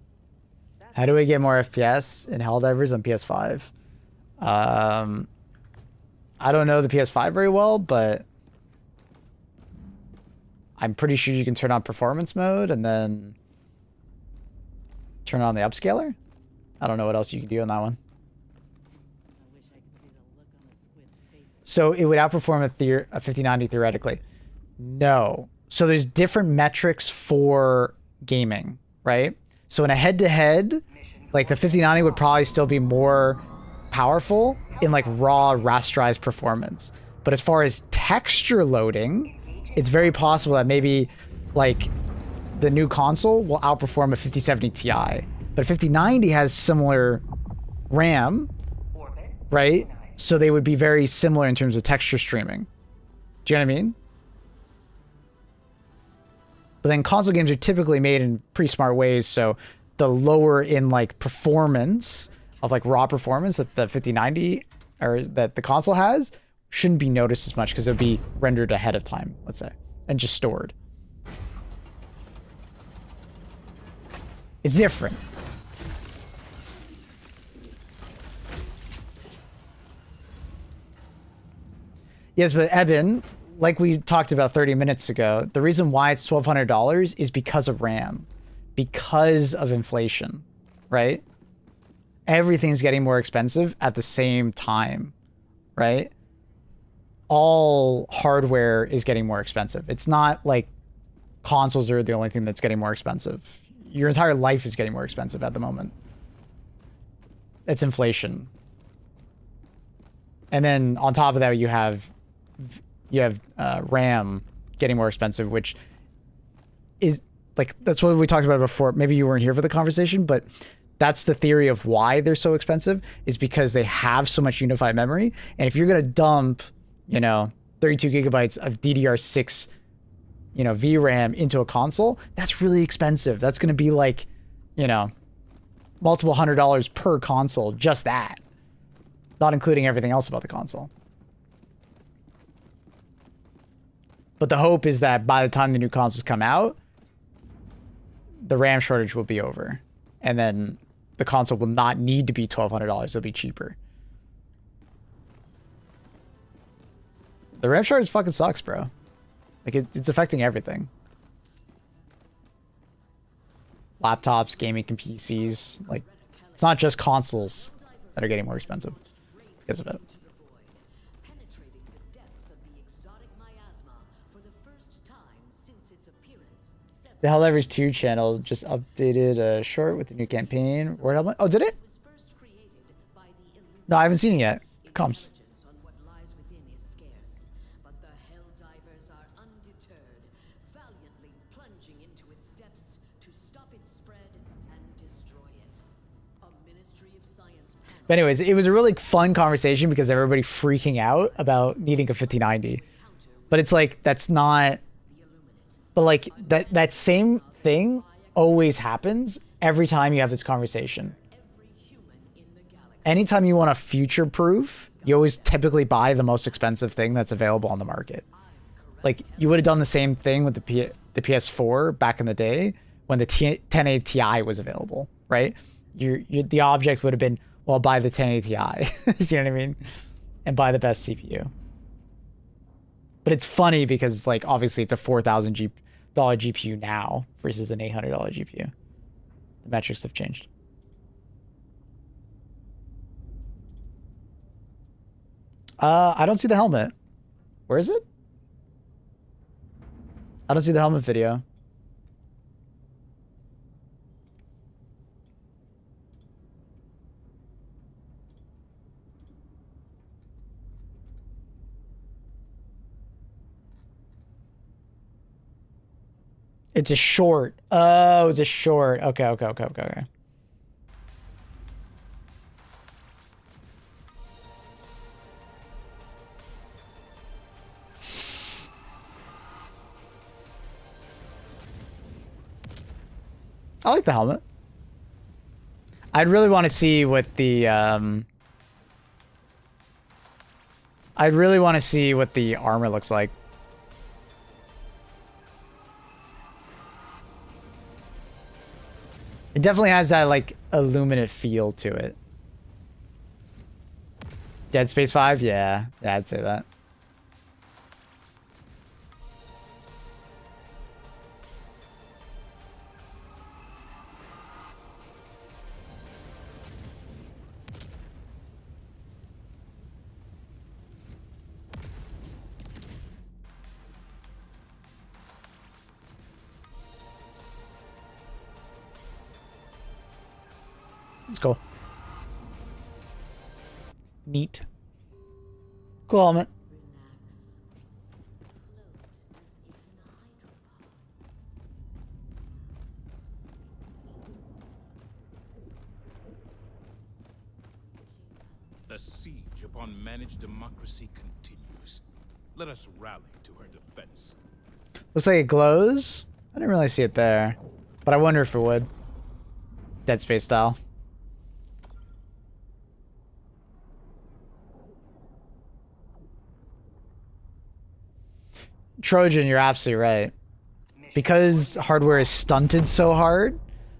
How do we get more FPS in Helldivers on PS5? I don't know the PS5 very well, but I'm pretty sure you can turn on performance mode and then turn on the upscaler. I don't know what else you can do on that one. I wish I could see the look on the squid's faces. So it would outperform a 5090 theoretically. No. So there's different metrics for gaming, right? So in a head-to-head, like the 5090 would probably still be more powerful in like raw rasterized performance. But as far as texture loading, it's very possible that maybe like the new console will outperform a 5070 Ti. But 5090 has similar RAM, right? So they would be very similar in terms of texture streaming. Do you know what I mean? But then console games are typically made in pretty smart ways, so the lower in like performance of like raw performance that the 5090 or that the console has shouldn't be noticed as much because it'll be rendered ahead of time, let's say, and just stored. It's different. Yes, but Eben, like we talked about 30 minutes ago, the reason why it's $1,200 is because of RAM, because of inflation, right? Everything's getting more expensive at the same time, right? All hardware is getting more expensive. It's not like consoles are the only thing that's getting more expensive. Your entire life is getting more expensive at the moment. It's inflation. And then on top of that, you have RAM getting more expensive, which is like, that's what we talked about before. Maybe you weren't here for the conversation, but that's the theory of why they're so expensive, is because they have so much unified memory. And if you're going to dump, 32 gigabytes of DDR6, VRAM into a console, that's really expensive. That's going to be like, multiple $100 per console, just that. Not including everything else about the console. But the hope is that by the time the new consoles come out, the RAM shortage will be over. And then the console will not need to be $1,200. It'll be cheaper. The RAM shortage fucking sucks, bro. Like, it's affecting everything. Laptops, gaming PCs. Like, it's not just consoles that are getting more expensive because of it. The Helldivers 2 channel just updated a short with the new campaign. Word Helmet. Oh, did it? No, I haven't seen it yet. It comes. But anyways, it was a really fun conversation because everybody freaking out about needing a 5090. But it's like, that's not... But like, that same thing always happens every time you have this conversation. Anytime you want to future-proof, you always typically buy the most expensive thing that's available on the market. Like, you would have done the same thing with the PS4 back in the day when the 1080 Ti was available, right? The object would have been, well, buy the 1080 Ti. You know what I mean? And buy the best CPU. But it's funny because, like, obviously it's a $4,000 GPU now versus an $800 GPU. The metrics have changed. I don't see the helmet. Where is it? I don't see the helmet video. It's a short. Oh, it's a short. Okay, okay, okay, okay, okay. I like the helmet. I'd really want to see what the I'd really want to see what the armor looks like. It definitely has that like illuminate feel to it. Dead Space 5? Yeah, I'd say that. Let's go. Neat. Cool helmet. The siege upon managed democracy continues. Let us rally to her defense. Looks like it glows. I didn't really see it there, but I wonder if it would. Dead Space style. Trojan, you're absolutely right. Because hardware is stunted so hard,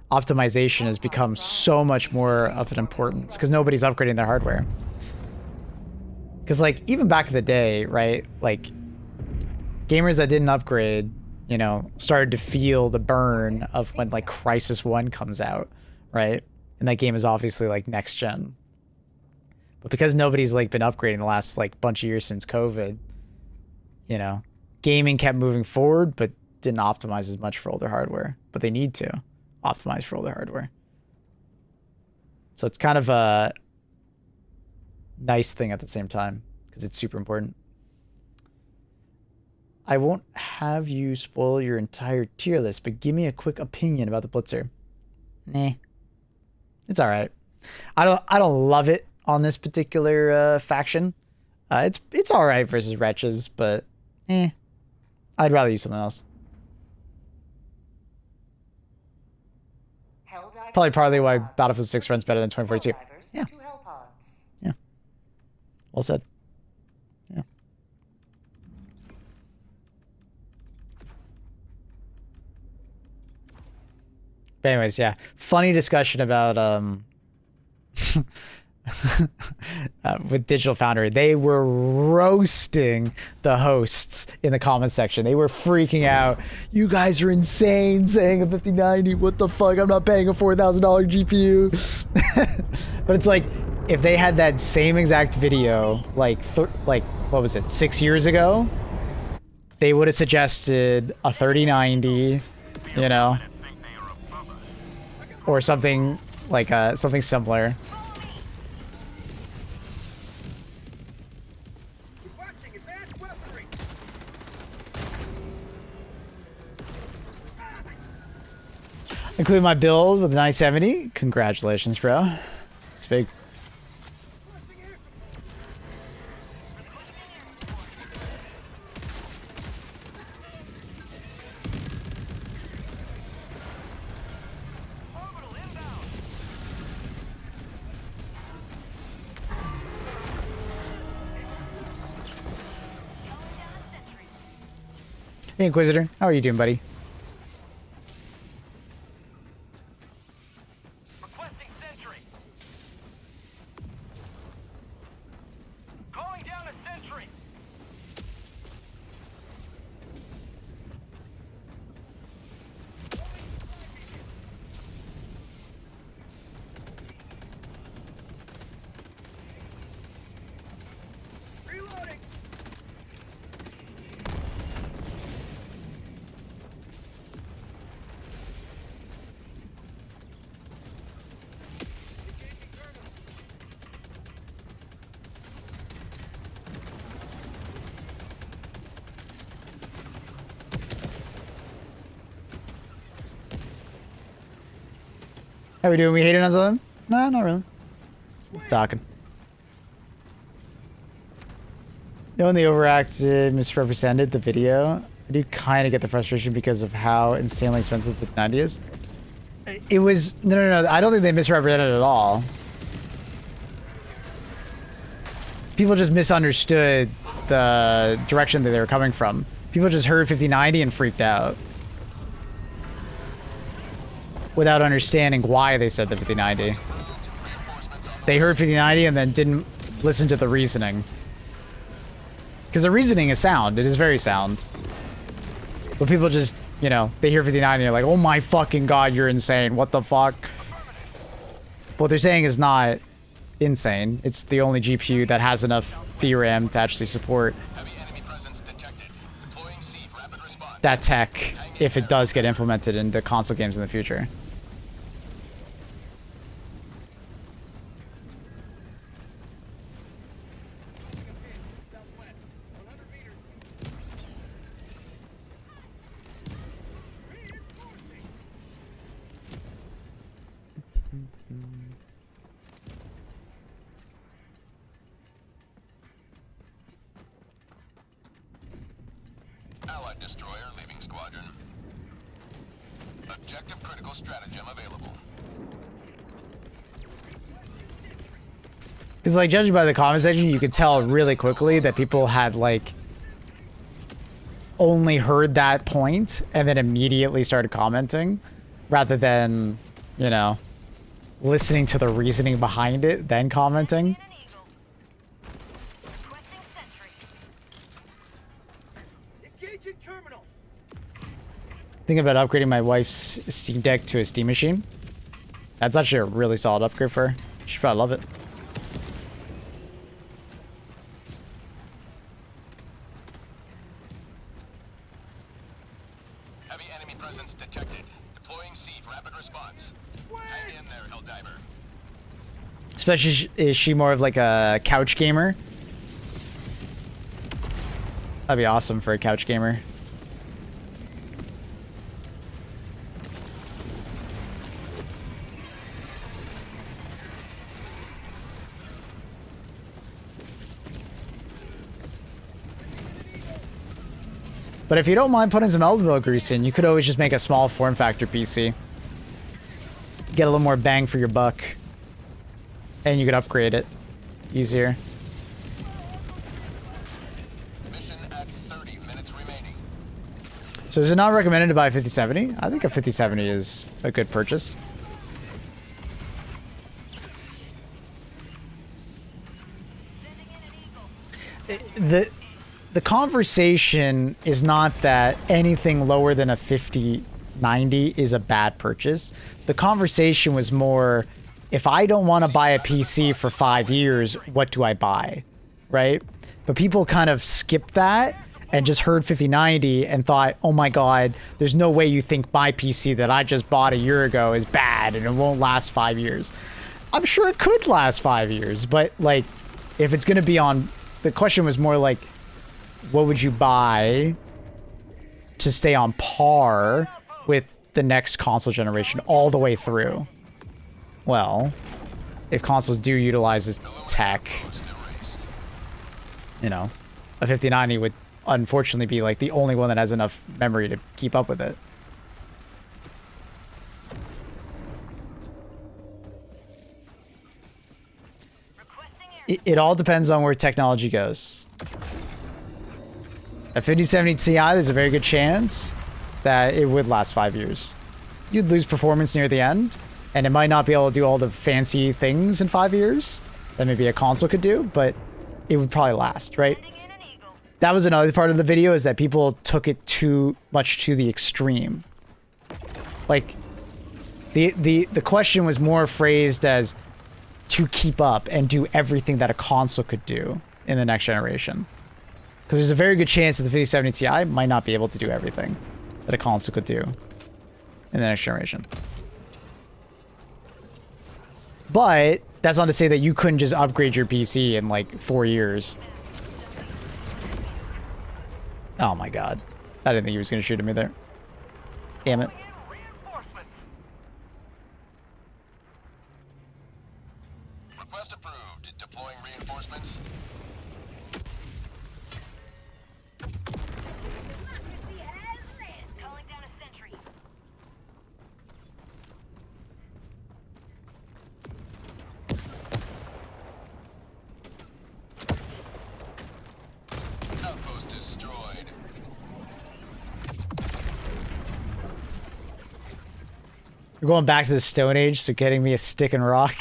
optimization has become so much more of an importance because nobody's upgrading their hardware. Because like even back in the day, right, like gamers that didn't upgrade, you know, started to feel the burn of when like Crysis 1 comes out, right? And that game is obviously like next gen. But because nobody's like been upgrading the last like bunch of years since COVID, you know, gaming kept moving forward, but didn't optimize as much for older hardware. But they need to optimize for older hardware. So it's kind of a nice thing at the same time because it's super important. I won't have you spoil your entire tier list, but give me a quick opinion about the Blitzer. Nah, it's all right. I don't love it on this particular faction. It's all right versus Wretches, but I'd rather use something else. Probably partly why Battlefield 6 runs better than 2042. Yeah. Yeah. Well said. Yeah. But anyways, yeah. Funny discussion about with Digital Foundry. They were roasting the hosts in the comments section. They were freaking out. You guys are insane saying a 5090. What the fuck? I'm not paying a $4,000 GPU. But it's like, if they had that same exact video, like what was it, 6 years ago, they would have suggested a 3090, you know, or something like something similar. Include my build with the 970. Congratulations, bro. It's big. Hey, Inquisitor. How are you doing, buddy? How we doing? We hating on something? No, not really. Talking. Knowing they overacted, misrepresented the video, I do kind of get the frustration because of how insanely expensive the 90 is. It was... No. I don't think they misrepresented it at all. People just misunderstood the direction that they were coming from. People just heard 5090 and freaked out. Without understanding why they said the 5090. They heard 5090 and then didn't listen to the reasoning. Because the reasoning is sound. It is very sound. But people just, you know, they hear 59 and you're like, oh my fucking god, you're insane. What the fuck? What they're saying is not insane. It's the only GPU that has enough VRAM to actually support that tech if it does get implemented into console games in the future. Allied destroyer leaving squadron. Objective critical stratagem available. Because, like, judging by the comment section, you could tell really quickly that people had, like, only heard that point and then immediately started commenting, rather than, you know, listening to the reasoning behind it, then commenting. Thinking about upgrading my wife's Steam Deck to a Steam machine. That's actually a really solid upgrade for her. She'd probably love it. Heavy enemy presence detected. Deploying seed rapid response. Hang in there, Helldiver. Especially, is she more of like a couch gamer? That'd be awesome for a couch gamer. But if you don't mind putting some elbow grease in, you could always just make a small form factor PC. Get a little more bang for your buck. And you could upgrade it easier. Mission at 30 minutes remaining. So is it not recommended to buy a 5070? I think a 5070 is a good purchase. The conversation is not that anything lower than a 5090 is a bad purchase. The conversation was more, if I don't want to buy a PC for 5 years, what do I buy? Right? But people kind of skipped that and just heard 5090 and thought, oh my god, there's no way you think my PC that I just bought a year ago is bad and it won't last 5 years. I'm sure it could last 5 years, but like, if it's going to be on... The question was more like, what would you buy to stay on par with the next console generation all the way through? Well, if consoles do utilize this tech, you know, a 5090 would unfortunately be like the only one that has enough memory to keep up with it. It all depends on where technology goes. A 5070 Ti, there's a very good chance that it would last 5 years. You'd lose performance near the end, and it might not be able to do all the fancy things in 5 years that maybe a console could do, but it would probably last, right? That was another part of the video, is that people took it too much to the extreme. Like, the question was more phrased as to keep up and do everything that a console could do in the next generation. Because there's a very good chance that the 5070 Ti might not be able to do everything that a console could do in the next generation. But that's not to say that you couldn't just upgrade your PC in like 4 years. Oh my god. I didn't think he was going to shoot at me there. Damn it. We're going back to the Stone Age, so getting me a stick and rock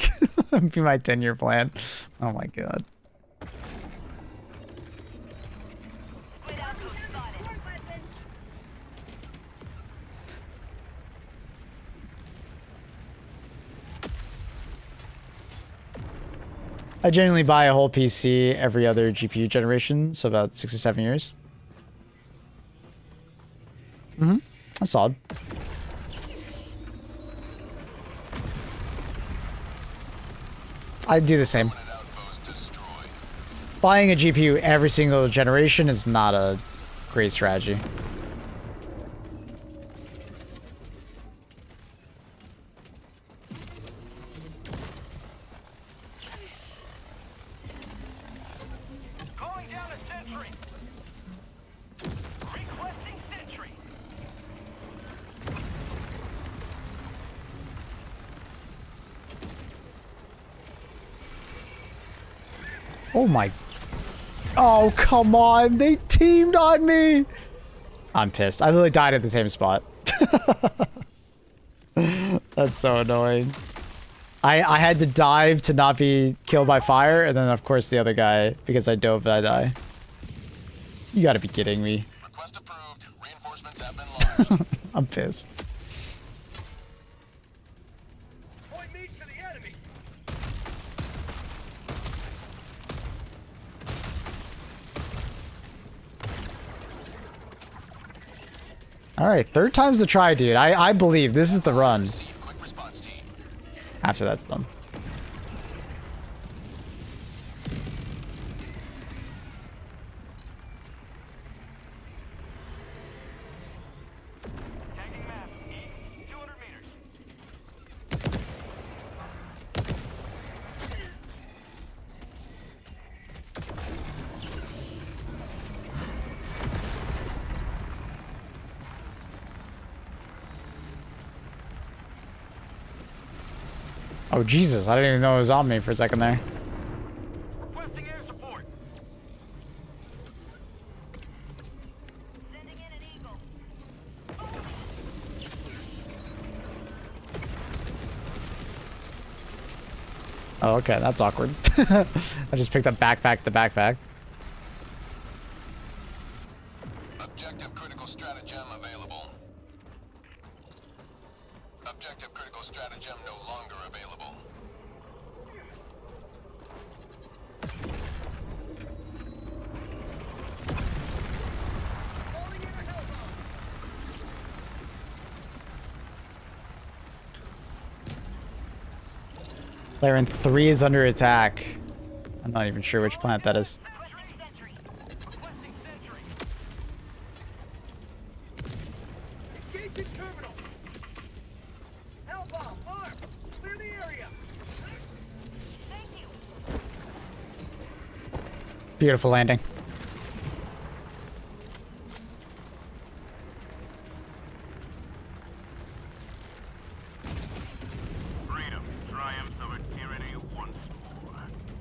be my 10-year plan. Oh my god. I genuinely buy a whole PC every other GPU generation, so about 6 to 7 years. Mm-hmm. That's solid. I'd do the same. Buying a GPU every single generation is not a great strategy. Calling down a sentry. Requesting sentry. Oh my... Oh, come on. They teamed on me. I'm pissed. I literally died at the same spot. That's so annoying. I had to dive to not be killed by fire, and then of course the other guy, because I dove, I die. You gotta be kidding me. Request approved. Reinforcements have been launched. I'm pissed. Point me to the enemy. Alright, third time's the try, dude. I believe this is the run. Quick response team. After that's done. Tagging map. East, 200 meters. Oh, Jesus. I didn't even know it was on me for a second there. Requesting air support. Sending in an eagle. Oh, okay. That's awkward. I just picked up backpack to backpack. Objective critical stratagem available. Objective critical stratagem no longer available. Laren 3 is under attack. I'm not even sure which planet that is. Sentry. Requesting sentry. Engaging terminal. Hellbomb, arm. Clear the area. Thank you. Beautiful landing. Freedom triumphs over tyranny once more.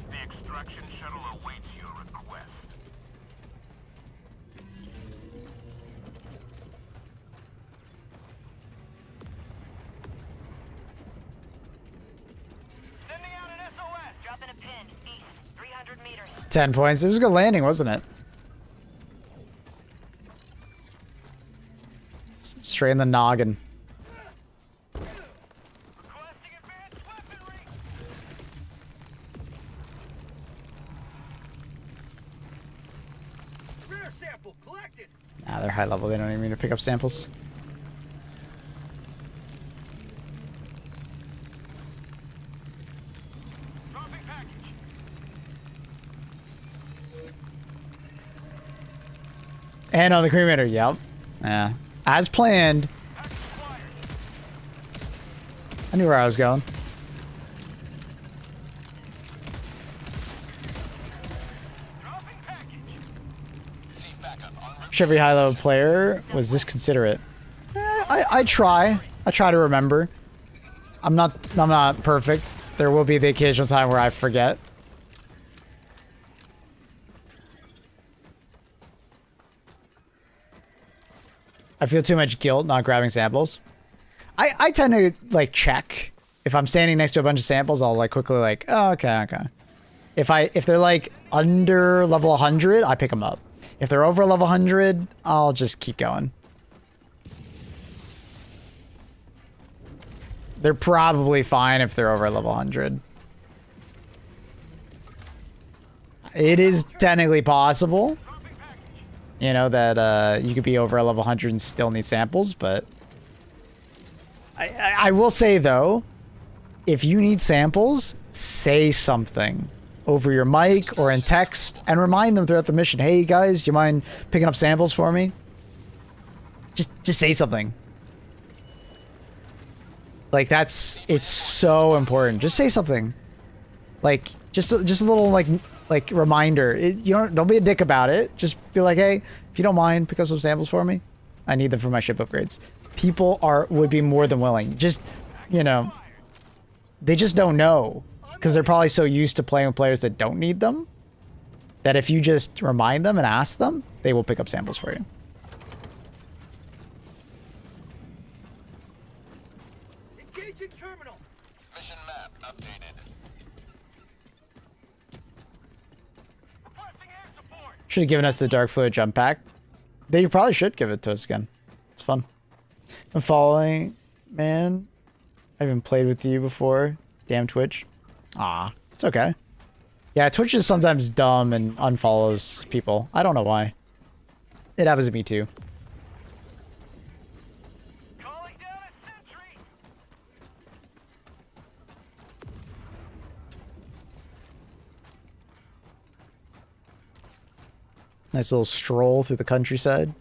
The extraction shuttle awaits your request. Sending out an SOS. Dropping a pin. East, 300 meters. 10 points. It was a good landing, wasn't it? Straight in the noggin. Requesting advanced weaponry. Rare sample collected. Nah, they're high level. They don't even need to pick up samples. Dropping package. And on the cremator. Yep. Yeah. As planned. Package acquired. I knew where I was going. Dropping package. See backup en route. Chevy high-level player was this considerate. I try. I try to remember. I'm not perfect. There will be the occasional time where I forget. I feel too much guilt not grabbing samples. I tend to like check if I'm standing next to a bunch of samples. I'll like quickly like, oh, okay. If they're like under level 100, I pick them up. If they're over level 100, I'll just keep going. They're probably fine if they're over level 100. It is technically possible, you know, that you could be over a level 100 and still need samples, but I will say though, if you need samples, say something over your mic or in text and remind them throughout the mission. Hey guys, do you mind picking up samples for me? Just say something. Like it's so important. Just say something. Like just a little like reminder. Don't be a dick about it. Just be like, hey, if you don't mind, pick up some samples for me. I need them for my ship upgrades. People would be more than willing. Just, you know, they just don't know because they're probably so used to playing with players that don't need them that if you just remind them and ask them, they will pick up samples for you. Engaging terminal. Mission map updated. Requesting air support. Should have given us the Dark Fluid jump pack. They probably should give it to us again. It's fun. I'm following, man. I haven't played with you before. Damn Twitch. Ah, it's okay. Yeah, Twitch is sometimes dumb and unfollows people. I don't know why. It happens to me too. Calling down a sentry. Nice little stroll through the countryside.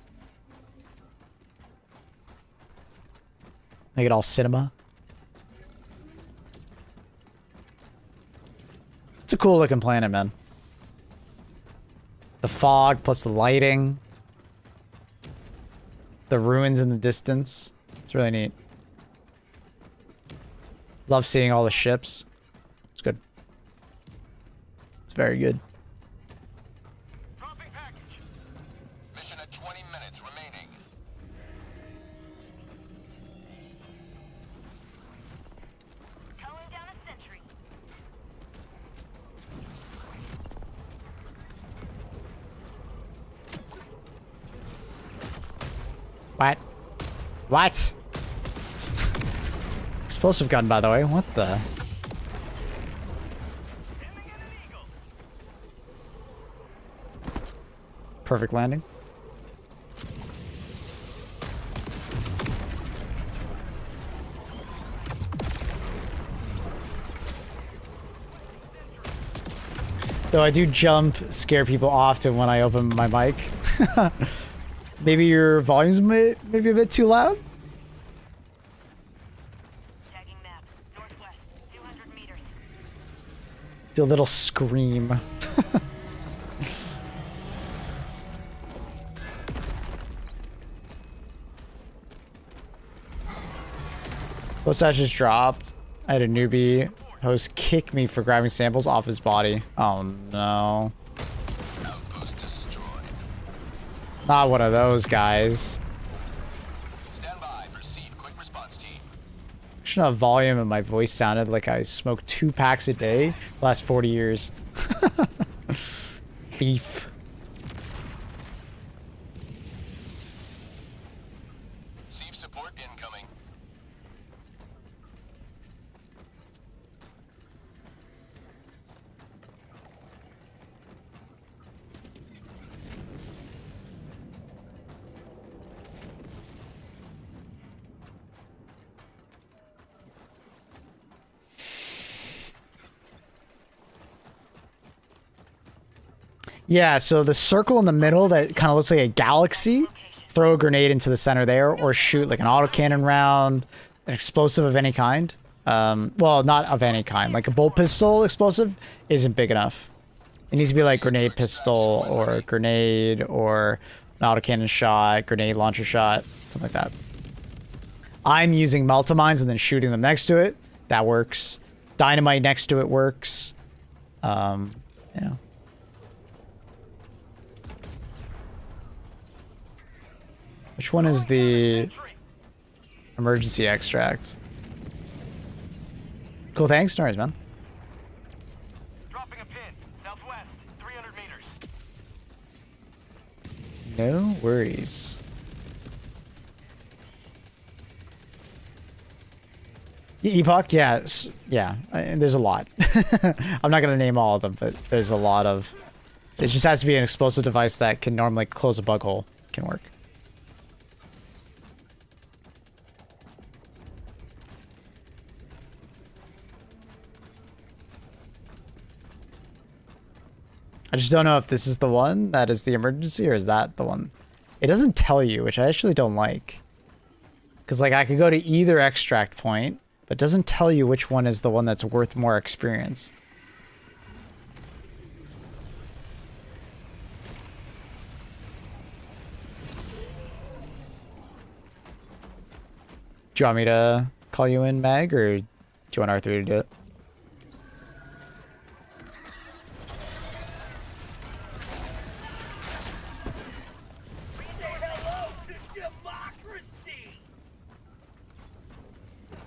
Make it all cinema. It's a cool looking planet, man. The fog plus the lighting. The ruins in the distance. It's really neat. Love seeing all the ships. It's good. It's very good. Dropping package. Mission at 20 minutes remaining. Calling down a sentry. What? What? Explosive gun, by the way. What the? Perfect landing. Though I do jump, scare people often when I open my mic. Maybe your volume's maybe a bit too loud? Tagging map. Northwest. 200 meters. Do a little scream. Postash just dropped. I had a newbie host kick me for grabbing samples off his body. Oh no. Outpost destroyed. Not one of those guys. Stand by. Proceed. Quick response team. I shouldn't have volume and my voice sounded like I smoked 2 packs a day the last 40 years. Thief. Receive support incoming. Yeah, so the circle in the middle that kind of looks like a galaxy, throw a grenade into the center there or shoot like an autocannon round, an explosive of any kind. Well, not of any kind. Like a bolt pistol explosive isn't big enough. It needs to be like grenade pistol or grenade or an autocannon shot, grenade launcher shot, something like that. I'm using multi-mines and then shooting them next to it. That works. Dynamite next to it works. Yeah. Which one is the... Emergency extract. Cool, thanks. No worries, man. Dropping a pin. Southwest. 300 meters. No worries. Epoch, yeah, yeah. There's a lot. I'm not gonna name all of them, but there's a lot of. It just has to be an explosive device that can normally close a bug hole. Can work. I just don't know if this is the one that is the emergency or is that the one. It doesn't tell you, which I actually don't like. Because like I could go to either extract point, but it doesn't tell you which one is the one that's worth more experience. Do you want me to call you in, Meg, or do you want R3 to do it?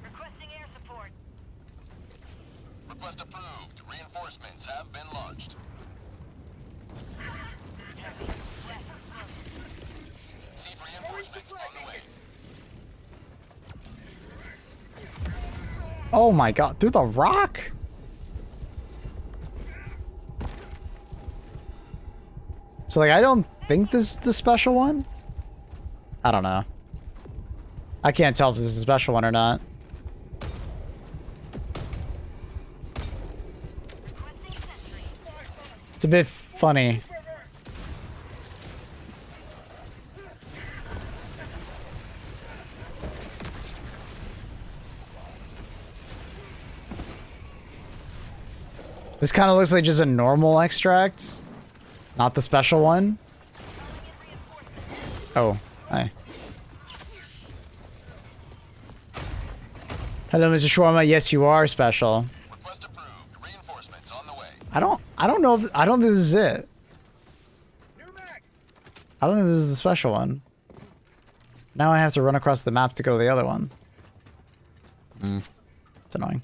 Requesting air support. Request approved. Reinforcements have been launched. Seed reinforcements on the way. Oh my god, through the rock? So like I don't think this is the special one? I don't know. I can't tell if this is a special one or not. It's a bit funny. This kind of looks like just a normal extract, not the special one. Oh, hi. Hello, Mr. Shawarma. Yes, you are special. Request approved. Reinforcements on the way. I don't know if, I don't think this is it. I don't think this is the special one. Now I have to run across the map to go to the other one. It's annoying.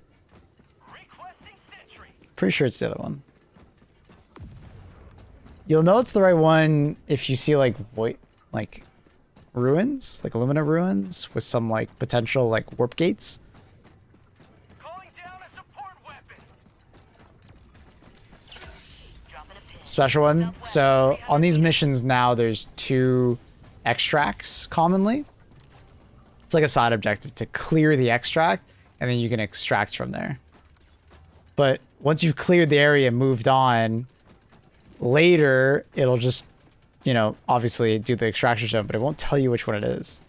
Pretty sure it's the other one. You'll know it's the right one if you see like void, like ruins, like Illumina ruins with some like potential like warp gates. Calling down a support weapon. Special one. So on these missions now, there's 2 extracts commonly. It's like a side objective to clear the extract, and then you can extract from there. But once you've cleared the area and moved on, later it'll just, you know, obviously do the extraction stuff, but it won't tell you which one it is.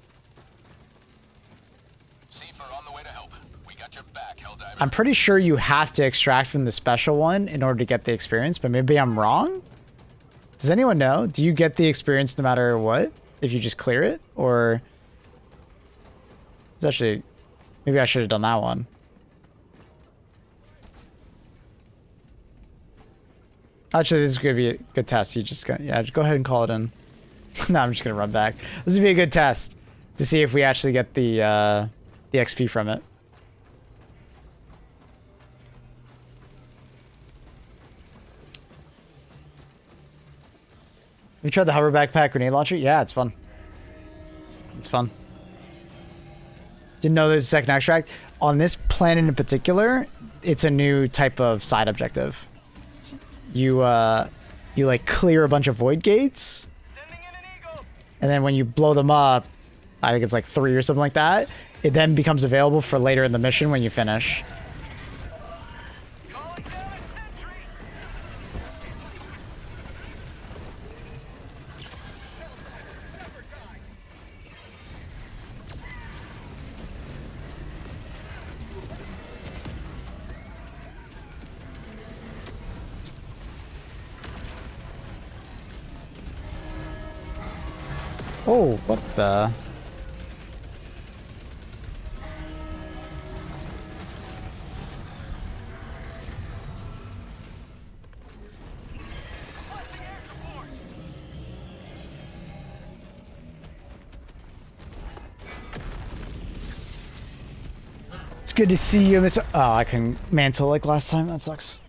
Seafer on the way to help. We got your back, Helldiver. I'm pretty sure you have to extract from the special one in order to get the experience, but maybe I'm wrong? Does anyone know? Do you get the experience no matter what? If you just clear it? Or... It's actually... Maybe I should have done that one. Actually, this is going to be a good test. You just gonna, yeah, just go ahead and call it in. No, I'm just going to run back. This would be a good test to see if we actually get the XP from it. Have you tried the hover backpack grenade launcher? Yeah, it's fun. It's fun. Didn't know there's a second extract. On this planet in particular, it's a new type of side objective. You like clear a bunch of void gates, and then when you blow them up, I think it's like 3 or something like that, it then becomes available for later in the mission when you finish. Oh, what the? good to see you, Mr. Oh, I couldn't mantle like last time. That sucks.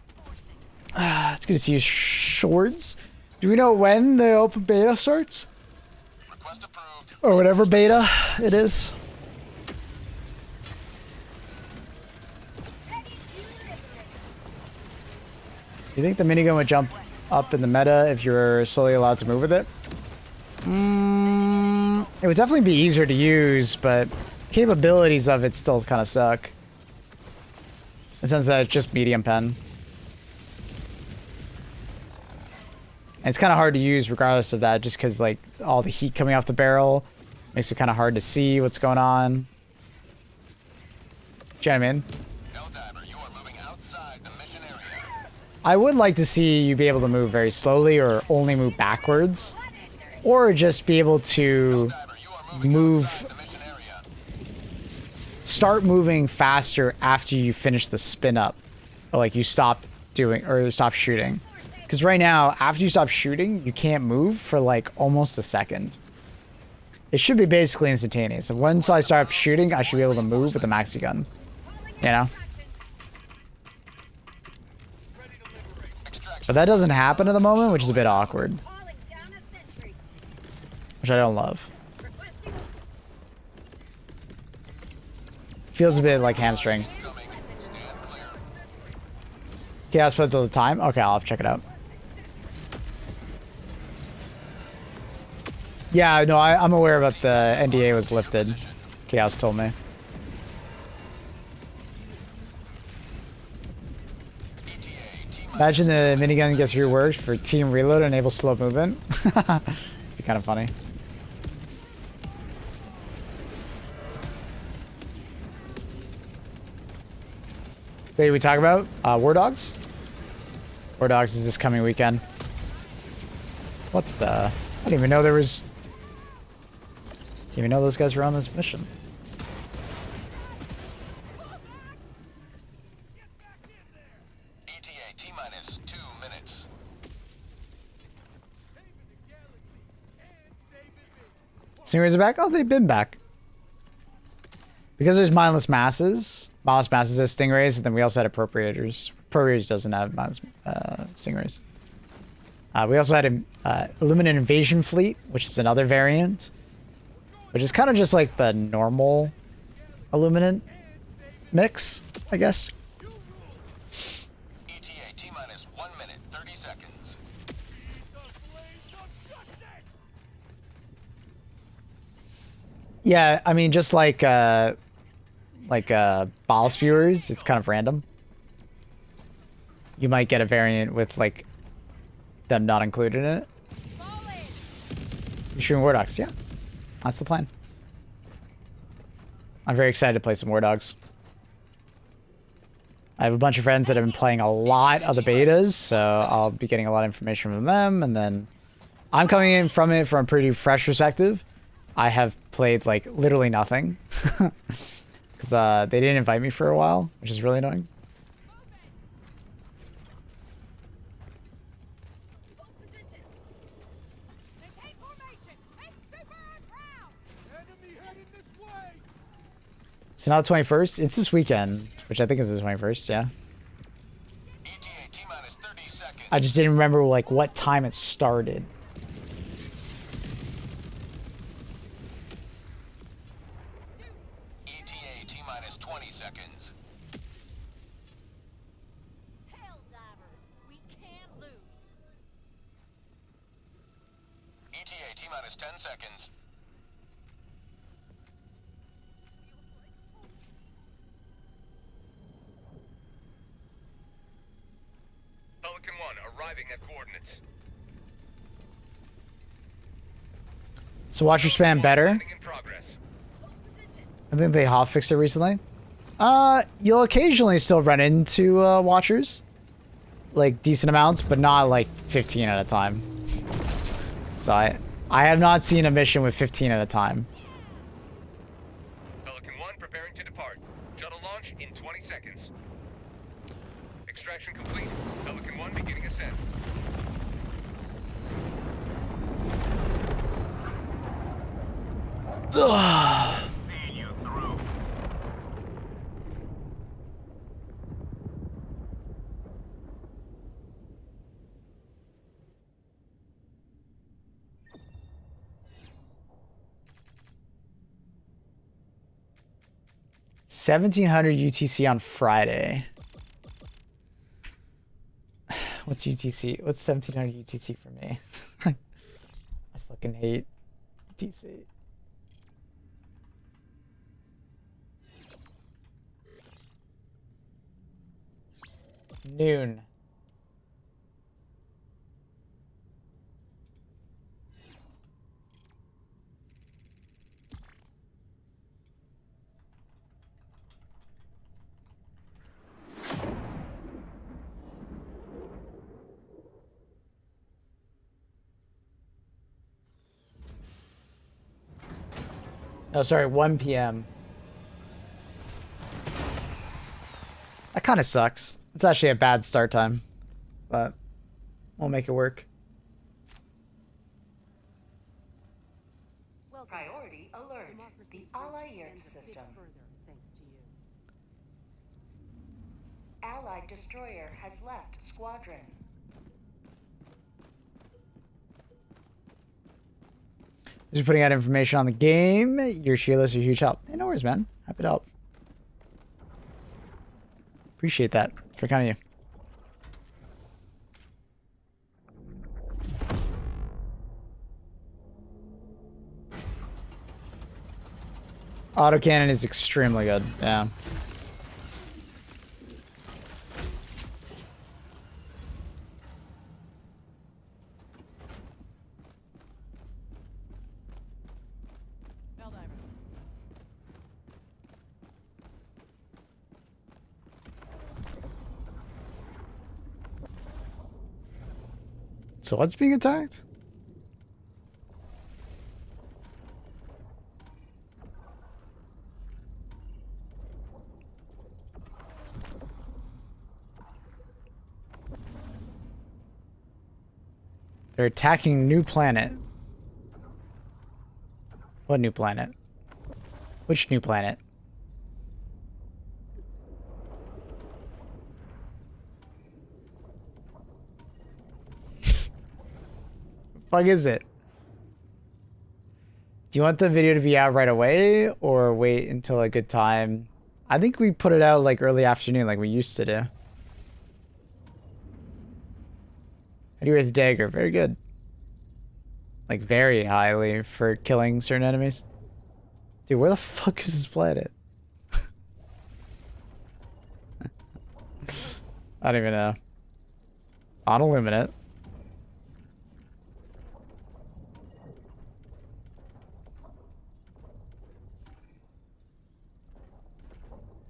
It's good to see you, Shorts. Do we know when the open beta starts? Request approved. Or whatever beta it is? You think the minigun would jump up in the meta if you're slowly allowed to move with it? It would definitely be easier to use, but capabilities of it still kind of suck. In the sense that it's just medium pen. And it's kind of hard to use regardless of that, just because like all the heat coming off the barrel makes it kind of hard to see what's going on. Gentlemen. Helldiver, you are moving outside the mission area. I would like to see you be able to move very slowly or only move backwards. Or just be able to move... Start moving faster after you finish the spin up. Or like you stop doing, or stop shooting. Because right now, after you stop shooting, you can't move for like almost a second. It should be basically instantaneous. And once I start shooting, I should be able to move with the maxi gun. You know? But that doesn't happen at the moment, which is a bit awkward. Which I don't love. Feels a bit like hamstring. Chaos put till the time? Okay, I'll have to check it out. Yeah, no, I'm aware about the NDA was lifted. Chaos told me. Imagine the minigun gets reworked for team reload and enables slow movement. Be kind of funny. Wait, did we talk about War Dogs? War Dogs is this coming weekend. What the? I didn't even know there was... Didn't even know those guys were on this mission. ETA T-minus 2 minutes. Stingrays are back? Oh, they've been back. Because there's mindless masses. Mindless masses has stingrays, and then we also had appropriators. Appropriators doesn't have mindless stingrays. We also had a Illuminate Invasion Fleet, which is another variant. Which is kind of just like the normal Illuminate mix, I guess. ETA T-minus 1 minute, 30 seconds. Yeah, I mean, just like ball spewers, it's kind of random. You might get a variant with like them not included in it. You're shooting War Dogs, yeah. That's the plan. I'm very excited to play some War Dogs. I have a bunch of friends that have been playing a lot of the betas, so I'll be getting a lot of information from them, and then I'm coming in from it from a pretty fresh perspective. I have played like literally nothing. Because they didn't invite me for a while, which is really annoying. So now the 21st, it's this weekend, which I think is the 21st, yeah. ETA T-minus 30 seconds. I just didn't remember like what time it started. ETA T-minus 20 seconds. Helldivers, we can't lose. ETA T-minus 10 seconds. Pelican 1 arriving at coordinates. So watch your spam better. Landing in progress. I think they hot fixed it recently. You'll occasionally still run into watchers. Like decent amounts, but not like 15 at a time. So I have not seen a mission with 15 at a time. Pelican 1 preparing to depart. Shuttle launch in 20 seconds. Extraction complete. Pelican 1 beginning ascent. Seeing you through. 1700 UTC on Friday. What's UTC? What's 1700 UTC for me? I fucking hate UTC. Noon. Oh, sorry, 1 p.m. That kind of sucks. It's actually a bad start time, but we'll make it work. Priority alert. The Allied system. Thanks to you. Allied destroyer has left squadron. Just putting out information on the game. Your Sheila's a huge help. Hey, no worries, man. Happy to help. Appreciate that. For kind of you. Autocannon is extremely good. Yeah. So what's being attacked? They're attacking new planet. What new planet? Which new planet? Fuck is it? Do you want the video to be out right away or wait until a good time? I think we put it out like early afternoon like we used to do. How do you rate the dagger? Very good. Like very highly for killing certain enemies. Dude, where the fuck is this planet? I don't even know. On Illuminate.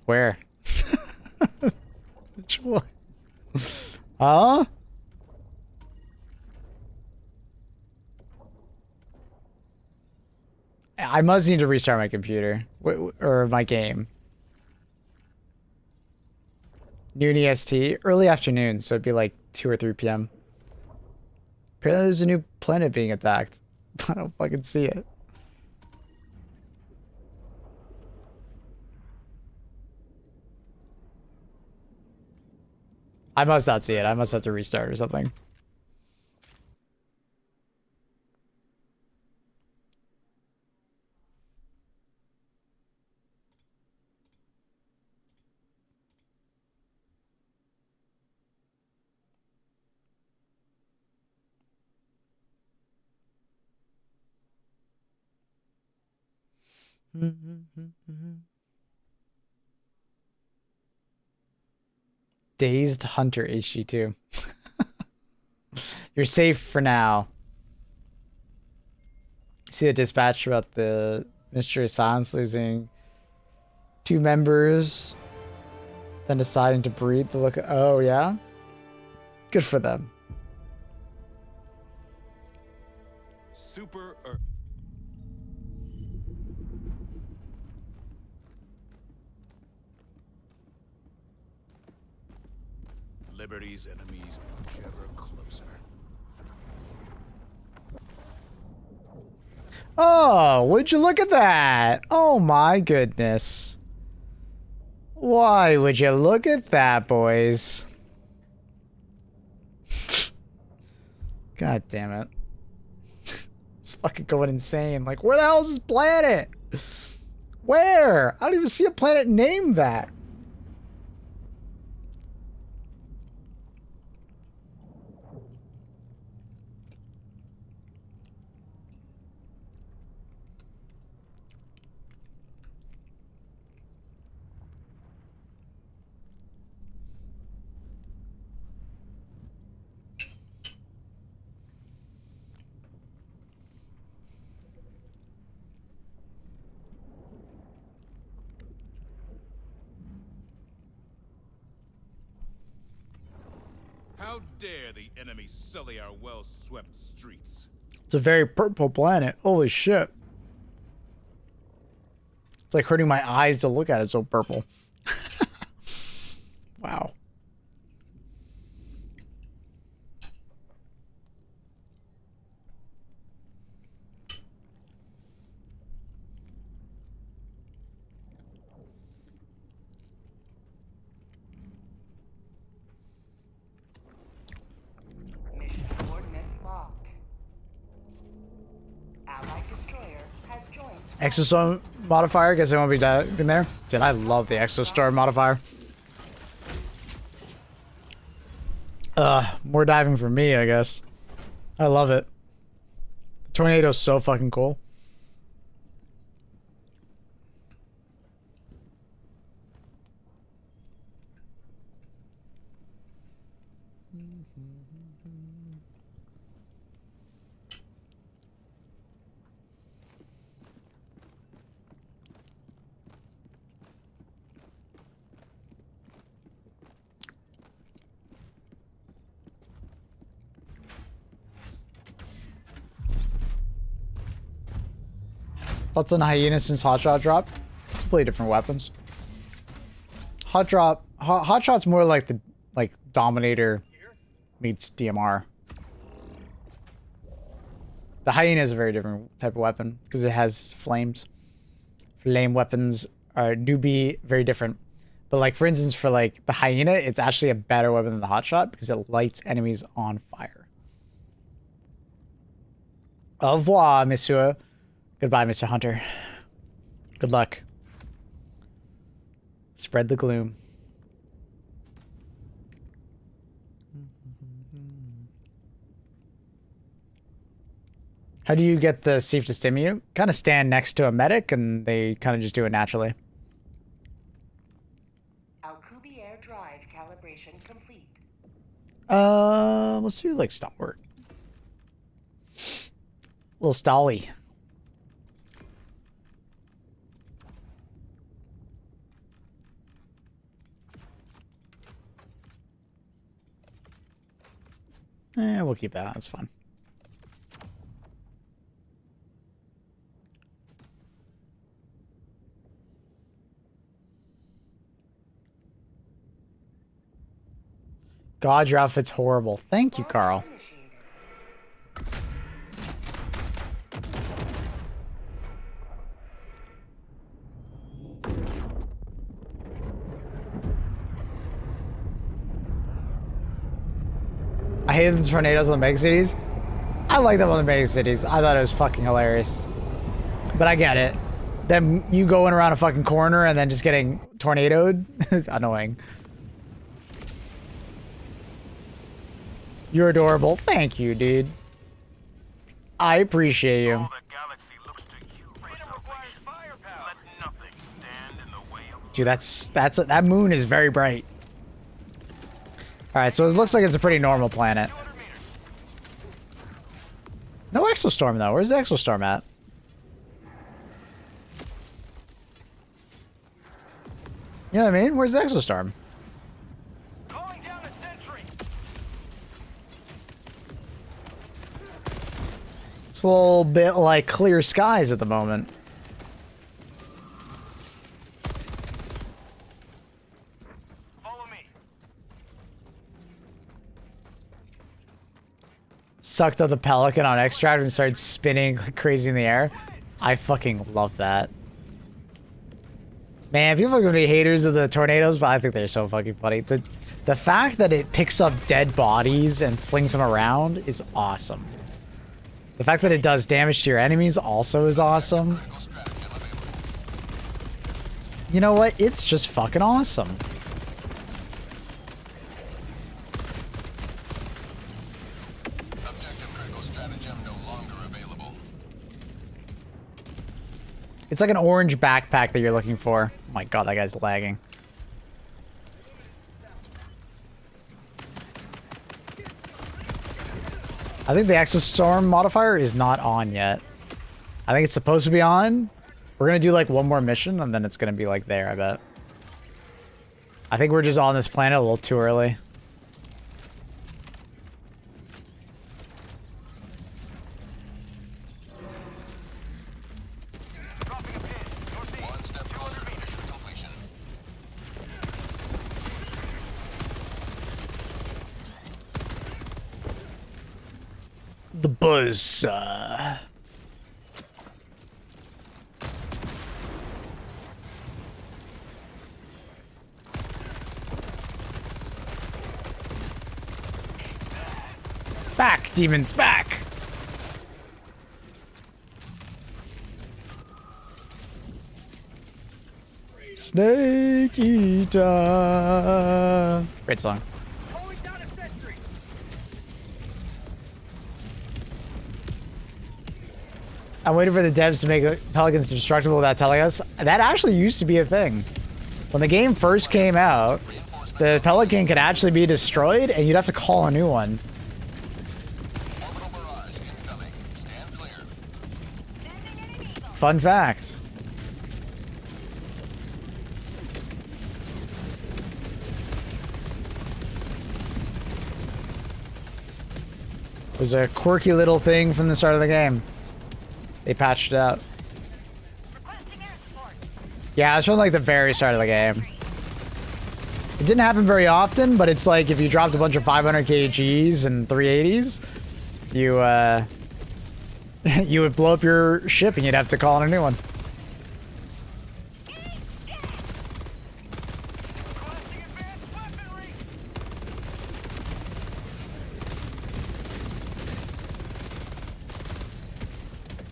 Where? Which one? Huh? I must need to restart my computer. Or my game. Noon EST. Early afternoon, so it'd be like 2 or 3 p.m. Apparently there's a new planet being attacked. I don't fucking see it. I must not see it. I must have to restart or something. Dazed Hunter HG2. You're safe for now. See the dispatch about the Mystery of Silence losing 2 members, then deciding to breed the look. Oh, yeah? Good for them. Super Liberty's enemies push ever closer. Oh, would you look at that? Oh my goodness. Why would you look at that, boys? God damn it. It's fucking going insane. Like, where the hell is this planet? Where? I don't even see a planet named that. How dare the enemy sully our well-swept streets? It's a very purple planet. Holy shit. It's like hurting my eyes to look at it, so purple. Wow. Mission coordinates locked. Allied destroyer has joined. Exostorm modifier. Guess I won't be diving there. Dude, I love the Exostorm modifier. More diving for me, I guess. I love it. The tornado's so fucking cool. Thoughts on Hyena since Hotshot dropped? Completely different weapons. Hotshot's more like the Dominator meets DMR. The Hyena is a very different type of weapon because it has flames. Flame weapons do be very different. But like for instance, for like the Hyena, it's actually a better weapon than the Hotshot because it lights enemies on fire. Au revoir, monsieur. Goodbye, Mr. Hunter. Good luck. Spread the gloom. How do you get the Sieve to stim you? Kind of stand next to a medic and they kind of just do it naturally. Alcubierre drive calibration complete. Let's do like stalwart. Little Stolly. We'll keep that on. It's fun. God, your outfit's horrible. Thank you, Carl. I hate the tornadoes on the mega cities. I like them on the mega cities. I thought it was fucking hilarious. But I get it. Then you going around a fucking corner and then just getting tornadoed. Annoying. You're adorable. Thank you, dude. I appreciate you. Dude, that moon is very bright. Alright, so it looks like it's a pretty normal planet. No exostorm, though. Where's the exostorm at? You know what I mean? Where's the exostorm? It's a little bit like clear skies at the moment. Sucked up the pelican on extract and started spinning like crazy in the air. I fucking love that. Man, people are gonna be haters of the tornadoes, but I think they're so fucking funny. The fact that it picks up dead bodies and flings them around is awesome. The fact that it does damage to your enemies also is awesome. you know what? It's just fucking awesome. Objective critical stratagem no longer available. It's like an orange backpack that you're looking for. Oh my god, that guy's lagging. I think the Exostorm modifier is not on yet. I think it's supposed to be on. We're gonna do like one more mission and then it's gonna be like there, I bet. I think we're just on this planet a little too early. One step closer to mission completion. The buzz. Back, demons, back! Snake Eater. Great song. I'm waiting for the devs to make Pelicans destructible without telling us. That actually used to be a thing. When the game first came out, the Pelican could actually be destroyed and you'd have to call a new one. Fun fact. It was a quirky little thing from the start of the game. They patched it out. Yeah, it's from like the very start of the game. It didn't happen very often, but it's like if you dropped a bunch of 500 kgs and 380s, you you would blow up your ship and you'd have to call in a new one.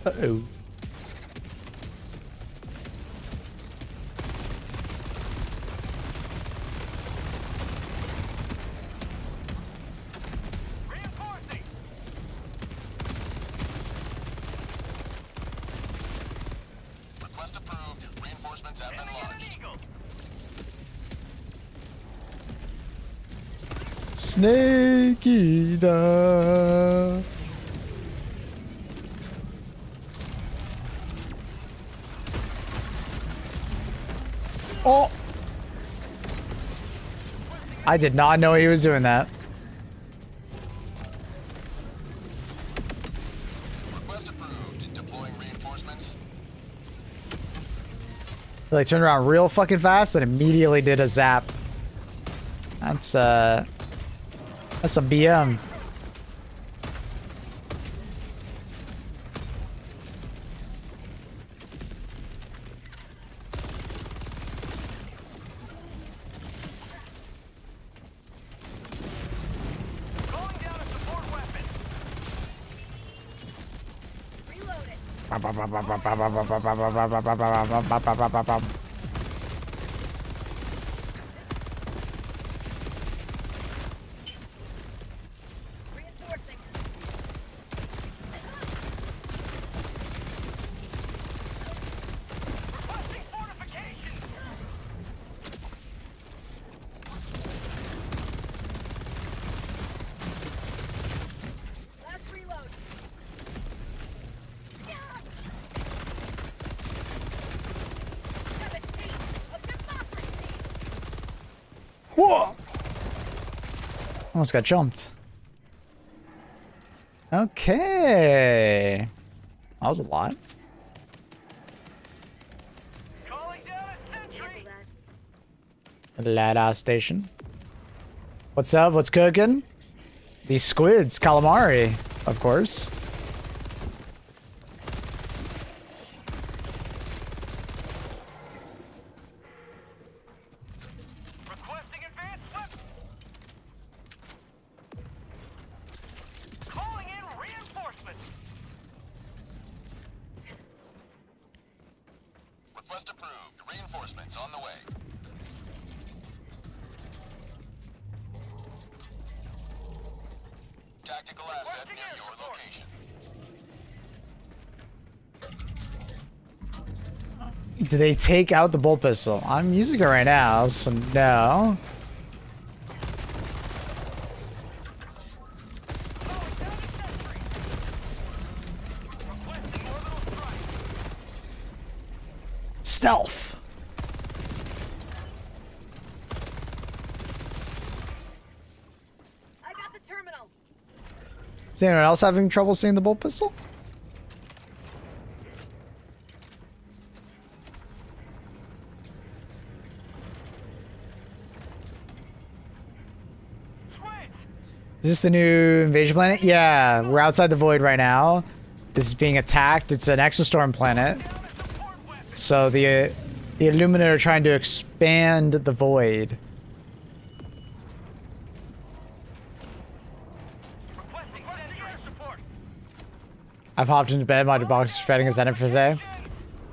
Uh-oh. Request approved. Reinforcements have been launched. Snake Eater. Oh! I did not know he was doing that. Request approved. Deploying reinforcements. He like turned around real fucking fast and immediately did a zap. That's a BM. Whoa! Almost got jumped. Okay. That was a lot. Lada station. What's up? What's cooking? These squids, calamari, of course. Requesting advanced weapon. Calling in reinforcements. Request approved. Reinforcements on the way. Tactical asset near your location. Do they take out the bolt pistol? I'm using it right now, so no. Stealth. I got the terminal. Is anyone else having trouble seeing the bolt pistol? Is this the new invasion planet? Yeah, we're outside the void right now. This is being attacked. It's an exostorm planet. So the Illuminate are trying to expand the void. I've hopped into bed. My box is spreading a Zenith for today.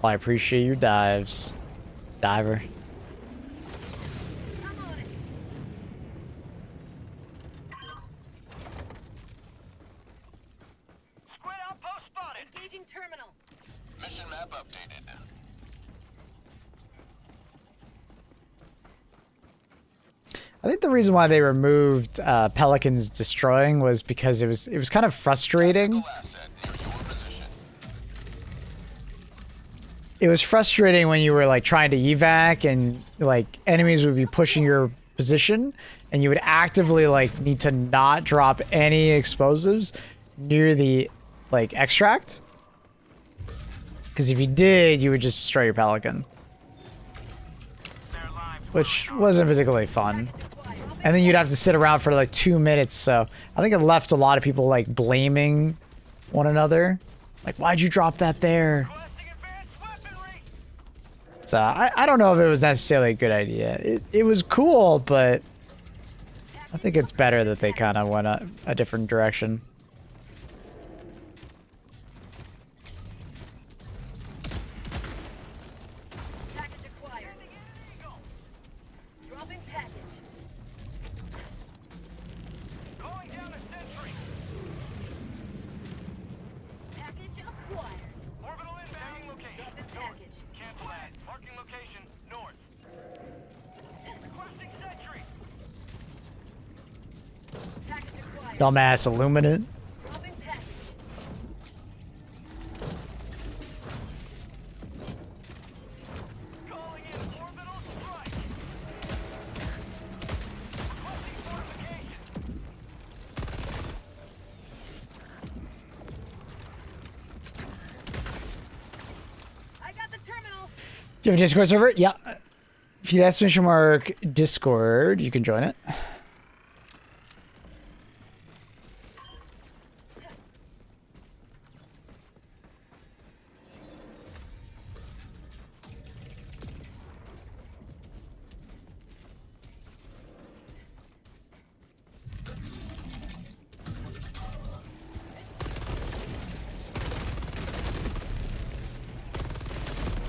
Well, I appreciate your dives, diver. Engaging terminal. Mission map updated. I think the reason why they removed Pelicans destroying was because it was kind of frustrating. It was frustrating when you were like trying to evac and like enemies would be pushing your position and you would actively like need to not drop any explosives near the like extract. Because if you did, you would just destroy your Pelican. Which wasn't particularly fun. And then you'd have to sit around for like 2 minutes, so I think it left a lot of people like blaming one another. Like, why'd you drop that there? So I don't know if it was necessarily a good idea. It was cool, but I think it's better that they kind of went a different direction. Package acquired. Dropping package. Calling down a sentry. Package acquired. Orbital inbound location. Dropping package. Cancel that. Marking location north. Requesting sentry. Package acquired. Dumbass Illuminate. Dropping package. Calling in orbital strike. Requesting fortification. I got the terminal. Do you have a Discord server? Yeah. If you exclamation mark Discord, you can join it.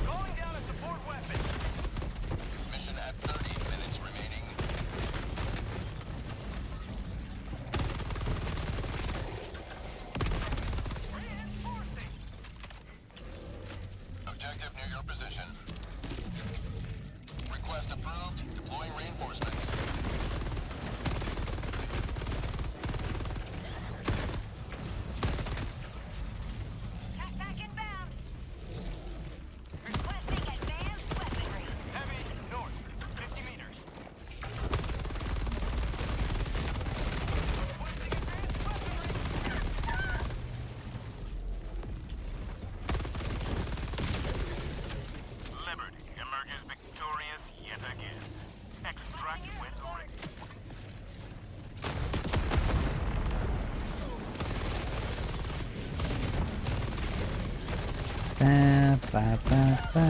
Calling down a support weapon. Mission at 30 minutes remaining. Reinforcing. Objective near your position. Request approved. Deploying reinforcements. Back inbound. Requesting advanced weaponry. Heavy north. 50 meters. Requesting advanced weaponry. Liberty emerges victorious yet again. Extract when ready. Ba, ba, ba, ba.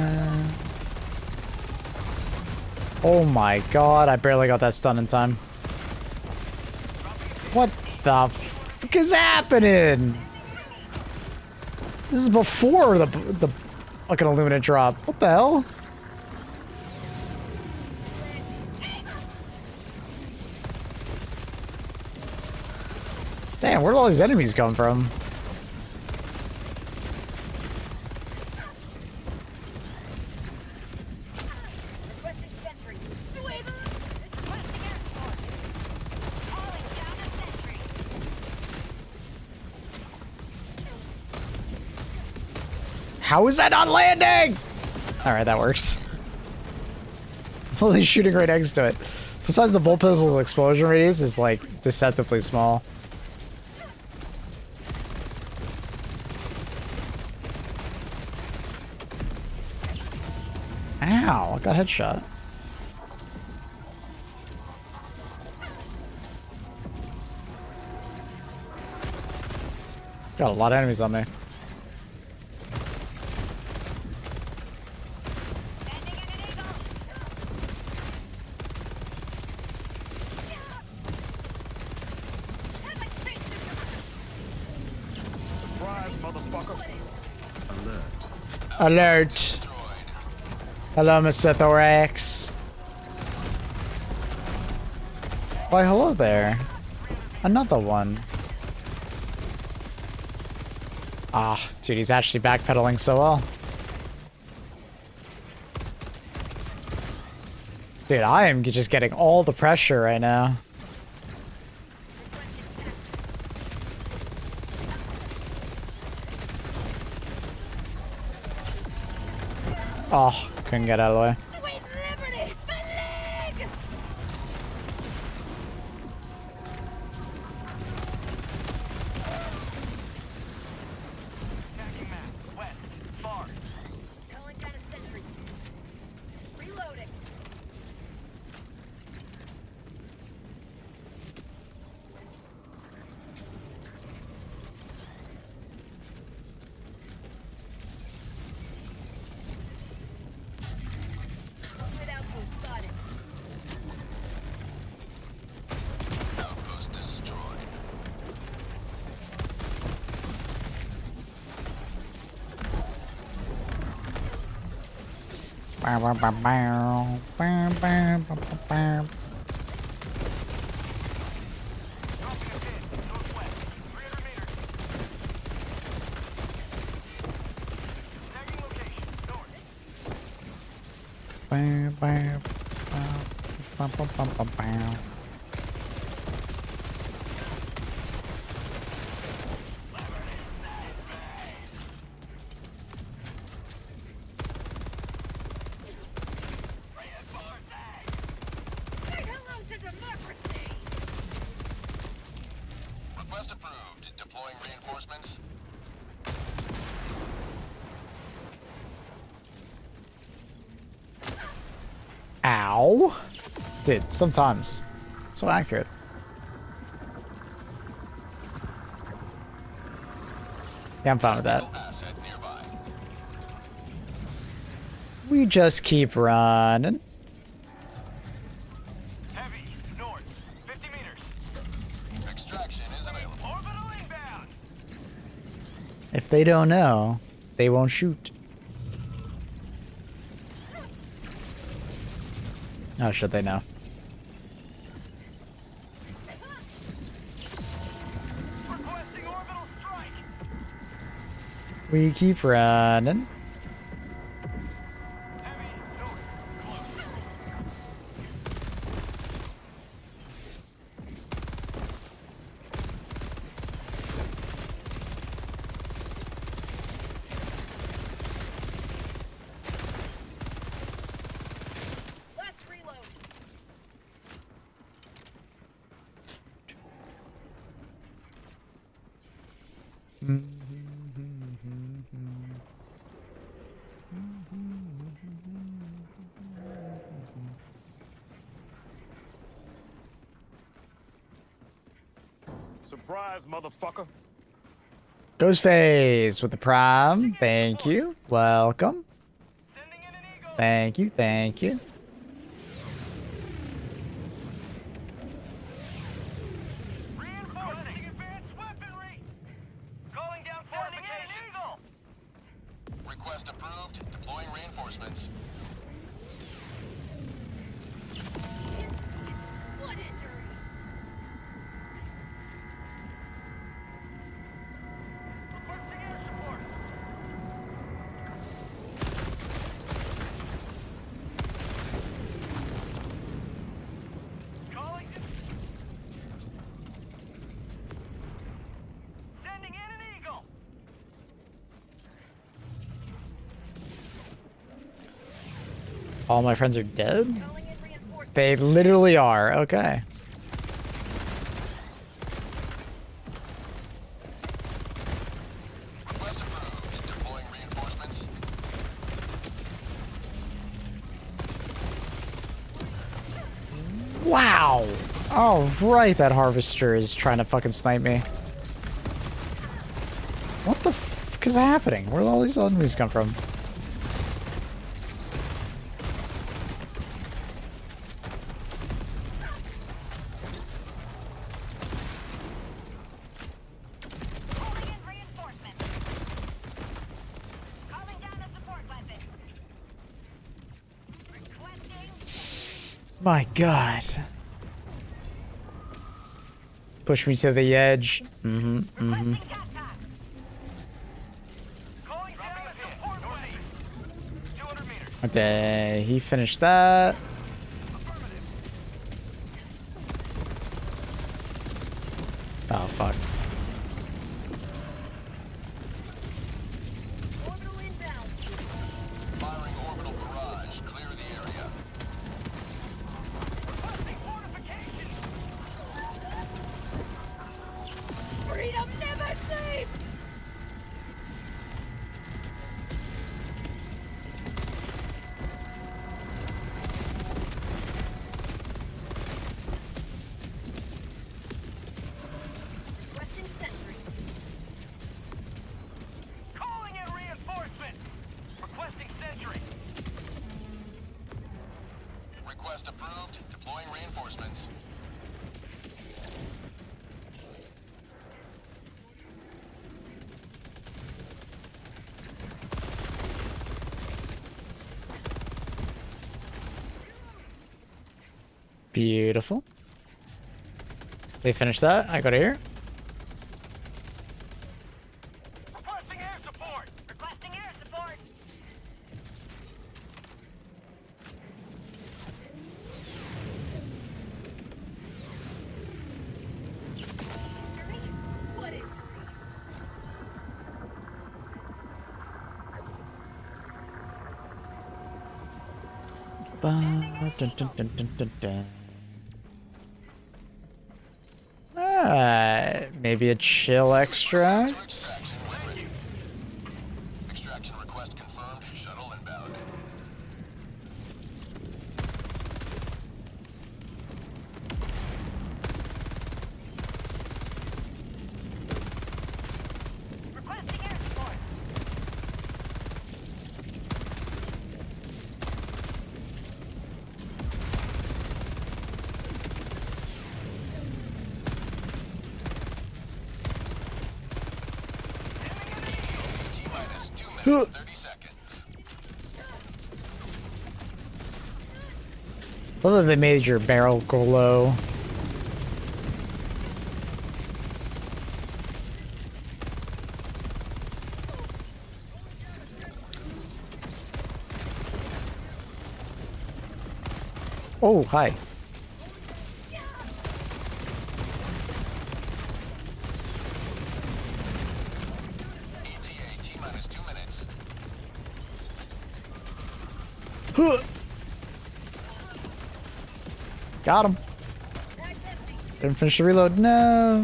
Oh my god, I barely got that stun in time. What the fuck is happening? This is before the Fucking Illuminate drop. What the hell? Damn, where did all these enemies come from? How is that not landing? Alright, that works. I'm only shooting right next to it. Sometimes the bolt pistol's explosion radius is like deceptively small. Ow, I got headshot. Got a lot of enemies on me. Alert! Hello, Mr. Thorax. Why, hello there. Another one. Ah, dude, he's actually backpedaling so well. Dude, I am just getting all the pressure right now. Oh, couldn't get out of the way. Request approved. Deploying reinforcements. Ow. Dude, sometimes. So accurate. Yeah, I'm fine with that. We just keep running. Heavy, north, 50 meters. Extraction is available. Orbital inbound. If they don't know, they won't shoot. Oh, should they know? Requesting orbital strike. We keep running. Heavy, north, close. Last reload. Surprise, motherfucker. Ghostface with the prime. Thank you. Welcome. Sending in an eagle. Thank you. Thank you. Reinforcing advanced weaponry. Calling down fortifications. Request approved. Deploying reinforcements. Requesting air support. Calling. Sending in an eagle. All my friends are dead? They literally are. Okay. Request approved. Deploying reinforcements. Wow. Oh, right. That harvester is trying to fucking snipe me. What the fuck is happening? Where did all these enemies come from? Calling in reinforcements. Calling down a support weapon. Requesting. My God. Push me to the edge. Mm-hmm. Mm-hmm. Requesting cat pack. Calling down a support weapon. 200 meters. Okay, he finished that. Oh, fuck. Orbital inbound. Firing orbital barrage. Clear the area. Requesting fortification. Freedom never sleeps. Requesting sentry. Calling in reinforcements. Requesting sentry. Request approved. Deploying reinforcements. Beautiful. They finished that. I go to here. Requesting air support. Requesting air support. What is Dun, dun, dun, dun, dun, dun. Maybe a chill extract? Extraction when ready. Extraction request confirmed. Shuttle inbound. requesting air support? T-minus 2 minutes, 30 seconds. Although they made your barrel go low. Oh, hi. ETA T-minus 2 minutes. Got him. Didn't finish the reload. No.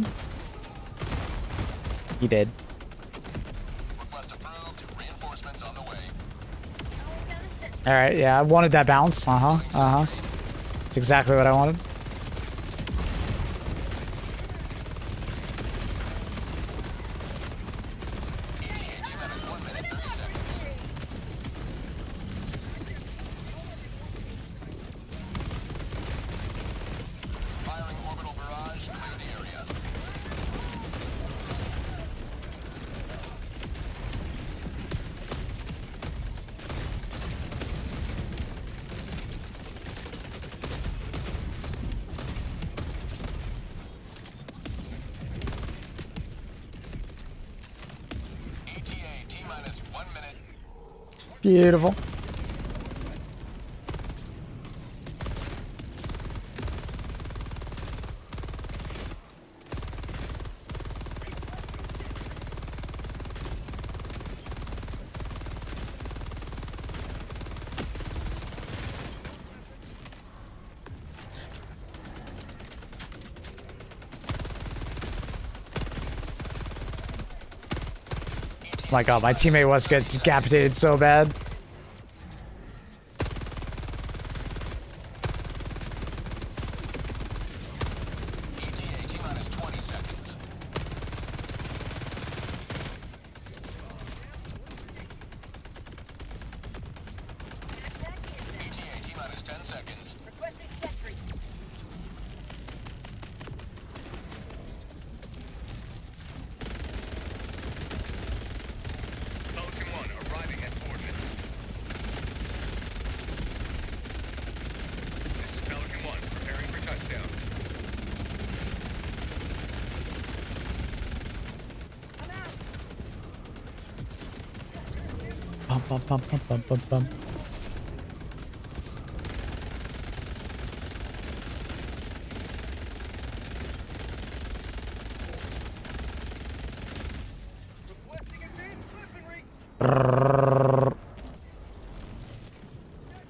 He did. Request approved. Reinforcements on the way. All right. Yeah, I wanted that bounce. Uh-huh. That's exactly what I wanted. ETA T-minus 1 minute, 30 seconds. Firing orbital barrage. Clear the area. Beautiful. My god, my teammate was getting decapitated so bad. ETA T-minus 20 seconds. ETA T-minus 10 seconds. Pelican 1 arriving at coordinates. This is Pelican 1 preparing for touchdown. Bum, bum, bum, bum, bum, bum, bum.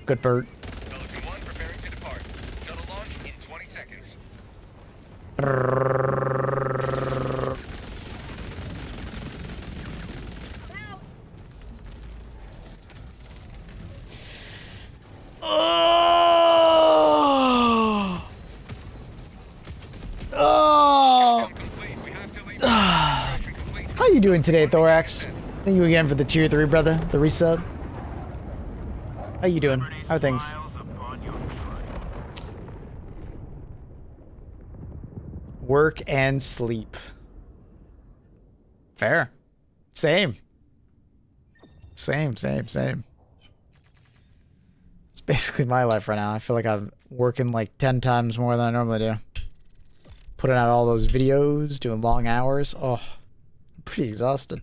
Good bird. Pelican 1 preparing to depart. Shuttle launch in 20 seconds. Oh! Oh! Complete. We have to leave. Construction complete. How you doing today, Thorax? Thank you again for the tier 3, brother. The resub. How you doing? How are things? Miles upon your trail. Work and sleep. Fair. Same. Same. It's basically my life right now. I feel like I'm working like 10 times more than I normally do. Putting out all those videos, doing long hours. Oh, I'm pretty exhausted.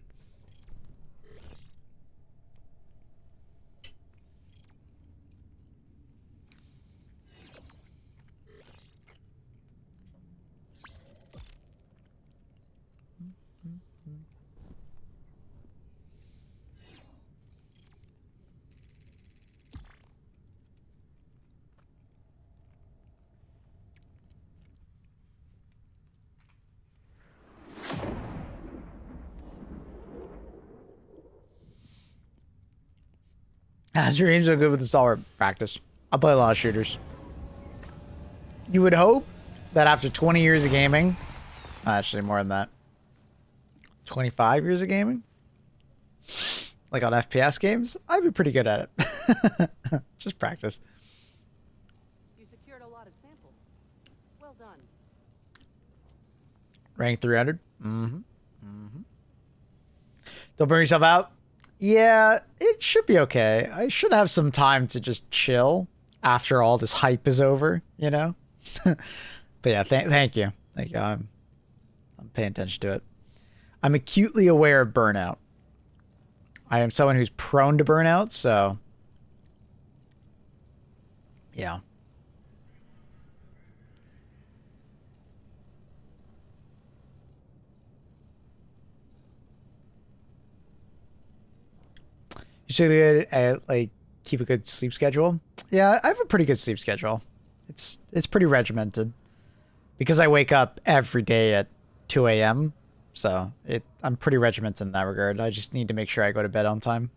How's your aim so good with the stalwart practice? I play a lot of shooters. You would hope that after 20 years of gaming, actually more than that, 25 years of gaming, like on FPS games, I'd be pretty good at it. Just practice. You secured a lot of samples. Well done. Rank 300. Don't burn yourself out. Yeah, it should be okay. I should have some time to just chill after all this hype is over, you know? But yeah, thank you. Thank you. I'm paying attention to it. I'm acutely aware of burnout. I am someone who's prone to burnout, so yeah. You should good at like keep a good sleep schedule. Yeah, I have a pretty good sleep schedule. It's pretty regimented because I wake up every day at 2 a.m. So I'm pretty regimented in that regard. I just need to make sure I go to bed on time.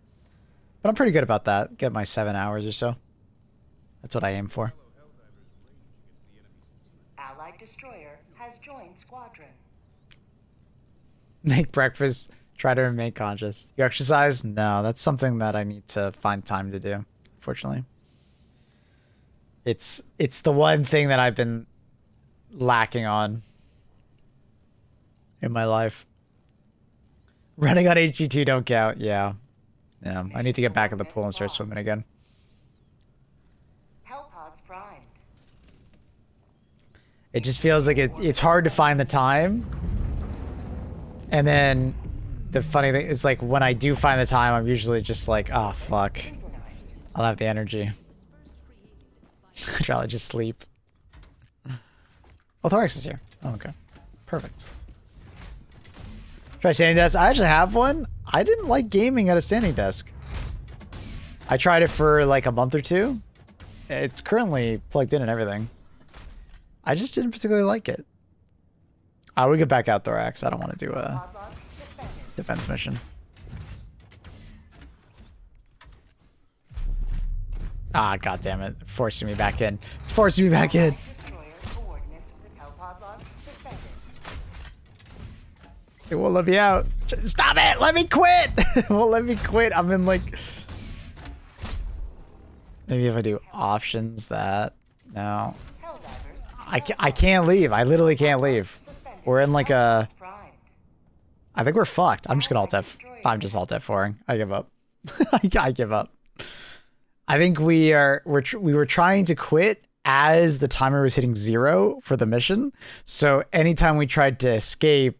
But I'm pretty good about that. Get my 7 hours or so. That's what I aim for. Allied destroyer has joined squadron. Make breakfast. Try to remain conscious. You exercise? No, that's something that I need to find time to do, unfortunately. It's the one thing that I've been lacking on in my life. Running on HG2 don't count. Yeah. Yeah, I need to get back in the pool and start swimming again. Hellpods primed. It just feels like it's hard to find the time. And then the funny thing is, like, when I do find the time, I'm usually just like, oh, fuck. I don't have the energy. I'd rather just sleep. Oh, Thorax is here. Oh, okay. Perfect. Try standing desk. I actually have one. I didn't like gaming at a standing desk. I tried it for like a month or two. It's currently plugged in and everything. I just didn't particularly like it. I would get back out Thorax. I don't want to do a defense mission. Ah, god damn it. Forcing me back in. It's forcing me back in. It won't let me out. Stop it! Let me quit! It won't let me quit. I'm in like... Maybe if I do options that... No. I can't leave. I literally can't leave. We're in like a... I think we're fucked. I'm just gonna alt F. I'm just alt F4ing. I give up. I give up. I think we were trying to quit as the timer was hitting 0 for the mission. So anytime we tried to escape,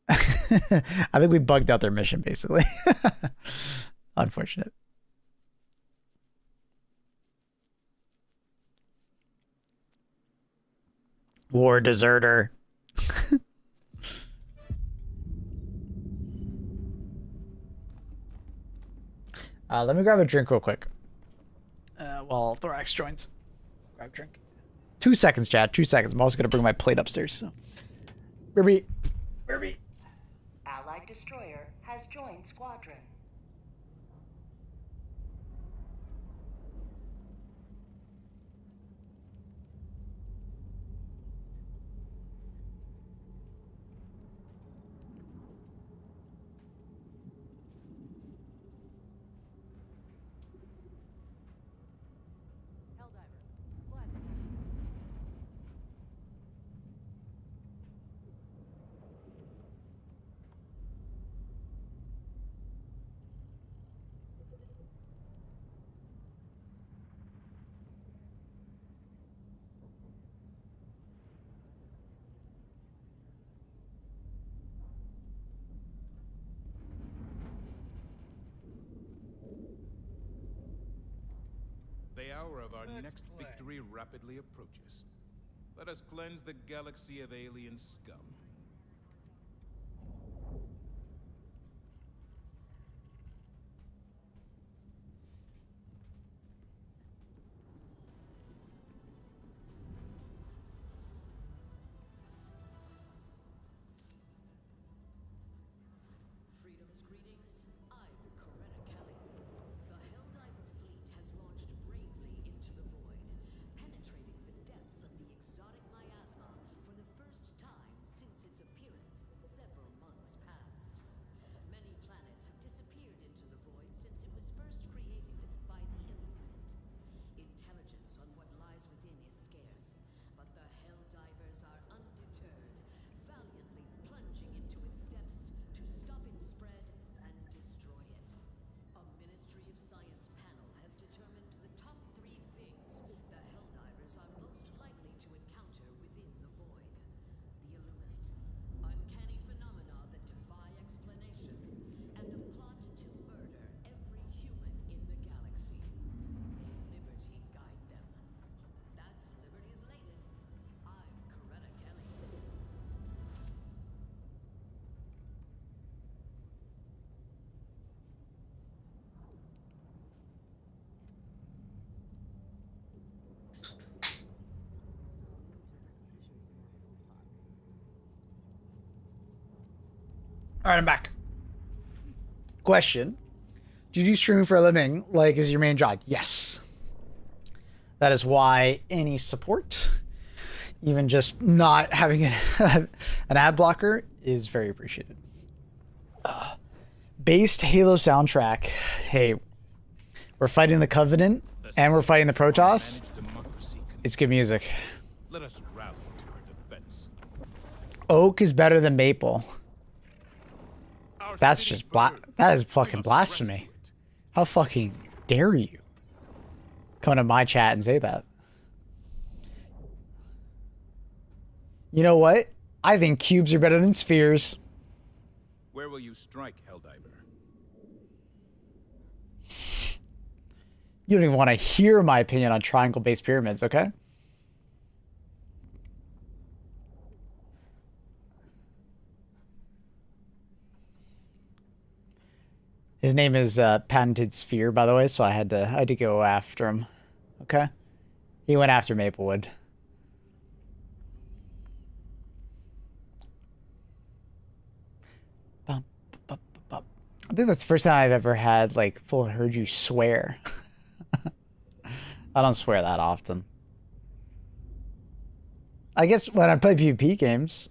I think we bugged out their mission basically. Unfortunate. War deserter. Let me grab a drink real quick. While Thorax joins. Grab a drink. 2 seconds, chat. 2 seconds. I'm also gonna bring my plate upstairs. So. Where Allied destroyer has joined squadron. The hour of our next victory rapidly approaches. Let us cleanse the galaxy of alien scum. Freedom's greetings. I'm Coretta Kelly. The Helldiver fleet has launched bravely into the void, penetrating the depths of the exotic miasma for the first time since its appearance several months past. Many planets have disappeared into the void since it was first created by the Illuminate. Intelligence on what lies within is scarce, but the Helldivers are undeterred, valiantly plunging into its depths to stop its spread and destroy it. A Ministry of Science panel has determined the top 3 things the Helldivers are most likely to encounter within the void. The Illuminate, uncanny phenomena that defy explanation, and a plot to murder every human in the galaxy. May Liberty guide them. That's Liberty's latest. I'm Coretta Kelly. All right, I'm back. Question. Do you do streaming for a living? Like, is your main job? Yes. That is why any support, even just not having an ad blocker, is very appreciated. Based Halo soundtrack. Hey, we're fighting the Covenant and we're fighting the Protoss. It's good music. Let us rally to her defense. Oak is better than Maple. That's just that is fucking blasphemy. How fucking dare you come to my chat and say that? You know what? I think cubes are better than spheres. Where will you strike, Helldiver? You don't even want to hear my opinion on triangle-based pyramids, okay? His name is Patented Sphere, by the way, so I had to go after him. Okay? He went after Maplewood. I think that's the first time I've ever had, like, full heard you swear. I don't swear that often. I guess when I play PvP games...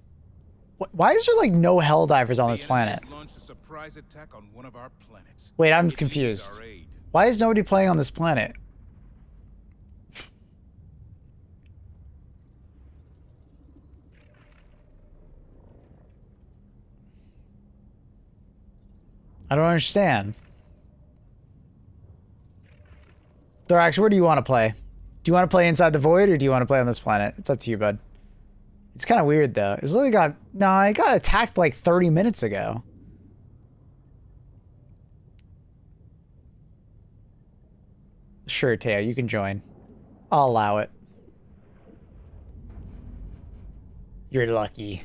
Why is there, like, no Helldivers on this planet? Launched a surprise attack on one of our planets. Wait, I'm confused. Why is nobody playing on this planet? I don't understand. Thorax, where do you want to play? Do you want to play inside the void or do you want to play on this planet? It's up to you, bud. It's kind of weird though. It's literally got... No, I got attacked like 30 minutes ago. Sure, Teo, you can join. I'll allow it. You're lucky.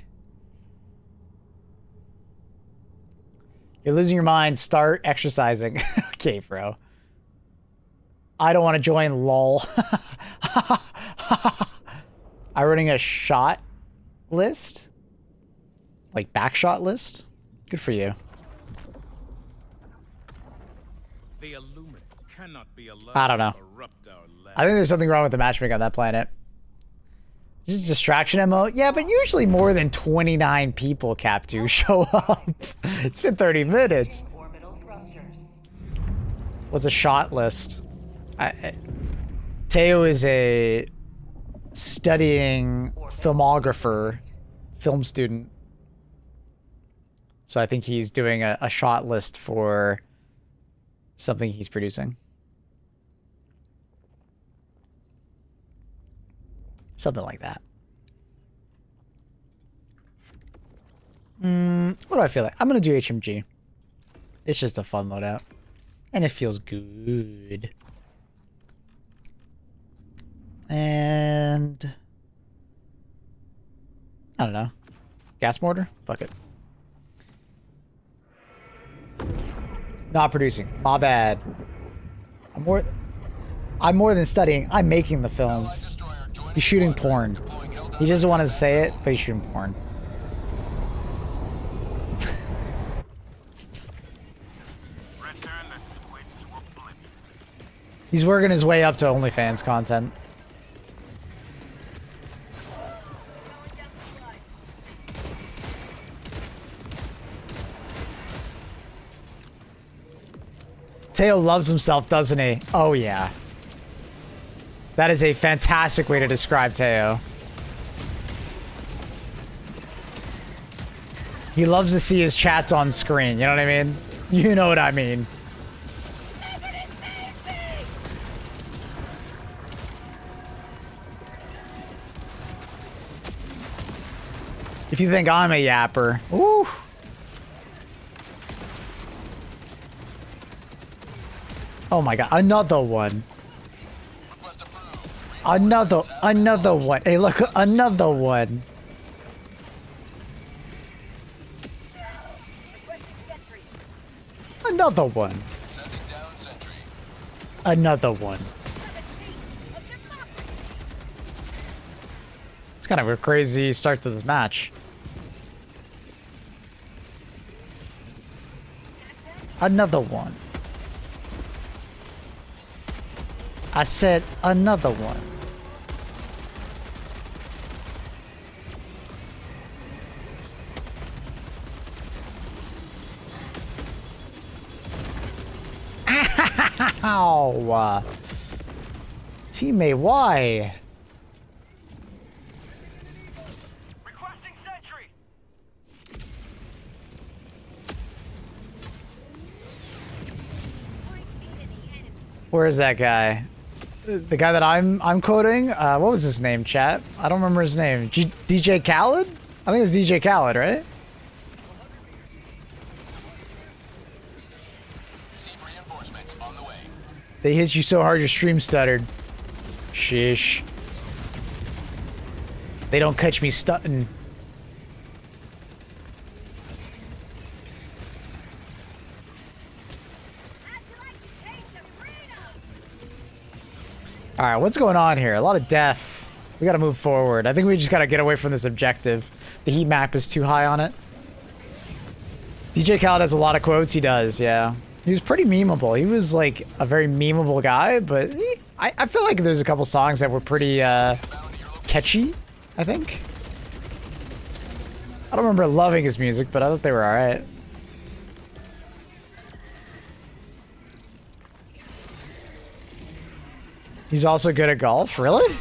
You're losing your mind. Start exercising. Okay, bro. I don't want to join, lol. I'm running a shot list? Like backshot list? Good for you. The Illuminati cannot be allowed I don't know. to corrupt our land. I think there's something wrong with the matchmaking on that planet. Just distraction MO? Yeah, but usually more than 29 people, Cap2, show up. It's been 30 minutes. What's a shot list? Teo is a studying filmographer, film student. So I think he's doing a shot list for something he's producing. Something like that. What do I feel like? I'm going to do HMG. It's just a fun loadout. And it feels good. And... I don't know. Gas mortar? Fuck it. Not producing. My bad. I'm more than studying. I'm making the films. He's shooting porn. He doesn't want to say it, but he's shooting porn. He's working his way up to OnlyFans content. Teo loves himself, doesn't he? Oh, yeah. That is a fantastic way to describe Teo. He loves to see his chats on screen, you know what I mean? You know what I mean. If you think I'm a yapper. Ooh. Oh my god, another one. Another one. Hey, look, another one. Another one. Another one. It's kind of a crazy start to this match. Another one. I said another one. Ow! Teammate, why? Requesting sentry. Where is that guy? The guy that I'm quoting? What was his name, chat? I don't remember his name. DJ Khaled? I think it was DJ Khaled, right? They hit you so hard your stream stuttered. Shish. They don't catch me stutting. Alright, what's going on here? A lot of death. We gotta move forward. I think we just gotta get away from this objective. The heat map is too high on it. DJ Khaled has a lot of quotes. He does, yeah. He was pretty memeable. He was like a very memeable guy, but I feel like there's a couple songs that were pretty catchy, I think. I don't remember loving his music, but I thought they were alright. He's also good at golf, really?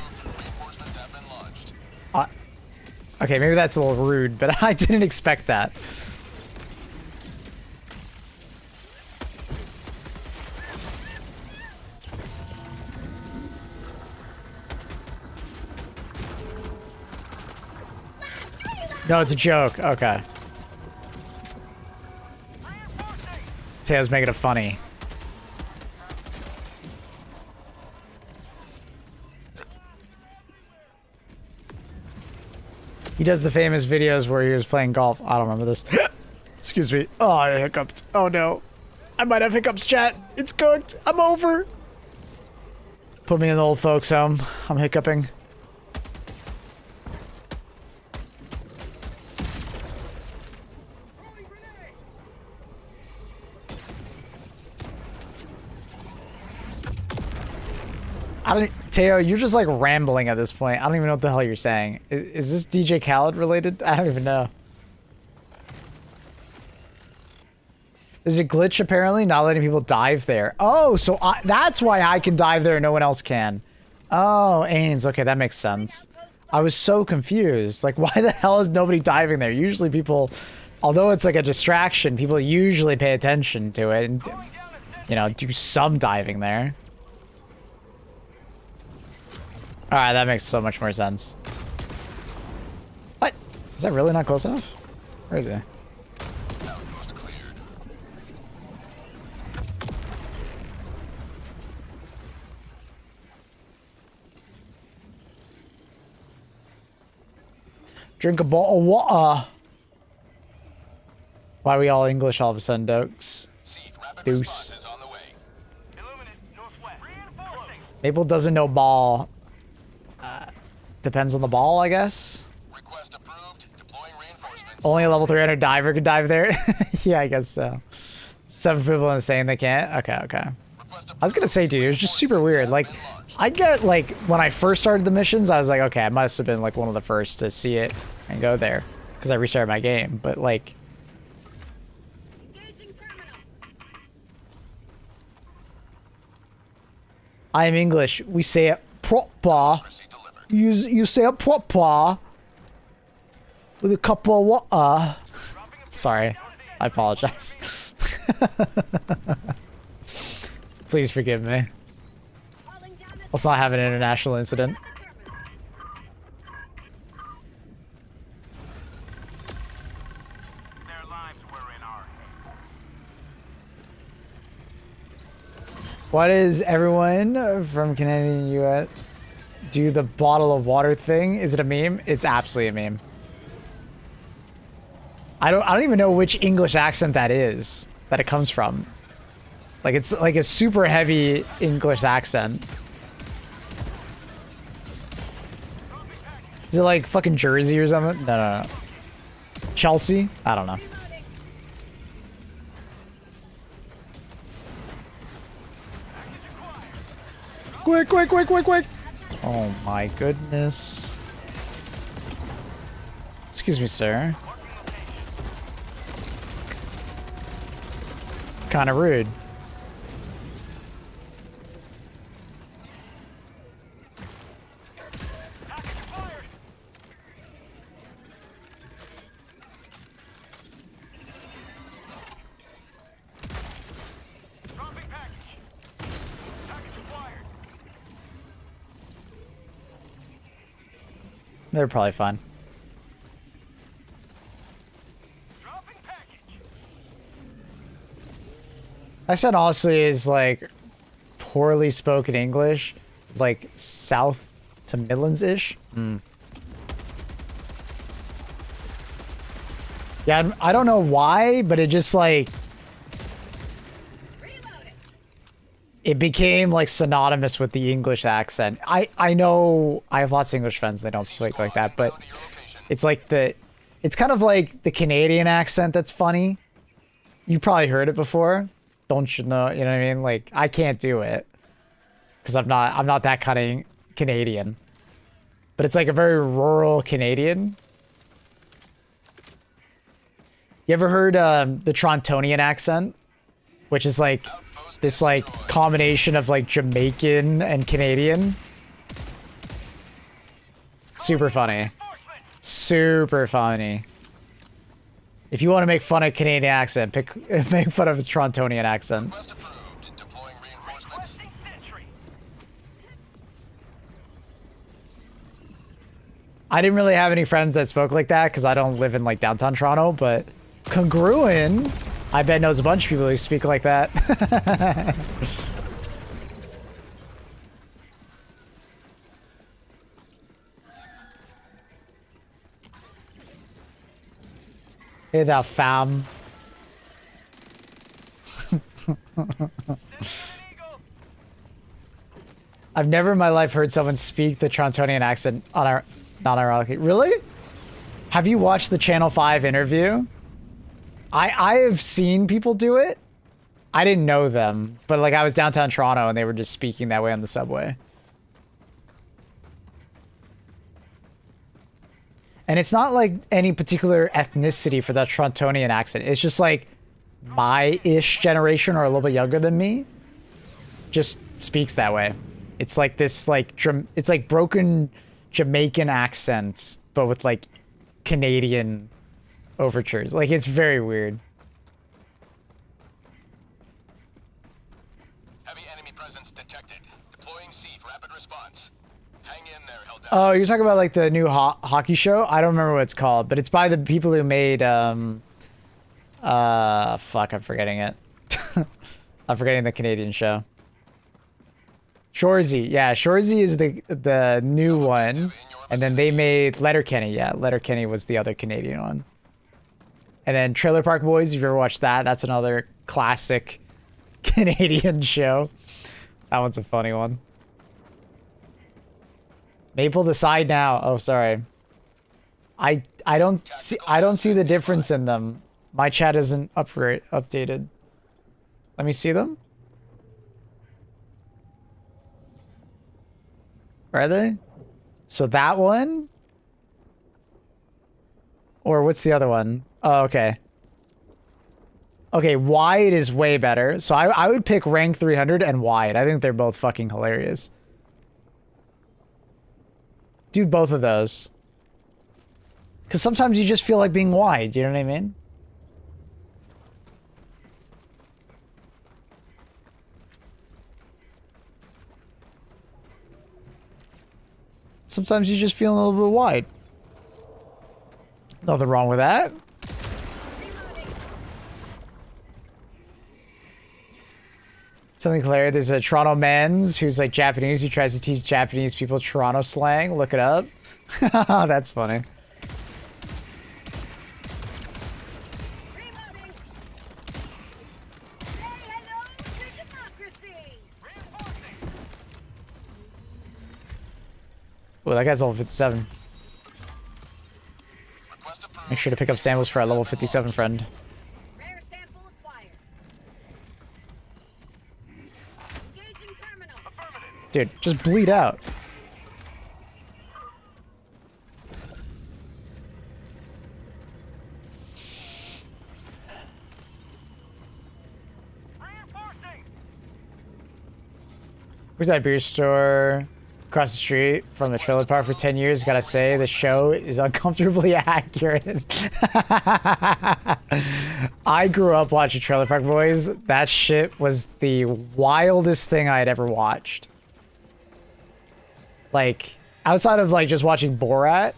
Okay, maybe that's a little rude, but I didn't expect that. No, it's a joke. Okay. Tails making it funny. He does the famous videos where he was playing golf. I don't remember this. Excuse me. Oh, I hiccuped. Oh no. I might have hiccups, chat. It's cooked. I'm over. Put me in the old folks home. I'm hiccuping. I don't, Teo, you're just like rambling at this point. I don't even know what the hell you're saying. Is this DJ Khaled related? I don't even know. There's a glitch apparently, not letting people dive there. Oh, so that's why I can dive there and no one else can. Oh, Ains. Okay, that makes sense. I was so confused. Like, why the hell is nobody diving there? Usually people, although it's like a distraction, people usually pay attention to it and, you know, do some diving there. Alright, that makes so much more sense. What? Is that really not close enough? Where is he? Drink a bottle of water. Why are we all English all of a sudden, Dokes? Deuce. Maple doesn't know ball. Depends on the ball, I guess. Request approved. Deploying reinforcements. Only a level 300 diver could dive there. Yeah, I guess so. 7 people are saying they can't. Okay. I was gonna say, dude, it was just super weird. Like, I get like when I first started the missions, I was like, okay, I must have been like one of the first to see it and go there because I restarted my game. But like, I am English. We say it proper. You say it proper with a cup of water. Sorry, I apologize. Please forgive me. Let's not have an international incident. Why does everyone from Canadian US do the bottle of water thing? Is it a meme? It's absolutely a meme. I don't even know which English accent that is that it comes from. Like it's like a super heavy English accent. Is it like fucking Jersey or something? No. Chelsea? I don't know. Quick. Oh my goodness. Excuse me, sir. Kinda rude. They're probably fine. I said honestly is like poorly spoken English, like South to Midlands-ish. Yeah, I don't know why, but it just like it became like synonymous with the English accent. I know I have lots of English friends, they don't speak like that, but it's like it's kind of like the Canadian accent that's funny. You probably heard it before. Don't you know? You know what I mean? Like I can't do it because I'm not that kind of Canadian. But it's like a very rural Canadian. You ever heard the Torontonian accent? Which is like this like combination of like Jamaican and Canadian. Super funny. Super funny. If you want to make fun of Canadian accent, make fun of a Torontonian accent. I didn't really have any friends that spoke like that because I don't live in like downtown Toronto, but Congruent, I bet knows a bunch of people who speak like that. Hey there, fam. I've never in my life heard someone speak the Torontonian accent non-ironically. Really? Have you watched the Channel 5 interview? I have seen people do it. I didn't know them, but like I was downtown Toronto and they were just speaking that way on the subway. And it's not like any particular ethnicity for that Torontonian accent. It's just like my-ish generation or a little bit younger than me just speaks that way. It's like this like it's like broken Jamaican accent, but with like Canadian overtures. Like it's very weird. Heavy enemy presence detected. Deploying SEAD rapid response. Hang in there, Helldiver. Oh, you're talking about like the new hockey show? I don't remember what it's called, but it's by the people who made fuck, I'm forgetting it. I'm forgetting the Canadian show. Shorzy. Yeah, Shorzy is the new one. And then they made Letterkenny. Yeah, Letterkenny was the other Canadian one. And then Trailer Park Boys, if you ever watched that, that's another classic Canadian show. That one's a funny one. Maple decide now. Oh, sorry. I don't see the difference in them. My chat isn't updated. Let me see them. Are they? So that one? Or what's the other one? Oh, okay. Okay, Wide is way better. So I would pick Rank 300 and Wide. I think they're both fucking hilarious. Do both of those. Because sometimes you just feel like being Wide, you know what I mean? Sometimes you just feel a little bit wide. Nothing wrong with that. Something hilarious. There's a Toronto men's who's like Japanese who tries to teach Japanese people Toronto slang. Look it up. That's funny. Oh, that guy's level 57. Make sure to pick up samples for our level 57 friend. Rare sample acquired. Engaging terminal. Dude, just bleed out. Where's that beer store? Across the street from the trailer park for 10 years. Gotta say, the show is uncomfortably accurate. I grew up watching Trailer Park Boys. That shit was the wildest thing I had ever watched. Like, outside of like just watching Borat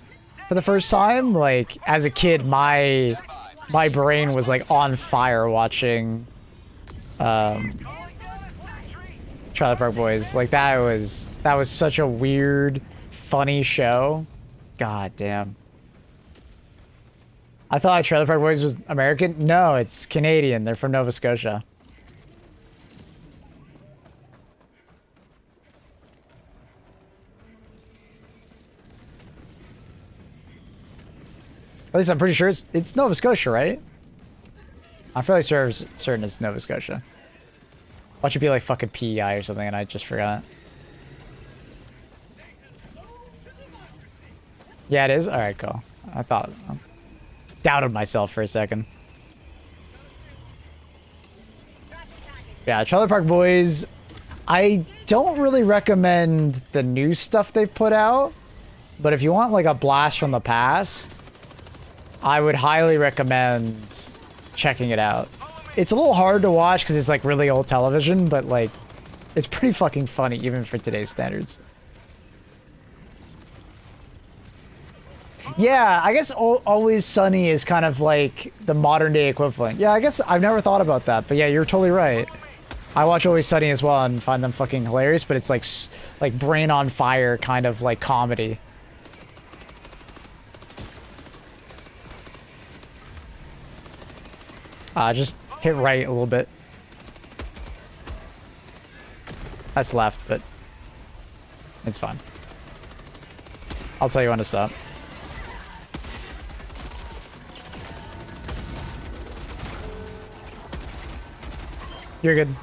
for the first time, like as a kid, my brain was like on fire watching Trailer Park Boys. Like that was such a weird, funny show. God damn. I thought Trailer Park Boys was American. No, it's Canadian. They're from Nova Scotia. At least I'm pretty sure it's Nova Scotia, right? I'm fairly certain it's Nova Scotia. Watch it be like fucking PEI or something and I just forgot. Yeah, it is? Alright, cool. I thought... doubted myself for a second. Yeah, Trailer Park Boys... I don't really recommend the new stuff they've put out. But if you want like a blast from the past... I would highly recommend checking it out. It's a little hard to watch because it's like really old television, but like it's pretty fucking funny even for today's standards. Yeah, I guess Always Sunny is kind of like the modern day equivalent. Yeah, I guess I've never thought about that, but yeah, you're totally right. I watch Always Sunny as well and find them fucking hilarious, but it's like brain on fire kind of like comedy. Just hit right a little bit. That's left, but it's fine. I'll tell you when to stop. You're good.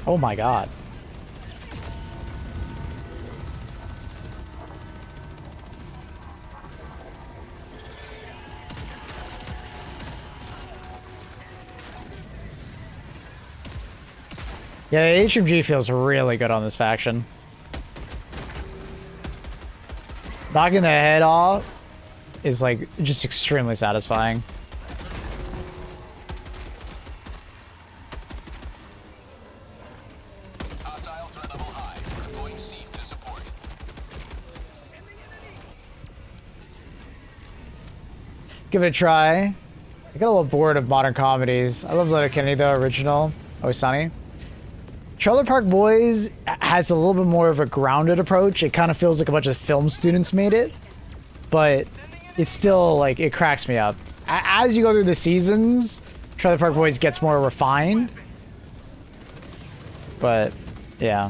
Oh my god. Yeah, the HMG feels really good on this faction. Knocking the head off is like just extremely satisfying. Give it a try. I got a little bored of modern comedies. I love Letterkenny though, original. Always Sunny. Trailer Park Boys has a little bit more of a grounded approach. It kind of feels like a bunch of film students made it. But it's still like, it cracks me up. As you go through the seasons, Trailer Park Boys gets more refined. But, yeah.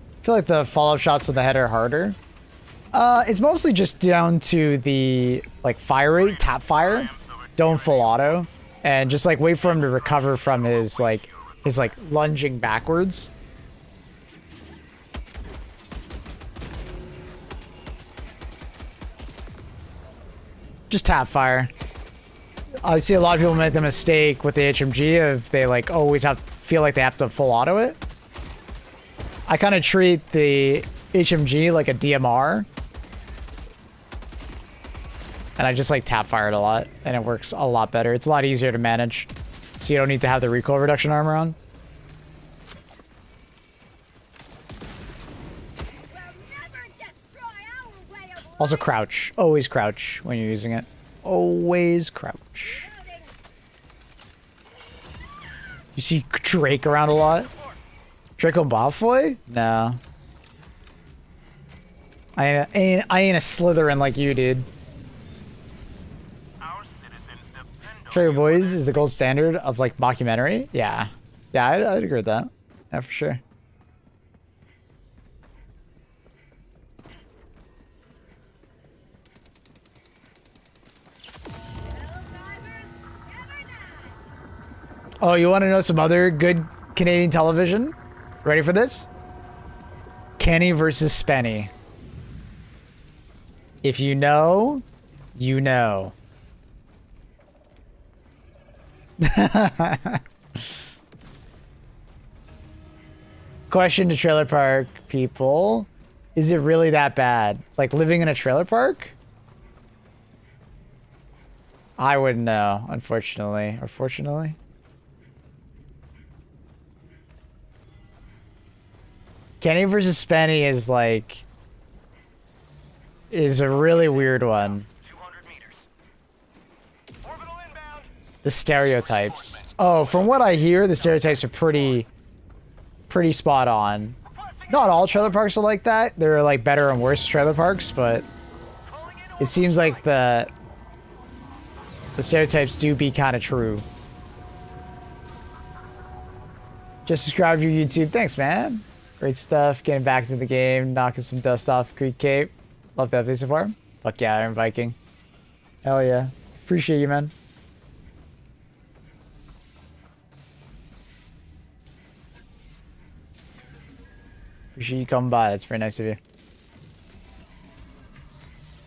I feel like the follow-up shots of the head are harder. It's mostly just down to the like fire rate, tap fire, don't full auto, and just like wait for him to recover from his lunging backwards. Just tap fire. I see a lot of people make the mistake with the HMG of they like always feel like they have to full auto it. I kind of treat the HMG like a DMR. And I just like tap fire it a lot and it works a lot better. It's a lot easier to manage. So you don't need to have the recoil reduction armor on. Also crouch. Always crouch when you're using it. Always crouch. You see Drake around a lot? Draco Malfoy? No. I ain't a Slytherin like you, dude. Draco Boys is the gold standard of like mockumentary. Yeah. Yeah, I'd agree with that. Yeah, for sure. Oh, you want to know some other good Canadian television? Ready for this? Kenny versus Spenny. If you know, you know. Question to trailer park people. Is it really that bad? Like living in a trailer park? I wouldn't know, unfortunately. Or fortunately. Kenny versus Spenny is like... is a really weird one. The stereotypes. Oh, from what I hear, the stereotypes are pretty spot on. Not all trailer parks are like that. There are like better and worse trailer parks, but it seems like the stereotypes do be kind of true. Just subscribe to your YouTube. Thanks, man. Great stuff. Getting back into the game, knocking some dust off Creek Cape. Love that video so far. Fuck yeah, Iron Viking. Hell yeah. Appreciate you, man. Appreciate you coming by. That's very nice of you. I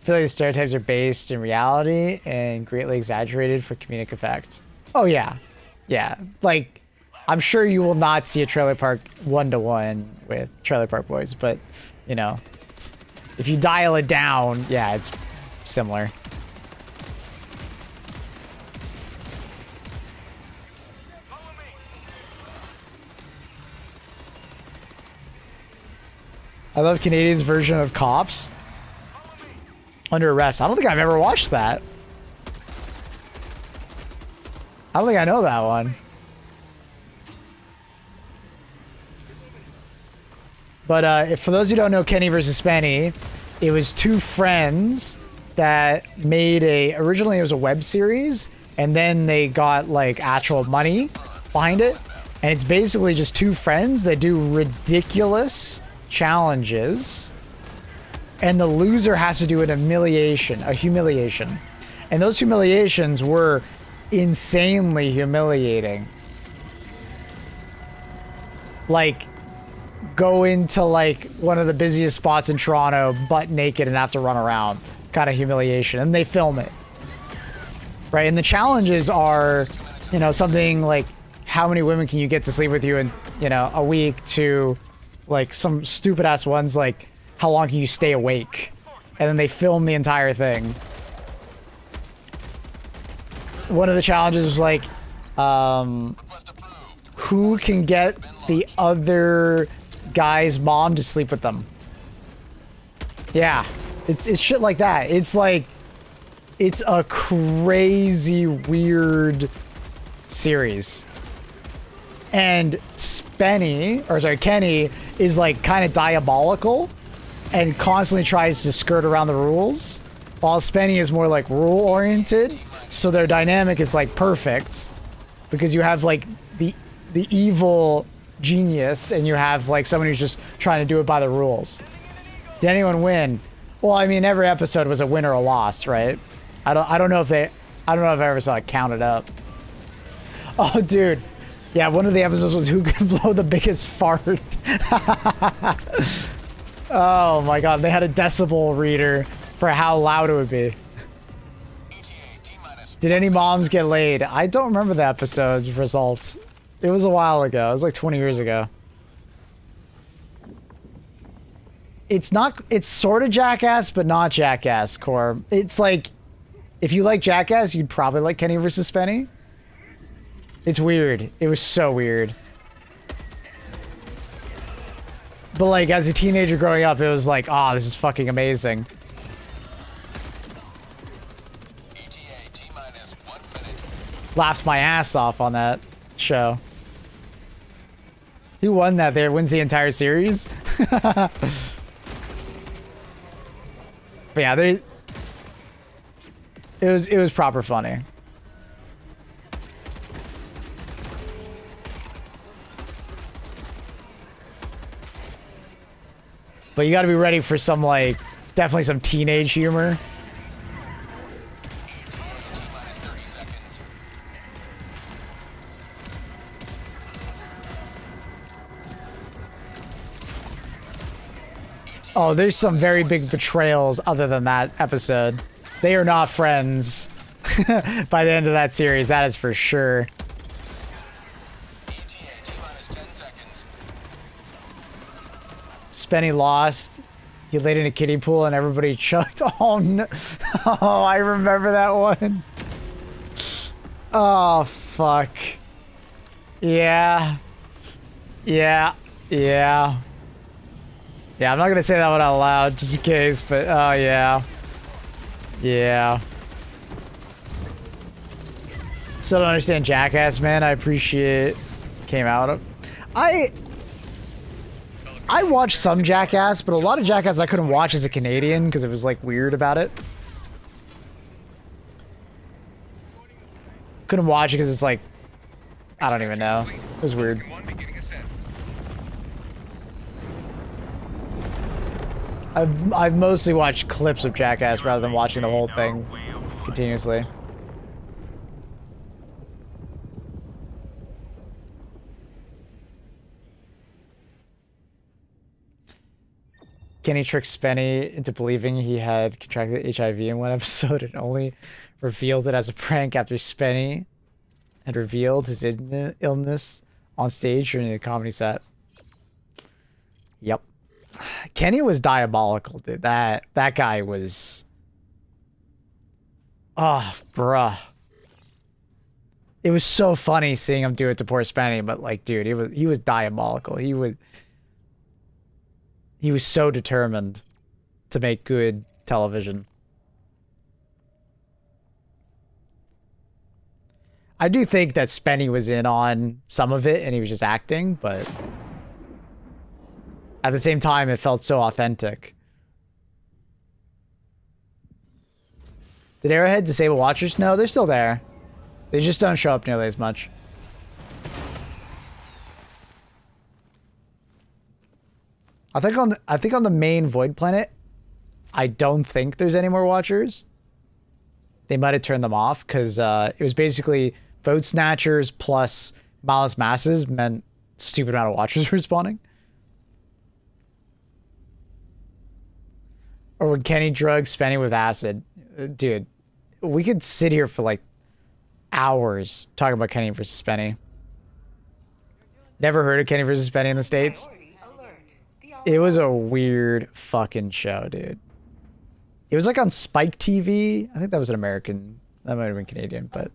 feel like the stereotypes are based in reality and greatly exaggerated for comedic effect. Oh, yeah. Yeah. Like, I'm sure you will not see a trailer park one-to-one with Trailer Park Boys, but, you know, if you dial it down, yeah, it's similar. I love Canadian's version of Cops. Under Arrest. I don't think I've ever watched that. I don't think I know that one. But if, for those who don't know Kenny versus Spenny, it was two friends that made originally it was a web series, and then they got like actual money behind it. And it's basically just two friends that do ridiculous challenges, and the loser has to do a humiliation. And those humiliations were insanely humiliating. Like, go into like one of the busiest spots in Toronto butt naked and have to run around kind of humiliation, and they film it, right? And the challenges are, you know, something like how many women can you get to sleep with you in, you know, a week, to like some stupid ass ones like how long can you stay awake, and then they film the entire thing. One of the challenges was like who can get the other guy's mom to sleep with them. Yeah, it's shit like that. It's like, it's a crazy weird series. And Kenny is like kind of diabolical and constantly tries to skirt around the rules, while Spenny is more like rule oriented. So their dynamic is like perfect, because you have like the evil genius and you have like someone who's just trying to do it by the rules. Did anyone win? Well, I mean, every episode was a win or a loss, right? I don't know if I ever saw it counted up. Oh, dude. Yeah, one of the episodes was who could blow the biggest fart. Oh my god, they had a decibel reader for how loud it would be. Did any moms get laid? I don't remember the episode's results. It was a while ago. It was like 20 years ago. It's sort of Jackass, but not Jackass, Core. It's like, if you like Jackass, you'd probably like Kenny versus Spenny. It's weird. It was so weird. But like, as a teenager growing up, it was like, oh, this is fucking amazing. Laughs my ass off on that show. Who won that there? Wins the entire series? But yeah, it was proper funny. But you gotta be ready for some, like, definitely some teenage humor. Oh, there's some very big betrayals other than that episode. They are not friends by the end of that series, that is for sure. Spenny lost. He laid in a kiddie pool and everybody chucked. Oh no. Oh, I remember that one. Oh, fuck. Yeah. Yeah. Yeah. Yeah, I'm not gonna say that one out loud, just in case, but oh yeah. Yeah. Still don't understand Jackass, man. I appreciate came out of. I watched some Jackass, but a lot of Jackass I couldn't watch as a Canadian because it was like weird about it. Couldn't watch it because it's like, I don't even know. It was weird. I've mostly watched clips of Jackass rather than watching the whole thing continuously. Kenny tricked Spenny into believing he had contracted HIV in one episode and only revealed it as a prank after Spenny had revealed his illness on stage during the comedy set. Yep. Kenny was diabolical, dude. That guy was... Oh, bruh. It was so funny seeing him do it to poor Spenny, but like, dude, he was diabolical. He was so determined to make good television. I do think that Spenny was in on some of it and he was just acting, but at the same time, it felt so authentic. Did Arrowhead disable watchers? No, they're still there. They just don't show up nearly as much. I think on the main Void planet, I don't think there's any more watchers. They might have turned them off because it was basically Vote Snatchers plus Malice Masses meant stupid amount of watchers were spawning. Or when Kenny drugged Spenny with acid. Dude, we could sit here for like hours talking about Kenny versus Spenny. Never heard of Kenny versus Spenny in the States? It was a weird fucking show, dude. It was like on Spike TV. I think that was an American. That might have been Canadian, but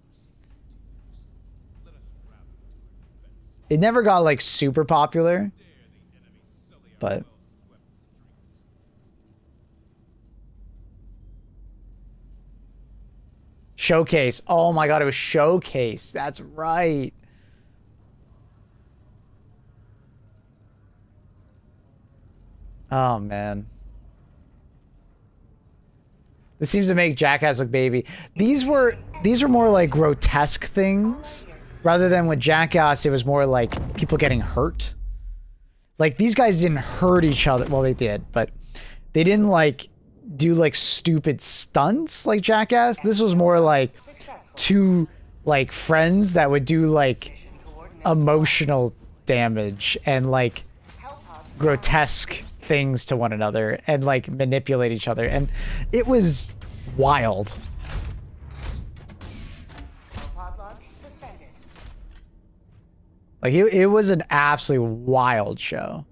it never got like super popular. But Showcase. Oh my god, it was Showcase. That's right. Oh man. This seems to make Jackass look baby. These were more like grotesque things. Rather than with Jackass, it was more like people getting hurt. Like these guys didn't hurt each other. Well, they did, but they didn't like do like stupid stunts like Jackass. This was more like two like friends that would do like emotional damage and like grotesque things to one another and like manipulate each other, and it was wild. Like it was an absolutely wild show.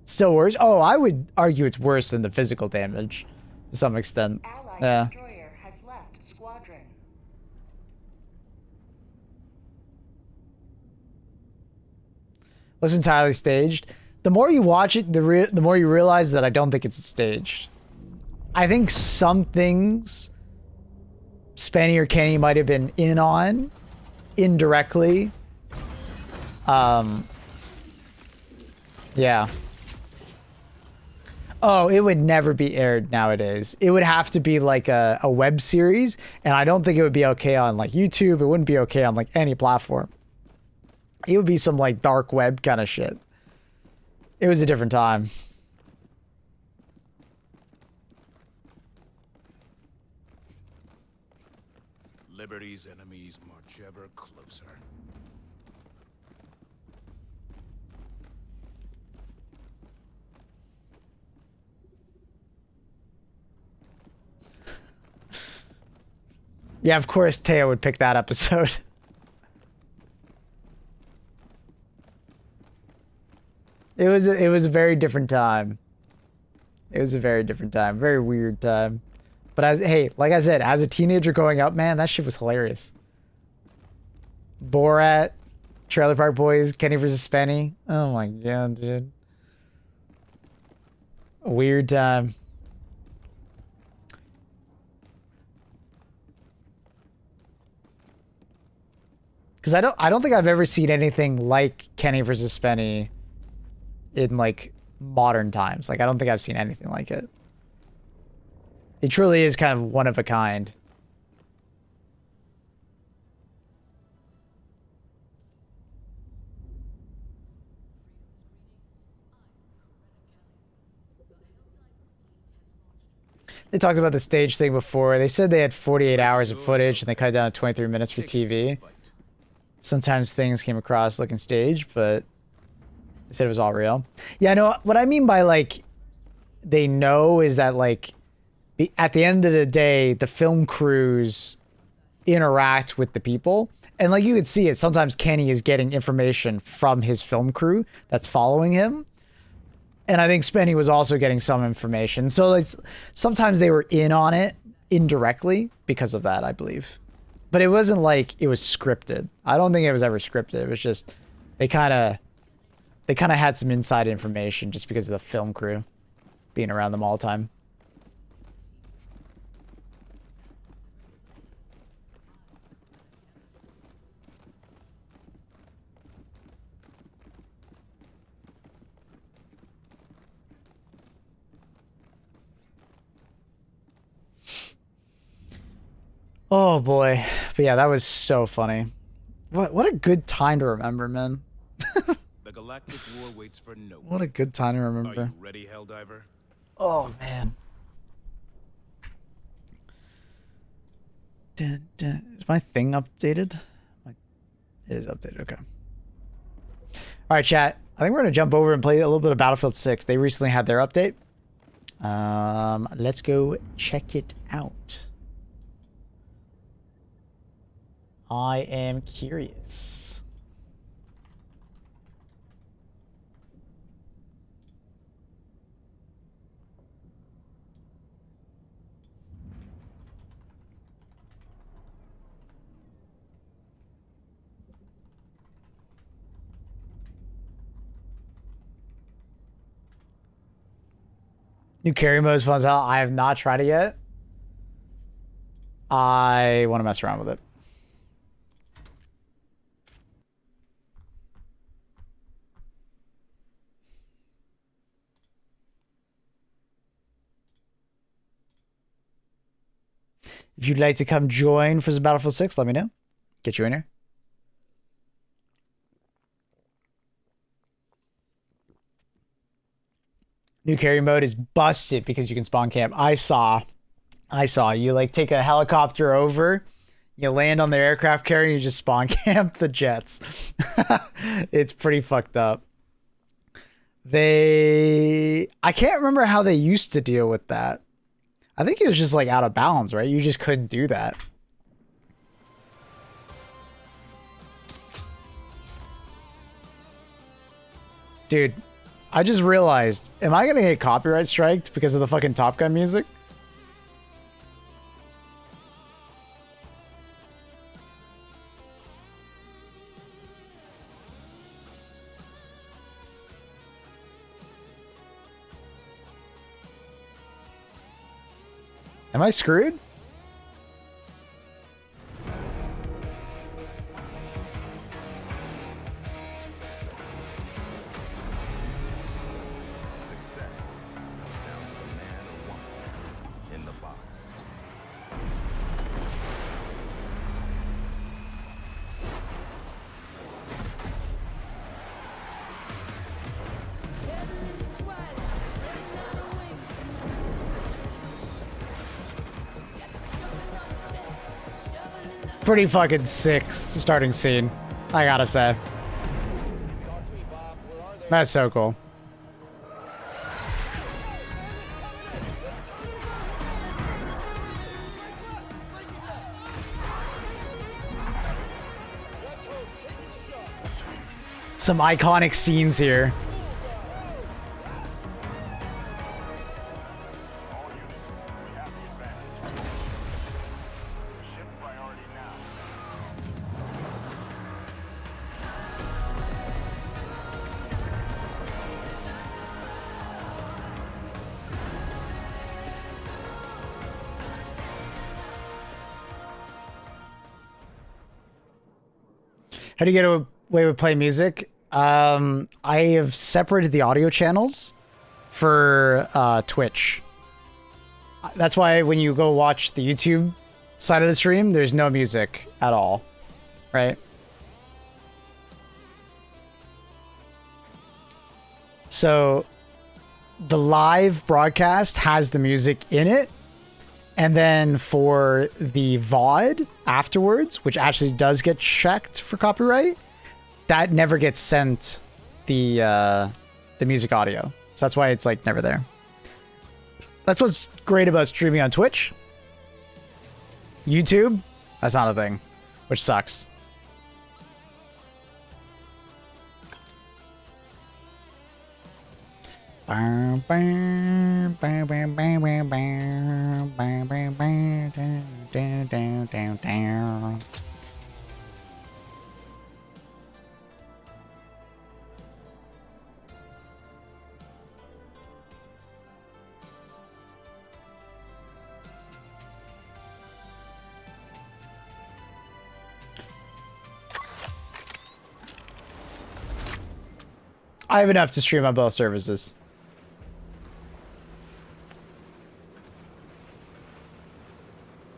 Still worse. Oh, I would argue it's worse than the physical damage to some extent. Yeah. Looks entirely staged. The more you watch it, the more you realize that I don't think it's staged. I think some things Spenny or Kenny might have been in on indirectly. Yeah. Oh, it would never be aired nowadays. It would have to be like a web series, and I don't think it would be okay on like YouTube. It wouldn't be okay on like any platform. It would be some like dark web kind of shit. It was a different time. Liberty's enemies march ever closer. Yeah, of course Teo would pick that episode. It was a very different time. It was a very different time. Very weird time. But as hey, like I said, as a teenager growing up, man, that shit was hilarious. Borat, Trailer Park Boys, Kenny vs. Spenny. Oh my god, dude. Weird time. Because I don't think I've ever seen anything like Kenny vs. Spenny in like modern times. Like I don't think I've seen anything like it. It truly is kind of one of a kind. They talked about the stage thing before. They said they had 48 hours of footage and they cut it down to 23 minutes for TV. Sometimes things came across looking staged, but they said it was all real. Yeah, I know what I mean by like they know is that like at the end of the day, the film crews interact with the people. And like you could see it, sometimes Kenny is getting information from his film crew that's following him. And I think Spenny was also getting some information. So like sometimes they were in on it indirectly because of that, I believe. But it wasn't like it was scripted. I don't think it was ever scripted. It was just they kind of had some inside information just because of the film crew being around them all the time. Oh boy. But yeah, that was so funny. What a good time to remember, man. The galactic war waits for no one. What a good time to remember. Are you ready, Helldiver? Oh man. Dun, dun. Is my thing updated? It is updated, okay. Alright, chat. I think we're gonna jump over and play a little bit of Battlefield 6. They recently had their update. Let's go check it out. I am curious. New carry mode is fun as hell. I have not tried it yet. I want to mess around with it. If you'd like to come join for some Battlefield 6, let me know. Get you in here. New carry mode is busted because you can spawn camp. I saw. You like take a helicopter over, you land on their aircraft carrier, you just spawn camp the jets. It's pretty fucked up. I can't remember how they used to deal with that. I think it was just like out of bounds, right? You just couldn't do that. Dude, I just realized, am I gonna get copyright striked because of the fucking Top Gun music? Am I screwed? Success comes down to the man or woman in the box. Pretty fucking sick starting scene, I gotta say. That's so cool. Some iconic scenes here. How do you get away with playing music? I have separated the audio channels for Twitch. That's why when you go watch the YouTube side of the stream, there's no music at all, right? So the live broadcast has the music in it, and then for the VOD afterwards, which actually does get checked for copyright, that never gets sent the music audio. So that's why it's like never there. That's what's great about streaming on Twitch. YouTube, that's not a thing, which sucks. I have enough to stream on both services.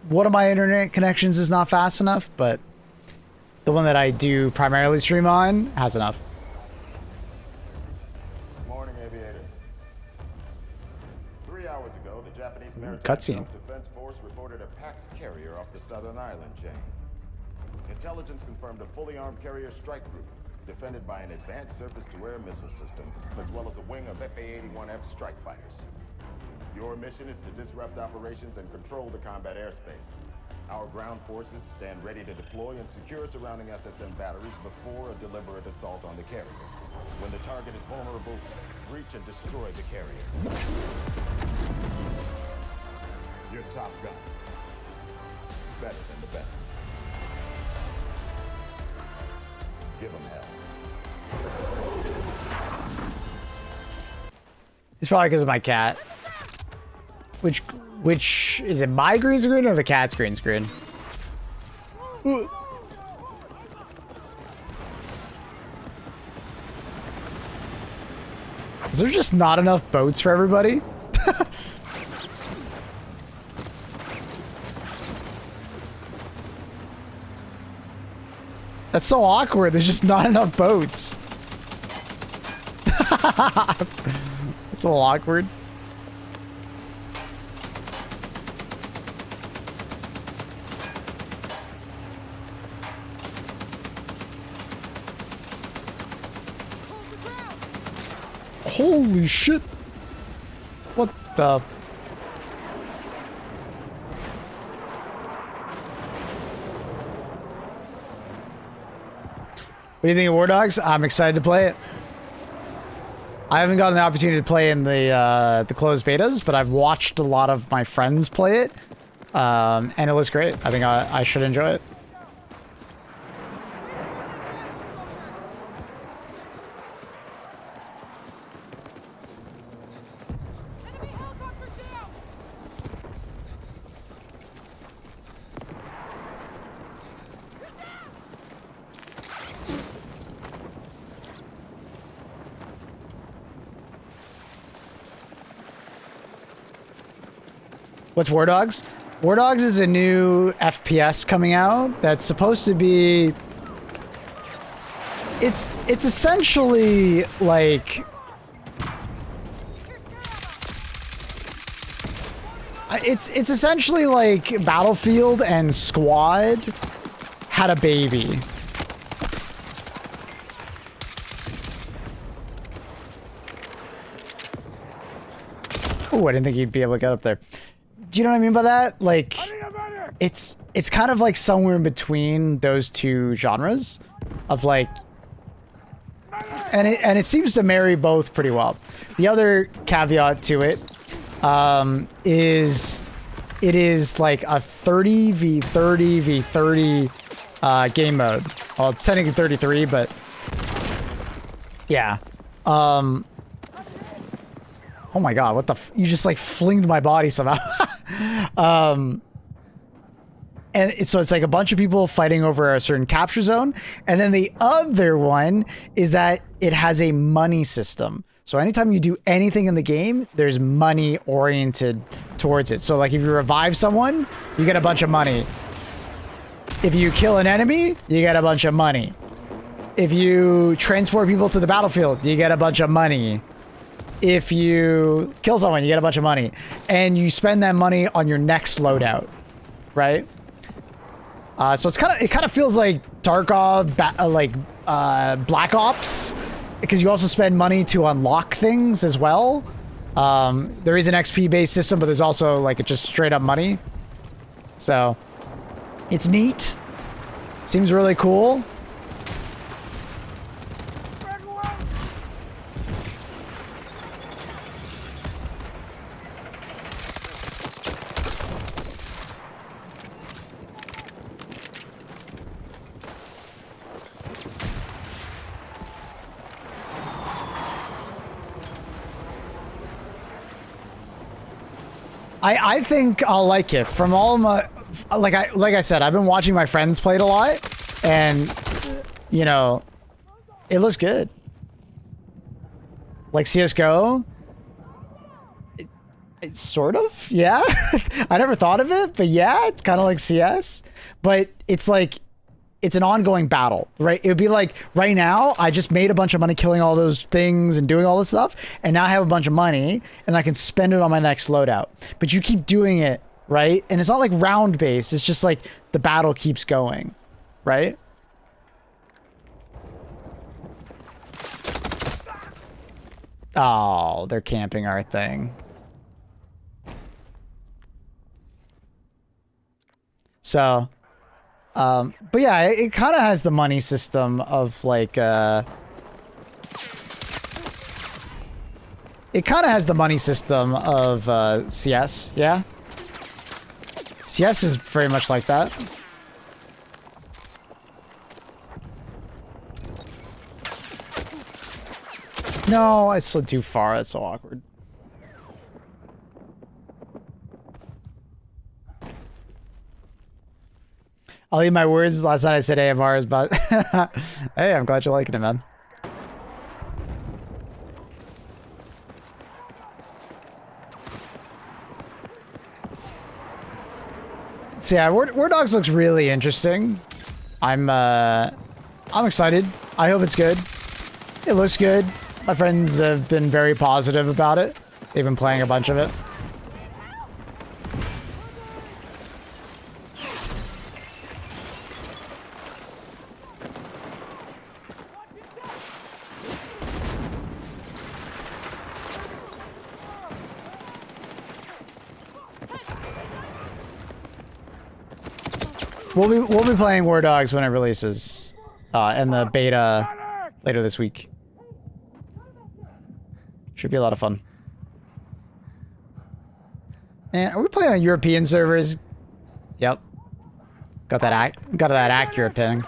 One of my internet connections is not fast enough, but the one that I do primarily stream on has enough. Morning, aviators. 3 hours ago, the Japanese Maritime Cutscene. Self-Defense Force reported a Pax carrier off the southern island chain. Intelligence confirmed a fully armed carrier strike group, defended by an advanced surface-to-air missile system, as well as a wing of FA-81F strike fighters. Your mission is to disrupt operations and control the combat airspace. Our ground forces stand ready to deploy and secure surrounding SSM batteries before a deliberate assault on the carrier. When the target is vulnerable, breach and destroy the carrier. You're top gun. Better than the best. Give them hell. It's probably because of my cat. Which is it, my green screen or the cat's green screen? Is there just not enough boats for everybody? That's so awkward. There's just not enough boats. It's a little awkward. Holy shit. What the... What do you think of War Dogs? I'm excited to play it. I haven't gotten the opportunity to play in the closed betas, but I've watched a lot of my friends play it, and it looks great. I think I should enjoy it. What's War Dogs? War Dogs is a new FPS coming out that's supposed to be... It's essentially like... It's essentially like Battlefield and Squad had a baby. Oh, I didn't think you'd be able to get up there. Do you know what I mean by that? Like, it's kind of like somewhere in between those two genres of like, and it seems to marry both pretty well. The other caveat to it is it is like a 30v30v30 game mode. Well, it's technically 33, but yeah. Oh my god, what the f— you just like flinged my body somehow. And so it's like a bunch of people fighting over a certain capture zone. And then the other one is that it has a money system. So anytime you do anything in the game, there's money oriented towards it. So like if you revive someone, you get a bunch of money. If you kill an enemy, you get a bunch of money. If you transport people to the battlefield, you get a bunch of money. If you kill someone, you get a bunch of money. And you spend that money on your next loadout, right? So it kind of feels like Tarkov, Black Ops, because you also spend money to unlock things as well. There is an XP based system, but there's also like just straight up money. So it's neat. Seems really cool. I think I'll like it. From all my, like I said, I've been watching my friends play it a lot, and you know, it looks good. Like CS:GO, it's sort of, yeah. I never thought of it, but yeah, it's kind of like CS, but it's like, it's an ongoing battle, right? It would be like right now, I just made a bunch of money killing all those things and doing all this stuff. And now I have a bunch of money and I can spend it on my next loadout. But you keep doing it, right? And it's not like round based. It's just like the battle keeps going, right? Oh, they're camping our thing. So... but yeah, it kind of has the money system of like, it kind of has the money system of, CS, yeah? CS is very much like that. No, I slid too far, that's so awkward. I'll eat my words. Last night I said AMRs, but hey, I'm glad you're liking it, man. So yeah, War Dogs looks really interesting. I'm excited. I hope it's good. It looks good. My friends have been very positive about it. They've been playing a bunch of it. We'll be playing War Dogs when it releases, and the beta later this week. Should be a lot of fun. Man, are we playing on European servers? Yep. Got that accurate ping.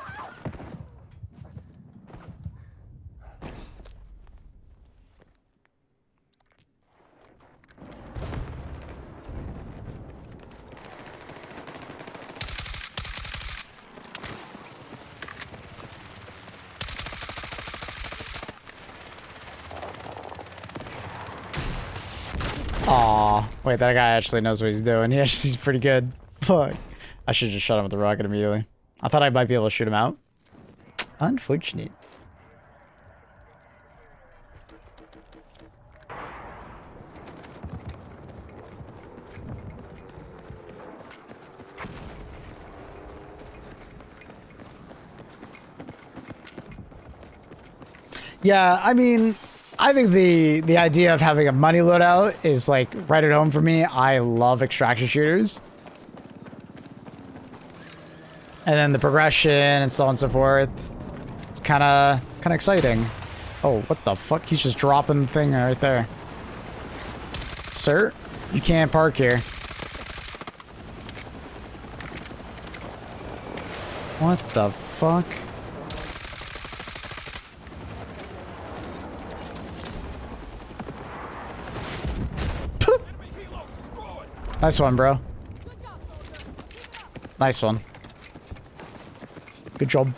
Aw, wait, that guy actually knows what he's doing. He's pretty good. Fuck. I should just shot him with the rocket immediately. I thought I might be able to shoot him out. Unfortunate. Yeah, I mean... I think the idea of having a money loadout is like right at home for me. I love extraction shooters. And then the progression and so on and so forth. It's kind of exciting. Oh, what the fuck? He's just dropping the thing right there. Sir, you can't park here. What the fuck? Nice one, bro. Nice one. Good job.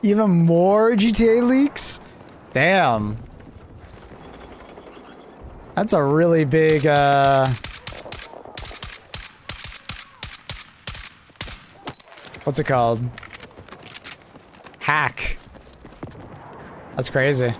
Even more GTA leaks? Damn. That's a really big, what's it called? Hack. That's crazy.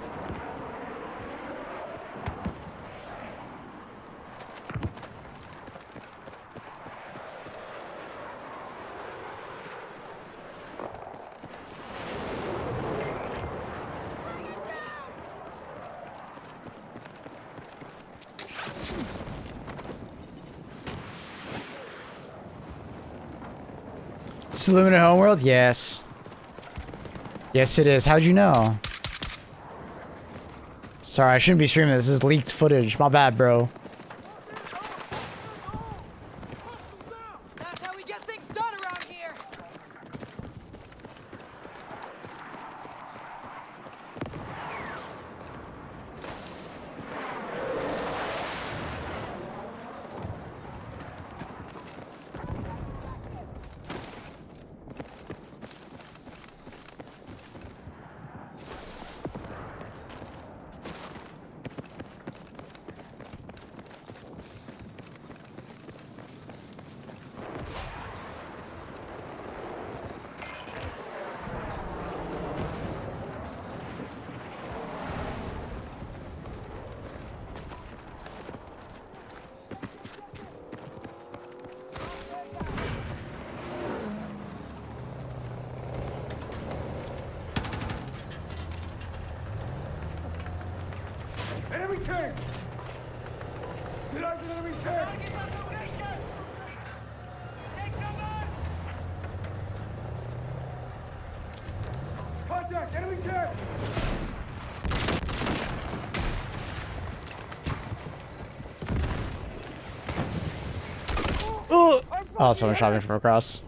Illuminate Homeworld? Yes. Yes, it is. How'd you know? Sorry, I shouldn't be streaming this. This is leaked footage. My bad, bro. That's how we get things done around here. Enemy tank! Get out of the enemy tank! Contact! Enemy tank! Oh, someone shot me from across.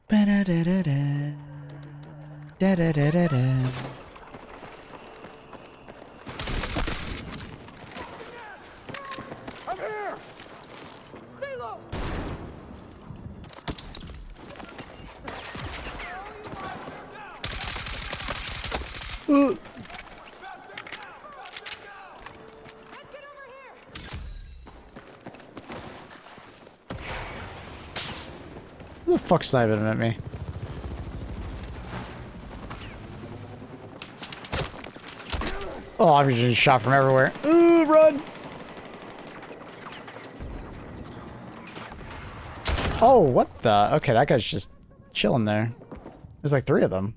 Ba-da-da-da-da. Da-da-da-da-da. I'm here! Who the fuck's sniping at me? Oh, I'm getting shot from everywhere. Ooh, run! Oh, what the? Okay, that guy's just chilling there. There's like 3 of them.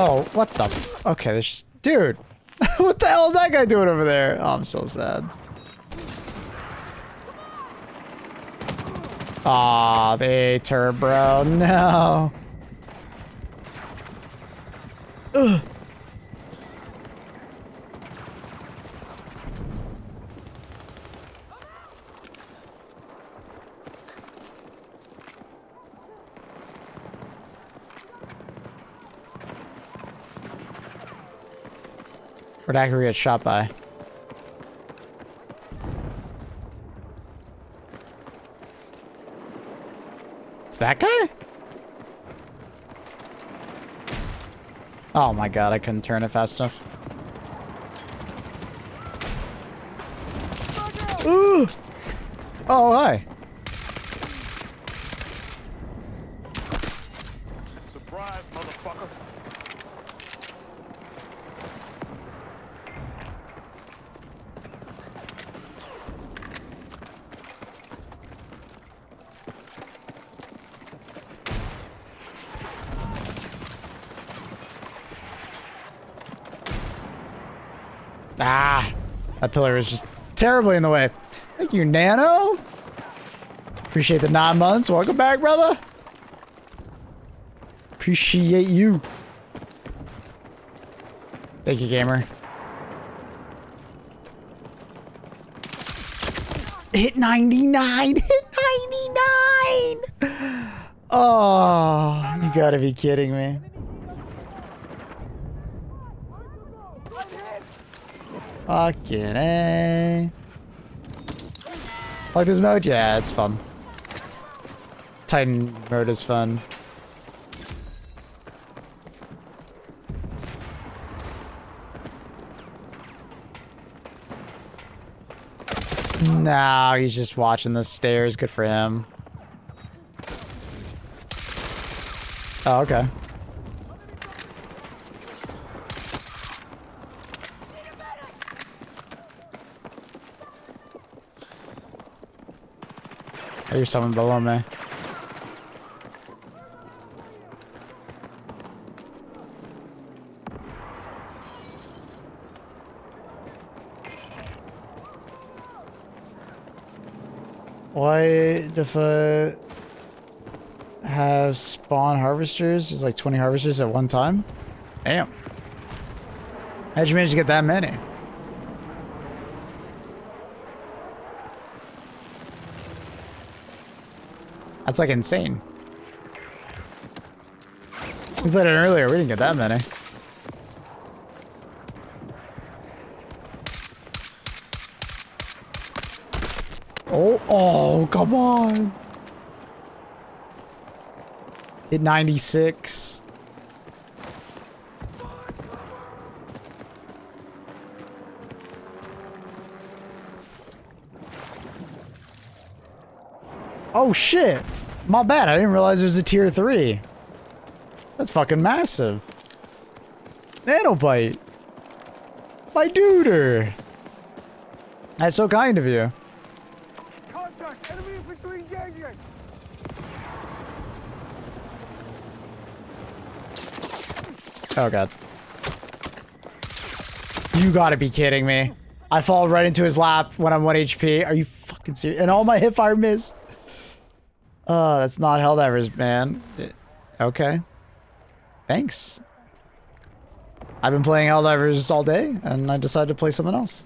Oh, what the f- Okay, there's just- Dude! What the hell is that guy doing over there? Oh, I'm so sad. Aw, they turbo. No. Ugh. Where'd Akari get shot by? It's that guy? Oh my god, I couldn't turn it fast enough. Ooh! Oh, hi. Surprise, motherfucker! Ah, that pillar is just terribly in the way. Thank you, Nano. Appreciate the 9 months. Welcome back, brother. Appreciate you. Thank you, gamer. Hit 99. Hit 99. Oh, you gotta be kidding me. Fucking A. Like this mode? Yeah, it's fun. Titan mode is fun. No, he's just watching the stairs. Good for him. Oh, okay. I hear someone below me. Why if I have spawn harvesters? There's like 20 harvesters at one time? Damn. How'd you manage to get that many? That's like insane. We played it earlier, we didn't get that many. Oh, come on. Hit 96. Oh shit. My bad, I didn't realize there was a tier 3. That's fucking massive. Nanobite. My duder. That's so kind of you. Contact! Enemy infantry engaging! Oh god. You gotta be kidding me. I fall right into his lap when I'm 1 HP. Are you fucking serious? And all my hipfire missed. That's not Helldivers, man. Okay. Thanks. I've been playing Helldivers all day, and I decided to play something else.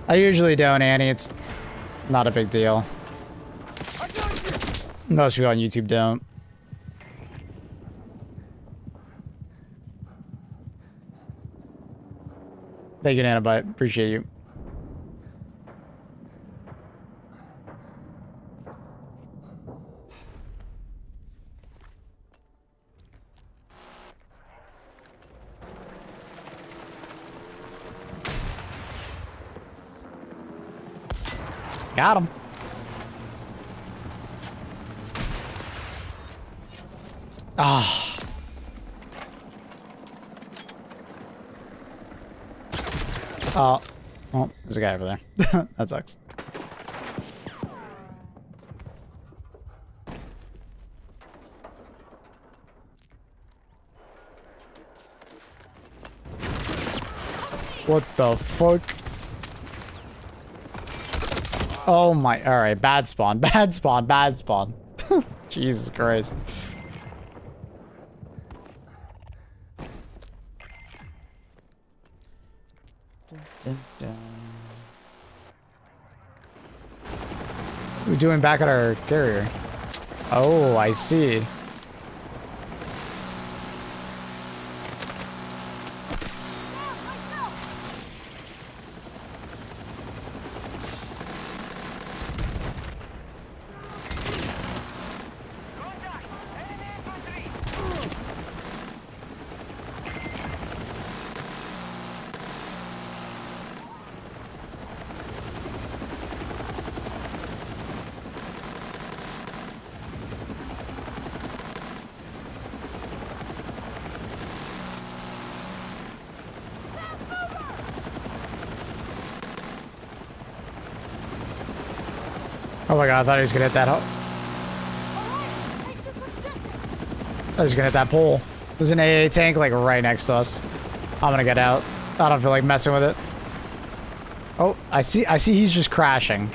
I usually don't, Annie. It's not a big deal. Most people on YouTube don't. Thank you, Nanobite. Appreciate you. Got him. Ah. Oh. Well, there's a guy over there. That sucks. What the fuck? Oh my, alright, bad spawn, bad spawn, bad spawn. Jesus Christ. We're doing back at our carrier. Oh, I see. Oh my god, I thought he was gonna hit that. I was gonna hit that pole. There's an AA tank like right next to us. I'm gonna get out. I don't feel like messing with it. Oh, I see he's just crashing.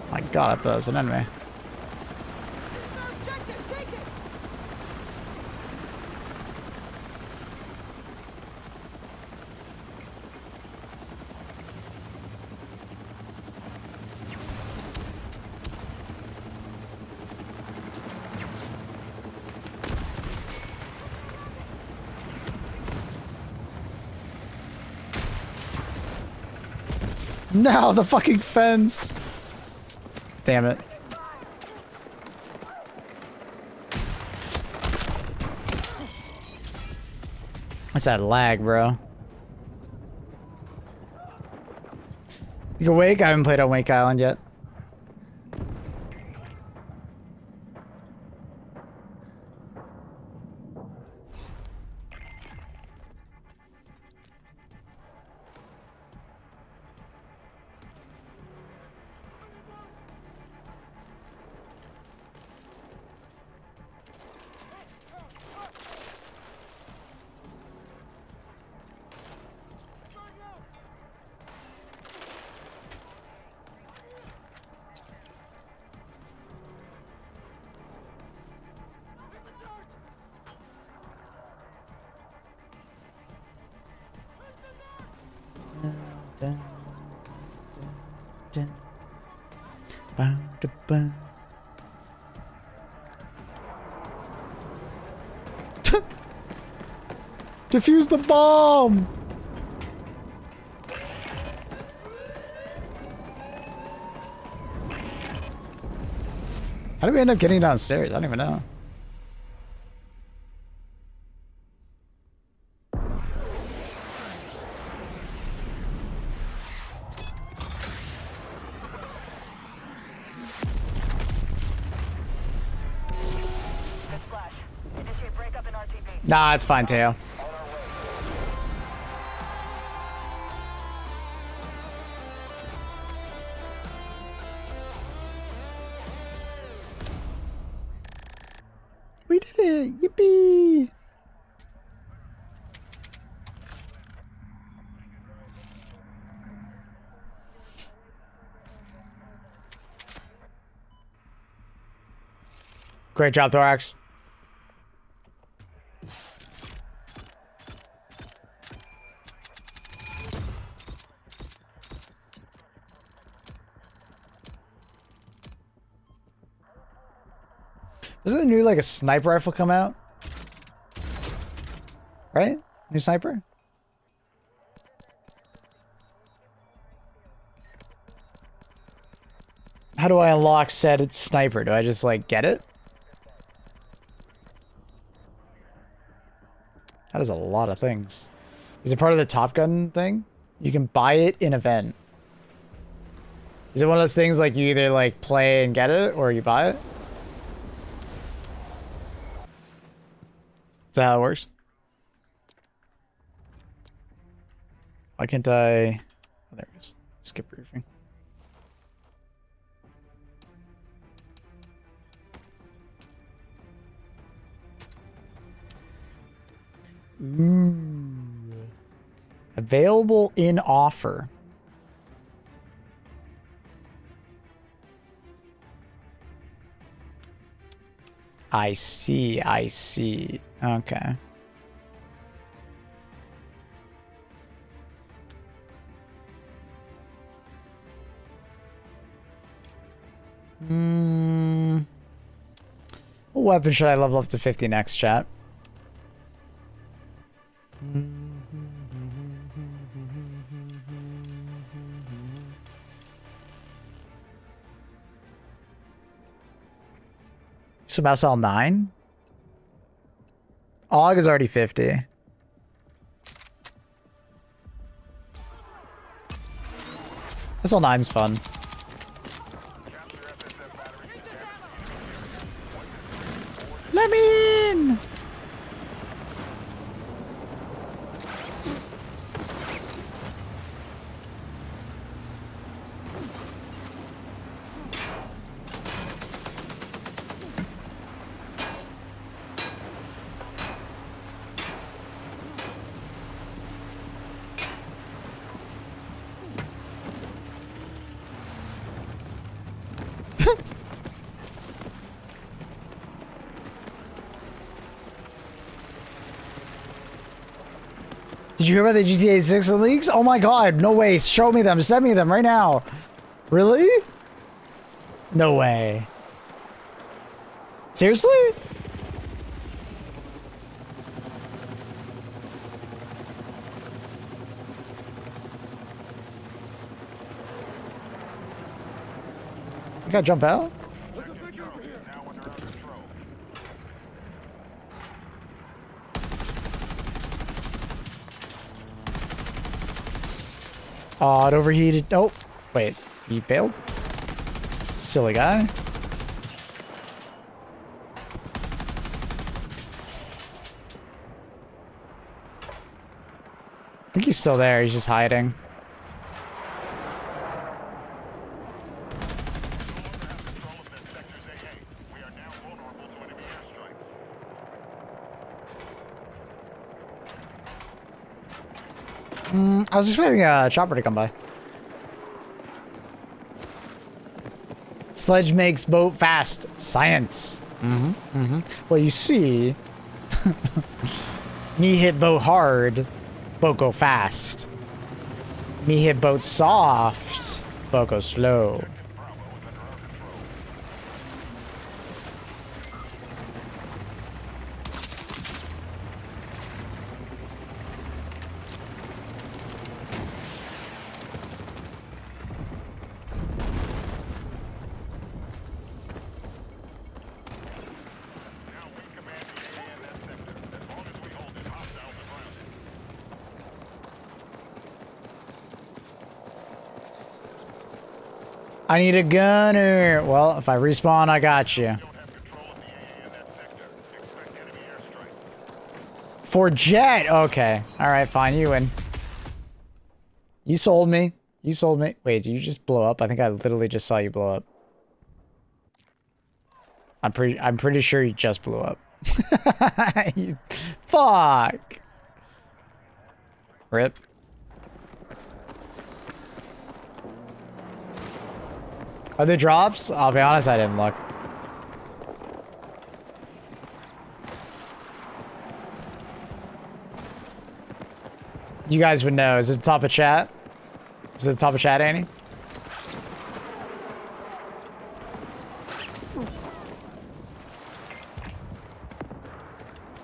My god, I thought it was an enemy. No, the fucking fence. Damn it. That's that lag, bro. You can Wake? I haven't played on Wake Island yet. Defuse the bomb! How do we end up getting downstairs? I don't even know. Nah, it's fine, Teo. We did it! Yippee! Great job, Thorax. Doesn't the new, like, a sniper rifle come out? Right? New sniper? How do I unlock said sniper? Do I just, like, get it? That is a lot of things. Is it part of the Top Gun thing? You can buy it in event. Is it one of those things, like, you either, like, play and get it, or you buy it? Is that how it works? Why can't I... Oh, there it is. Skip briefing. Ooh. Available in offer. I see, I see. Okay. What weapon should I level up to 50 next, chat? So SL9? AUG is already 50. SL9 is fun. Let me in! Did you hear about the GTA 6 leaks? Oh my god, no way. Show me them. Send me them right now. Really? No way. Seriously? You gotta jump out? Oh, it overheated. Oh, wait. He failed? Silly guy. I think he's still there. He's just hiding. I was expecting a chopper to come by. Sledge makes boat fast. Science. Well, you see, me hit boat hard, boat go fast. Me hit boat soft, boat go slow. I need a gunner. Well, if I respawn, I got you. For jet. Okay. All right, fine. You win. You sold me. You sold me. Wait, did you just blow up? I think I literally just saw you blow up. I'm pretty sure you just blew up. Fuck. Rip. Are there drops? I'll be honest, I didn't look. You guys would know. Is it the top of chat? Is it the top of chat, Annie?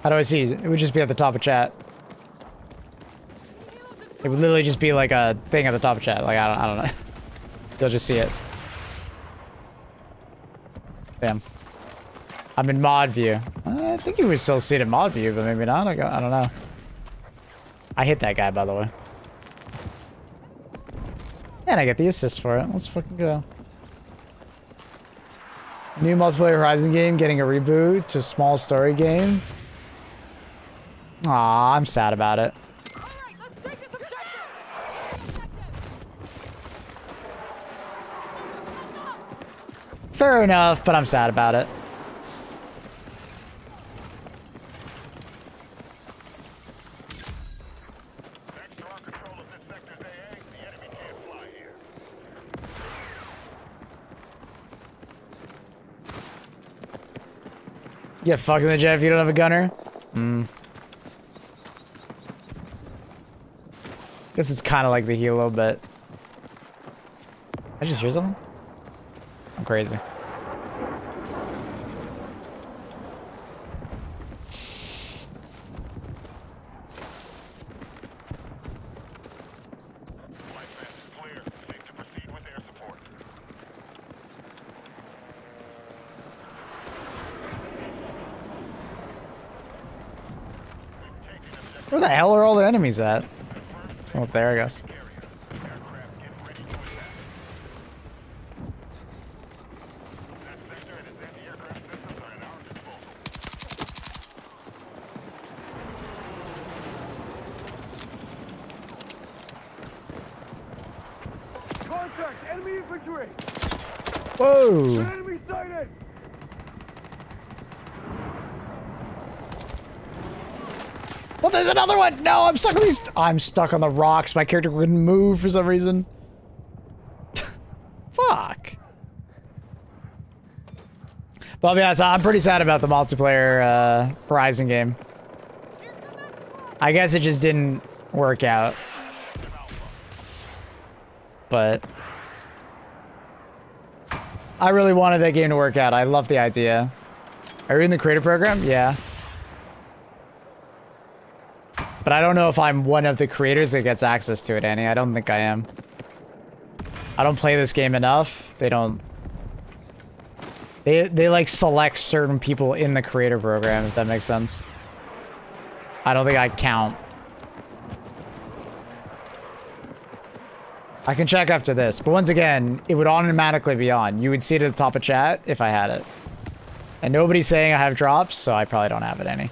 How do I see? It would just be at the top of chat. It would literally just be like a thing at the top of chat. Like, I don't know. They'll just see it. Damn. I'm in mod view. I think you would still see it in mod view, but maybe not. I don't know. I hit that guy, by the way. And I get the assist for it. Let's fucking go. New multiplayer Horizon game getting a reboot to a small story game. Aw, I'm sad about it. Fair enough, but I'm sad about it. Get fucked in the jet if you don't have a gunner. Guess it's kind of like the helo, but I just hear something. I'm crazy. Where the hell are all the enemies at? Let's go up there, I guess. Contact! Enemy infantry! Whoa! Enemy sighted! Well, there's another one! No, I'm stuck on these. I'm stuck on the rocks. My character couldn't move for some reason. Fuck. But I'll be honest, I'm pretty sad about the multiplayer Horizon game. I guess it just didn't work out. But I really wanted that game to work out. I love the idea. Are you in the creator program? Yeah. But I don't know if I'm one of the creators that gets access to it, Annie. I don't think I am. I don't play this game enough. They don't... They like select certain people in the creator program, if that makes sense. I don't think I count. I can check after this, but once again, it would automatically be on. You would see it at the top of chat if I had it. And nobody's saying I have drops, so I probably don't have it any.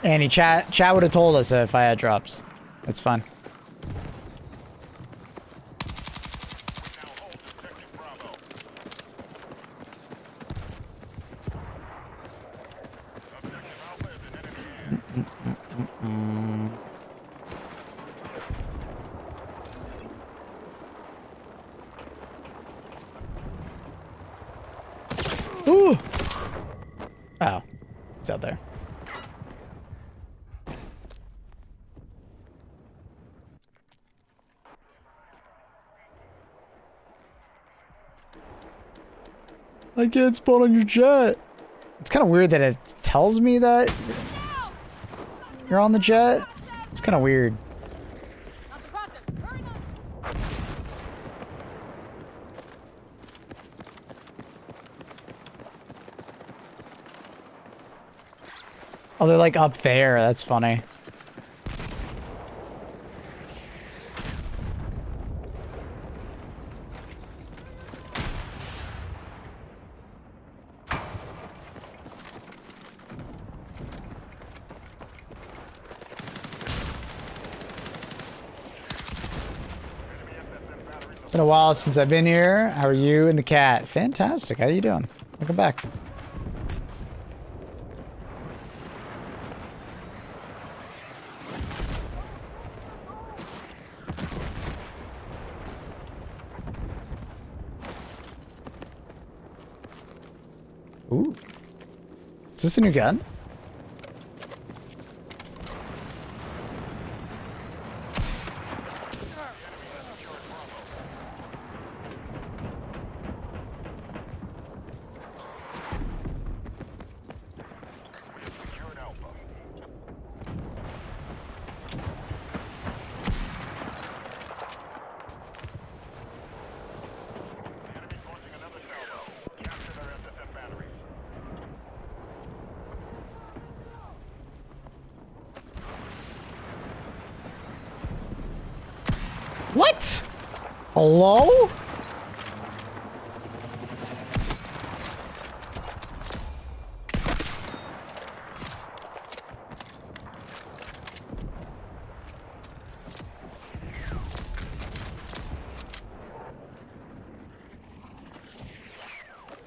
Annie, chat would have told us if I had drops. It's fine. Ooh! Oh, it's out there. I can't spawn on your jet. It's kind of weird that it tells me that you're on the jet. It's kind of weird. Oh, they're like up there. That's funny. Been a while since I've been here. How are you and the cat? Fantastic. How you doing? Welcome back. Ooh. Is this a new gun? What? Hello?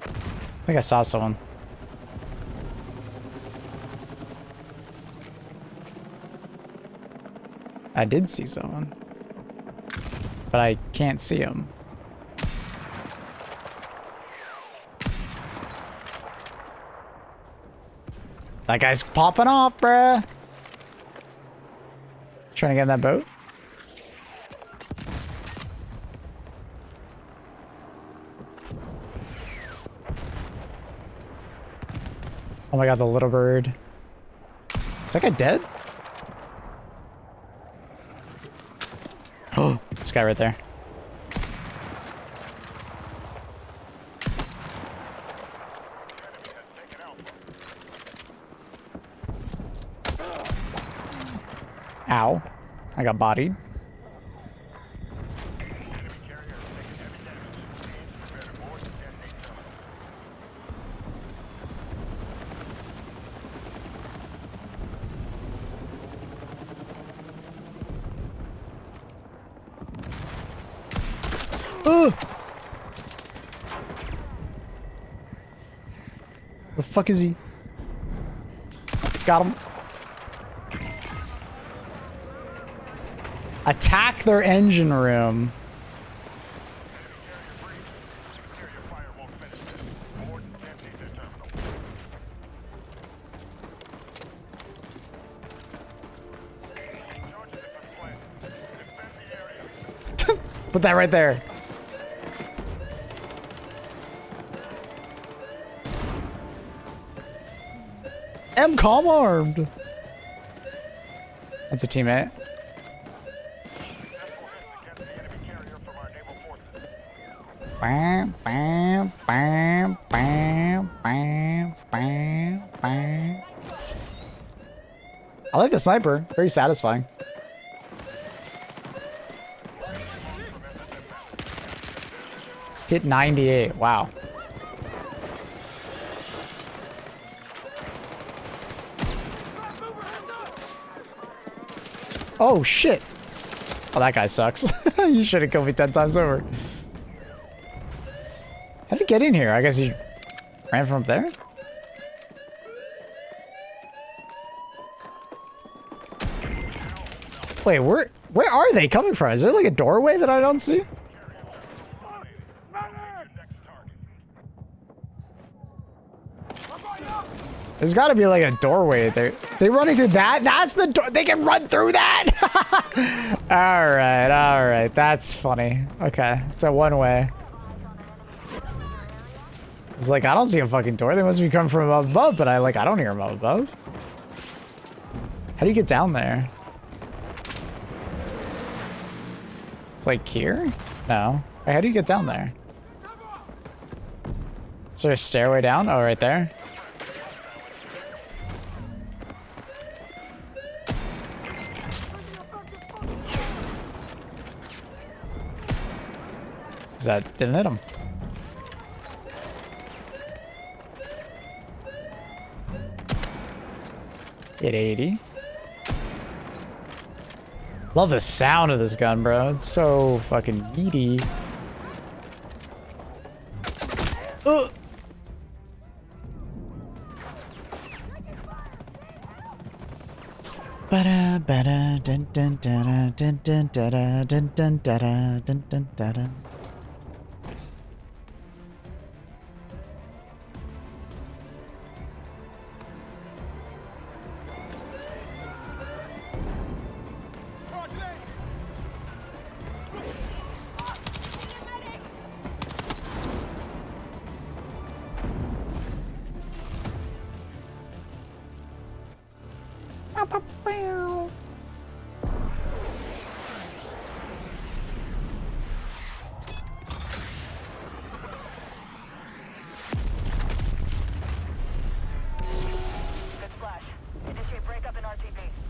I think I saw someone. I did see someone. But I can't see him. That guy's popping off, bruh. Trying to get in that boat. Oh my god, the little bird. Is that guy dead? Oh, this guy right there. Ow. I got bodied. The fuck is he? Got him. Attack their engine room. Put that right there. MCOM armed. That's a teammate. Bam, bam, bam, bam, bam, bam, bam. I like the sniper. Very satisfying. Hit 98. Wow. Oh, shit. Oh, that guy sucks. You should have killed me 10 times over. How did he get in here? I guess he ran from up there? Wait, where are they coming from? Is there like a doorway that I don't see? There's got to be like a doorway there. They running through that? That's the door. They can run through that? All right. That's funny. Okay, it's a one way. It's like, I don't see a fucking door. They must be coming from above, but I don't hear them up above. How do you get down there? It's like here? No. Wait, how do you get down there? Is there a stairway down? Oh, right there. That didn't hit him. Hit 80. Love the sound of this gun, bro. It's so fucking meaty. Ugh. Ba-da, ba-da, dun, dun, da-da, dun, dun, da-da, dun, dun, da-da, dun, dun, da-da.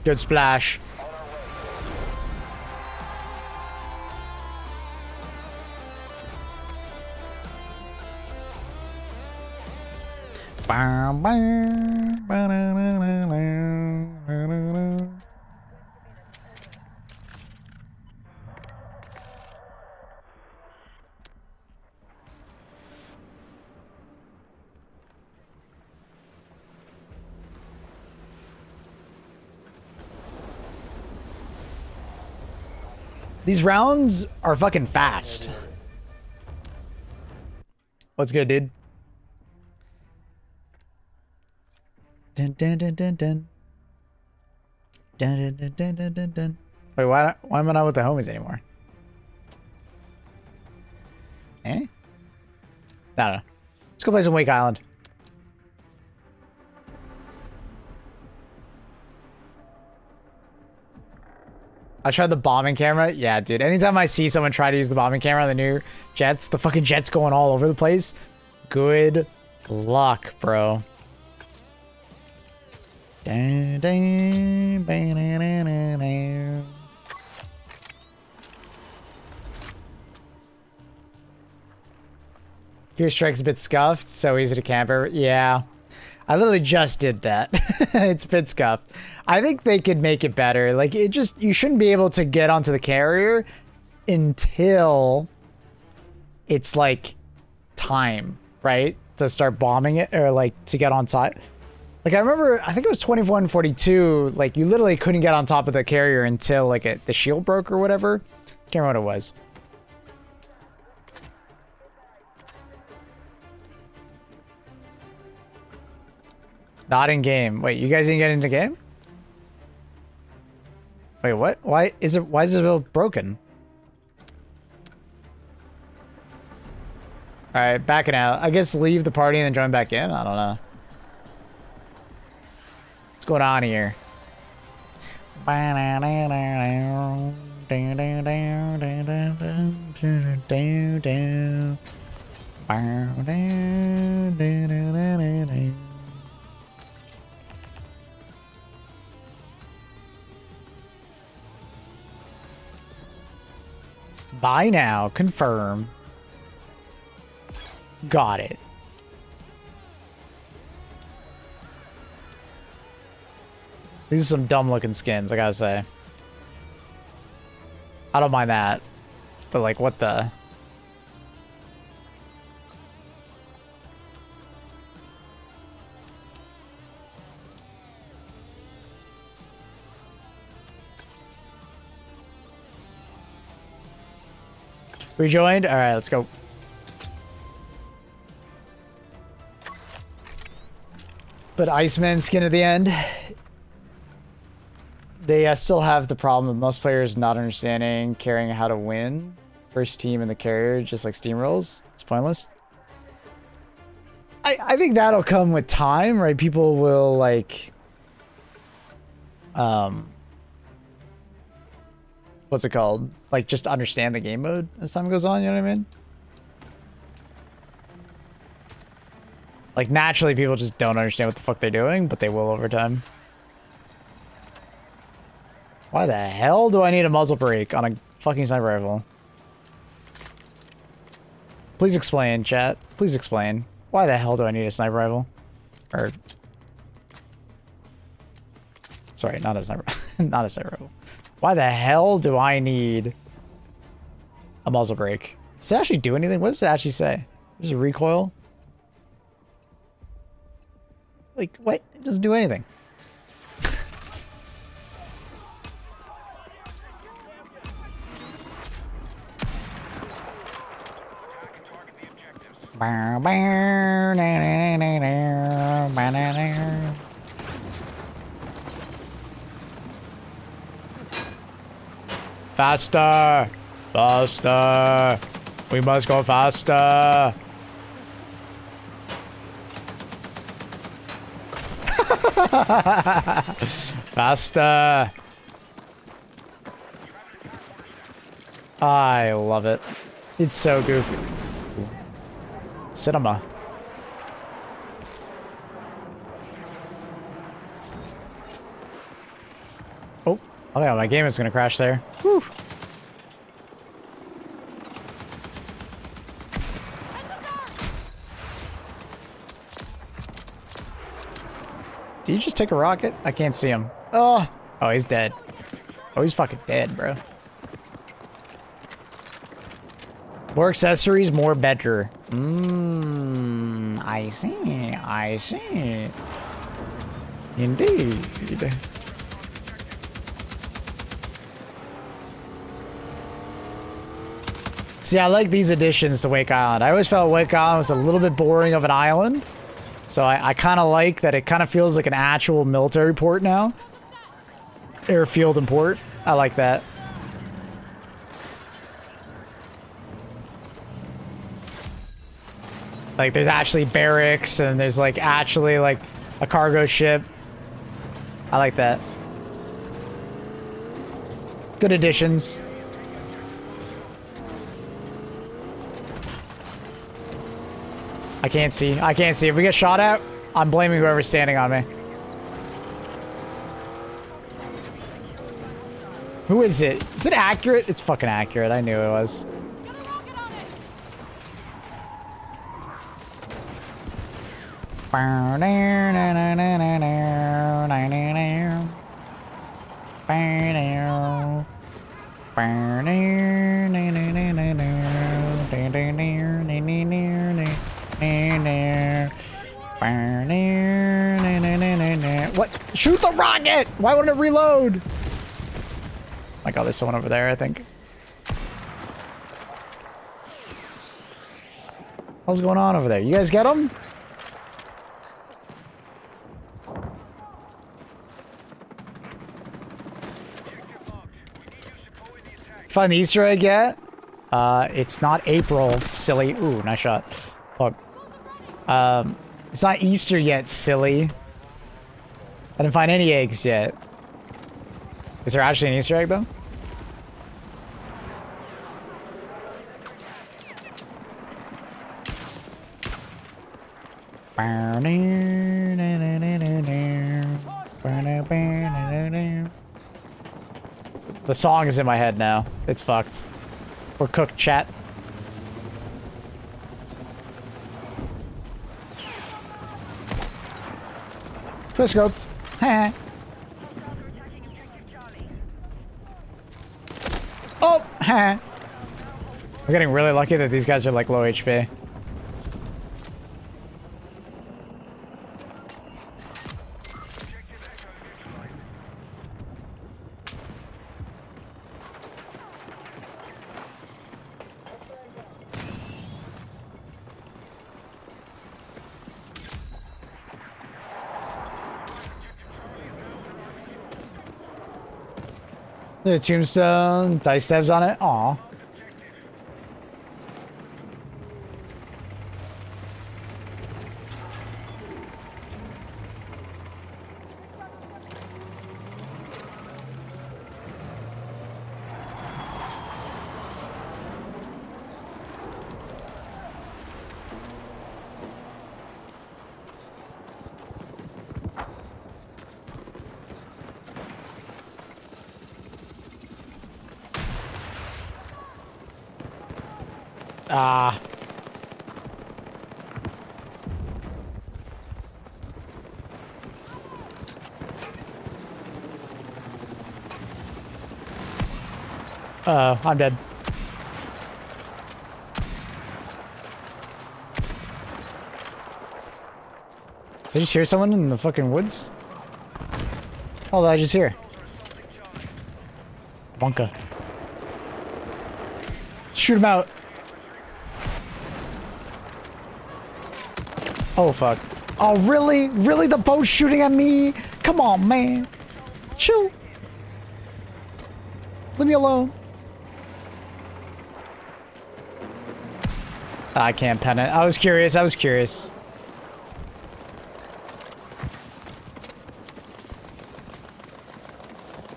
Good splash. These rounds are fucking fast. What's good, dude? Dun, dun, dun, dun, dun. Dun, dun, dun, dun, dun, dun. Wait, why am I not with the homies anymore? Eh? I don't know. Let's go play some Wake Island. I tried the bombing camera. Yeah, dude. Anytime I see someone try to use the bombing camera on the new jets, the fucking jet's going all over the place. Good luck, bro. Dun, dun, ba-da-da-da-da. Gear Strike's a bit scuffed. So easy to camper. Yeah. I literally just did that. It's a bit scuffed. I think they could make it better. Like, it just, you shouldn't be able to get onto the carrier until it's like time, right? To start bombing it or like to get on site. Like, I remember, I think it was 2142, like, you literally couldn't get on top of the carrier until, like, the shield broke or whatever. Can't remember what it was. Not in game. Wait, you guys didn't get into game? Wait, what? Why is it broken? Alright, backing out. I guess leave the party and then join back in? I don't know. What's going on here? Buy now. Confirm. Got it. These are some dumb looking skins, I gotta say. I don't mind that. But like, what the... Rejoined? Alright, let's go. But Iceman skin at the end. They still have the problem of most players not understanding, caring how to win. First team in the carrier, just like steamrolls. It's pointless. I think that'll come with time, right? People will like... what's it called? Like, just understand the game mode as time goes on, you know what I mean? Like, naturally, people just don't understand what the fuck they're doing, but they will over time. Why the hell do I need a muzzle brake on a fucking sniper rifle? Please explain, chat. Please explain. Why the hell do I need a sniper rifle? Or... Sorry, not a sniper... not a sniper rifle. Why the hell do I need a muzzle brake? Does it actually do anything? What does it actually say? Just a recoil? Like, what? It doesn't do anything. Faster! Faster! We must go faster! Faster! I love it. It's so goofy. Cinema. Oh, I think my game is gonna crash there. Whew. Did you just take a rocket? I can't see him. Oh, oh, he's dead. Oh, he's fucking dead, bro. More accessories, more better. I see. I see. Indeed. See, I like these additions to Wake Island. I always felt Wake Island was a little bit boring of an island. So I kind of like that it kind of feels like an actual military port now. Airfield and port. I like that. Like, there's actually barracks, and there's, like, actually, like, a cargo ship. I like that. Good additions. I can't see. I can't see. If we get shot at, I'm blaming whoever's standing on me. Who is it? Is it accurate? It's fucking accurate. I knew it was. Shoot the rocket! Why wouldn't it reload? My god, there's someone over there, I think. What's going on over there? You guys get him? Find the Easter egg yet? It's not April, silly. Ooh, nice shot. Fuck. It's not Easter yet, silly. I didn't find any eggs yet. Is there actually an Easter egg, though? The song is in my head now. It's fucked. We're cooked, chat. Scoped. Oh, we're getting really lucky that these guys are like low HP. There's a tombstone, dice stabs on it. Aw. Ah. I'm dead. Did I just hear someone in the fucking woods? Oh, did I just hear? Bunka. Shoot him out. Oh, fuck. Oh, really? Really? The boat's shooting at me? Come on, man. Chill. Leave me alone. I can't pen it. I was curious. I was curious.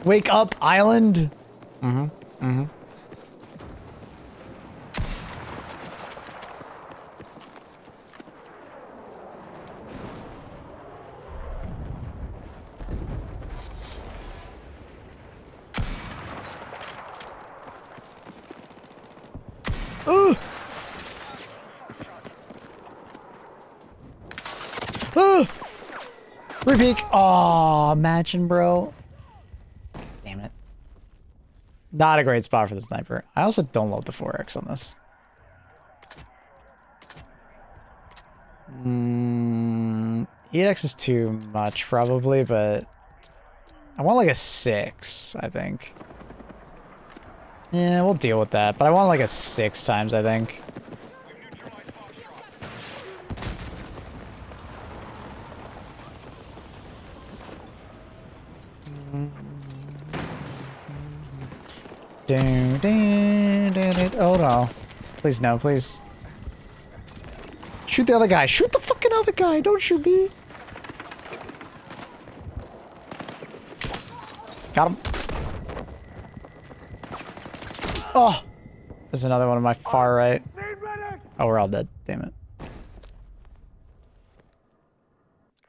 Wake up, island. Mm-hmm. Mm-hmm. Repeat. Aw, imagine, bro. Damn it. Not a great spot for the sniper. I also don't love the 4X on this. 8X is too much, probably, but I want like a 6, I think. Yeah, we'll deal with that, but I want like a 6 times, I think. Oh no. Please no, please. Shoot the other guy. Shoot the fucking other guy. Don't shoot me. Got him. Oh. There's another one on my far right. Oh, we're all dead. Damn it.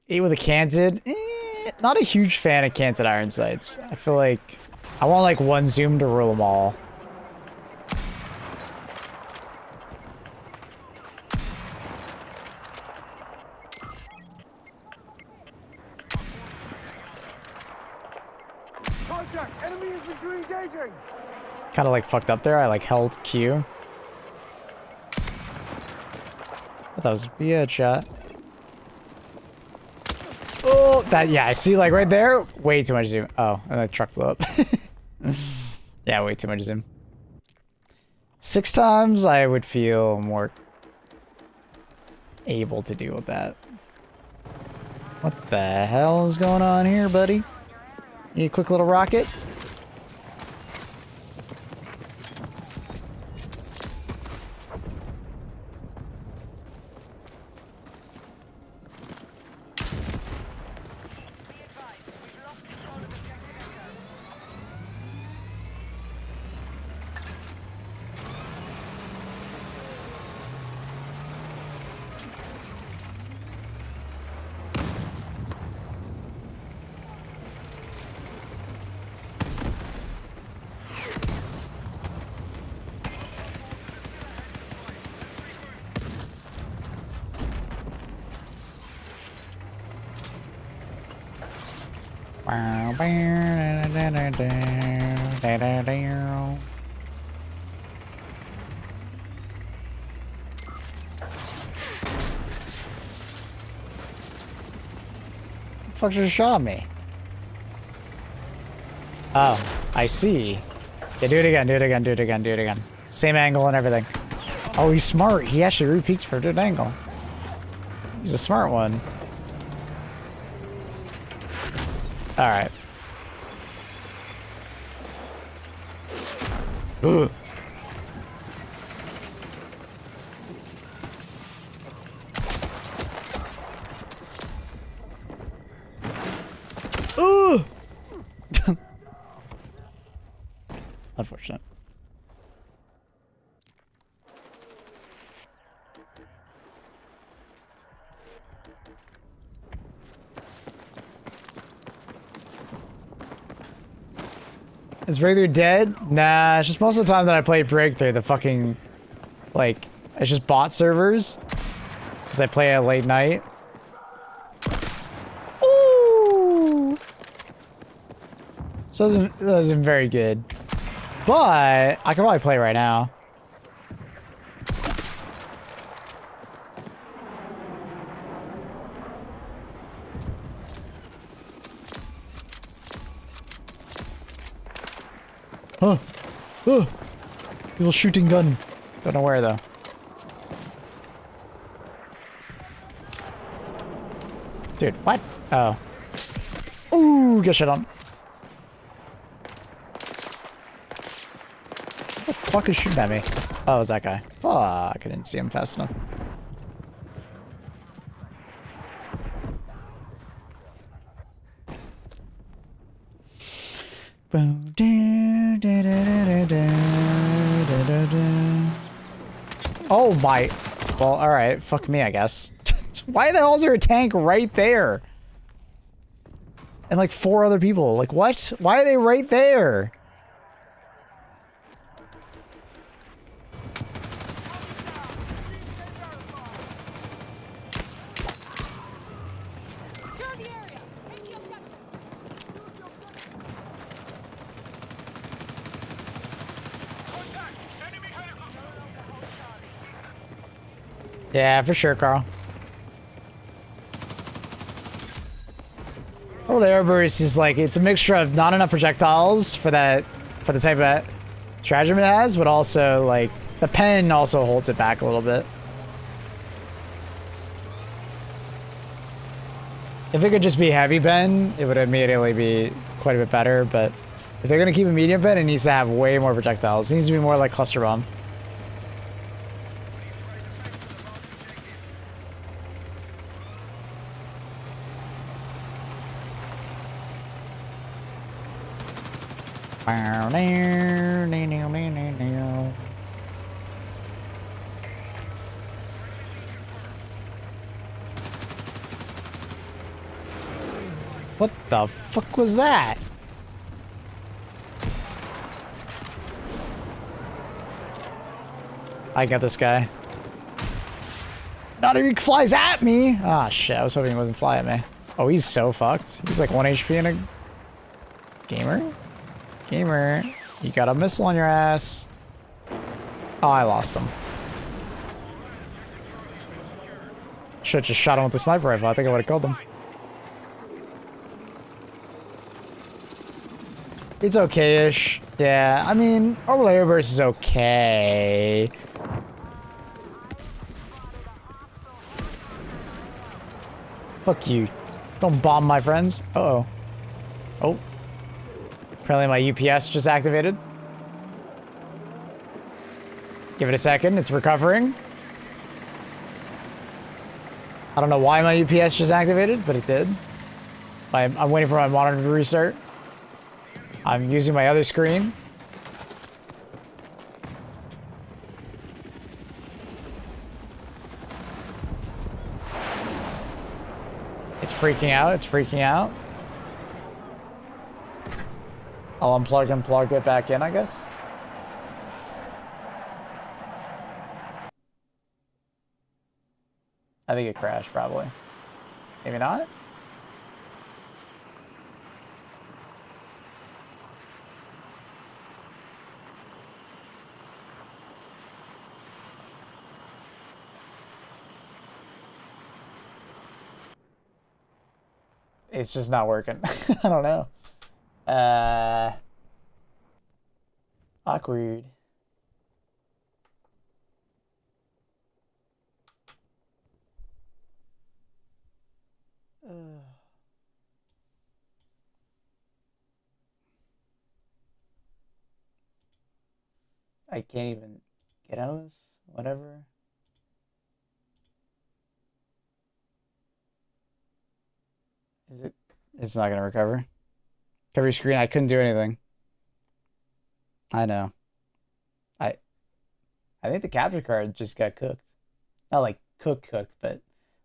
8 with a canted. Not a huge fan of canted iron sights. I feel like I want like one zoom to rule them all. Contact! Enemy infantry engaging! Kind of like fucked up there. I like held Q. I thought it was a shot. Oh, that, yeah, I see, like, right there, way too much zoom. Oh, and the truck blew up. Yeah, way too much zoom. 6 times, I would feel more able to deal with that. What the hell is going on here, buddy? Need a quick little rocket? Fuck just shot me. Oh, I see. Yeah, do it again, do it again, do it again, do it again. Same angle and everything. Oh, he's smart. He actually repeats for a good angle. He's a smart one. Alright. Ugh. Ugh. Unfortunate. Is Breakthrough dead? Nah, it's just most of the time that I played Breakthrough, the fucking, like, it's just bot servers. Because I play at late night. Ooh! So it wasn't very good. But, I can probably play right now. Huh. Oh. Little shooting gun. Don't know where though. Dude, what? Oh. Ooh, get shit on. What the fuck is shooting at me? Oh, it was that guy. Fuck, I didn't see him fast enough. Oh my. Well, alright. Fuck me, I guess. Why the hell is there a tank right there? And like 4 other people. Like what? Why are they right there? Yeah, for sure, Carl. Old Airburst is like, it's a mixture of not enough projectiles for that, for the type of stratagem it has, but also like the pen also holds it back a little bit. If it could just be heavy pen, it would immediately be quite a bit better, but if they're gonna keep a medium pen, it needs to have way more projectiles. It needs to be more like cluster bomb. What the fuck was that? I got this guy. Not even flies at me! Ah, shit, I was hoping he wouldn't fly at me. Oh, he's so fucked. He's like 1 HP in a... Gamer? Gamer, you got a missile on your ass. Oh, I lost him. Should've just shot him with the sniper rifle. I think I would've killed him. It's okay-ish. Yeah, I mean, Orbital Airburst is okay. Fuck you. Don't bomb my friends. Uh-oh. Oh. Apparently my UPS just activated. Give it a second. It's recovering. I don't know why my UPS just activated, but it did. I'm waiting for my monitor to restart. I'm using my other screen. It's freaking out. It's freaking out. I'll unplug and plug it back in, I guess. I think it crashed, probably. Maybe not? It's just not working. I don't know. Awkward. I can't even get out of this. Whatever. Is it? It's not gonna recover. Cover your screen. I couldn't do anything. I know. I think the capture card just got cooked. Not like cooked, but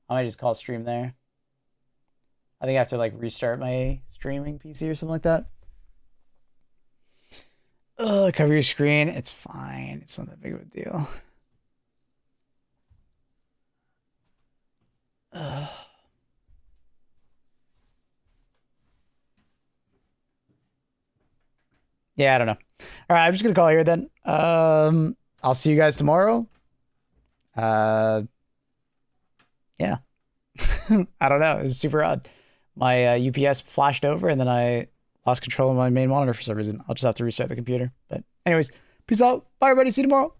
I might just call stream there. I think I have to like restart my streaming PC or something like that. Cover your screen. It's fine. It's not that big of a deal. Yeah, I don't know. All right, I'm just gonna call it here then. I'll see you guys tomorrow. Yeah. I don't know. It was super odd. My UPS flashed over and then I lost control of my main monitor for some reason. I'll just have to restart the computer. But anyways, peace out. Bye, everybody. See you tomorrow.